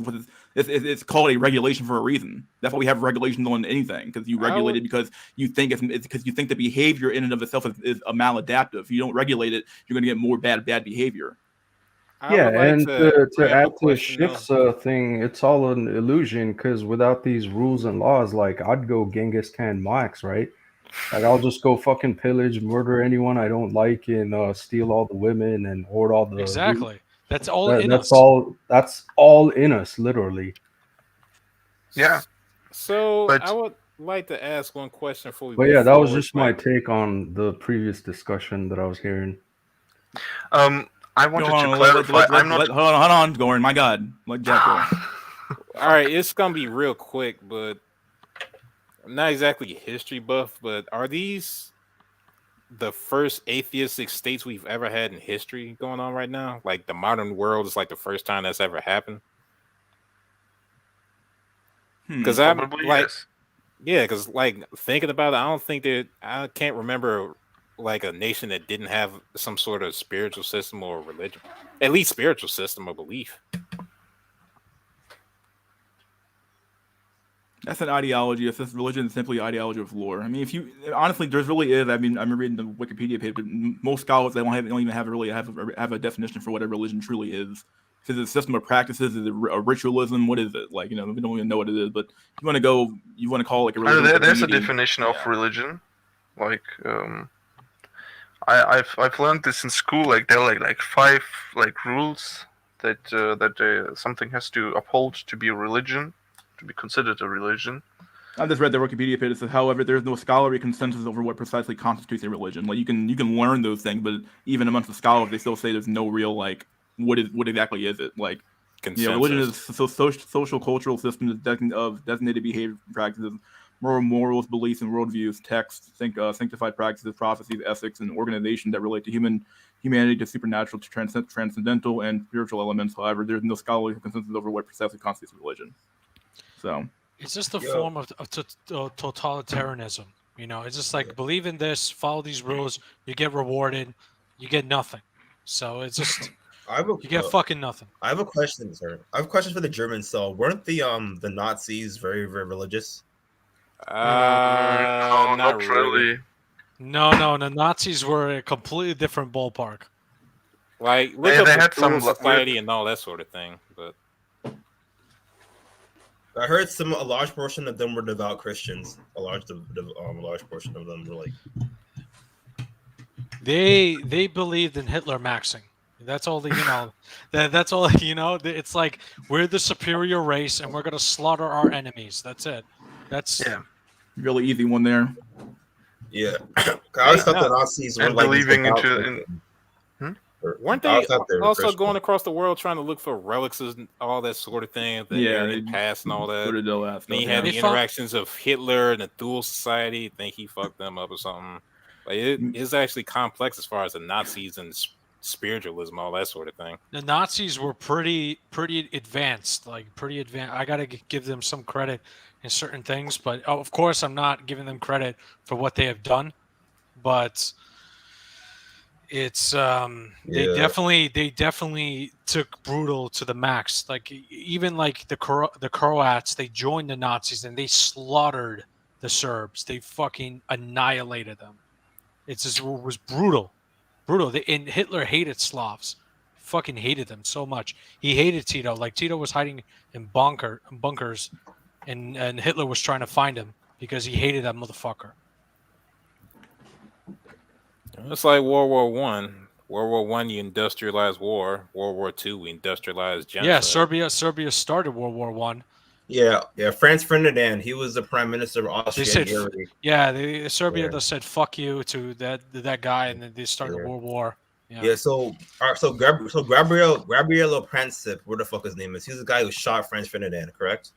A: it's called a regulation for a reason. That's why we have regulations on anything, because you regulate it because you think it's because you think the behavior in and of itself is a maladaptive. If you don't regulate it, you're going to get more bad behavior.
H: And to add to Shift's thing, it's all an illusion, because without these rules and laws, like, I'd go Genghis Khan Max, right? Like, I'll just go fucking pillage, murder anyone I don't like, and steal all the women and hoard all the
F: exactly. That's all in
H: us. That's all in us, literally.
G: Yeah.
E: So I would like to ask one question for you.
H: But yeah, that was just my take on the previous discussion that I was hearing.
G: I wanted to clarify.
A: Hold on, Goran. My God, let Jack
E: go. All right, it's gonna be real quick, but I'm not exactly history buff. But are these the first atheistic states we've ever had in history going on right now? Like, the modern world is like the first time that's ever happened. Because I'm like, yeah, because like thinking about it, I can't remember like a nation that didn't have some sort of spiritual system or religion, at least spiritual system or belief.
A: That's an ideology. It's just religion is simply ideology of lore. I mean, if you honestly, there's really is. I mean, I'm reading the Wikipedia page, but most scholars they don't even have a definition for what a religion truly is. Is it a system of practices? Is it a ritualism? What is it? Like, we don't even know what it is. But you want to call it like a religion.
G: There's a definition of religion. Like, I've learned this in school. Like, there are like 5 like rules that something has to uphold to be a religion, to be considered a religion.
A: I just read the Wikipedia page. It says, however, there's no scholarly consensus over what precisely constitutes a religion. Like, you can learn those things, but even amongst the scholars, they still say there's no real like what exactly is it? Like, religion is social cultural system of designated behavior practices, morals, beliefs, and worldviews, texts, sanctified practices, prophecies, ethics, and organization that relate to humanity, to supernatural, to transcendental, and spiritual elements. However, there's no scholarly consensus over what precisely constitutes religion. So
F: it's just a form of totalitarianism. It's just like, believe in this, follow these rules, you get rewarded, you get nothing. So it's just you get fucking nothing.
D: I have a question, sir. I have a question for the Germans. So weren't the Nazis very, very religious?
G: No, not really.
F: No. The Nazis were a completely different ballpark.
E: Like, look up had some society and all that sort of thing. But
D: I heard a large portion of them were devout Christians. A large portion of them were like.
F: They believed in Hitler maxing. That's all that's all. It's like, we're the superior race and we're gonna slaughter our enemies. That's it. That's
A: really easy one there.
D: Yeah, I always thought the Nazis were like
G: believing
E: weren't they also going across the world trying to look for relics and all that sort of thing? They passed and all that. And he had the interactions of Hitler and the Thule Society. Think he fucked them up or something. Like it is actually complex as far as the Nazis and spiritualism, all that sort of thing.
F: The Nazis were pretty advanced, like pretty advanced. I gotta give them some credit in certain things, but of course I'm not giving them credit for what they have done. But it's they definitely took brutal to the max. Like even like the Croats, they joined the Nazis and they slaughtered the Serbs. They fucking annihilated them. It was brutal. And Hitler hated Slavs. Fucking hated them so much. He hated Tito. Like Tito was hiding in bunkers, and Hitler was trying to find him because he hated that motherfucker.
E: It's like World War One. World War One, you industrialized war. World War Two, we industrialized genocide.
F: Yeah, Serbia started World War One.
D: Yeah. Franz Ferdinand. He was the prime minister of Austria.
F: Serbia said "fuck you" to that guy, and then they started World War.
D: Yeah. So Gabriello Princip, where the fuck his name is? He's the guy who shot Franz Ferdinand, correct?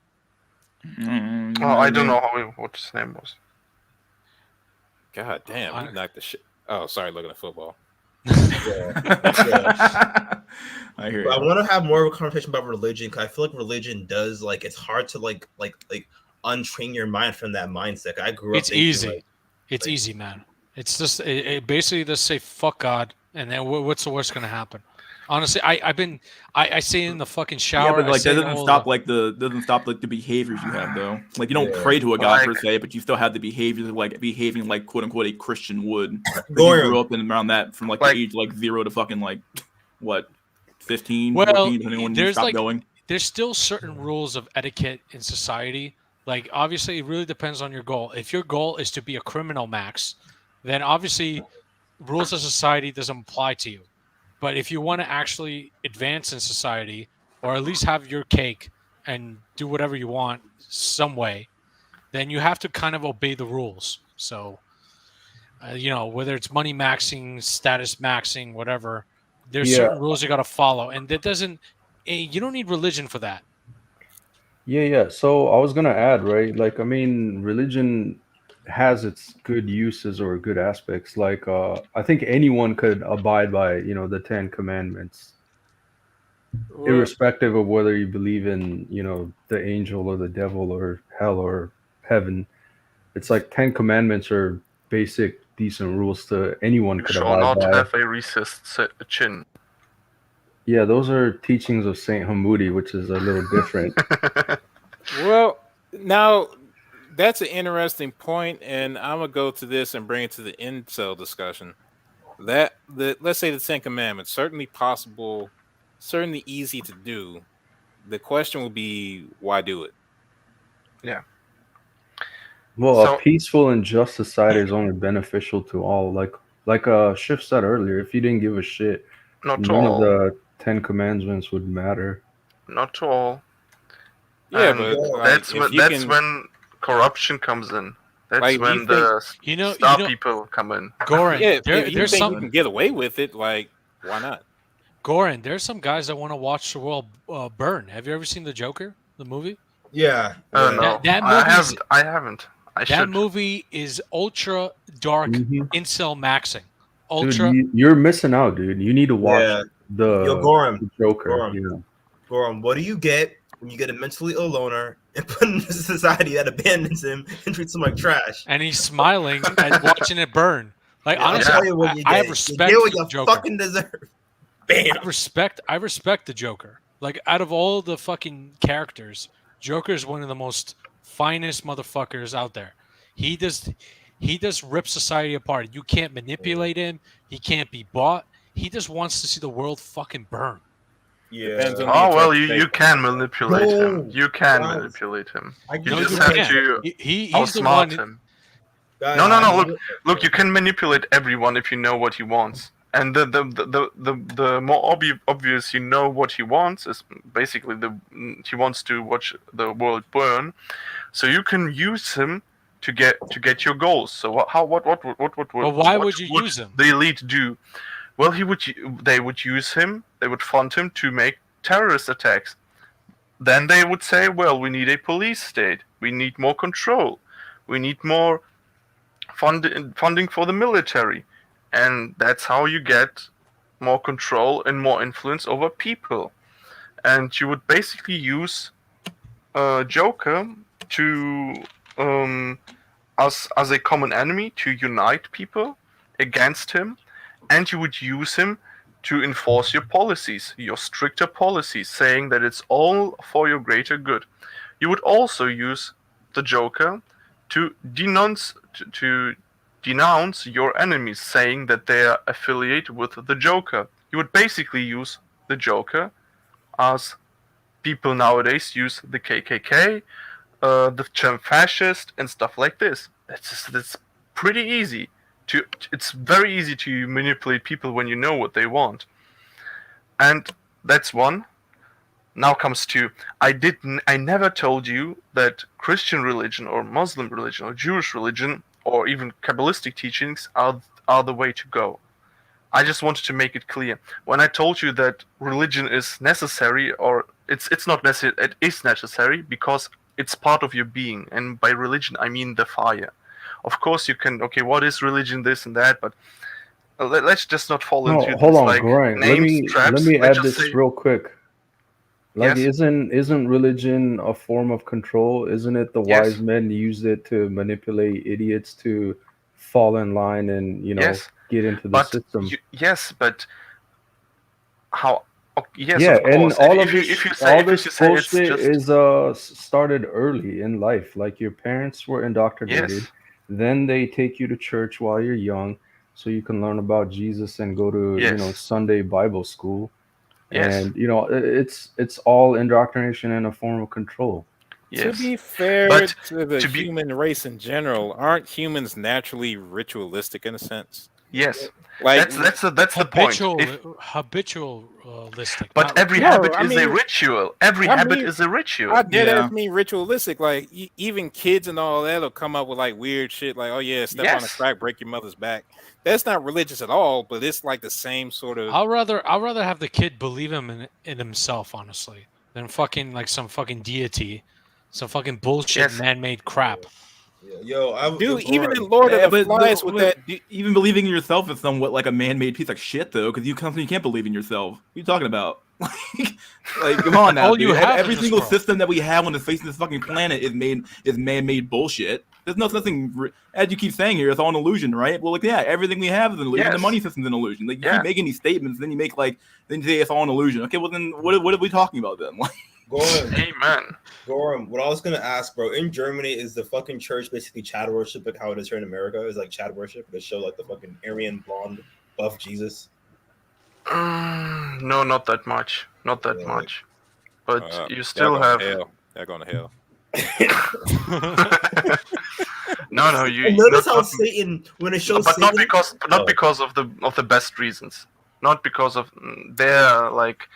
G: I don't know what his name was.
E: God damn, you knocked the shit. Oh, sorry, looking at football.
D: Yeah.
A: I hear
D: But I
A: you.
D: want to have more of a conversation about religion because I feel like religion does it's hard to like untrain your mind from that mindset. I grew up.
F: It's easy. It's easy, man. It's just it basically just say fuck God, and then what's the worst gonna happen? Honestly, I say in the fucking shower.
A: Yeah, but like
F: I
A: that doesn't stop the behaviors you have though. Like you don't pray to a god per se, but you still have the behaviors of like behaving like quote unquote a Christian would. You grew up in around that from like the age like 0 to fucking like what 15, 14, depending on when you stop going.
F: There's still certain rules of etiquette in society. Like obviously, it really depends on your goal. If your goal is to be a criminal, Max, then obviously rules of society doesn't apply to you. But if you want to actually advance in society, or at least have your cake and do whatever you want some way, then you have to kind of obey the rules. So, whether it's money maxing, status maxing, whatever, there's certain rules you got to follow. And that doesn't, you don't need religion for that.
H: Yeah. So I was going to add, right? Like, I mean, religion has its good uses or good aspects. Like I think anyone could abide by the 10 Commandments, irrespective of whether you believe in the angel or the devil or hell or heaven. It's like 10 Commandments are basic decent rules to anyone could abide
G: not
H: by.
G: have a racist chin.
H: Yeah, those are teachings of Saint Hamoudi, which is a little different.
E: Well, now that's an interesting point, and I'm gonna go to this and bring it to the incel discussion. Let's say the 10 Commandments, certainly possible, certainly easy to do. The question will be, why do it?
G: Yeah.
H: Well, a peaceful and just society is only beneficial to all. Like Schiff said earlier, if you didn't give a shit, none of the 10 Commandments would matter.
G: Not to all.
E: Yeah,
G: and
E: but
G: that's when corruption comes in. That's when the star people come in.
F: Goran,
E: yeah, there's some you can get away with it. Like, why not?
F: Goran, there's some guys that want to watch the world burn. Have you ever seen The Joker, the movie?
D: Yeah.
G: No, I haven't.
F: That movie is ultra dark, incel maxing. Ultra.
H: Dude, you're missing out, dude. You need to watch the Joker.
D: Goran, what do you get when you get a mentally ill loner and put into a society that abandons him and treats him like trash?
F: And he's smiling and watching it burn. Like honestly, I have respect
D: for
F: the
D: you
F: Joker.
D: Fucking deserve. Bam.
F: I respect the Joker. Like out of all the fucking characters, Joker is one of the most finest motherfuckers out there. He does rip society apart. You can't manipulate him. He can't be bought. He just wants to see the world fucking burn.
D: Yeah.
G: Oh well, you can manipulate him. You can manipulate him. You just have to outsmart him. No. Look. You can manipulate everyone if you know what he wants. And the more obvious you know what he wants is basically he wants to watch the world burn, so you can use him to get your goals. So what
F: would you use him?
G: The elite do? Well, they would use him. They would fund him to make terrorist attacks. Then they would say, well, we need a police state. We need more control. We need more funding for the military, and that's how you get more control and more influence over people. And you would basically use Joker to as a common enemy to unite people against him, and you would use him to enforce your policies, your stricter policies, saying that it's all for your greater good. You would also use the Joker to denounce your enemies, saying that they are affiliated with the Joker. You would basically use the Joker as people nowadays use the KKK, the term fascist, and stuff like this. It's pretty easy to. It's very easy to manipulate people when you know what they want. And that's one. Now comes two. I never told you that Christian religion or Muslim religion or Jewish religion or even Kabbalistic teachings are the way to go. I just wanted to make it clear. When I told you that religion is necessary, or it's not necessary, it is necessary because it's part of your being. And by religion, I mean the fire. Of course, you can, okay, what is religion, this and that, but let's just not fall into
H: hold
G: this,
H: on,
G: like,
H: Goran.
G: names, traps.
H: Let me
G: Let's
H: add
G: just
H: this
G: say,
H: real quick. Like,
G: yes,
H: isn't religion a form of control? Isn't it the
G: yes,
H: wise men used it to manipulate idiots to fall in line and
G: yes,
H: get into the
G: but
H: system?
G: yes, but how? Yes,
H: Yeah,
G: of
H: and
G: course.
H: all of
G: If you
H: this,
G: say
H: all
G: if you
H: this
G: say it's
H: bullshit
G: just
H: is started early in life. Like your parents were indoctrinated,
G: yes,
H: then they take you to church while you're young, so you can learn about Jesus and go to
G: yes,
H: Sunday Bible school,
G: yes,
H: and it's all indoctrination and a form of control.
E: To
G: yes.
E: be fair
G: But
E: to the
G: to be
E: human race in general, aren't humans naturally ritualistic in a sense?
G: yes,
E: Like,
G: that's the point. If
F: Habitualistic,
G: but
F: not
G: every
E: no,
G: habit
E: I
G: is a
E: mean,
G: ritual. Every
E: I
G: habit
E: mean,
G: is a
E: I
G: ritual.
E: did
A: Yeah.
E: as mean ritualistic. Like, even kids and all that'll come up with like weird shit, like, oh yeah, step on a
G: Yes,
E: crack, break your mother's back. That's not religious at all, but it's like the same sort of.
F: I'd rather have the kid believe in himself, honestly, than fucking like some fucking deity, some fucking bullshit
G: yes,
F: man-made crap.
D: Yeah, yo,
E: Dude, even in
D: Goran,
E: Lord of
A: Yeah,
E: the
A: but
E: Flies with that.
A: even believing in yourself is somewhat like a man-made piece of shit, though, because you can't believe in yourself. What are you talking about? Like, come on now,
F: All you
A: dude.
F: have
A: Every
F: in this
A: single
F: world.
A: system that we have on the face of this fucking planet is man-made bullshit. There's nothing, as you keep saying here, it's all an illusion, right? Well, like, yeah, everything we have is an illusion. The
G: yes,
A: money system's an illusion. Like, you
G: yeah.
A: keep making these statements, then you say it's all an illusion. Okay, well then, what are we talking about then?
D: Goran,
G: Amen.
D: Goran, what I was gonna ask, bro, in Germany, is the fucking church basically Chad worship, like how it is here in America? Is like Chad worship? They show like the fucking Aryan blonde buff Jesus.
G: No, not that much. Not that
D: Yeah,
G: much. But you
E: They're
G: still
E: going
G: have.
E: to hell. They're going to hell.
G: No, you
D: And notice
G: not,
D: how
G: not,
D: Satan, when it shows
G: but not
D: Satan,
G: because of the best reasons. Not because of they're like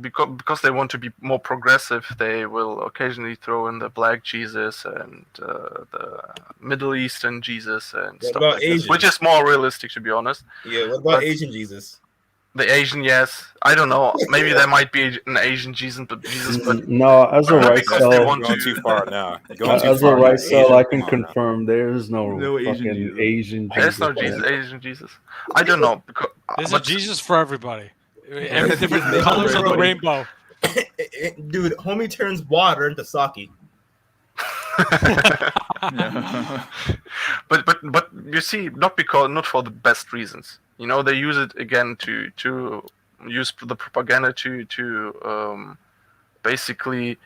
G: because they want to be more progressive. They will occasionally throw in the black Jesus and the Middle Eastern Jesus and
D: What
G: stuff
D: about
G: like this,
D: Asian?
G: which is more realistic, to be honest.
D: Yeah, what about
G: But
D: Asian Jesus?
G: the Asian, yes, I don't know. Maybe there might be an Asian Jesus, but
H: No, as a
G: not
H: right
G: because they
H: cell,
G: want
E: You're going
G: to.
E: too far now. You're going too
H: as a
E: far now.
H: right cell,
E: Asian,
H: I can
E: come on now.
H: confirm there is no
A: No Asian
H: fucking
A: Jesus.
H: Asian
G: There's
H: Jesus.
G: no Jesus, Asian Jesus. I don't know. Because,
F: There's a
G: but
F: Jesus for everybody. Every
A: There's
F: different
A: Jesus for
F: colors of the
A: everybody.
F: rainbow.
D: Dude, homie turns water into sake.
G: but you see, not for the best reasons. You know, they use it again to use the propaganda to basically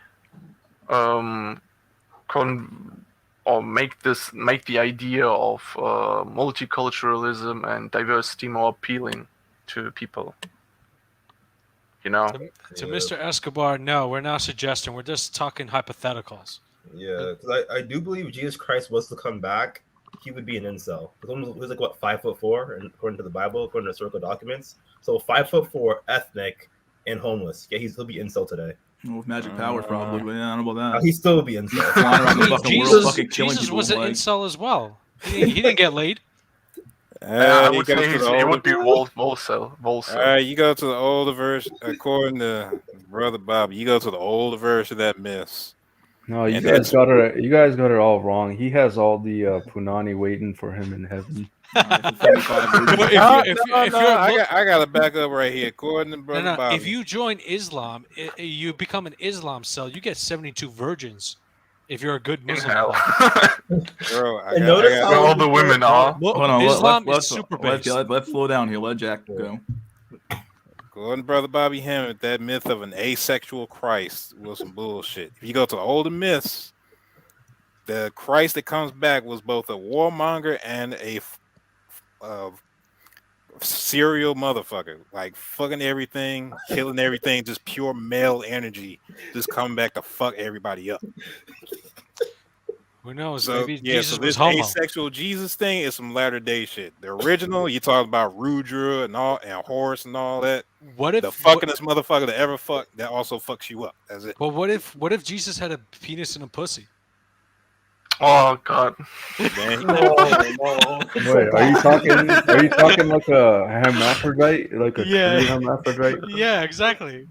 G: make the idea of multiculturalism and diversity more appealing to people. You know.
F: To Mr. Escobar, no, we're not suggesting. We're just talking hypotheticals.
D: Yeah, because I do believe if Jesus Christ was to come back, he would be an incel. He was like what, 5'4", and according to the Bible, according to historical documents. So 5'4", ethnic, and homeless. Yeah, he'll be incel today.
A: Well, with magic powers, probably, but yeah, I don't know about that.
D: He still be incel.
A: Flying around the fucking world, fucking killing
F: Jesus
A: people.
F: was an
A: like,
F: incel as well. He didn't get laid.
G: I
E: You
G: would
E: go
G: say
E: to the
G: he
E: older.
G: would be Volcel.
E: You go to the older version, according to Brother Bob. You go to the older version of that mess.
H: No, you
E: And
H: guys
E: that's-
H: got it. You guys got it all wrong. He has all the punani waiting for him in heaven.
A: Nah, it's a 75
F: Well,
A: version.
E: I got to back up right here. According to Brother Bobby.
F: If you join Islam, you become an Islam cell. You get 72 virgins if you're a good
G: In
F: Muslim.
G: hell.
E: Bro,
D: And notice
G: Where
D: how
G: all the women are.
A: Hold on,
F: Islam
A: let's
F: is super based.
A: let's slow down here. Let Jack go.
E: According to Brother Bobby Hammond, that myth of an asexual Christ was some bullshit. If you go to older myths, the Christ that comes back was both a warmonger and a serial motherfucker, like fucking everything, killing everything, just pure male energy, just coming back to fuck everybody up.
F: Who knows?
E: So
F: Maybe
E: yeah,
F: Jesus
E: so
F: was
E: this
F: homo.
E: asexual Jesus thing is some latter day shit. The original, you talk about Rudra and all and Horus and all that.
F: What if
E: The fuckingest motherfucker that ever fucked that also fucks you up. That's it.
F: Well, what if Jesus had a penis and a pussy?
G: Oh god.
E: Man,
H: Wait, are you talking? Are you talking like a hermaphrodite, like a
F: Yeah.
H: true hermaphrodite?
F: Yeah, exactly.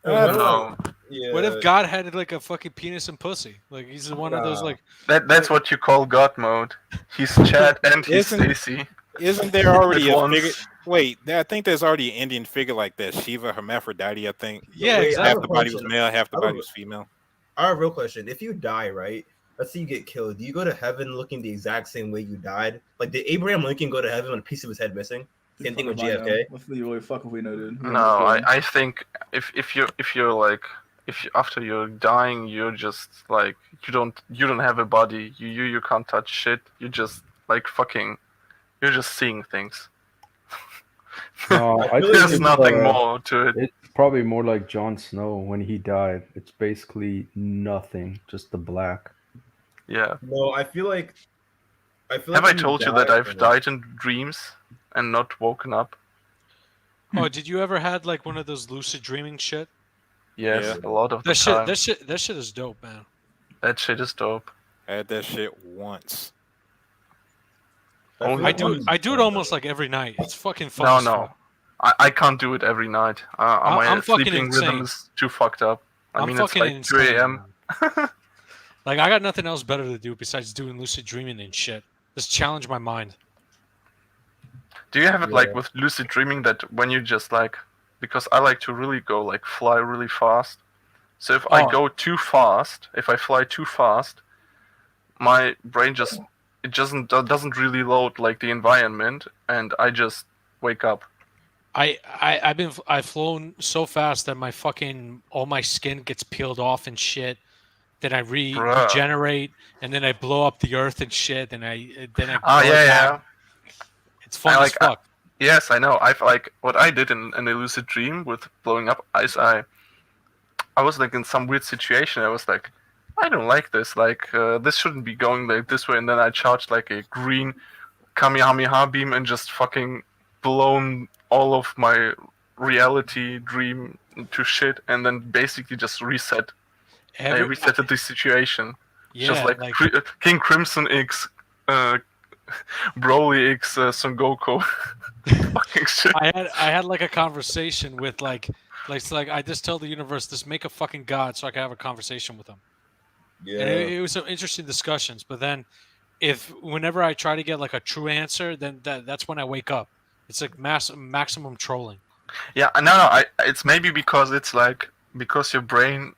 G: No.
D: Yeah.
F: What if God had like a fucking penis and pussy? Like he's one of those
D: Nah.
F: like
G: That's what you call God mode. He's Chad and he's
E: Isn't-
G: Stacy.
E: isn't there already
G: At
E: a
G: once.
E: figure? Wait, I think there's already an Indian figure like that, Shiva Hermaphrodite. I think
F: yeah,
D: Wait, I
F: exactly.
D: have
E: half
D: a
E: the body was
D: question.
E: male, half the
D: I
E: body
D: don't-
E: was female.
D: I have a real question. If you die, right? Let's say you get killed. Do you go to heaven looking the exact same way you died? Like, did Abraham Lincoln go to heaven with a piece of his head missing? Same thing with JFK.
A: What's the really fuck if we know, dude?
G: No, I think if you're like if you, after you're dying you're just like you don't have a body, you can't touch shit, you just like fucking you're just seeing things.
H: No, I think
G: There's
H: it's,
G: nothing more to it.
H: It's probably more like Jon Snow when he died. It's basically nothing, just the black.
G: Yeah.
D: No, I feel like.
G: Have
D: when
G: I told you that
D: die-
G: I've died in dreams and not woken up?
F: Oh, did you ever had like one of those lucid dreaming shit?
G: Yes,
E: Yeah.
G: a lot of the
F: That shit,
G: time.
F: that shit is dope, man.
G: That shit is dope.
E: I had that shit once.
D: feel
G: Only
D: like when
F: I do it almost like every night. It's fucking fun.
G: No,
F: as
G: no.
F: fuck.
G: I can't do it every night. My
F: I'm fucking
G: sleeping
F: insane.
G: rhythm is too fucked up. I
F: I'm
G: mean, it's
F: fucking
G: like 2
F: insane,
G: a.m.
F: man. Like I got nothing else better to do besides doing lucid dreaming and shit. Just challenge my mind.
G: Do you have it like
D: Yeah.
G: with lucid dreaming that when you just like, because I like to really go like fly really fast. So if I
F: Oh.
G: go too fast, if I fly too fast, my brain just doesn't really load like the environment, and I just wake up.
F: I've flown so fast that my fucking all my skin gets peeled off and shit. Then I
G: Bruh.
F: regenerate, and then I blow up the earth and shit. And I
G: Oh
F: grow
G: yeah,
F: back.
G: yeah.
F: It's fun
G: I
F: as
G: like-
F: fuck.
G: Yes, I know. I've like what I did in a lucid dream with blowing up is I was like in some weird situation. I was like, I don't like this. Like this shouldn't be going like this way. And then I charged like a green Kamehameha beam and just fucking blown all of my reality dream to shit. And then basically just reset. I
F: Every-
G: resetted the situation.
F: yeah,
G: Just like, King Crimson X, Broly X, Son Goku. Fucking shit.
F: I had like a conversation with like I just tell the universe, just make a fucking god so I can have a conversation with them.
D: Yeah.
F: And it was some interesting discussions. But then, whenever I try to get like a true answer, then that's when I wake up. It's like maximum trolling.
G: Yeah, no. It's maybe because it's like because your brain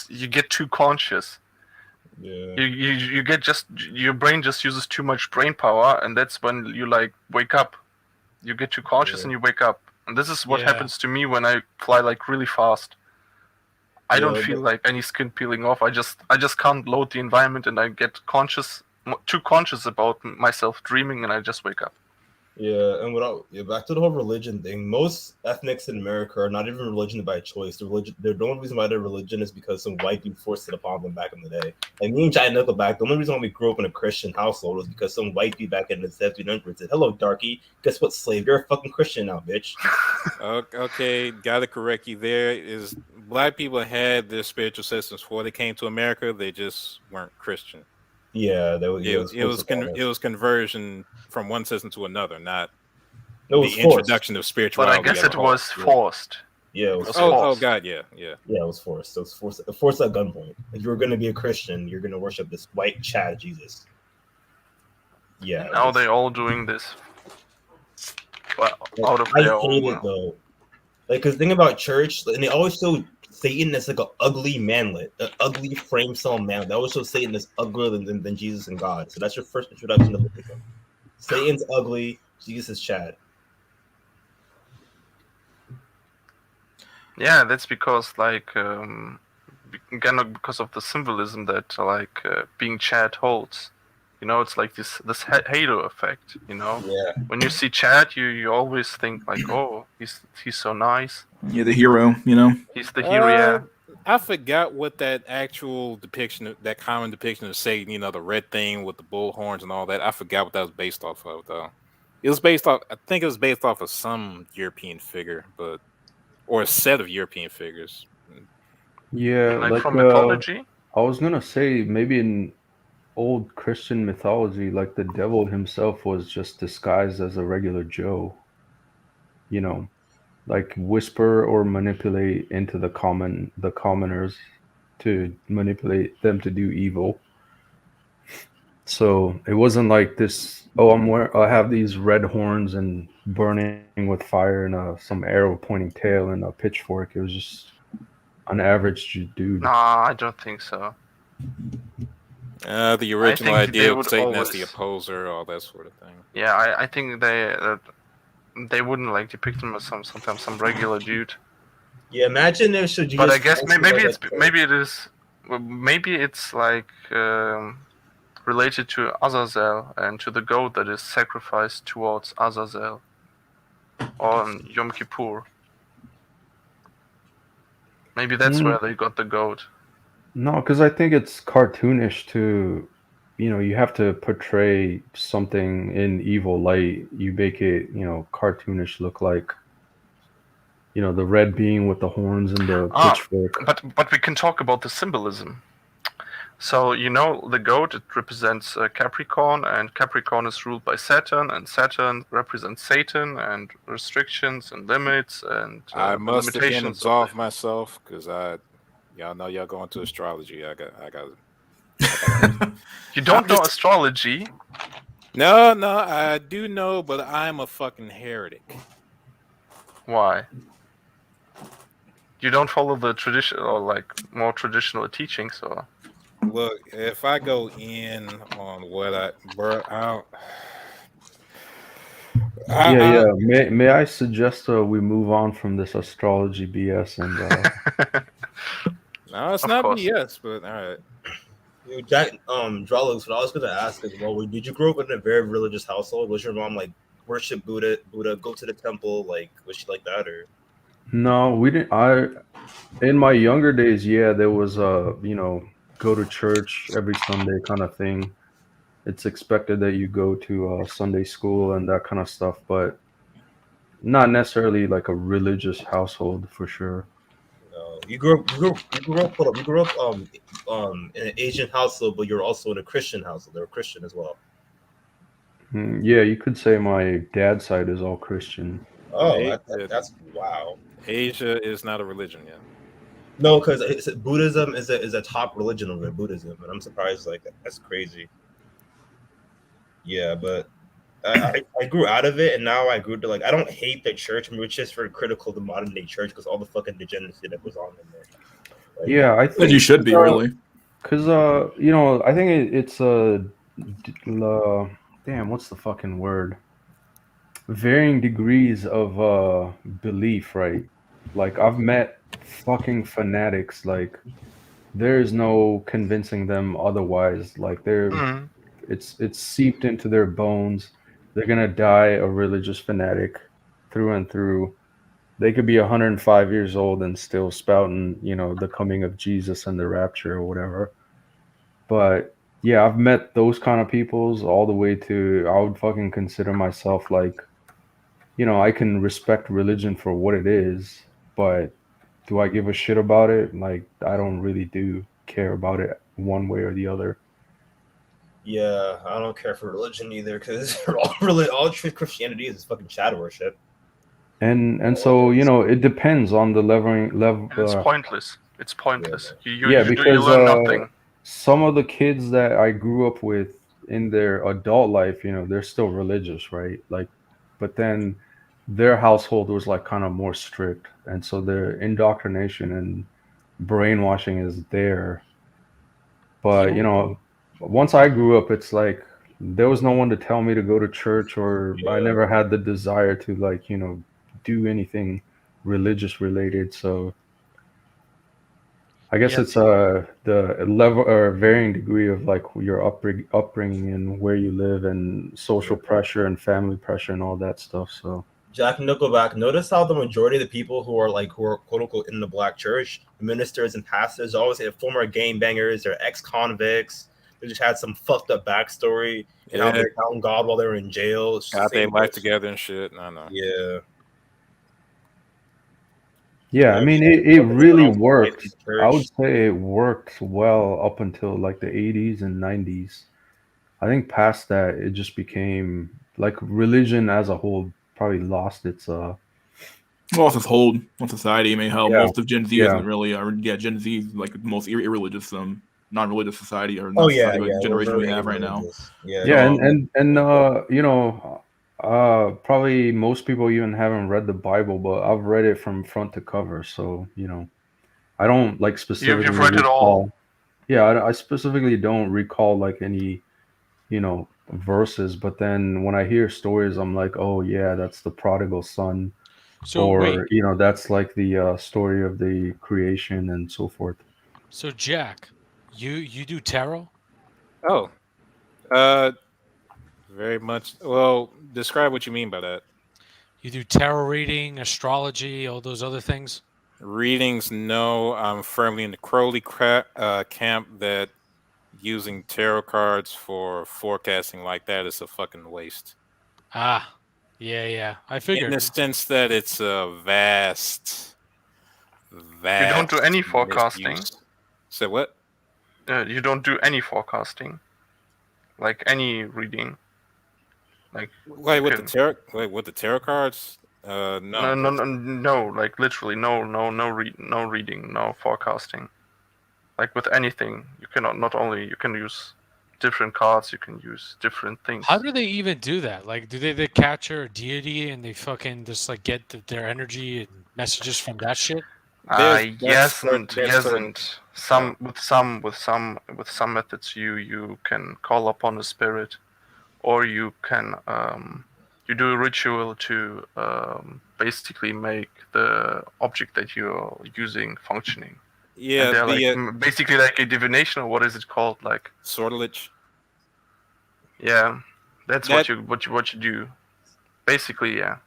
G: you get too conscious.
D: Yeah.
G: You get your brain just uses too much brain power, and that's when you like wake up. You get too conscious
D: Yeah.
G: and you wake up, and this is what
F: Yeah.
G: happens to me when I fly like really fast. I don't
D: Yeah,
G: feel like any skin peeling off. I just can't load the environment, and I get too conscious about myself dreaming, and I just wake up.
D: Yeah, and back to the whole religion thing. Most ethnics in America are not even religion by choice. The only reason why they're religion is because some white dude forced it upon them back in the day. Like me and Chai Nickelback, the only reason why we grew up in a Christian household was because some white dude back in the 1700s said, "Hello, darky. Guess what, slave? You're a fucking Christian now, bitch."
E: Okay, gotta correct you. There is black people had their spiritual systems before they came to America. They just weren't Christian.
D: Yeah, that
E: It was conversion from one system to another, not
D: it was
E: the
D: forced.
E: introduction of
G: But
E: spirituality.
G: I guess
E: as a
G: it
E: whole.
G: was forced.
D: Yeah, it was
G: That's
E: Oh,
D: forced.
E: oh
G: false.
E: God, yeah, yeah.
D: Yeah, it was forced. So it was forced at gunpoint. If you were going to be a Christian, you're going to worship this white Chad Jesus. Yeah.
G: And
D: it
G: now
D: was-
G: they're all doing this, well,
D: like,
G: out of
D: I
G: their own
D: hate it
G: will.
D: though. Like, cause the thing about church, and they always show Satan as like an ugly manlet, an ugly frame cell man. They always show Satan as uglier than Jesus and God. So that's your first introduction to Buddhism. Satan's ugly, Jesus is Chad.
G: Yeah, that's because like again because of the symbolism that like being Chad holds. You know, it's like this halo effect. You know,
D: Yeah.
G: when you see Chad, you always think like, oh, he's so nice.
A: Yeah, the hero.
G: He's the hero. Yeah.
E: I forgot what that actual depiction, that common depiction of Satan, you know, the red thing with the bull horns and all that. I forgot what that was based off of, though. It was based off, I think it was based off of some European figure, or a set of European figures.
H: Yeah,
G: Like
H: like
G: from mythology.
H: I was gonna say maybe in old Christian mythology, like the devil himself was just disguised as a regular Joe. You know, like whisper or manipulate into the commoners to manipulate them to do evil. So it wasn't like this. Oh, I have these red horns and burning with fire and some arrow pointing tail and a pitchfork. It was just an average dude.
G: Nah, I don't think so.
E: The original
G: think
E: idea
G: they
E: of
G: would
E: Satan as the
G: always-
E: opposer, all that sort of thing.
G: Yeah, I think they wouldn't like depict him as sometimes some regular dude.
D: Yeah, imagine if should you
G: But I
D: just
G: guess
D: fancy
G: maybe
D: like
G: it's
D: a-
G: maybe it is well, maybe it's like related to Azazel and to the goat that is sacrificed towards Azazel on Yom Kippur. Maybe that's where they got the goat.
H: No, because I think it's cartoonish to, you have to portray something in evil light. You make it, cartoonish look like, the red being with the horns and the pitchfork.
G: But we can talk about the symbolism. So the goat, it represents Capricorn, and Capricorn is ruled by Saturn, and Saturn represents Satan and restrictions and limits and
E: I must again
G: limitations.
E: absolve myself because y'all know y'all going to astrology. I got.
G: You don't know astrology?
E: No, I do know, but I'm a fucking heretic.
G: Why? You don't follow the tradition or like more traditional teachings, or?
E: Look, if I go in on what I don't.
H: Yeah. May I suggest we move on from this astrology BS and
E: No, it's
G: Of
E: not
G: course.
E: BS, but all right.
D: Jack, Drolux, what I was gonna ask is, well, did you grow up in a very religious household? Was your mom like worship Buddha, go to the temple, like was she like that, or?
H: No, we didn't. In my younger days, yeah, there was go to church every Sunday kind of thing. It's expected that you go to Sunday school and that kind of stuff, but not necessarily like a religious household for sure.
D: You grew up in an Asian household, but you're also in a Christian household. They're Christian as well.
H: Yeah, you could say my dad's side is all Christian.
D: Oh,
E: Yeah,
D: that's wow.
E: Asia is not a religion yet.
D: No, because Buddhism is a top religion over Buddhism, and I'm surprised. Like that's crazy. Yeah, but I grew out of it, and now I grew to like I don't hate the church, which is very critical of the modern day church because all the fucking degeneracy that goes on in there. Like,
H: Yeah, I
A: But
H: think
A: you should be really.
H: because I think it's damn, what's the fucking word? Varying degrees of belief, right? Like I've met fucking fanatics, like there's no convincing them otherwise. Like
G: Mhm.
H: it's seeped into their bones. They're gonna die a religious fanatic through and through. They could be 105 years old and still spouting, the coming of Jesus and the rapture or whatever. But yeah, I've met those kind of peoples all the way to I would fucking consider myself like, I can respect religion for what it is, but do I give a shit about it? Like, I don't really do care about it one way or the other.
D: yeah, I don't care for religion either because all true Christianity is fucking shadow worship.
H: And so it depends on the level.
G: And it's pointless. It's pointless.
H: Yeah,
G: You
H: because
G: learn nothing.
H: some of the kids that I grew up with in their adult life, they're still religious, right? Like, but then their household was like kind of more strict, and so their indoctrination and brainwashing is there. But once I grew up, it's like there was no one to tell me to go to church, or I never had the desire to like do anything religious related. So I guess
F: Yeah.
H: it's the level or varying degree of like your upbringing and where you live and social pressure and family pressure and all that stuff. So
D: Jack Nickelback, notice how the majority of the people who are quote unquote in the black church, ministers and pastors, are always former gang bangers, they're ex-convicts. They just had some fucked up backstory and how they're doubting God while they were in jail. It's
E: Got
D: the
E: their
D: same
E: life
D: bullshit.
E: together and shit. I know.
D: Yeah.
H: yeah, I mean it really worked. I would
D: Church.
H: say it worked well up until like the 80s and 90s. I think past that it just became like religion as a whole probably lost its
A: Lost its hold on society. I mean, hell,
H: yeah,
A: most of Gen Z
H: yeah.
A: isn't really, Gen Z is like the most irreligious, non-religious society or
D: Oh
A: not
D: yeah,
A: society, but
D: yeah. We're
A: generation we
D: very
A: have right now.
D: religious. Yeah.
H: Yeah,
A: So,
H: probably most people even haven't read the Bible, but I've read it from front to cover. So, I don't like
G: You've
H: specifically
G: read it all.
H: recall. Yeah, I specifically don't recall like any, verses, but then when I hear stories, I'm like, oh yeah, that's the prodigal son,
F: So wait.
H: or that's like the story of the creation and so forth.
F: So Jack, you do tarot?
E: Oh, very much. Well, describe what you mean by that.
F: You do tarot reading, astrology, all those other things?
E: Readings, no. I'm firmly in the Crowley camp that using tarot cards for forecasting like that is a fucking waste.
F: Ah, yeah. I
E: In
F: figured.
E: the sense that it's a vast
G: You don't do any
E: misuse.
G: forecasting.
E: So what?
G: You don't do any forecasting, like any reading. Like
E: Wait, with the tarot cards? No.
G: no, like literally no reading, no forecasting. Like with anything, you cannot. Not only you can use different cards, you can use different things.
F: How do they even do that? Like, do they capture a deity and they fucking just like get their energy and messages from that shit?
G: Yes and
E: certain-
G: with some methods you can call upon a spirit, or you can you do a ritual to basically make the object that you're using functioning.
E: Yeah,
G: And they're like basically like a divination, or what is it called? Like
E: sortilege.
G: yeah, that's what you do. Basically, yeah.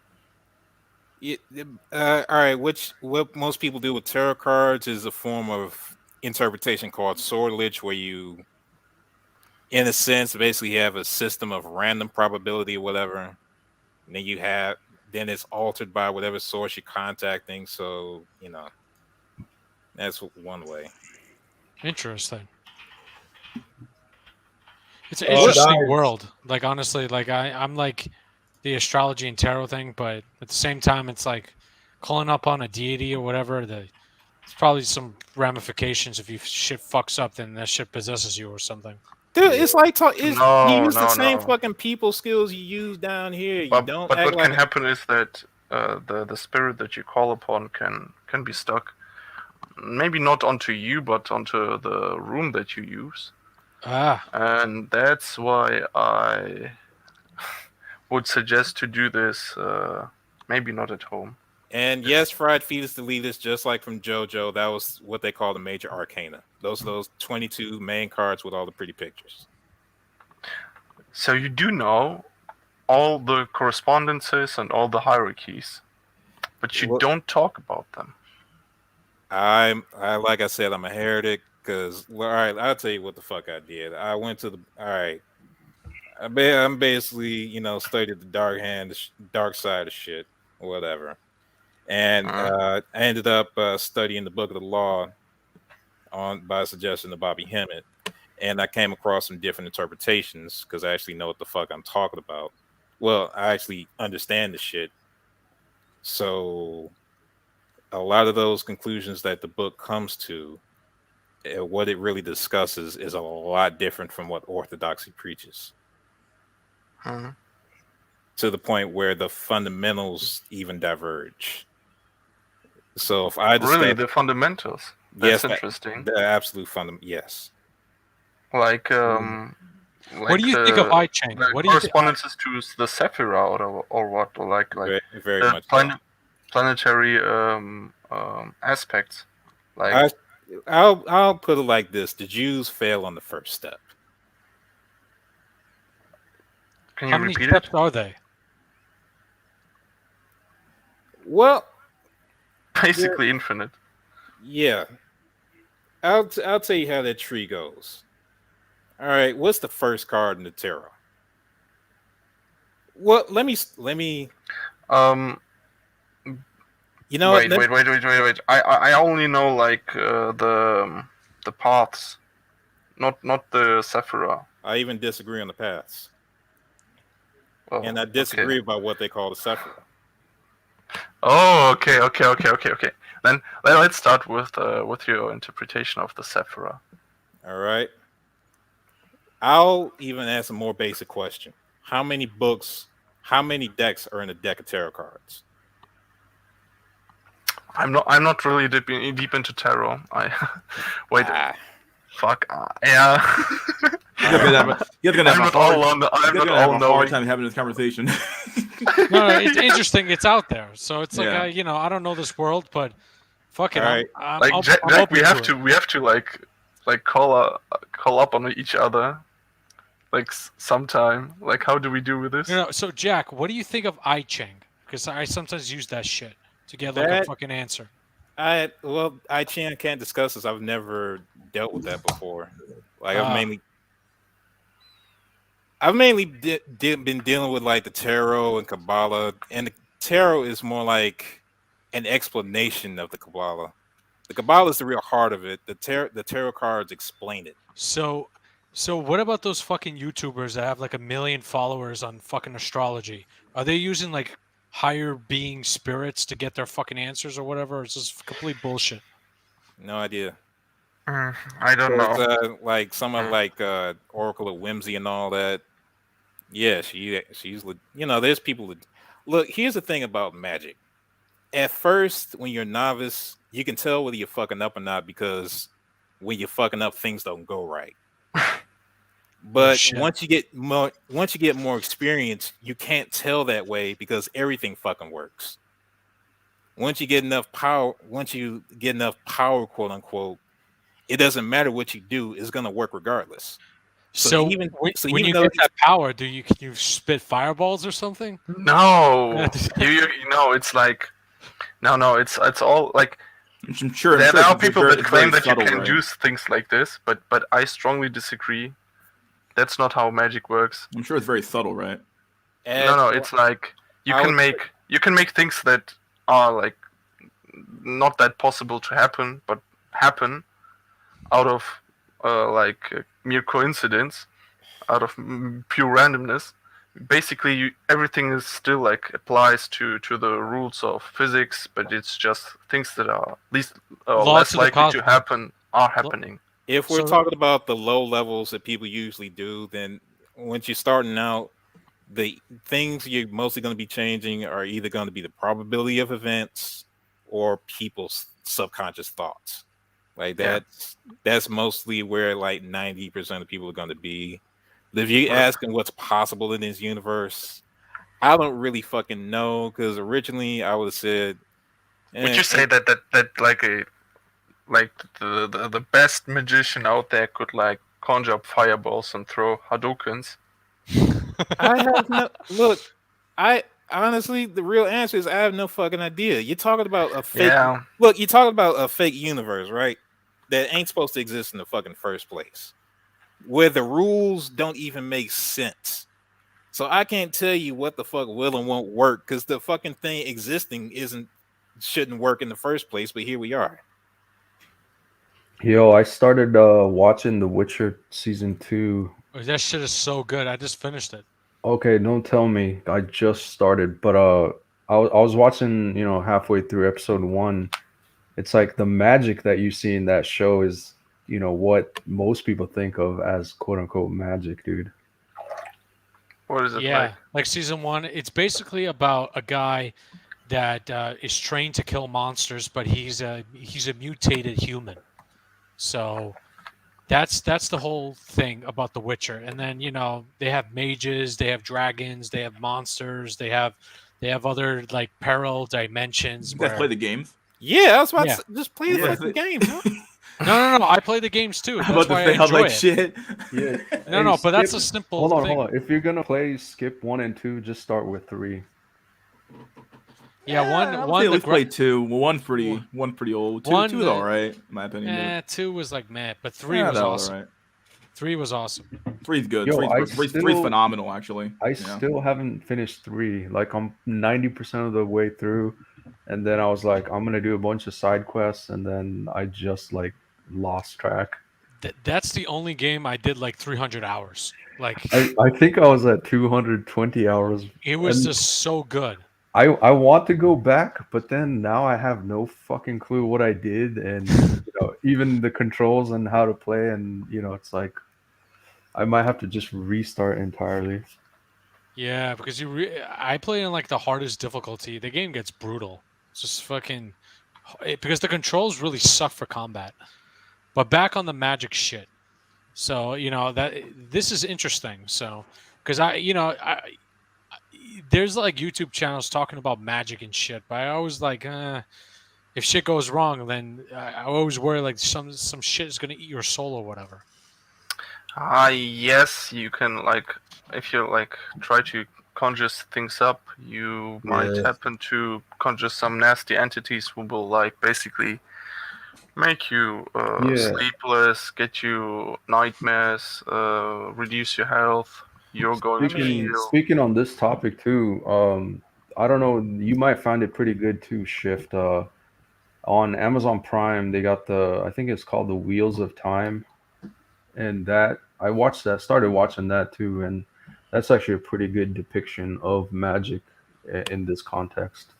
E: All right. What most people do with tarot cards is a form of interpretation called sortilege, where you, in a sense, basically have a system of random probability or whatever. And then it's altered by whatever source you're contacting. So that's one way.
F: Interesting. It's an interesting world. Like honestly, like I'm like the astrology and tarot thing, but at the same time, it's like calling up on a deity or whatever. It's probably some ramifications. If you shit fucks up, then that shit possesses you or something.
E: Dude, it's like you use the same
G: no.
E: fucking people skills you use down here.
G: But what can happen is that the spirit that you call upon can be stuck, maybe not onto you, but onto the room that you use. And that's why I would suggest to do this maybe not at home.
E: And yes, fried fetus deletus, just like from JoJo, that was what they call the major arcana. Those 22 main cards with all the pretty pictures.
G: So you do know all the correspondences and all the hierarchies, but you don't talk about them.
E: Like I said, I'm a heretic because, all right, I'll tell you what the fuck I did. I went to I'm basically, studied the dark side of shit or whatever. And I ended up studying the Book of the Law by suggestion of Bobby Hemmett. And I came across some different interpretations because I actually know what the fuck I'm talking about. Well, I actually understand the shit. So a lot of those conclusions that the book comes to, what it really discusses is a lot different from what orthodoxy preaches.
G: Mhm.
E: To the point where the fundamentals even diverge. So if I discuss,
G: Really, the fundamentals.
E: yes,
G: That's interesting.
E: the absolute fundamental, yes.
G: Like
F: What do you think of I Ching?
G: the
F: What do you think?
G: correspondences to the Sephira or what, or like
E: Very
G: the
E: much. So.
G: planetary aspects. Like
E: I'll put it like this: the Jews fail on the first step.
G: can you
F: How many
G: repeat
F: steps
G: it?
F: are they?
E: Well,
G: Basically infinite.
E: yeah. I'll tell you how that tree goes. All right, what's the first card in the tarot? Well, let me. You know
G: Wait,
E: what?
G: wait. I only know like the paths, not the Sephira.
E: I even disagree on the paths,
G: Oh,
E: and I disagree
G: okay.
E: about what they call the Sephira.
G: Oh, okay. Then let's start with your interpretation of the Sephira.
E: All right. I'll even ask a more basic question: how many decks are in a deck of tarot cards?
G: I'm not really deep into tarot. Wait. Fuck. Yeah.
A: You're gonna have a hard time having this conversation.
F: No, it's interesting. It's out there, so it's like I don't know this world, but fuck it.
E: Right.
G: Jack, we have to like call up on each other, like sometime. Like, how do we do with this?
F: So Jack, what do you think of I Ching? Because I sometimes use that shit to get like a fucking answer. I
E: Ching can't discuss this. I've never dealt with that before. Like I've mainly been dealing with like the tarot and Kabbalah, and the tarot is more like an explanation of the Kabbalah. The Kabbalah is the real heart of it. The tarot cards explain it.
F: So what about those fucking YouTubers that have like 1 million followers on fucking astrology? Are they using like higher being spirits to get their fucking answers or whatever? It's just complete bullshit.
E: No idea.
G: I don't know.
E: Like someone like Oracle of Whimsy and all that. Yeah, she's there's people that look. Here's the thing about magic. At first, when you're a novice, you can tell whether you're fucking up or not because when you're fucking up, things don't go right. But once you get more experience, you can't tell that way because everything fucking works. Once you get enough power, quote unquote, it doesn't matter what you do; it's gonna work regardless.
F: So when you get that power, can you spit fireballs or something?
G: No, you know it's like no, it's all like.
A: I'm sure
G: there are people that claim that you can do things like this, but I strongly disagree. That's not how magic works.
A: I'm sure it's very subtle, right?
G: No, it's like you can make things that are like not that possible to happen, but happen out of mere coincidence, out of pure randomness. Basically, everything is still like applies to the rules of physics, but it's just things that are less likely to happen are happening.
E: If we're talking about the low levels that people usually do, then once you're starting out, the things you're mostly going to be changing are either going to be the probability of events or people's subconscious thoughts. Like that's mostly where like 90% of people are going to be. But if you ask them what's possible in this universe, I don't really fucking know, because originally I would have said.
G: Would you say that like the best magician out there could like conjure up fireballs and throw Hadoukens?
E: I have no look. I honestly, the real answer is I have no fucking idea. You're talking about a fake.
G: Yeah.
E: Look, you're talking about a fake universe, right? That ain't supposed to exist in the fucking first place, where the rules don't even make sense. So I can't tell you what the fuck will and won't work, because the fucking thing existing shouldn't work in the first place. But here we are.
H: Yo, I started watching The Witcher season 2.
F: Oh, that shit is so good. I just finished it.
H: Okay, don't tell me. I just started, but I was watching, halfway through episode 1. It's like the magic that you see in that show is, what most people think of as quote unquote magic, dude.
G: What is it
F: Yeah, like season 1, it's basically about a guy that is trained to kill monsters, but he's a mutated human. So that's the whole thing about The Witcher. And then they have mages, they have dragons, they have monsters, they have other like parallel dimensions.
A: You guys
F: where
A: play the games?
E: Yeah, I was about
F: Yeah.
E: to just play the
A: Yeah.
E: fucking game, huh?
F: No, I play the games too.
A: I'm
F: That's
A: about to
F: why
A: say,
F: I
A: I was
F: enjoy
A: like,
F: it.
A: shit.
H: Yeah.
F: No, but that's a
H: skip-
F: simple
H: Hold
F: thing.
H: on. If you're gonna play, skip 1 and 2. Just start with 3.
F: Yeah,
A: I would
F: one
A: say
F: the
A: let's
F: gra-
A: play 2. Well, one's pretty old. Two
F: One,
A: is all right, in my opinion.
F: 2 was like meh, but 3
A: Yeah,
F: was
A: that
F: awesome.
A: all right.
F: 3 was awesome.
A: 3's good.
H: Yo,
A: Three's phenomenal, actually.
H: I
A: Yeah.
H: still haven't finished 3. Like I'm 90% of the way through, and then I was like, I'm gonna do a bunch of side quests, and then I just like lost track.
F: That's the only game I did like 300 hours. Like
H: I think I was at 220 hours.
F: it was
H: and
F: just so good.
H: I want to go back, but then now I have no fucking clue what I did, and even the controls and how to play, and it's like I might have to just restart entirely.
F: Yeah, because I play in like the hardest difficulty. The game gets brutal. It's just fucking because the controls really suck for combat. But back on the magic shit. So that this is interesting. So because there's like YouTube channels talking about magic and shit, but I always like if shit goes wrong, then I always worry like some shit is gonna eat your soul or whatever.
G: Yes, you can if you try to conjure things up, you might happen to conjure some nasty entities who will basically make you sleepless, get you nightmares, reduce your health. You're going to heal.
H: Speaking on this topic too, I don't know, you might find it pretty good too, Shift. On Amazon Prime, they got I think it's called The Wheels of Time. And that I started watching that too, and that's actually a pretty good depiction of magic in this context.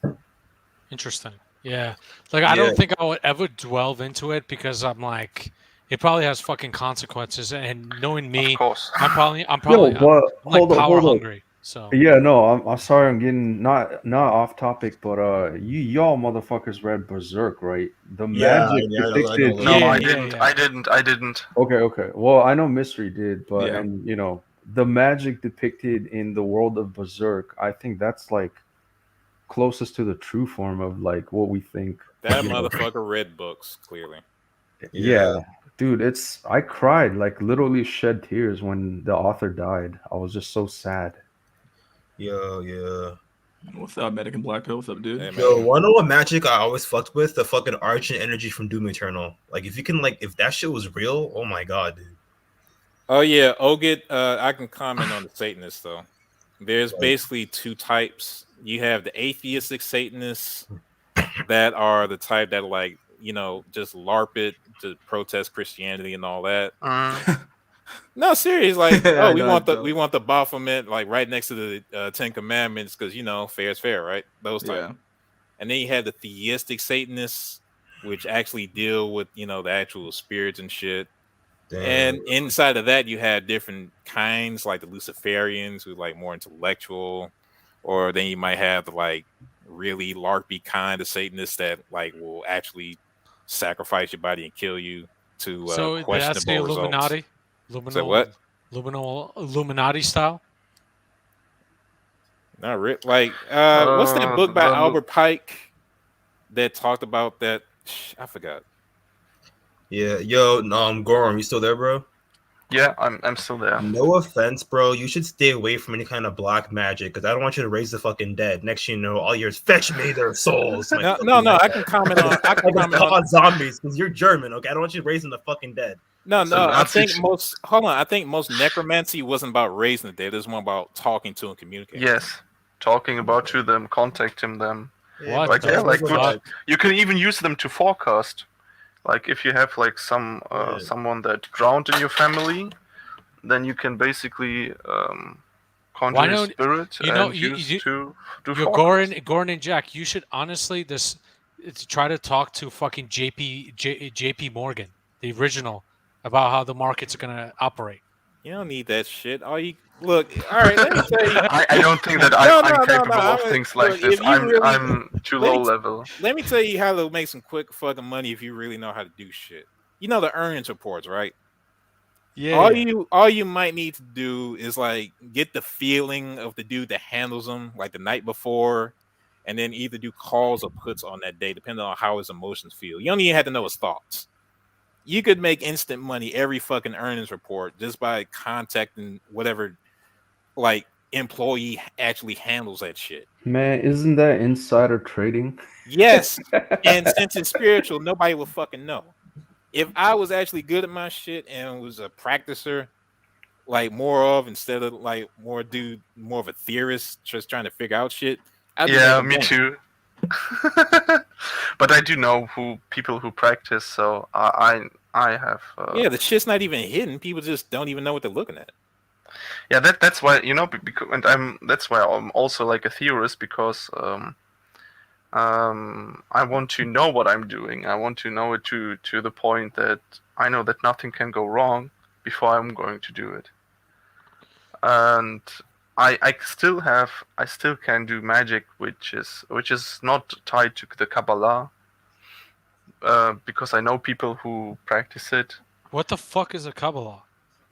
F: Interesting. Yeah. Like I don't think I would ever delve into it because I'm like it probably has fucking consequences, and knowing me,
G: Of course.
F: I'm probably
H: But
F: I'm like power
H: hold up.
F: hungry. So
H: Yeah, no, I'm sorry, I'm getting not off topic, but y'all motherfuckers read Berserk, right? The magic depicted.
G: No,
F: Yeah,
G: I didn't.
H: Okay. Well, I know Mystery did, but
A: Yeah.
H: and the magic depicted in the world of Berserk, I think that's like closest to the true form of like what we think.
E: That motherfucker read books, clearly.
H: Yeah, dude, I cried, like literally shed tears when the author died. I was just so sad.
D: Yeah.
A: What's up, Medic Black Pill? What's up, dude?
E: Hey, man.
D: Yo, wanna know what magic I always fucked with? The fucking Arch and Energy from Doom Eternal. Like, if you can, if that shit was real, oh my god, dude.
E: Oh yeah, Ogit. I can comment on the Satanists though. There's basically two types. You have the atheistic Satanists that are the type that just LARP it to protest Christianity and all that. No, serious. Like,
A: I
E: we
A: know,
E: want the Baphomet right next to the Ten Commandments because fair is fair, right? Those type.
A: Yeah.
E: And then you have the theistic Satanists, which actually deal with the actual spirits and shit.
D: Damn.
E: And inside of that, you have different kinds, like the Luciferians, who more intellectual, or then you might have the really LARPy kind of Satanists that will actually sacrifice your body and kill you to
F: so
E: questionable
F: that's the
E: results.
F: Illuminati.
E: So what?
F: Illuminati style.
E: Not really. What's that book by Albert Pike that talked about that? I forgot.
D: Yeah, yo, Gorham, you still there, bro?
G: Yeah, I'm still there.
D: No offense, bro. You should stay away from any kind of black magic because I don't want you to raise the fucking dead. Next thing you know, all yours fetch me their souls.
E: No, I can comment on. I can comment on
D: zombies because you're German. Okay, I don't want you raising the fucking dead.
E: No. I think
G: Nazis-
E: most. Hold on. I think most necromancy wasn't about raising the dead. It was more about talking to and communicating.
G: Yes, talking about to them, contacting them.
F: What?
G: Like, yeah, like
F: What?
G: You can even use them to forecast. Like if you have some someone that drowned in your family, then you can basically conjure his
F: don't-
G: spirit
F: you know,
G: and
F: you-
G: use
F: you-
G: to do
F: Yo,
G: forecasts.
F: Gordon and Jack, you should honestly try to talk to fucking JP Morgan, the original, about how the markets are gonna operate.
E: You don't need that shit. All you look. All right, let me tell you.
G: I don't think that
E: No,
G: I'm
E: no, no,
G: capable
E: no.
G: of things like
E: Look,
G: this.
E: if you really,
G: I'm too
E: let me
G: low
E: t-
G: level.
E: let me tell you how to make some quick fucking money if you really know how to do shit. You know the earnings reports, right?
F: Yeah.
E: All you might need to do is like get the feeling of the dude that handles them like the night before, and then either do calls or puts on that day, depending on how his emotions feel. You don't even have to know his thoughts. You could make instant money every fucking earnings report just by contacting whatever like employee actually handles that shit.
H: Man, isn't that insider trading?
E: Yes, and since it's spiritual, nobody will fucking know. If I was actually good at my shit and was a practicer, like more of instead of like more of a theorist just trying to figure out shit, I'd be
G: Yeah,
E: making
G: me
E: bank.
G: too. But I do know people who practice, so I have.
E: Yeah, the shit's not even hidden. People just don't even know what they're looking at.
G: Yeah, that's why because, and that's why I'm also like a theorist because I want to know what I'm doing. I want to know it to the point that I know that nothing can go wrong before I'm going to do it. And I still can do magic, which is not tied to the Kabbalah, because I know people who practice it.
F: What the fuck is a Kabbalah?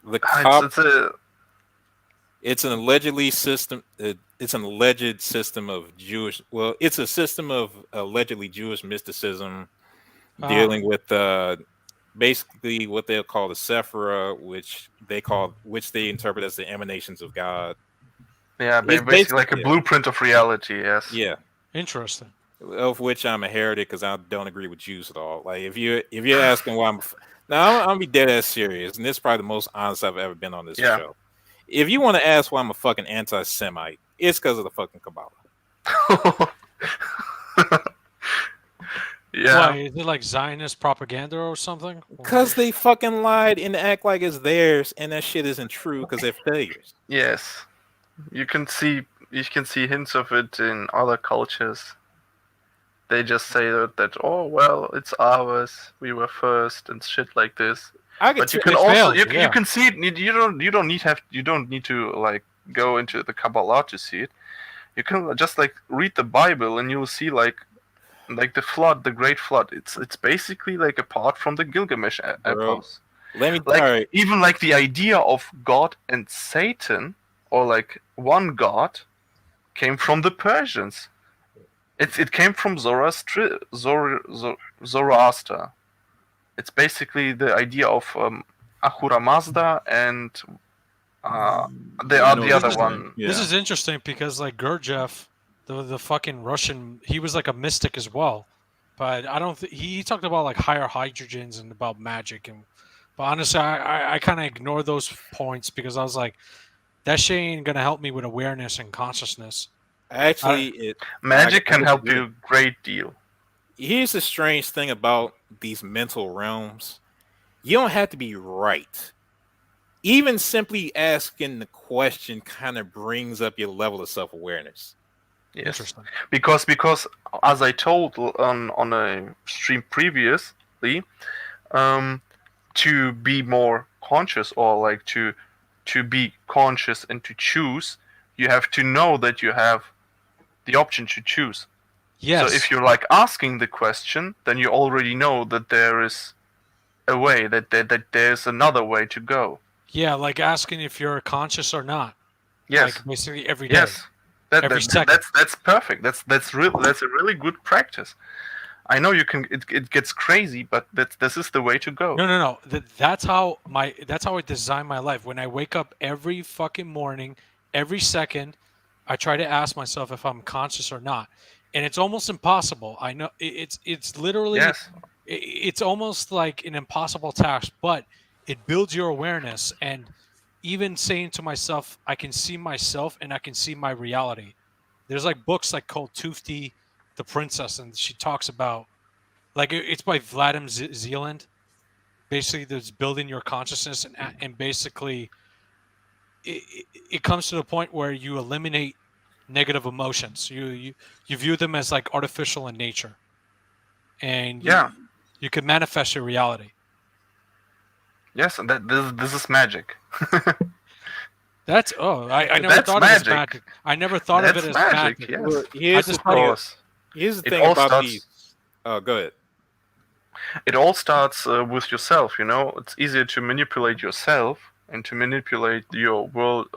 E: The
G: It's
E: an allegedly system. It's an alleged system of Jewish. Well, it's a system of allegedly Jewish mysticism dealing with basically what they'll call the Sephira, which they interpret as the emanations of God.
G: yeah,
E: It's
G: basically like a
E: yeah.
G: blueprint of reality. Yes.
E: Yeah,
F: Interesting.
E: of which I'm a heretic because I don't agree with Jews at all. Like if you're asking why I'm gonna be dead ass serious, and this is probably the most honest I've ever been on this
G: Yeah.
E: show. If you want to ask why I'm a fucking anti-Semite, it's because of the fucking Kabbalah.
G: Yeah.
F: Why, is it like Zionist propaganda or something?
E: Because they fucking lied and act like it's theirs, and that shit isn't true because they're failures.
G: Yes. You can see hints of it in other cultures. They just say that oh well, it's ours. We were first and shit like this. But you can
F: They
G: also
F: failed,
G: you
F: yeah.
G: can see it. You don't need to like go into the Kabbalah to see it. You can just like read the Bible and you'll see like the flood, the Great Flood. It's basically like apart from the Gilgamesh epos.
E: Let me
G: Like
E: all right.
G: even like the idea of God and Satan or like one God came from the Persians. It came from Zoroaster. It's basically the idea of Ahura Mazda and the other one.
A: Yeah.
F: This is interesting because like Gurdjieff, the fucking Russian, he was like a mystic as well, but I don't think he talked about like higher hydrogens and about magic but honestly I kind of ignore those points because I was like that shit ain't gonna help me with awareness and consciousness.
E: Actually,
G: Magic can help
E: disagree.
G: you a great deal.
E: Here's the strange thing about these mental realms. You don't have to be right. Even simply asking the question kind of brings up your level of self-awareness.
G: Yes.
F: Interesting.
G: Because as I told on a stream previously, to be more conscious or like to be conscious and to choose, you have to know that you have the option to choose.
F: Yes.
G: So if you're like asking the question, then you already know that there is a way, that there's another way to go.
F: Yeah, like asking if you're conscious or not.
G: Yes.
F: Like basically every day.
G: Yes.
F: Every second.
G: That's perfect. That's a really good practice. I know you can. It gets crazy, but this is the way to go.
F: No. That's how I design my life. When I wake up every fucking morning, every second, I try to ask myself if I'm conscious or not, and it's almost impossible. I know it's literally
G: Yes.
F: it's almost like an impossible task, but it builds your awareness. And even saying to myself, I can see myself and I can see my reality. There's like books like called Tufti, the Princess, and she talks about like it's by Vladimir Zealand. Basically, there's building your consciousness and basically it comes to the point where you eliminate negative emotions. You view them as like artificial in nature, and you can manifest your reality.
G: Yes, and this is magic.
F: That's I never
G: That's
F: thought of it as
G: magic.
F: magic. I never thought of it as magic.
G: Yes.
E: Well,
F: I just
G: Of course.
E: here's the
G: It
E: thing
G: all
E: about
G: starts-
E: these. Oh, go ahead.
G: It all starts with yourself. You know, it's easier to manipulate yourself and to manipulate your world,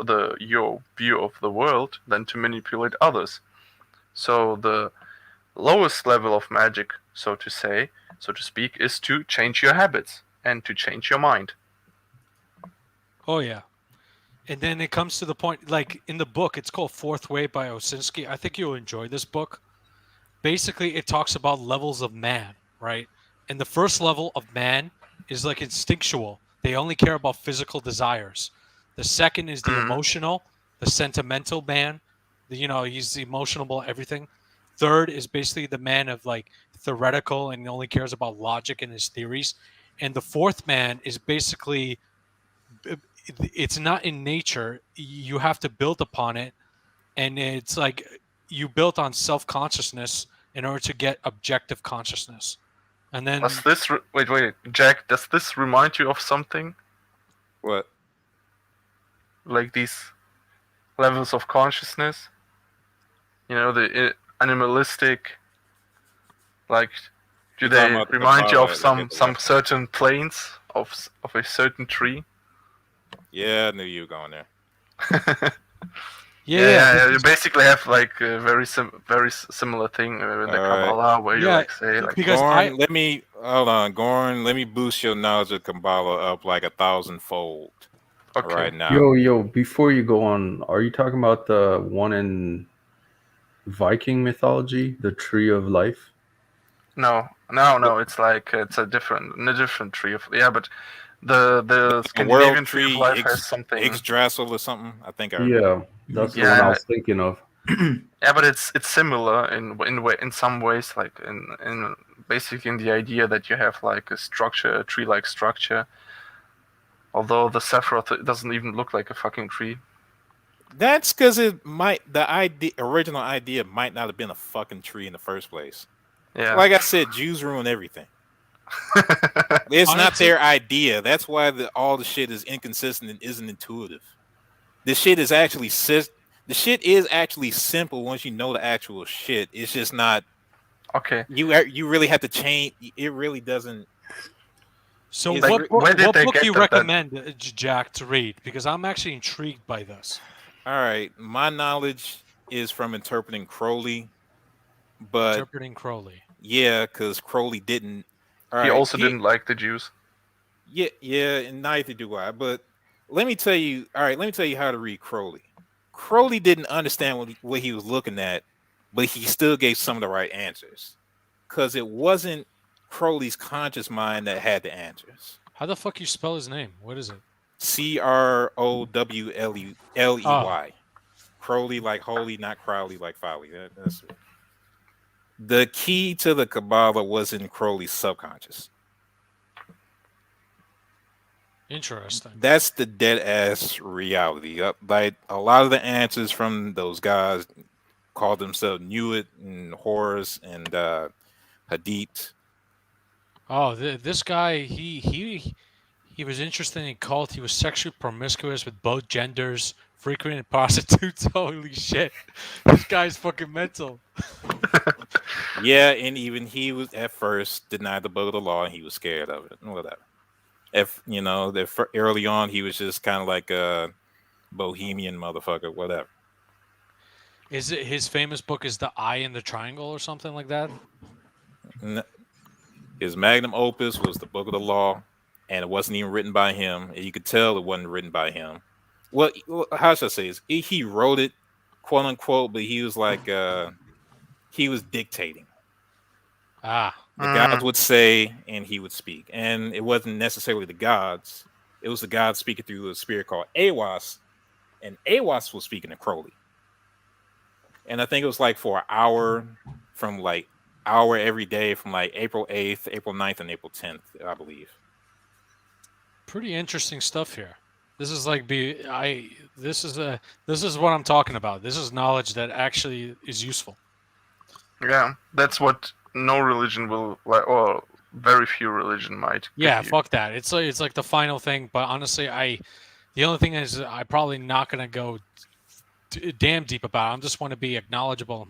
G: your view of the world, than to manipulate others. So the lowest level of magic, so to speak, is to change your habits and to change your mind.
F: Oh yeah. And then it comes to the point, like in the book, it's called Fourth Way by Osinski. I think you'll enjoy this book. Basically, it talks about levels of man, right? And the first level of man is like instinctual. They only care about physical desires. The second is the emotional, the sentimental man. He's emotional about everything. Third is basically the man of like theoretical and only cares about logic and his theories. And the fourth man is basically it's not in nature. You have to build upon it, and it's like you built on self-consciousness in order to get objective consciousness. And then
G: Does this wait, Jack? Does this remind you of something?
E: What?
G: Like these levels of consciousness? You know, the animalistic. Like, do
E: You're
G: they
E: talking about the
G: remind you of
E: Kabbalah, like
G: some
E: at the
G: certain planes of a certain tree?
E: Yeah, I knew you were going there.
G: Yeah. You basically have like a very similar thing with the
E: All right.
G: Kabbalah, where you
F: Yeah,
G: like say like
F: because
E: Gorn, let me hold on, Gorn. Let me boost your knowledge of Kabbalah up like 1,000-fold
G: okay.
E: right now.
H: Yo, before you go on, are you talking about the one in Viking mythology, the tree of life?
G: No. It's like it's a different tree of but the
E: The
G: Scandinavian
E: world
G: tree of
E: tree,
G: life has something.
E: Yggdrasil or something. I think I
H: Yeah, that's the one
G: Yeah.
H: I was thinking of.
G: Yeah, but it's similar in some ways, like in basically in the idea that you have like a structure, a tree-like structure. Although the Sephiroth doesn't even look like a fucking tree.
E: That's because original idea might not have been a fucking tree in the first place.
G: Yeah.
E: Like I said, Jews ruin everything. It's not
F: Honestly-
E: their idea. That's why all the shit is inconsistent and isn't intuitive. The shit is actually simple once you know the actual shit. It's just not.
G: Okay.
E: You really have to change. It really doesn't.
F: So
E: Like,
F: what
G: where did
F: book
G: they
F: do
G: get
F: you
G: that-
F: recommend, Jack, to read? Because I'm actually intrigued by this.
E: All right, my knowledge is from interpreting Crowley, but
F: Interpreting Crowley.
E: yeah, because Crowley didn't.
G: He also didn't like the Jews.
E: Yeah, and neither do I. But let me tell you. All right, let me tell you how to read Crowley. Crowley didn't understand what he was looking at, but he still gave some of the right answers, because it wasn't Crowley's conscious mind that had the answers.
F: How the fuck you spell his name? What is it?
E: Crowley. Crowley, like holy, not Crowley like folly. That's it. The key to the Kabbalah was in Crowley's subconscious.
F: Interesting.
E: That's the dead ass reality. Like a lot of the answers from those guys called themselves Nuit and Horus and Hadith.
F: Oh, this guy, he was interested in cult. He was sexually promiscuous with both genders, frequented prostitutes. Holy shit, this guy's fucking mental.
E: Yeah, and even he was at first denied the book of the law, and he was scared of it. Whatever. Early on, he was just kind of like a bohemian motherfucker. Whatever.
F: Is it his famous book? Is The Eye in the Triangle or something like that?
E: His magnum opus was the Book of the Law, and it wasn't even written by him. You could tell it wasn't written by him. Well, how should I say this? He wrote it, quote unquote, but he was like he was dictating.
F: Ah,
E: The gods would say, and he would speak, and it wasn't necessarily the gods. It was the gods speaking through a spirit called Awas, and Awas was speaking to Crowley. And I think it was like for an hour every day from like April 8th, April 9th, and April 10th, I believe.
F: pretty interesting stuff here. This is like this is what I'm talking about. This is knowledge that actually is useful.
G: Yeah, that's what no religion will, or very few religion might.
F: Yeah,
G: give you.
F: fuck that. It's like the final thing. But honestly, the only thing is I probably not gonna go damn deep about it. I just want to be acknowledgeable.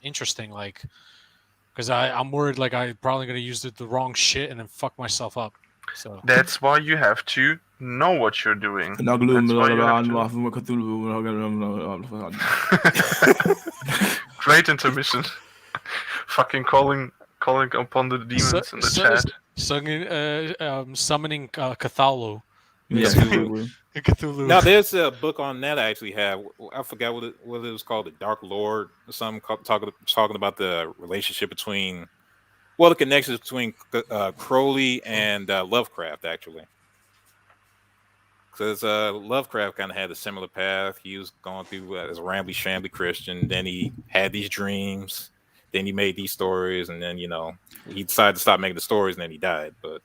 F: Interesting. Like, because I'm worried like I probably gonna use the wrong shit and then fuck myself up. So
G: That's why you have to know what you're doing. That's why you have to. Great intermission. Fucking calling upon the demons in the chat.
F: Summoning Cthulhu.
A: Yeah,
F: Cthulhu.
E: Now there's a book on that I actually have. I forgot what it was called, The Dark Lord or something, talking about the relationship between, well, the connections between Crowley and Lovecraft actually. Because Lovecraft kind of had a similar path. He was going through as a rambly, shambly Christian. Then he had these dreams. Then he made these stories, and then he decided to stop making the stories, and then he died. But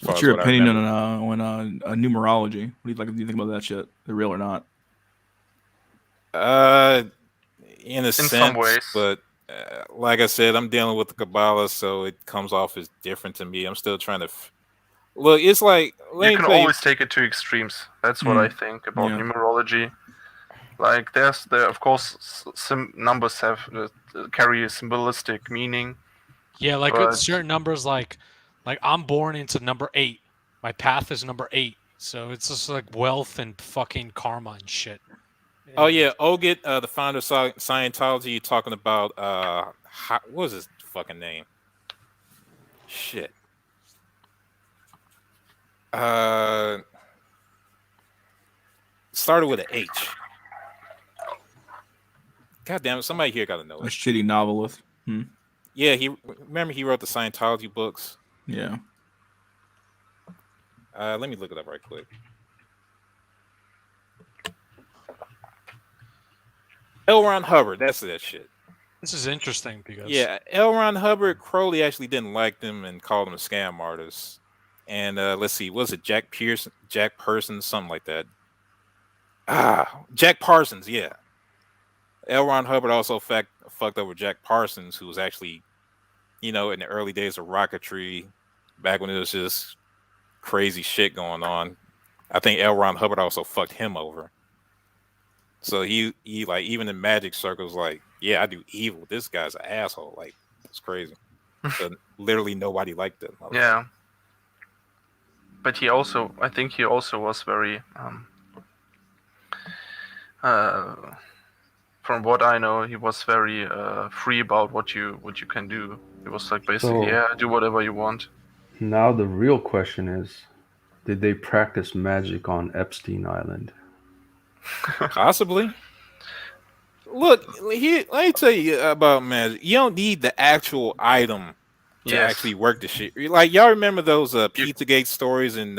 A: what's your opinion on numerology? What do you think about that shit? They're real or not?
E: In sense,
G: some ways,
E: but like I said, I'm dealing with the Kabbalah, so it comes off as different to me. I'm still trying to look. It's like
G: you can always take it to extremes. That's what I think about numerology. Like there of course some numbers have carry a symbolistic meaning.
F: Yeah, like with certain numbers, like I'm born into number 8. My path is number 8, so it's just like wealth and fucking karma and shit.
E: Oh yeah, Ogit, the founder of Scientology, you talking about what was his fucking name? Shit. Started with an H. God damn it! Somebody here got to know.
A: A shitty novelist.
E: Yeah, he wrote the Scientology books.
A: Yeah.
E: Let me look it up right quick. L. Ron Hubbard. That's that shit.
F: This is interesting because
E: L. Ron Hubbard, Crowley actually didn't like them and called him a scam artist. And let's see, was it Jack Parsons, something like that? Jack Parsons, yeah. L. Ron Hubbard also fucked over Jack Parsons, who was actually, in the early days of rocketry, back when it was just crazy shit going on. I think L. Ron Hubbard also fucked him over. So he like, even in magic circles, like, yeah, I do evil. This guy's an asshole. Like, it's crazy. So literally nobody liked him.
G: Yeah. But I think he also was very, from what I know, he was very free about what you can do. He was like basically, do whatever you want.
H: Now the real question is, did they practice magic on Epstein Island?
E: Possibly. Look, here, let me tell you about magic. You don't need the actual item to actually work the shit. Like, y'all remember those Pizzagate stories and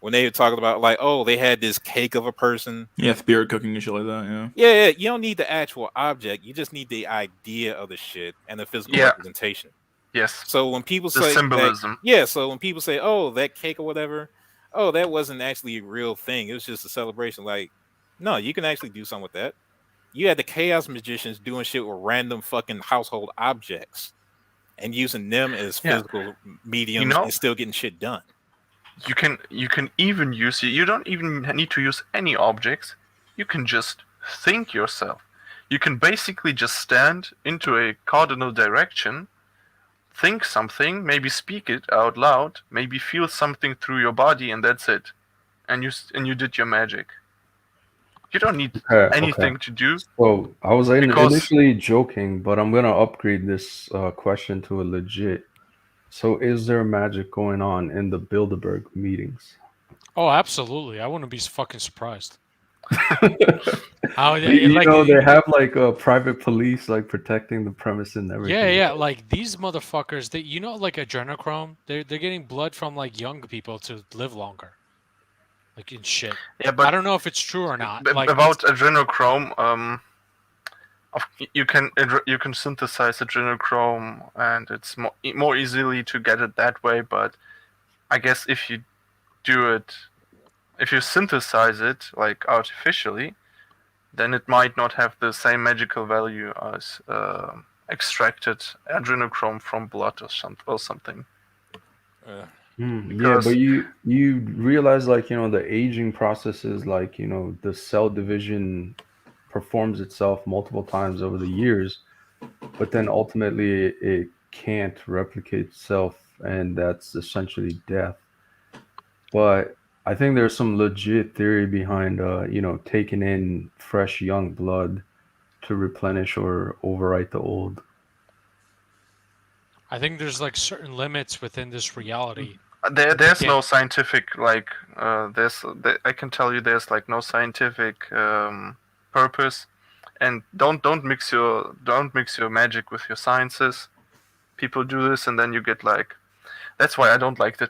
E: when they were talking about, like, oh, they had this cake of a person.
A: Yeah, spirit cooking and shit like that,
E: Yeah, you don't need the actual object. You just need the idea of the shit and the physical representation.
G: Yes.
E: So when people say
G: symbolism.
E: So when people say, oh, that cake or whatever, oh, that wasn't actually a real thing. It was just a celebration. Like, no, you can actually do something with that. You had the chaos magicians doing shit with random fucking household objects and using them as physical mediums and still getting shit done.
G: You can even use it. You don't even need to use any objects. You can just think yourself. You can basically just stand into a cardinal direction, think something, maybe speak it out loud, maybe feel something through your body, and that's it. And you did your magic. You don't need anything to do.
H: So I was initially joking, but I'm gonna upgrade this question to a legit. So is there magic going on in the Bilderberg meetings?
F: Oh, absolutely. I wouldn't be fucking surprised.
H: They have like a private police like protecting the premise and everything.
F: Yeah. Like these motherfuckers, like adrenochrome, they're getting blood from like young people to live longer. Like in shit. Yeah, but I don't know if it's true or not. Like,
G: about adrenochrome, you can synthesize adrenochrome, and it's more easily to get it that way. But I guess if you do it if you synthesize it like artificially, then it might not have the same magical value as extracted adrenochrome from blood or something.
H: Yeah,
G: Because
H: but you realize, like, the aging process is like, the cell division performs itself multiple times over the years, but then ultimately it can't replicate itself, and that's essentially death. But I think there's some legit theory behind, taking in fresh young blood to replenish or overwrite the old.
F: I think there's like certain limits within this reality.
G: there's
F: Again-
G: no scientific like I can tell you there's like no scientific purpose, and don't mix your magic with your sciences. People do this, and then you get like, that's why I don't like the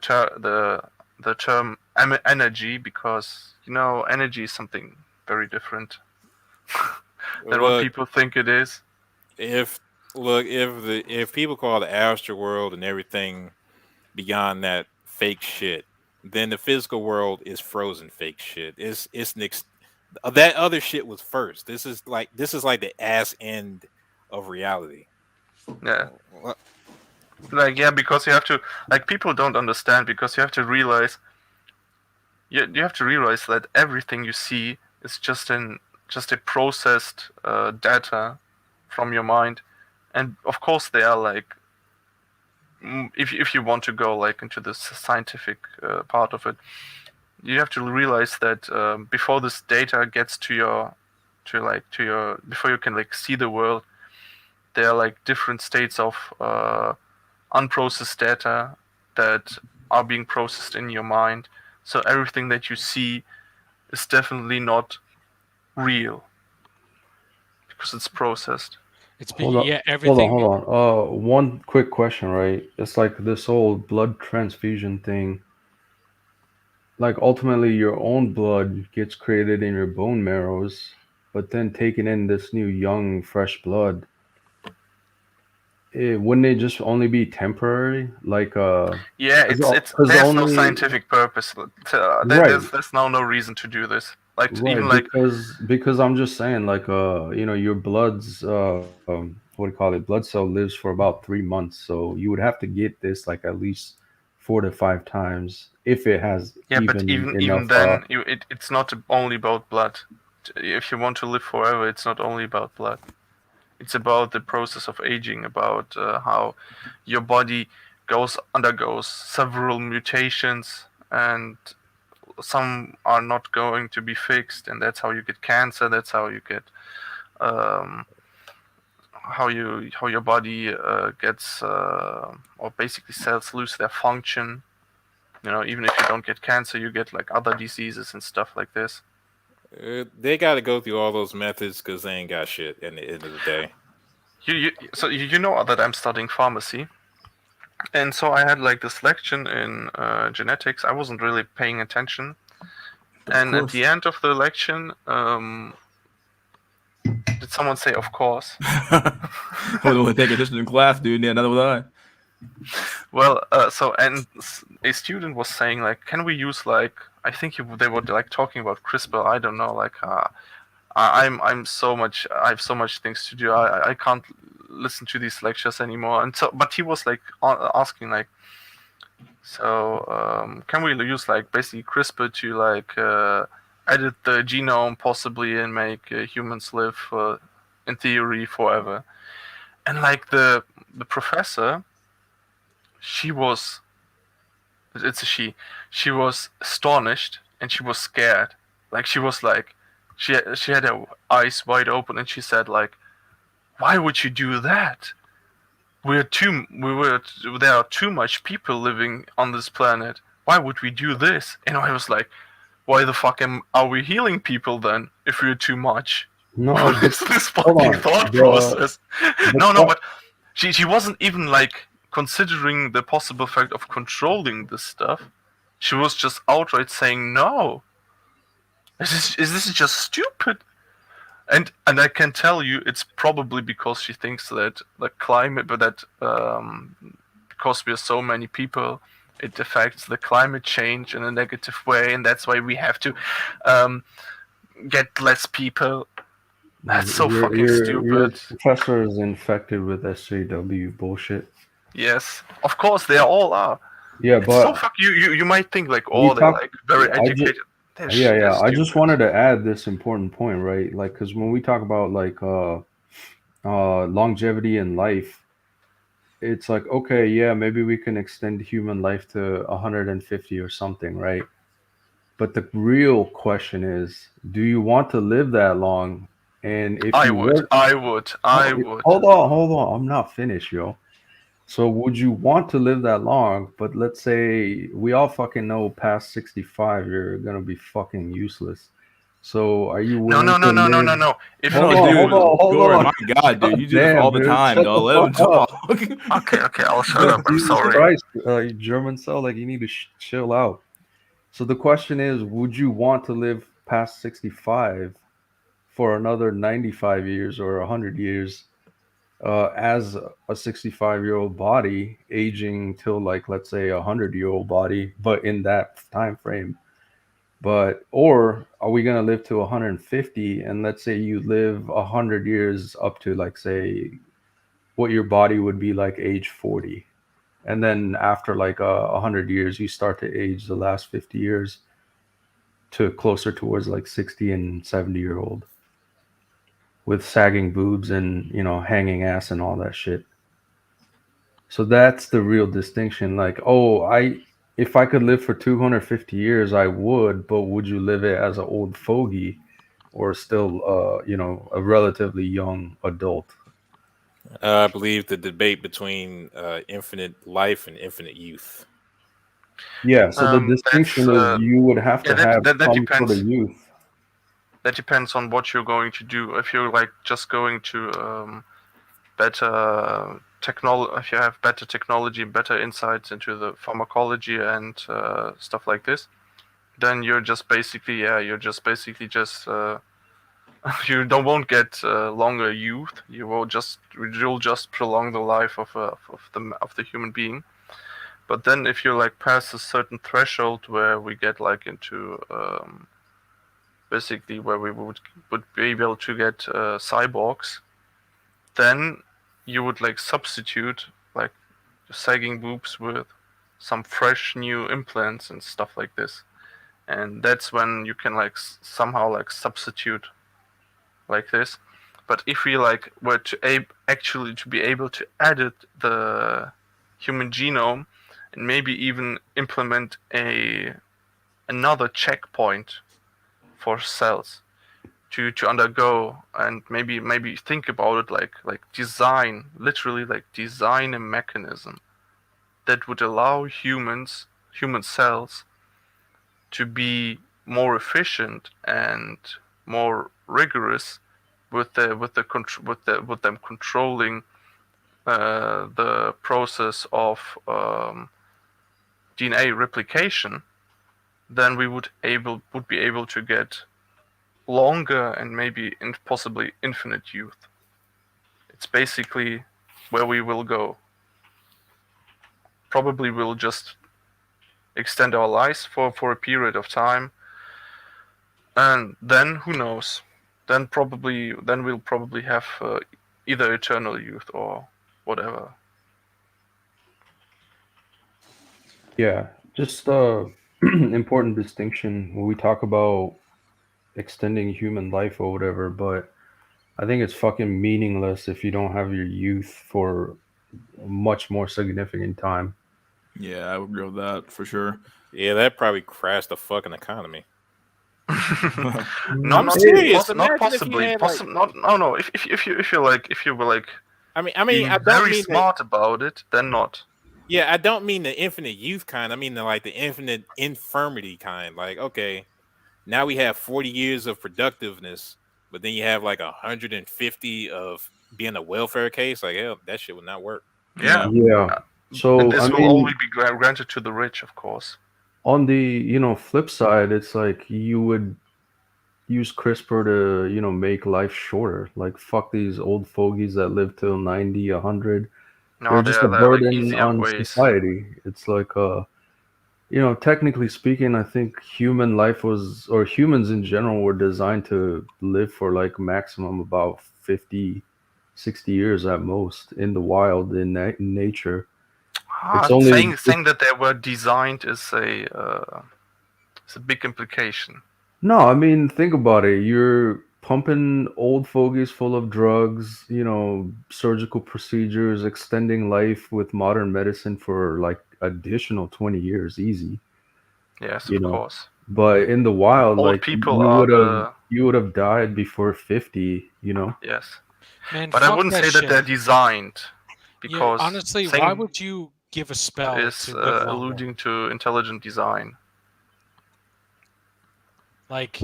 G: term energy, because energy is something very different than what
E: Look,
G: people think it is.
E: if people call the astral world and everything beyond that fake shit, then the physical world is frozen fake shit. That other shit was first. This is like the ass end of reality.
G: Yeah. Like, yeah, because you have to, like, people don't understand, because you have to realize that everything you see is just a processed data from your mind, and of course they are like, if you want to go like into the scientific part of it, you have to realize that before this data gets to your before you can like see the world, there are like different states of unprocessed data that are being processed in your mind. So everything that you see is definitely not real because it's processed.
F: It's
H: Hold on,
F: yeah, everything.
H: hold on. One quick question, right? It's like this whole blood transfusion thing. Like, ultimately, your own blood gets created in your bone marrows, but then taking in this new young, fresh blood, wouldn't it just only be temporary? Like,
G: Yeah,
H: because
G: there's no
H: only
G: scientific purpose.
H: right.
G: There's no reason to do this. Like, even
H: Right,
G: like,
H: because I'm just saying, like, your blood's what do you call it? Blood cell lives for about 3 months, so you would have to get this like at least 4 to 5 times if it has
G: yeah, but
H: even
G: even
H: enough.
G: then, it's not only about blood. If you want to live forever, it's not only about blood. It's about the process of aging, about how your body undergoes several mutations, and some are not going to be fixed, and that's how you get cancer. That's how you get um, how your body gets or basically cells lose their function. Even if you don't get cancer, you get like other diseases and stuff like this.
E: They got to go through all those methods because they ain't got shit at the end of the day.
G: So you know that I'm studying pharmacy, and so I had like this lecture in genetics. I wasn't really paying attention, and at the end of the lecture, did someone say, "Of course"?
A: I was only paying attention in class, dude. Yeah, neither was I.
G: Well, a student was saying like, can we use like, I think they were like talking about CRISPR. I don't know, like I have so much things to do. I can't listen to these lectures anymore. And so, but he was like asking like, so can we use like basically CRISPR to like edit the genome possibly and make humans live in theory forever? And like the professor, it's a she was astonished, and she was scared. Like, she was like, she had her eyes wide open, and she said like, why would you do that? There are too much people living on this planet. Why would we do this? And I was like, why the fuck are we healing people then if we're too much?
H: No,
G: What
H: but
G: is this
H: hold
G: fucking
H: on.
G: thought process? No, but she wasn't even like considering the possible fact of controlling this stuff. She was just outright saying no. This is just stupid. And I can tell you, it's probably because she thinks that the climate, but that because we are so many people, It affects the climate change in a negative way, and that's why we have to get less people. That's so fucking
H: Your
G: stupid.
H: professor is infected with SJW bullshit.
G: Yes, of course they all are.
H: Yeah,
G: It's so
H: but
G: fuck you might think like,
H: we
G: oh, they're
H: talk.
G: like very
H: I just,
G: educated. They're
H: yeah. I just
G: stupid.
H: wanted to add this important point, right? Like, because when we talk about like longevity in life, it's like, okay, yeah, maybe we can extend human life to 150 or something, right? But the real question is, do you want to live that long? And if
G: I
H: you
G: would,
H: were,
G: I would, I would.
H: hold on, I'm not finished, yo. So would you want to live that long? But let's say we all fucking know past 65, you're gonna be fucking useless. So are you
G: No,
H: willing
G: no,
H: to
G: no, no, no,
H: live?
G: no, no. If
A: No,
G: if
H: Hold
A: dude,
H: on, hold
A: Goran,
H: on.
A: my God, dude, you do this
H: Damn,
A: all the
H: dude,
A: time,
H: shut the
A: dog. Let him
H: fuck up.
A: talk.
G: okay, I'll shut up. I'm
H: Jesus
G: sorry.
H: Christ, you German cell, like you need to chill out. So the question is, would you want to live past 65 for another 95 years or 100 years as a 65-year-old body aging till like let's say a 100-year-old body, but in that time frame? But or are we going to live to 150 and let's say you live 100 years up to like say what your body would be like age 40, and then after like 100 years you start to age the last 50 years to closer towards like 60 and 70-year old with sagging boobs and hanging ass and all that shit. So that's the real distinction. Like, oh, if I could live for 250 years, I would, but would you live it as an old fogey or still, a relatively young adult?
E: I believe the debate between infinite life and infinite youth.
H: Yeah. So the
G: That's
H: distinction is you would have
G: yeah.
H: to have
G: That
H: some sort of
G: depends.
H: youth.
G: That depends on what you're going to do. If you're like just going to better technology, if you have better technology, better insights into the pharmacology and stuff like this, then you're just basically just you don't won't get longer youth. You'll just prolong the life of the human being. But then if you're like past a certain threshold where we get like into basically where we would be able to get cyborgs, then you would like substitute like sagging boobs with some fresh new implants and stuff like this, and that's when you can like somehow like substitute like this. But if we like were to actually to be able to edit the human genome and maybe even implement another checkpoint for cells to undergo, and maybe think about it like design, literally like design a mechanism that would allow human cells to be more efficient and more rigorous with them controlling the process of DNA replication, then we would be able to get longer and maybe possibly infinite youth. It's basically where we will go. Probably we'll just extend our lives for a period of time, and then who knows? Then we'll probably have either eternal youth or whatever.
H: Yeah. Just important distinction when we talk about extending human life or whatever, but I think it's fucking meaningless if you don't have your youth for a much more significant time.
A: Yeah, I would agree with that for sure.
E: Yeah, that probably crashed the fucking economy.
G: No,
E: I'm
G: not
E: serious.
G: not
E: Imagine if you
G: possibly.
E: had, like-
G: Not no. If you were like
E: I mean,
G: being
E: I don't
G: very
E: mean
G: smart about it, then not.
E: Yeah, I don't mean the infinite youth kind. I mean the infinite infirmity kind. Like, okay, now we have 40 years of productiveness, but then you have like 150 of being a welfare case. Like, hell, that shit would not work.
G: Yeah.
H: Yeah.
G: And
H: So
G: this
H: I
G: will only
H: mean,
G: be granted to the rich, of course.
H: on the flip side, it's like you would use CRISPR to make life shorter. Like fuck these old fogies that live till 90, 100.
G: No,
H: They're just a
G: they're like
H: burden
G: easier
H: on
G: ways.
H: society. It's like technically speaking, I think human life was, or humans in general, were designed to live for like maximum about 50, 60 years at most in the wild, in nature. It's only
G: Saying that they were designed is a big implication.
H: No, I mean, think about it. You're pumping old fogies full of drugs, surgical procedures, extending life with modern medicine for like additional 20 years, easy,
G: Yes,
H: you
G: of
H: know.
G: course.
H: But in the wild,
G: Old
H: like
G: people are the
H: you would have died before 50,
G: yes.
F: Man,
G: But I
F: fuck
G: wouldn't
F: that
G: say that
F: shit.
G: they're designed,
F: Yeah,
G: because
F: honestly, why
G: saying
F: would you give a spell
G: is
F: to live longer?
G: alluding to intelligent design.
F: Like,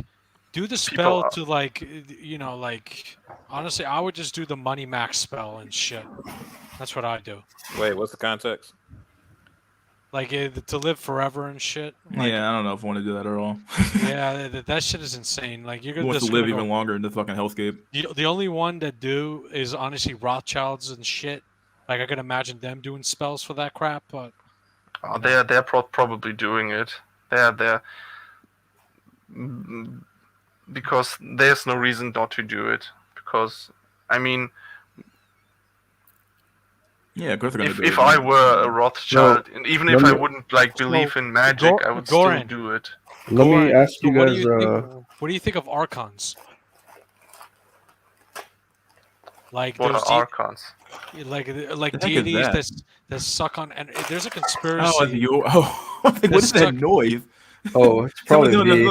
F: do the
G: People
F: spell
G: are,
F: to like, like. Honestly, I would just do the money max spell and shit. That's what I do.
E: Wait, what's the context?
F: Like to live forever and shit. Like,
A: Yeah, I don't know if I want to do that at all.
F: yeah, that shit is insane. Like you're
A: Who wants to
F: just
A: live
F: gonna
A: even
F: go.
A: longer in this fucking hellscape?
F: The only one that do is honestly Rothschilds and shit. Like I can imagine them doing spells for that crap, but
G: they're probably doing it. They're mm, because there's no reason not to do it. Because I mean,
A: Yeah, of course they're gonna do it.
G: if I were a Rothschild, and even if I wouldn't like believe in magic, I would still
F: Goran,
G: do it.
H: Let me
F: Goran,
H: ask
F: so
H: you
F: what do
H: guys.
F: you think? What do you think of archons? Like
G: What
F: those
G: are archons?
F: like
A: The heck is
F: deities
A: that?
F: that suck on, and there's a
A: Oh,
F: conspiracy.
A: you. Oh, I was like, what is that noise?
H: Oh, it's
A: Someone
H: probably me.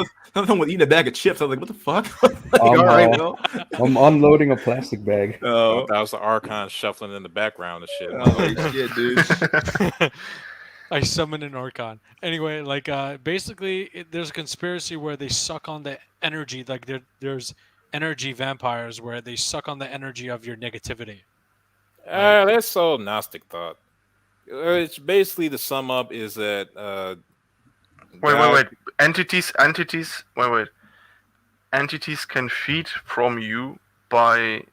A: was eating a bag of chips. I was like, what the fuck? Like,
H: I'm,
A: all right, well.
H: I'm unloading a plastic bag.
A: Oh,
E: That was the Archon shuffling in the background and shit.
A: holy shit, dude.
F: I summon an Archon. Anyway, like basically, there's a conspiracy where they suck on the energy. Like there's energy vampires where they suck on the energy of your negativity.
E: That's so Gnostic thought. It's basically, the sum up is that
G: Wait. Entities. Wait. Entities can feed from you by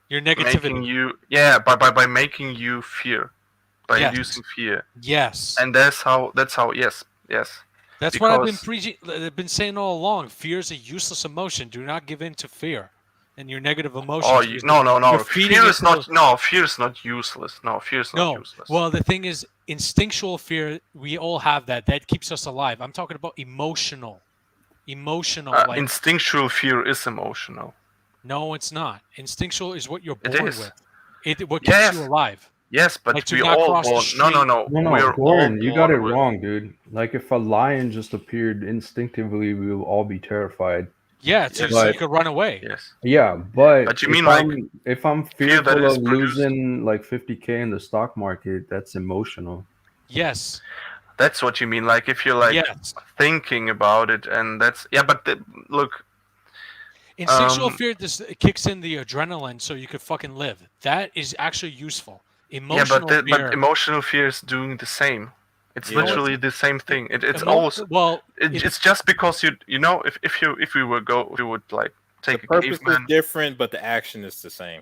F: Your
G: making
F: negativity.
G: you by making you fear, by
F: Yes.
G: inducing fear.
F: Yes.
G: And that's how yes.
F: That's what I've been
G: Because-
F: preaching. I've been saying all along. Fear is a useless emotion. Do not give in to fear and your negative emotions.
G: Oh,
F: because
G: no.
F: you're feeding
G: Fear
F: it
G: is
F: to
G: not.
F: those-
G: No, fear is not useless. No, fear is not
F: No.
G: useless.
F: Well, the thing is, instinctual fear. We all have that. That keeps us alive. I'm talking about emotional. Like
G: instinctual fear is emotional.
F: no, it's not. Instinctual is what you're
G: It
F: born
G: is.
F: with. What keeps
G: Yes.
F: you alive.
G: Yes, but
F: Like to
G: we
F: not
G: all
F: cross the
G: born.
F: street.
G: No.
H: No,
G: We're
H: Goran,
G: all
H: you got it
G: born with-
H: wrong, dude. Like if a lion just appeared instinctively, we will all be terrified.
F: Yeah, so
G: Yes.
F: you could run away.
G: Yes.
H: Yeah, but
G: But you
H: if
G: mean, like,
H: if I'm
G: fear that
H: fearful
G: is
H: of
G: produced-
H: losing like 50K in the stock market, that's emotional.
F: Yes.
G: That's what you mean. Like if you're like
F: Yes.
G: thinking about it, and that's But look,
F: Instinctual fear just kicks in the adrenaline so you could fucking live. That is actually useful. Emotional
G: but
F: fear.
G: emotional fear is doing the same. It's
E: Yeah.
G: literally the same thing. It's
F: emo-
G: always.
F: well.
G: It's just because if we would like take
E: the
G: a
E: purpose
G: caveman.
E: is different, but the action is the same.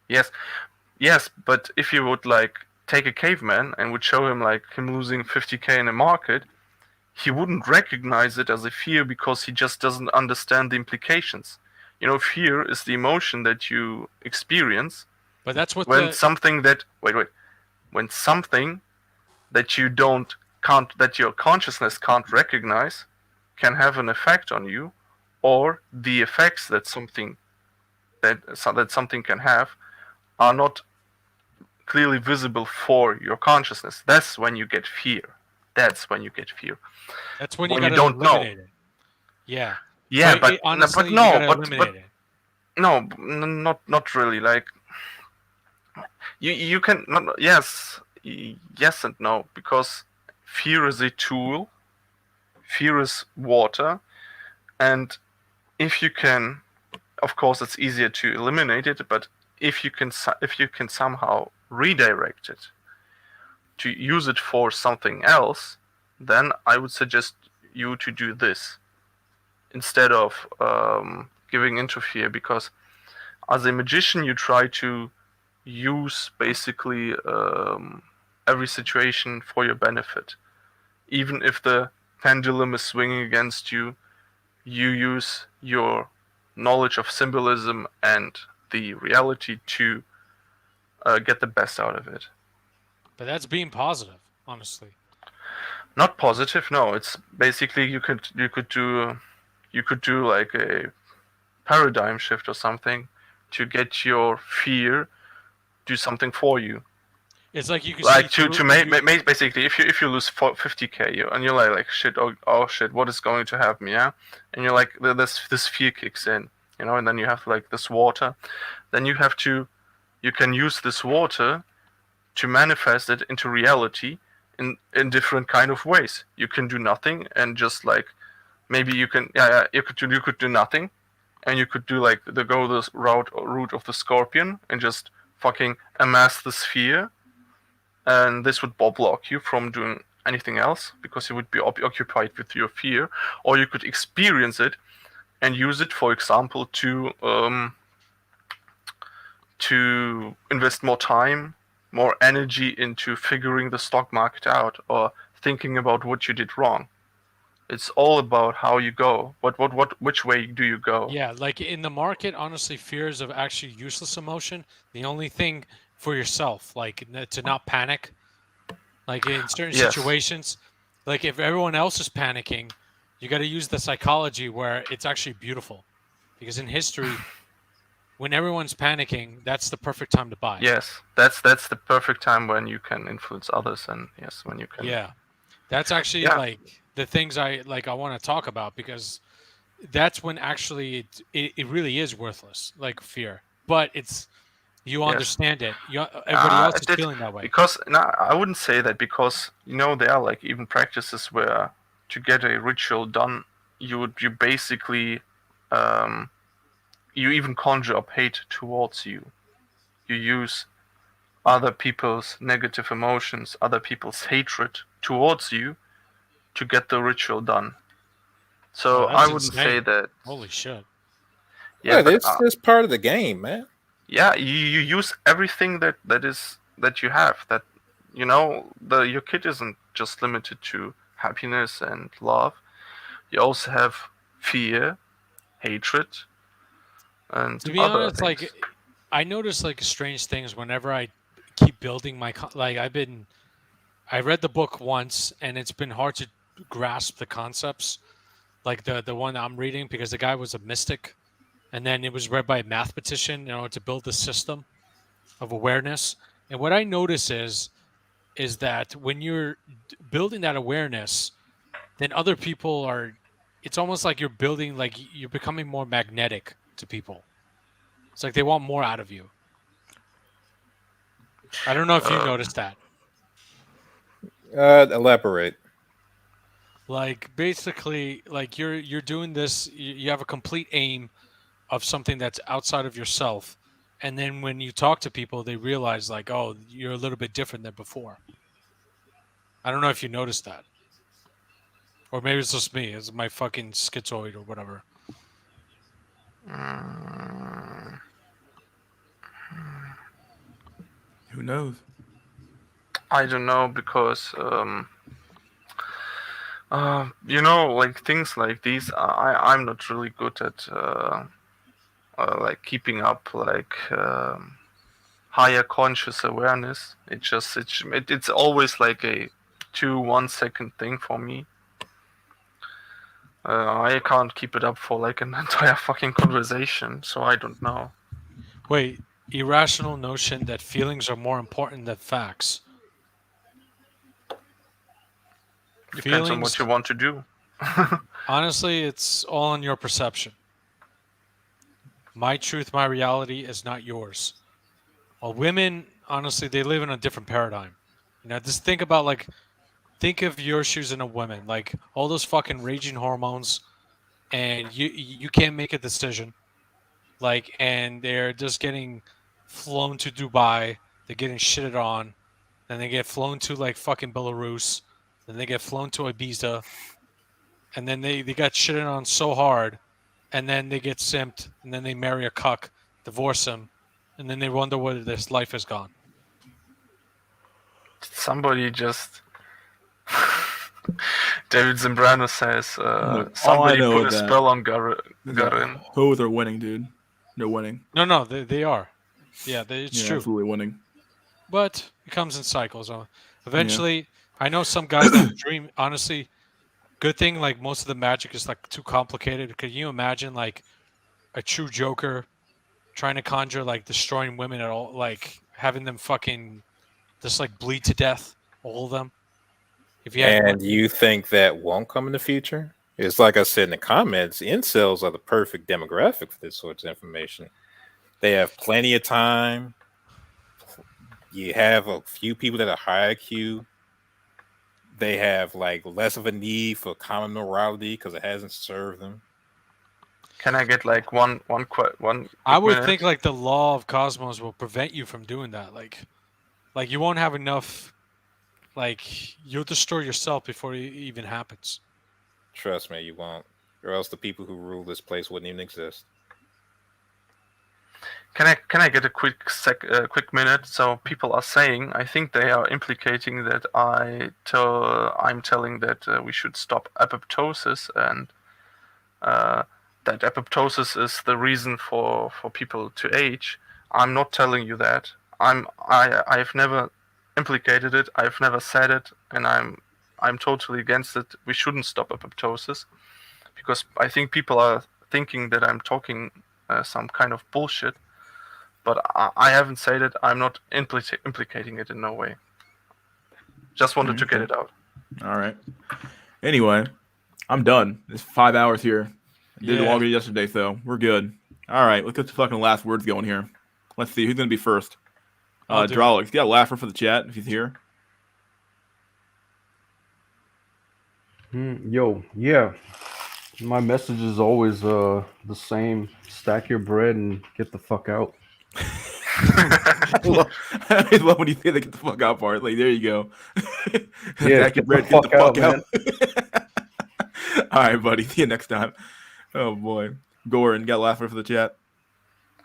G: Yes, but if you would like take a caveman and would show him like him losing 50K in a market, he wouldn't recognize it as a fear because he just doesn't understand the implications. Fear is the emotion that you experience
F: But that's what
G: when something that when something that that your consciousness can't recognize can have an effect on you, or the effects that something can have are not clearly visible for your consciousness. That's when you get fear.
F: That's when you
G: when
F: gotta
G: you don't know.
F: eliminate it. Yeah.
G: Yeah,
F: but honestly,
G: but
F: you
G: no,
F: gotta
G: but
F: eliminate it.
G: no, not really. Like you can not. Yes and no, because fear is a tool. Fear is water, and if you can, of course, it's easier to eliminate it. But if you can somehow redirect it to use it for something else, then I would suggest you to do this instead of giving into fear, because as a magician you try to use basically every situation for your benefit, even if the pendulum is swinging against you, you use your knowledge of symbolism and the reality to get the best out of it.
F: But that's being positive, honestly.
G: Not positive, no. It's basically you could do like a paradigm shift or something to get your fear do something for you.
F: It's like you can
G: Like
F: see
G: to make basically if you lose 50k and you're like shit, oh shit, what is going to happen, yeah? And you're like this fear kicks in, you know, and then you have like this water, then you can use this water to manifest it into reality in different kind of ways. You can do nothing and just like maybe you could do nothing, and you could do like the route of the scorpion and just fucking amass the sphere, and this would block you from doing anything else because you would be occupied with your fear. Or you could experience it and use it, for example, to invest more time, more energy into figuring the stock market out or thinking about what you did wrong. It's all about how you go. Which way do you go?
F: Yeah, like in the market, honestly, fear is of actually useless emotion. The only thing for yourself, like to not panic, like in certain
G: Yes.
F: situations, like if everyone else is panicking, you got to use the psychology where it's actually beautiful, because in history, when everyone's panicking, that's the perfect time to buy.
G: Yes, that's the perfect time when you can influence others, and yes, when you can.
F: Yeah, that's actually like the things I want to talk about, because that's when actually it really is worthless, like fear. But it's you understand it. Everybody else is feeling that way.
G: Because I wouldn't say that, because there are like even practices where to get a ritual done, you basically you even conjure up hate towards you. You use other people's negative emotions, other people's hatred towards you to get the ritual done. So I wouldn't say that.
F: Holy shit.
E: Yeah, it's just part of the game, man.
G: Yeah, you use everything that you have. That your kit isn't just limited to happiness and love. You also have fear, hatred, and
F: to be
G: other
F: honest,
G: things.
F: like I notice like strange things whenever I keep building my I read the book once and it's been hard to grasp the concepts, like the one I'm reading, because the guy was a mystic, and then it was read by a mathematician, to build the system of awareness. And what I notice is that when you're building that awareness, then other people are. It's almost like you're building, like you're becoming more magnetic to people. It's like they want more out of you. I don't know if you noticed that.
E: Elaborate.
F: Like basically, like you're doing this. You have a complete aim of something that's outside of yourself, and then when you talk to people, they realize like, oh, you're a little bit different than before. I don't know if you noticed that, or maybe it's just me. It's my fucking schizoid or whatever.
A: Who knows?
G: I don't know, because like things like these, I'm not really good at like keeping up like higher conscious awareness. It's always like a 1 second thing for me. I can't keep it up for like an entire fucking conversation, so I don't know.
F: Wait, irrational notion that feelings are more important than facts.
G: Depends on what you want to do.
F: Honestly, it's all in your perception. My truth, my reality is not yours. Well, women, honestly, they live in a different paradigm. Just think of your shoes in a woman, like all those fucking raging hormones, and you can't make a decision, like, and they're just getting flown to Dubai, they're getting shitted on, then they get flown to like fucking Belarus, then they get flown to Ibiza, and then they got shitted on so hard, and then they get simped, and then they marry a cuck, divorce him, and then they wonder whether this life is gone.
G: Somebody just David Zambrano says
A: Look, all I
G: somebody
A: know
G: put a
A: is that-
G: spell on
A: is that
G: Garen.
A: Hoes are winning, dude. They're winning.
F: No, they are. Yeah, it's
A: Yeah,
F: true.
A: absolutely winning.
F: But it comes in cycles. Eventually, I know some guys that dream. Honestly, good thing like most of the magic is like too complicated. Could you imagine like a true Joker trying to conjure like destroying women at all, like having them fucking just like bleed to death, all of them? If you had
E: And you think that won't come in the future? It's like I said in the comments, incels are the perfect demographic for this sort of information. They have plenty of time. You have a few people that are high IQ. They have like less of a need for common morality because it hasn't served them.
G: Can I get like one
F: I would
G: minute?
F: think like the law of cosmos will prevent you from doing that. Like you won't have enough. Like you'll destroy yourself before it even happens.
E: Trust me, you won't. Or else the people who rule this place wouldn't even exist.
G: Can I get a quick minute? So people are saying, I think they are implicating that I'm telling that we should stop apoptosis, and that apoptosis is the reason for people to age. I'm not telling you that. I've never implicated it. I've never said it, and I'm totally against it. We shouldn't stop apoptosis because I think people are thinking that I'm talking some kind of bullshit. But I haven't said it. I'm not implicating it in no way. Just wanted to get it out.
A: All right. Anyway, I'm done. It's 5 hours here. I did it
F: Yeah.
A: longer yesterday, so we're good. All right, let's get the fucking last words going here. Let's see who's gonna be first.
F: I'll do it.
A: Drolix, you got a laugher for the chat if he's here.
H: Yo, yeah. My message is always the same. Stack your bread and get the fuck out.
A: I love when you say they get the fuck out part. Like, there you go.
H: Yeah,
A: Stack your bread, get the fuck out. All right, buddy. See you next time. Oh boy, Goran, got a laugher for the chat.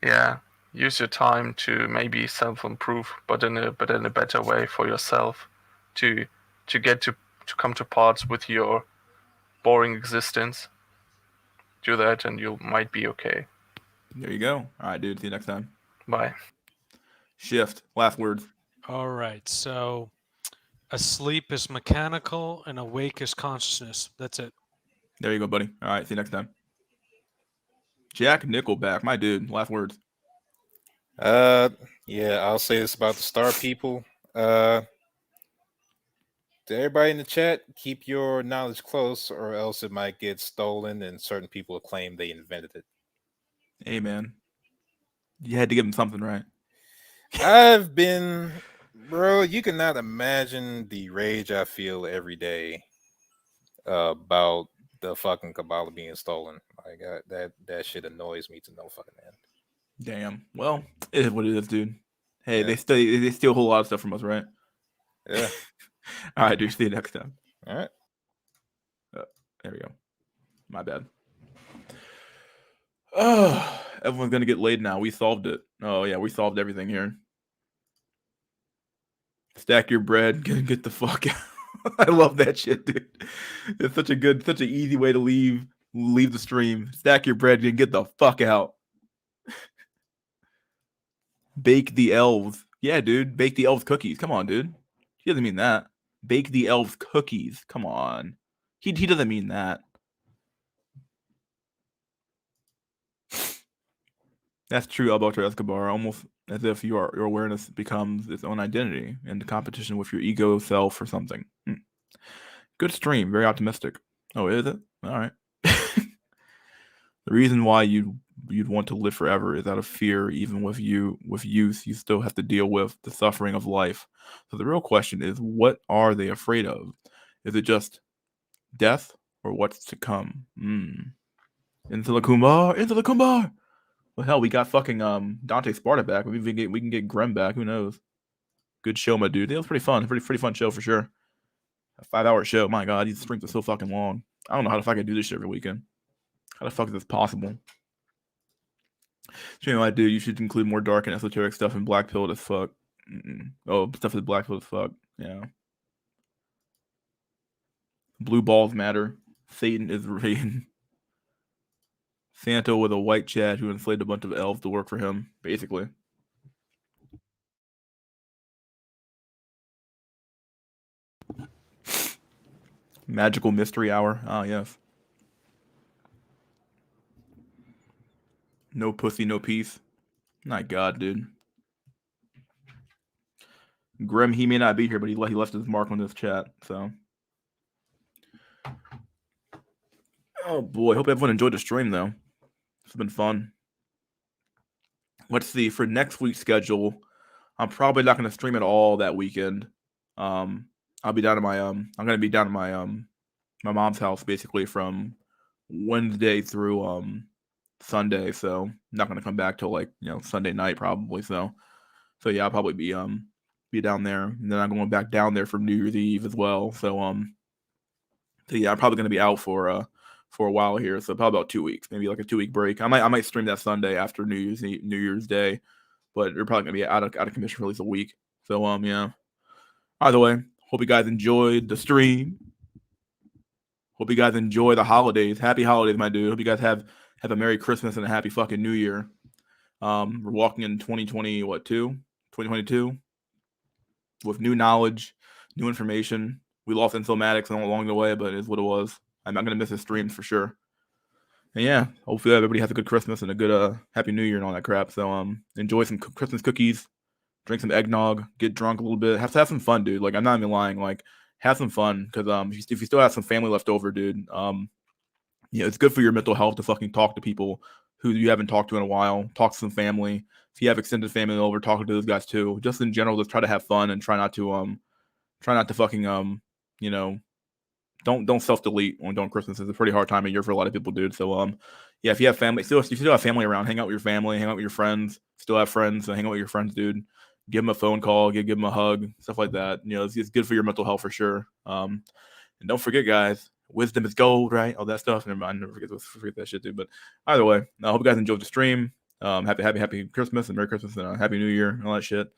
G: Yeah, use your time to maybe self-improve, but in a better way for yourself, to get to come to parts with your boring existence. Do that, and you might be okay.
A: There you go. All right, dude. See you next time.
G: Bye.
A: Shift. Last words.
F: All right. So, asleep is mechanical, and awake is consciousness. That's it.
A: There you go, buddy. All right. See you next time. Jack Nickelback, my dude. Last words.
E: Yeah, I'll say this about the star people. To everybody in the chat, keep your knowledge close, or else it might get stolen, and certain people claim they invented it.
A: Hey, man. You had to give him something, right?
E: I've been, bro. You cannot imagine the rage I feel every day about the fucking Kabbalah being stolen. Like that shit annoys me to no fucking end.
A: Damn. Well, it is what it is, dude. Hey,
E: Yeah.
A: they steal a whole lot of stuff from us, right?
E: Yeah.
A: All right, dude. See you next time.
E: All right.
A: There we go. My bad. Oh, everyone's gonna get laid now. We solved it. Oh yeah, we solved everything here. Stack your bread, get the fuck out. I love that shit, dude. It's such an easy way to leave the stream. Stack your bread and get the fuck out. Bake the elves. Yeah, dude. Bake the elves cookies. Come on, dude. He doesn't mean that. Bake the elves cookies. Come on. He doesn't mean that. That's true, Alberto Escobar. Almost as if your awareness becomes its own identity in the competition with your ego self or something. Good stream. Very optimistic. Oh, is it? All right. The reason why you'd want to live forever is out of fear. Even with youth, you still have to deal with the suffering of life. So the real question is, what are they afraid of? Is it just death or what's to come? Into the Kumbar. Well, hell, we got fucking Dante Sparta back. We can get Grem back. Who knows? Good show, my dude. It was pretty fun. Pretty fun show for sure. A 5-hour show. My God, these streams are so fucking long. I don't know how the fuck I do this shit every weekend. How the fuck is this possible? So, my dude, you should include more dark and esoteric stuff in Black Pill as fuck. Oh, stuff is Black Pill as fuck. Yeah. Blue balls matter. Satan is reign. Santa with a white Chad who enslaved a bunch of elves to work for him, basically. Magical Mystery Hour. Ah, yes. No pussy, no peace. My God, dude. Grim, he may not be here, but he left his mark on this chat, so. Oh boy, hope everyone enjoyed the stream though. It's been fun. Let's see, for next week's schedule, I'm probably not going to stream at all that weekend. I'll be down at my I'm going to be down at my mom's house basically from Wednesday through Sunday, so I'm not going to come back till like, Sunday night probably. So yeah, I'll probably be down there, and then I'm going back down there for New Year's Eve as well. So yeah, I'm probably going to be out for a while here, so probably about 2 weeks, maybe like a 2-week break. I might stream that Sunday after New Year's Day, but you're probably gonna be out of commission for at least a week. So yeah. Either way, hope you guys enjoyed the stream. Hope you guys enjoy the holidays. Happy holidays, my dude. Hope you guys have a Merry Christmas and a Happy fucking New Year. We're walking in 2022 with new knowledge, new information. We lost informatics along the way, but it's what it was. I'm not gonna miss his streams for sure. And yeah, hopefully everybody has a good Christmas and a good Happy New Year and all that crap. So enjoy some Christmas cookies, drink some eggnog, get drunk a little bit, have some fun, dude. Like, I'm not even lying. Like, have some fun, because if you still have some family left over, dude, it's good for your mental health to fucking talk to people who you haven't talked to in a while. Talk to some family. If you have extended family over, talk to those guys too. Just in general, just try to have fun and try not to fucking don't self-delete on Christmas. It's a pretty hard time of year for a lot of people, dude. So yeah, if you have family, if you still have family around, hang out with your family, hang out with your friends. Still have friends, so hang out with your friends, dude. Give them a phone call, give them a hug, stuff like that. It's good for your mental health for sure. And don't forget, guys, wisdom is gold, right? All that stuff. Never mind, never forget that shit, dude. But either way, I hope you guys enjoyed the stream. Happy Christmas and Merry Christmas and Happy New Year and all that shit.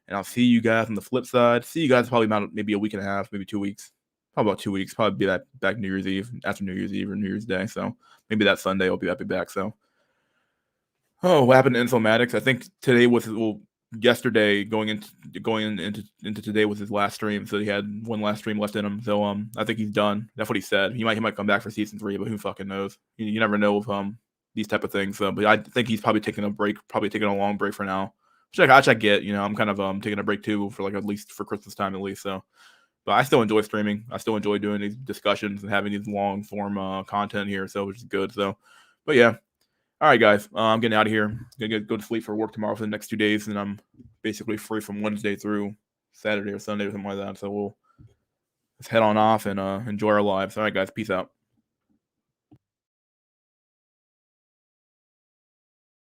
A: And I'll see you guys on the flip side. See you guys probably about maybe a week and a half, maybe 2 weeks. Probably about 2 weeks. Probably be back New Year's Eve, after New Year's Eve or New Year's Day. So maybe that Sunday I'll be back. So, what happened to Infomatics? I think today was yesterday going into today was his last stream. So he had one last stream left in him. So I think he's done. That's what he said. He might come back for season 3, but who fucking knows? You never know with these type of things. So, but I think he's probably taking a break, taking a long break for now. Which I get. I'm kind of taking a break too for like at least for Christmas time at least. So. But I still enjoy streaming. I still enjoy doing these discussions and having these long form content here, so which is good. So, but yeah, all right, guys, I'm getting out of here. Gonna go to sleep for work tomorrow for the next 2 days, and I'm basically free from Wednesday through Saturday or Sunday or something like that. So let's head on off and enjoy our lives. All right, guys, peace out.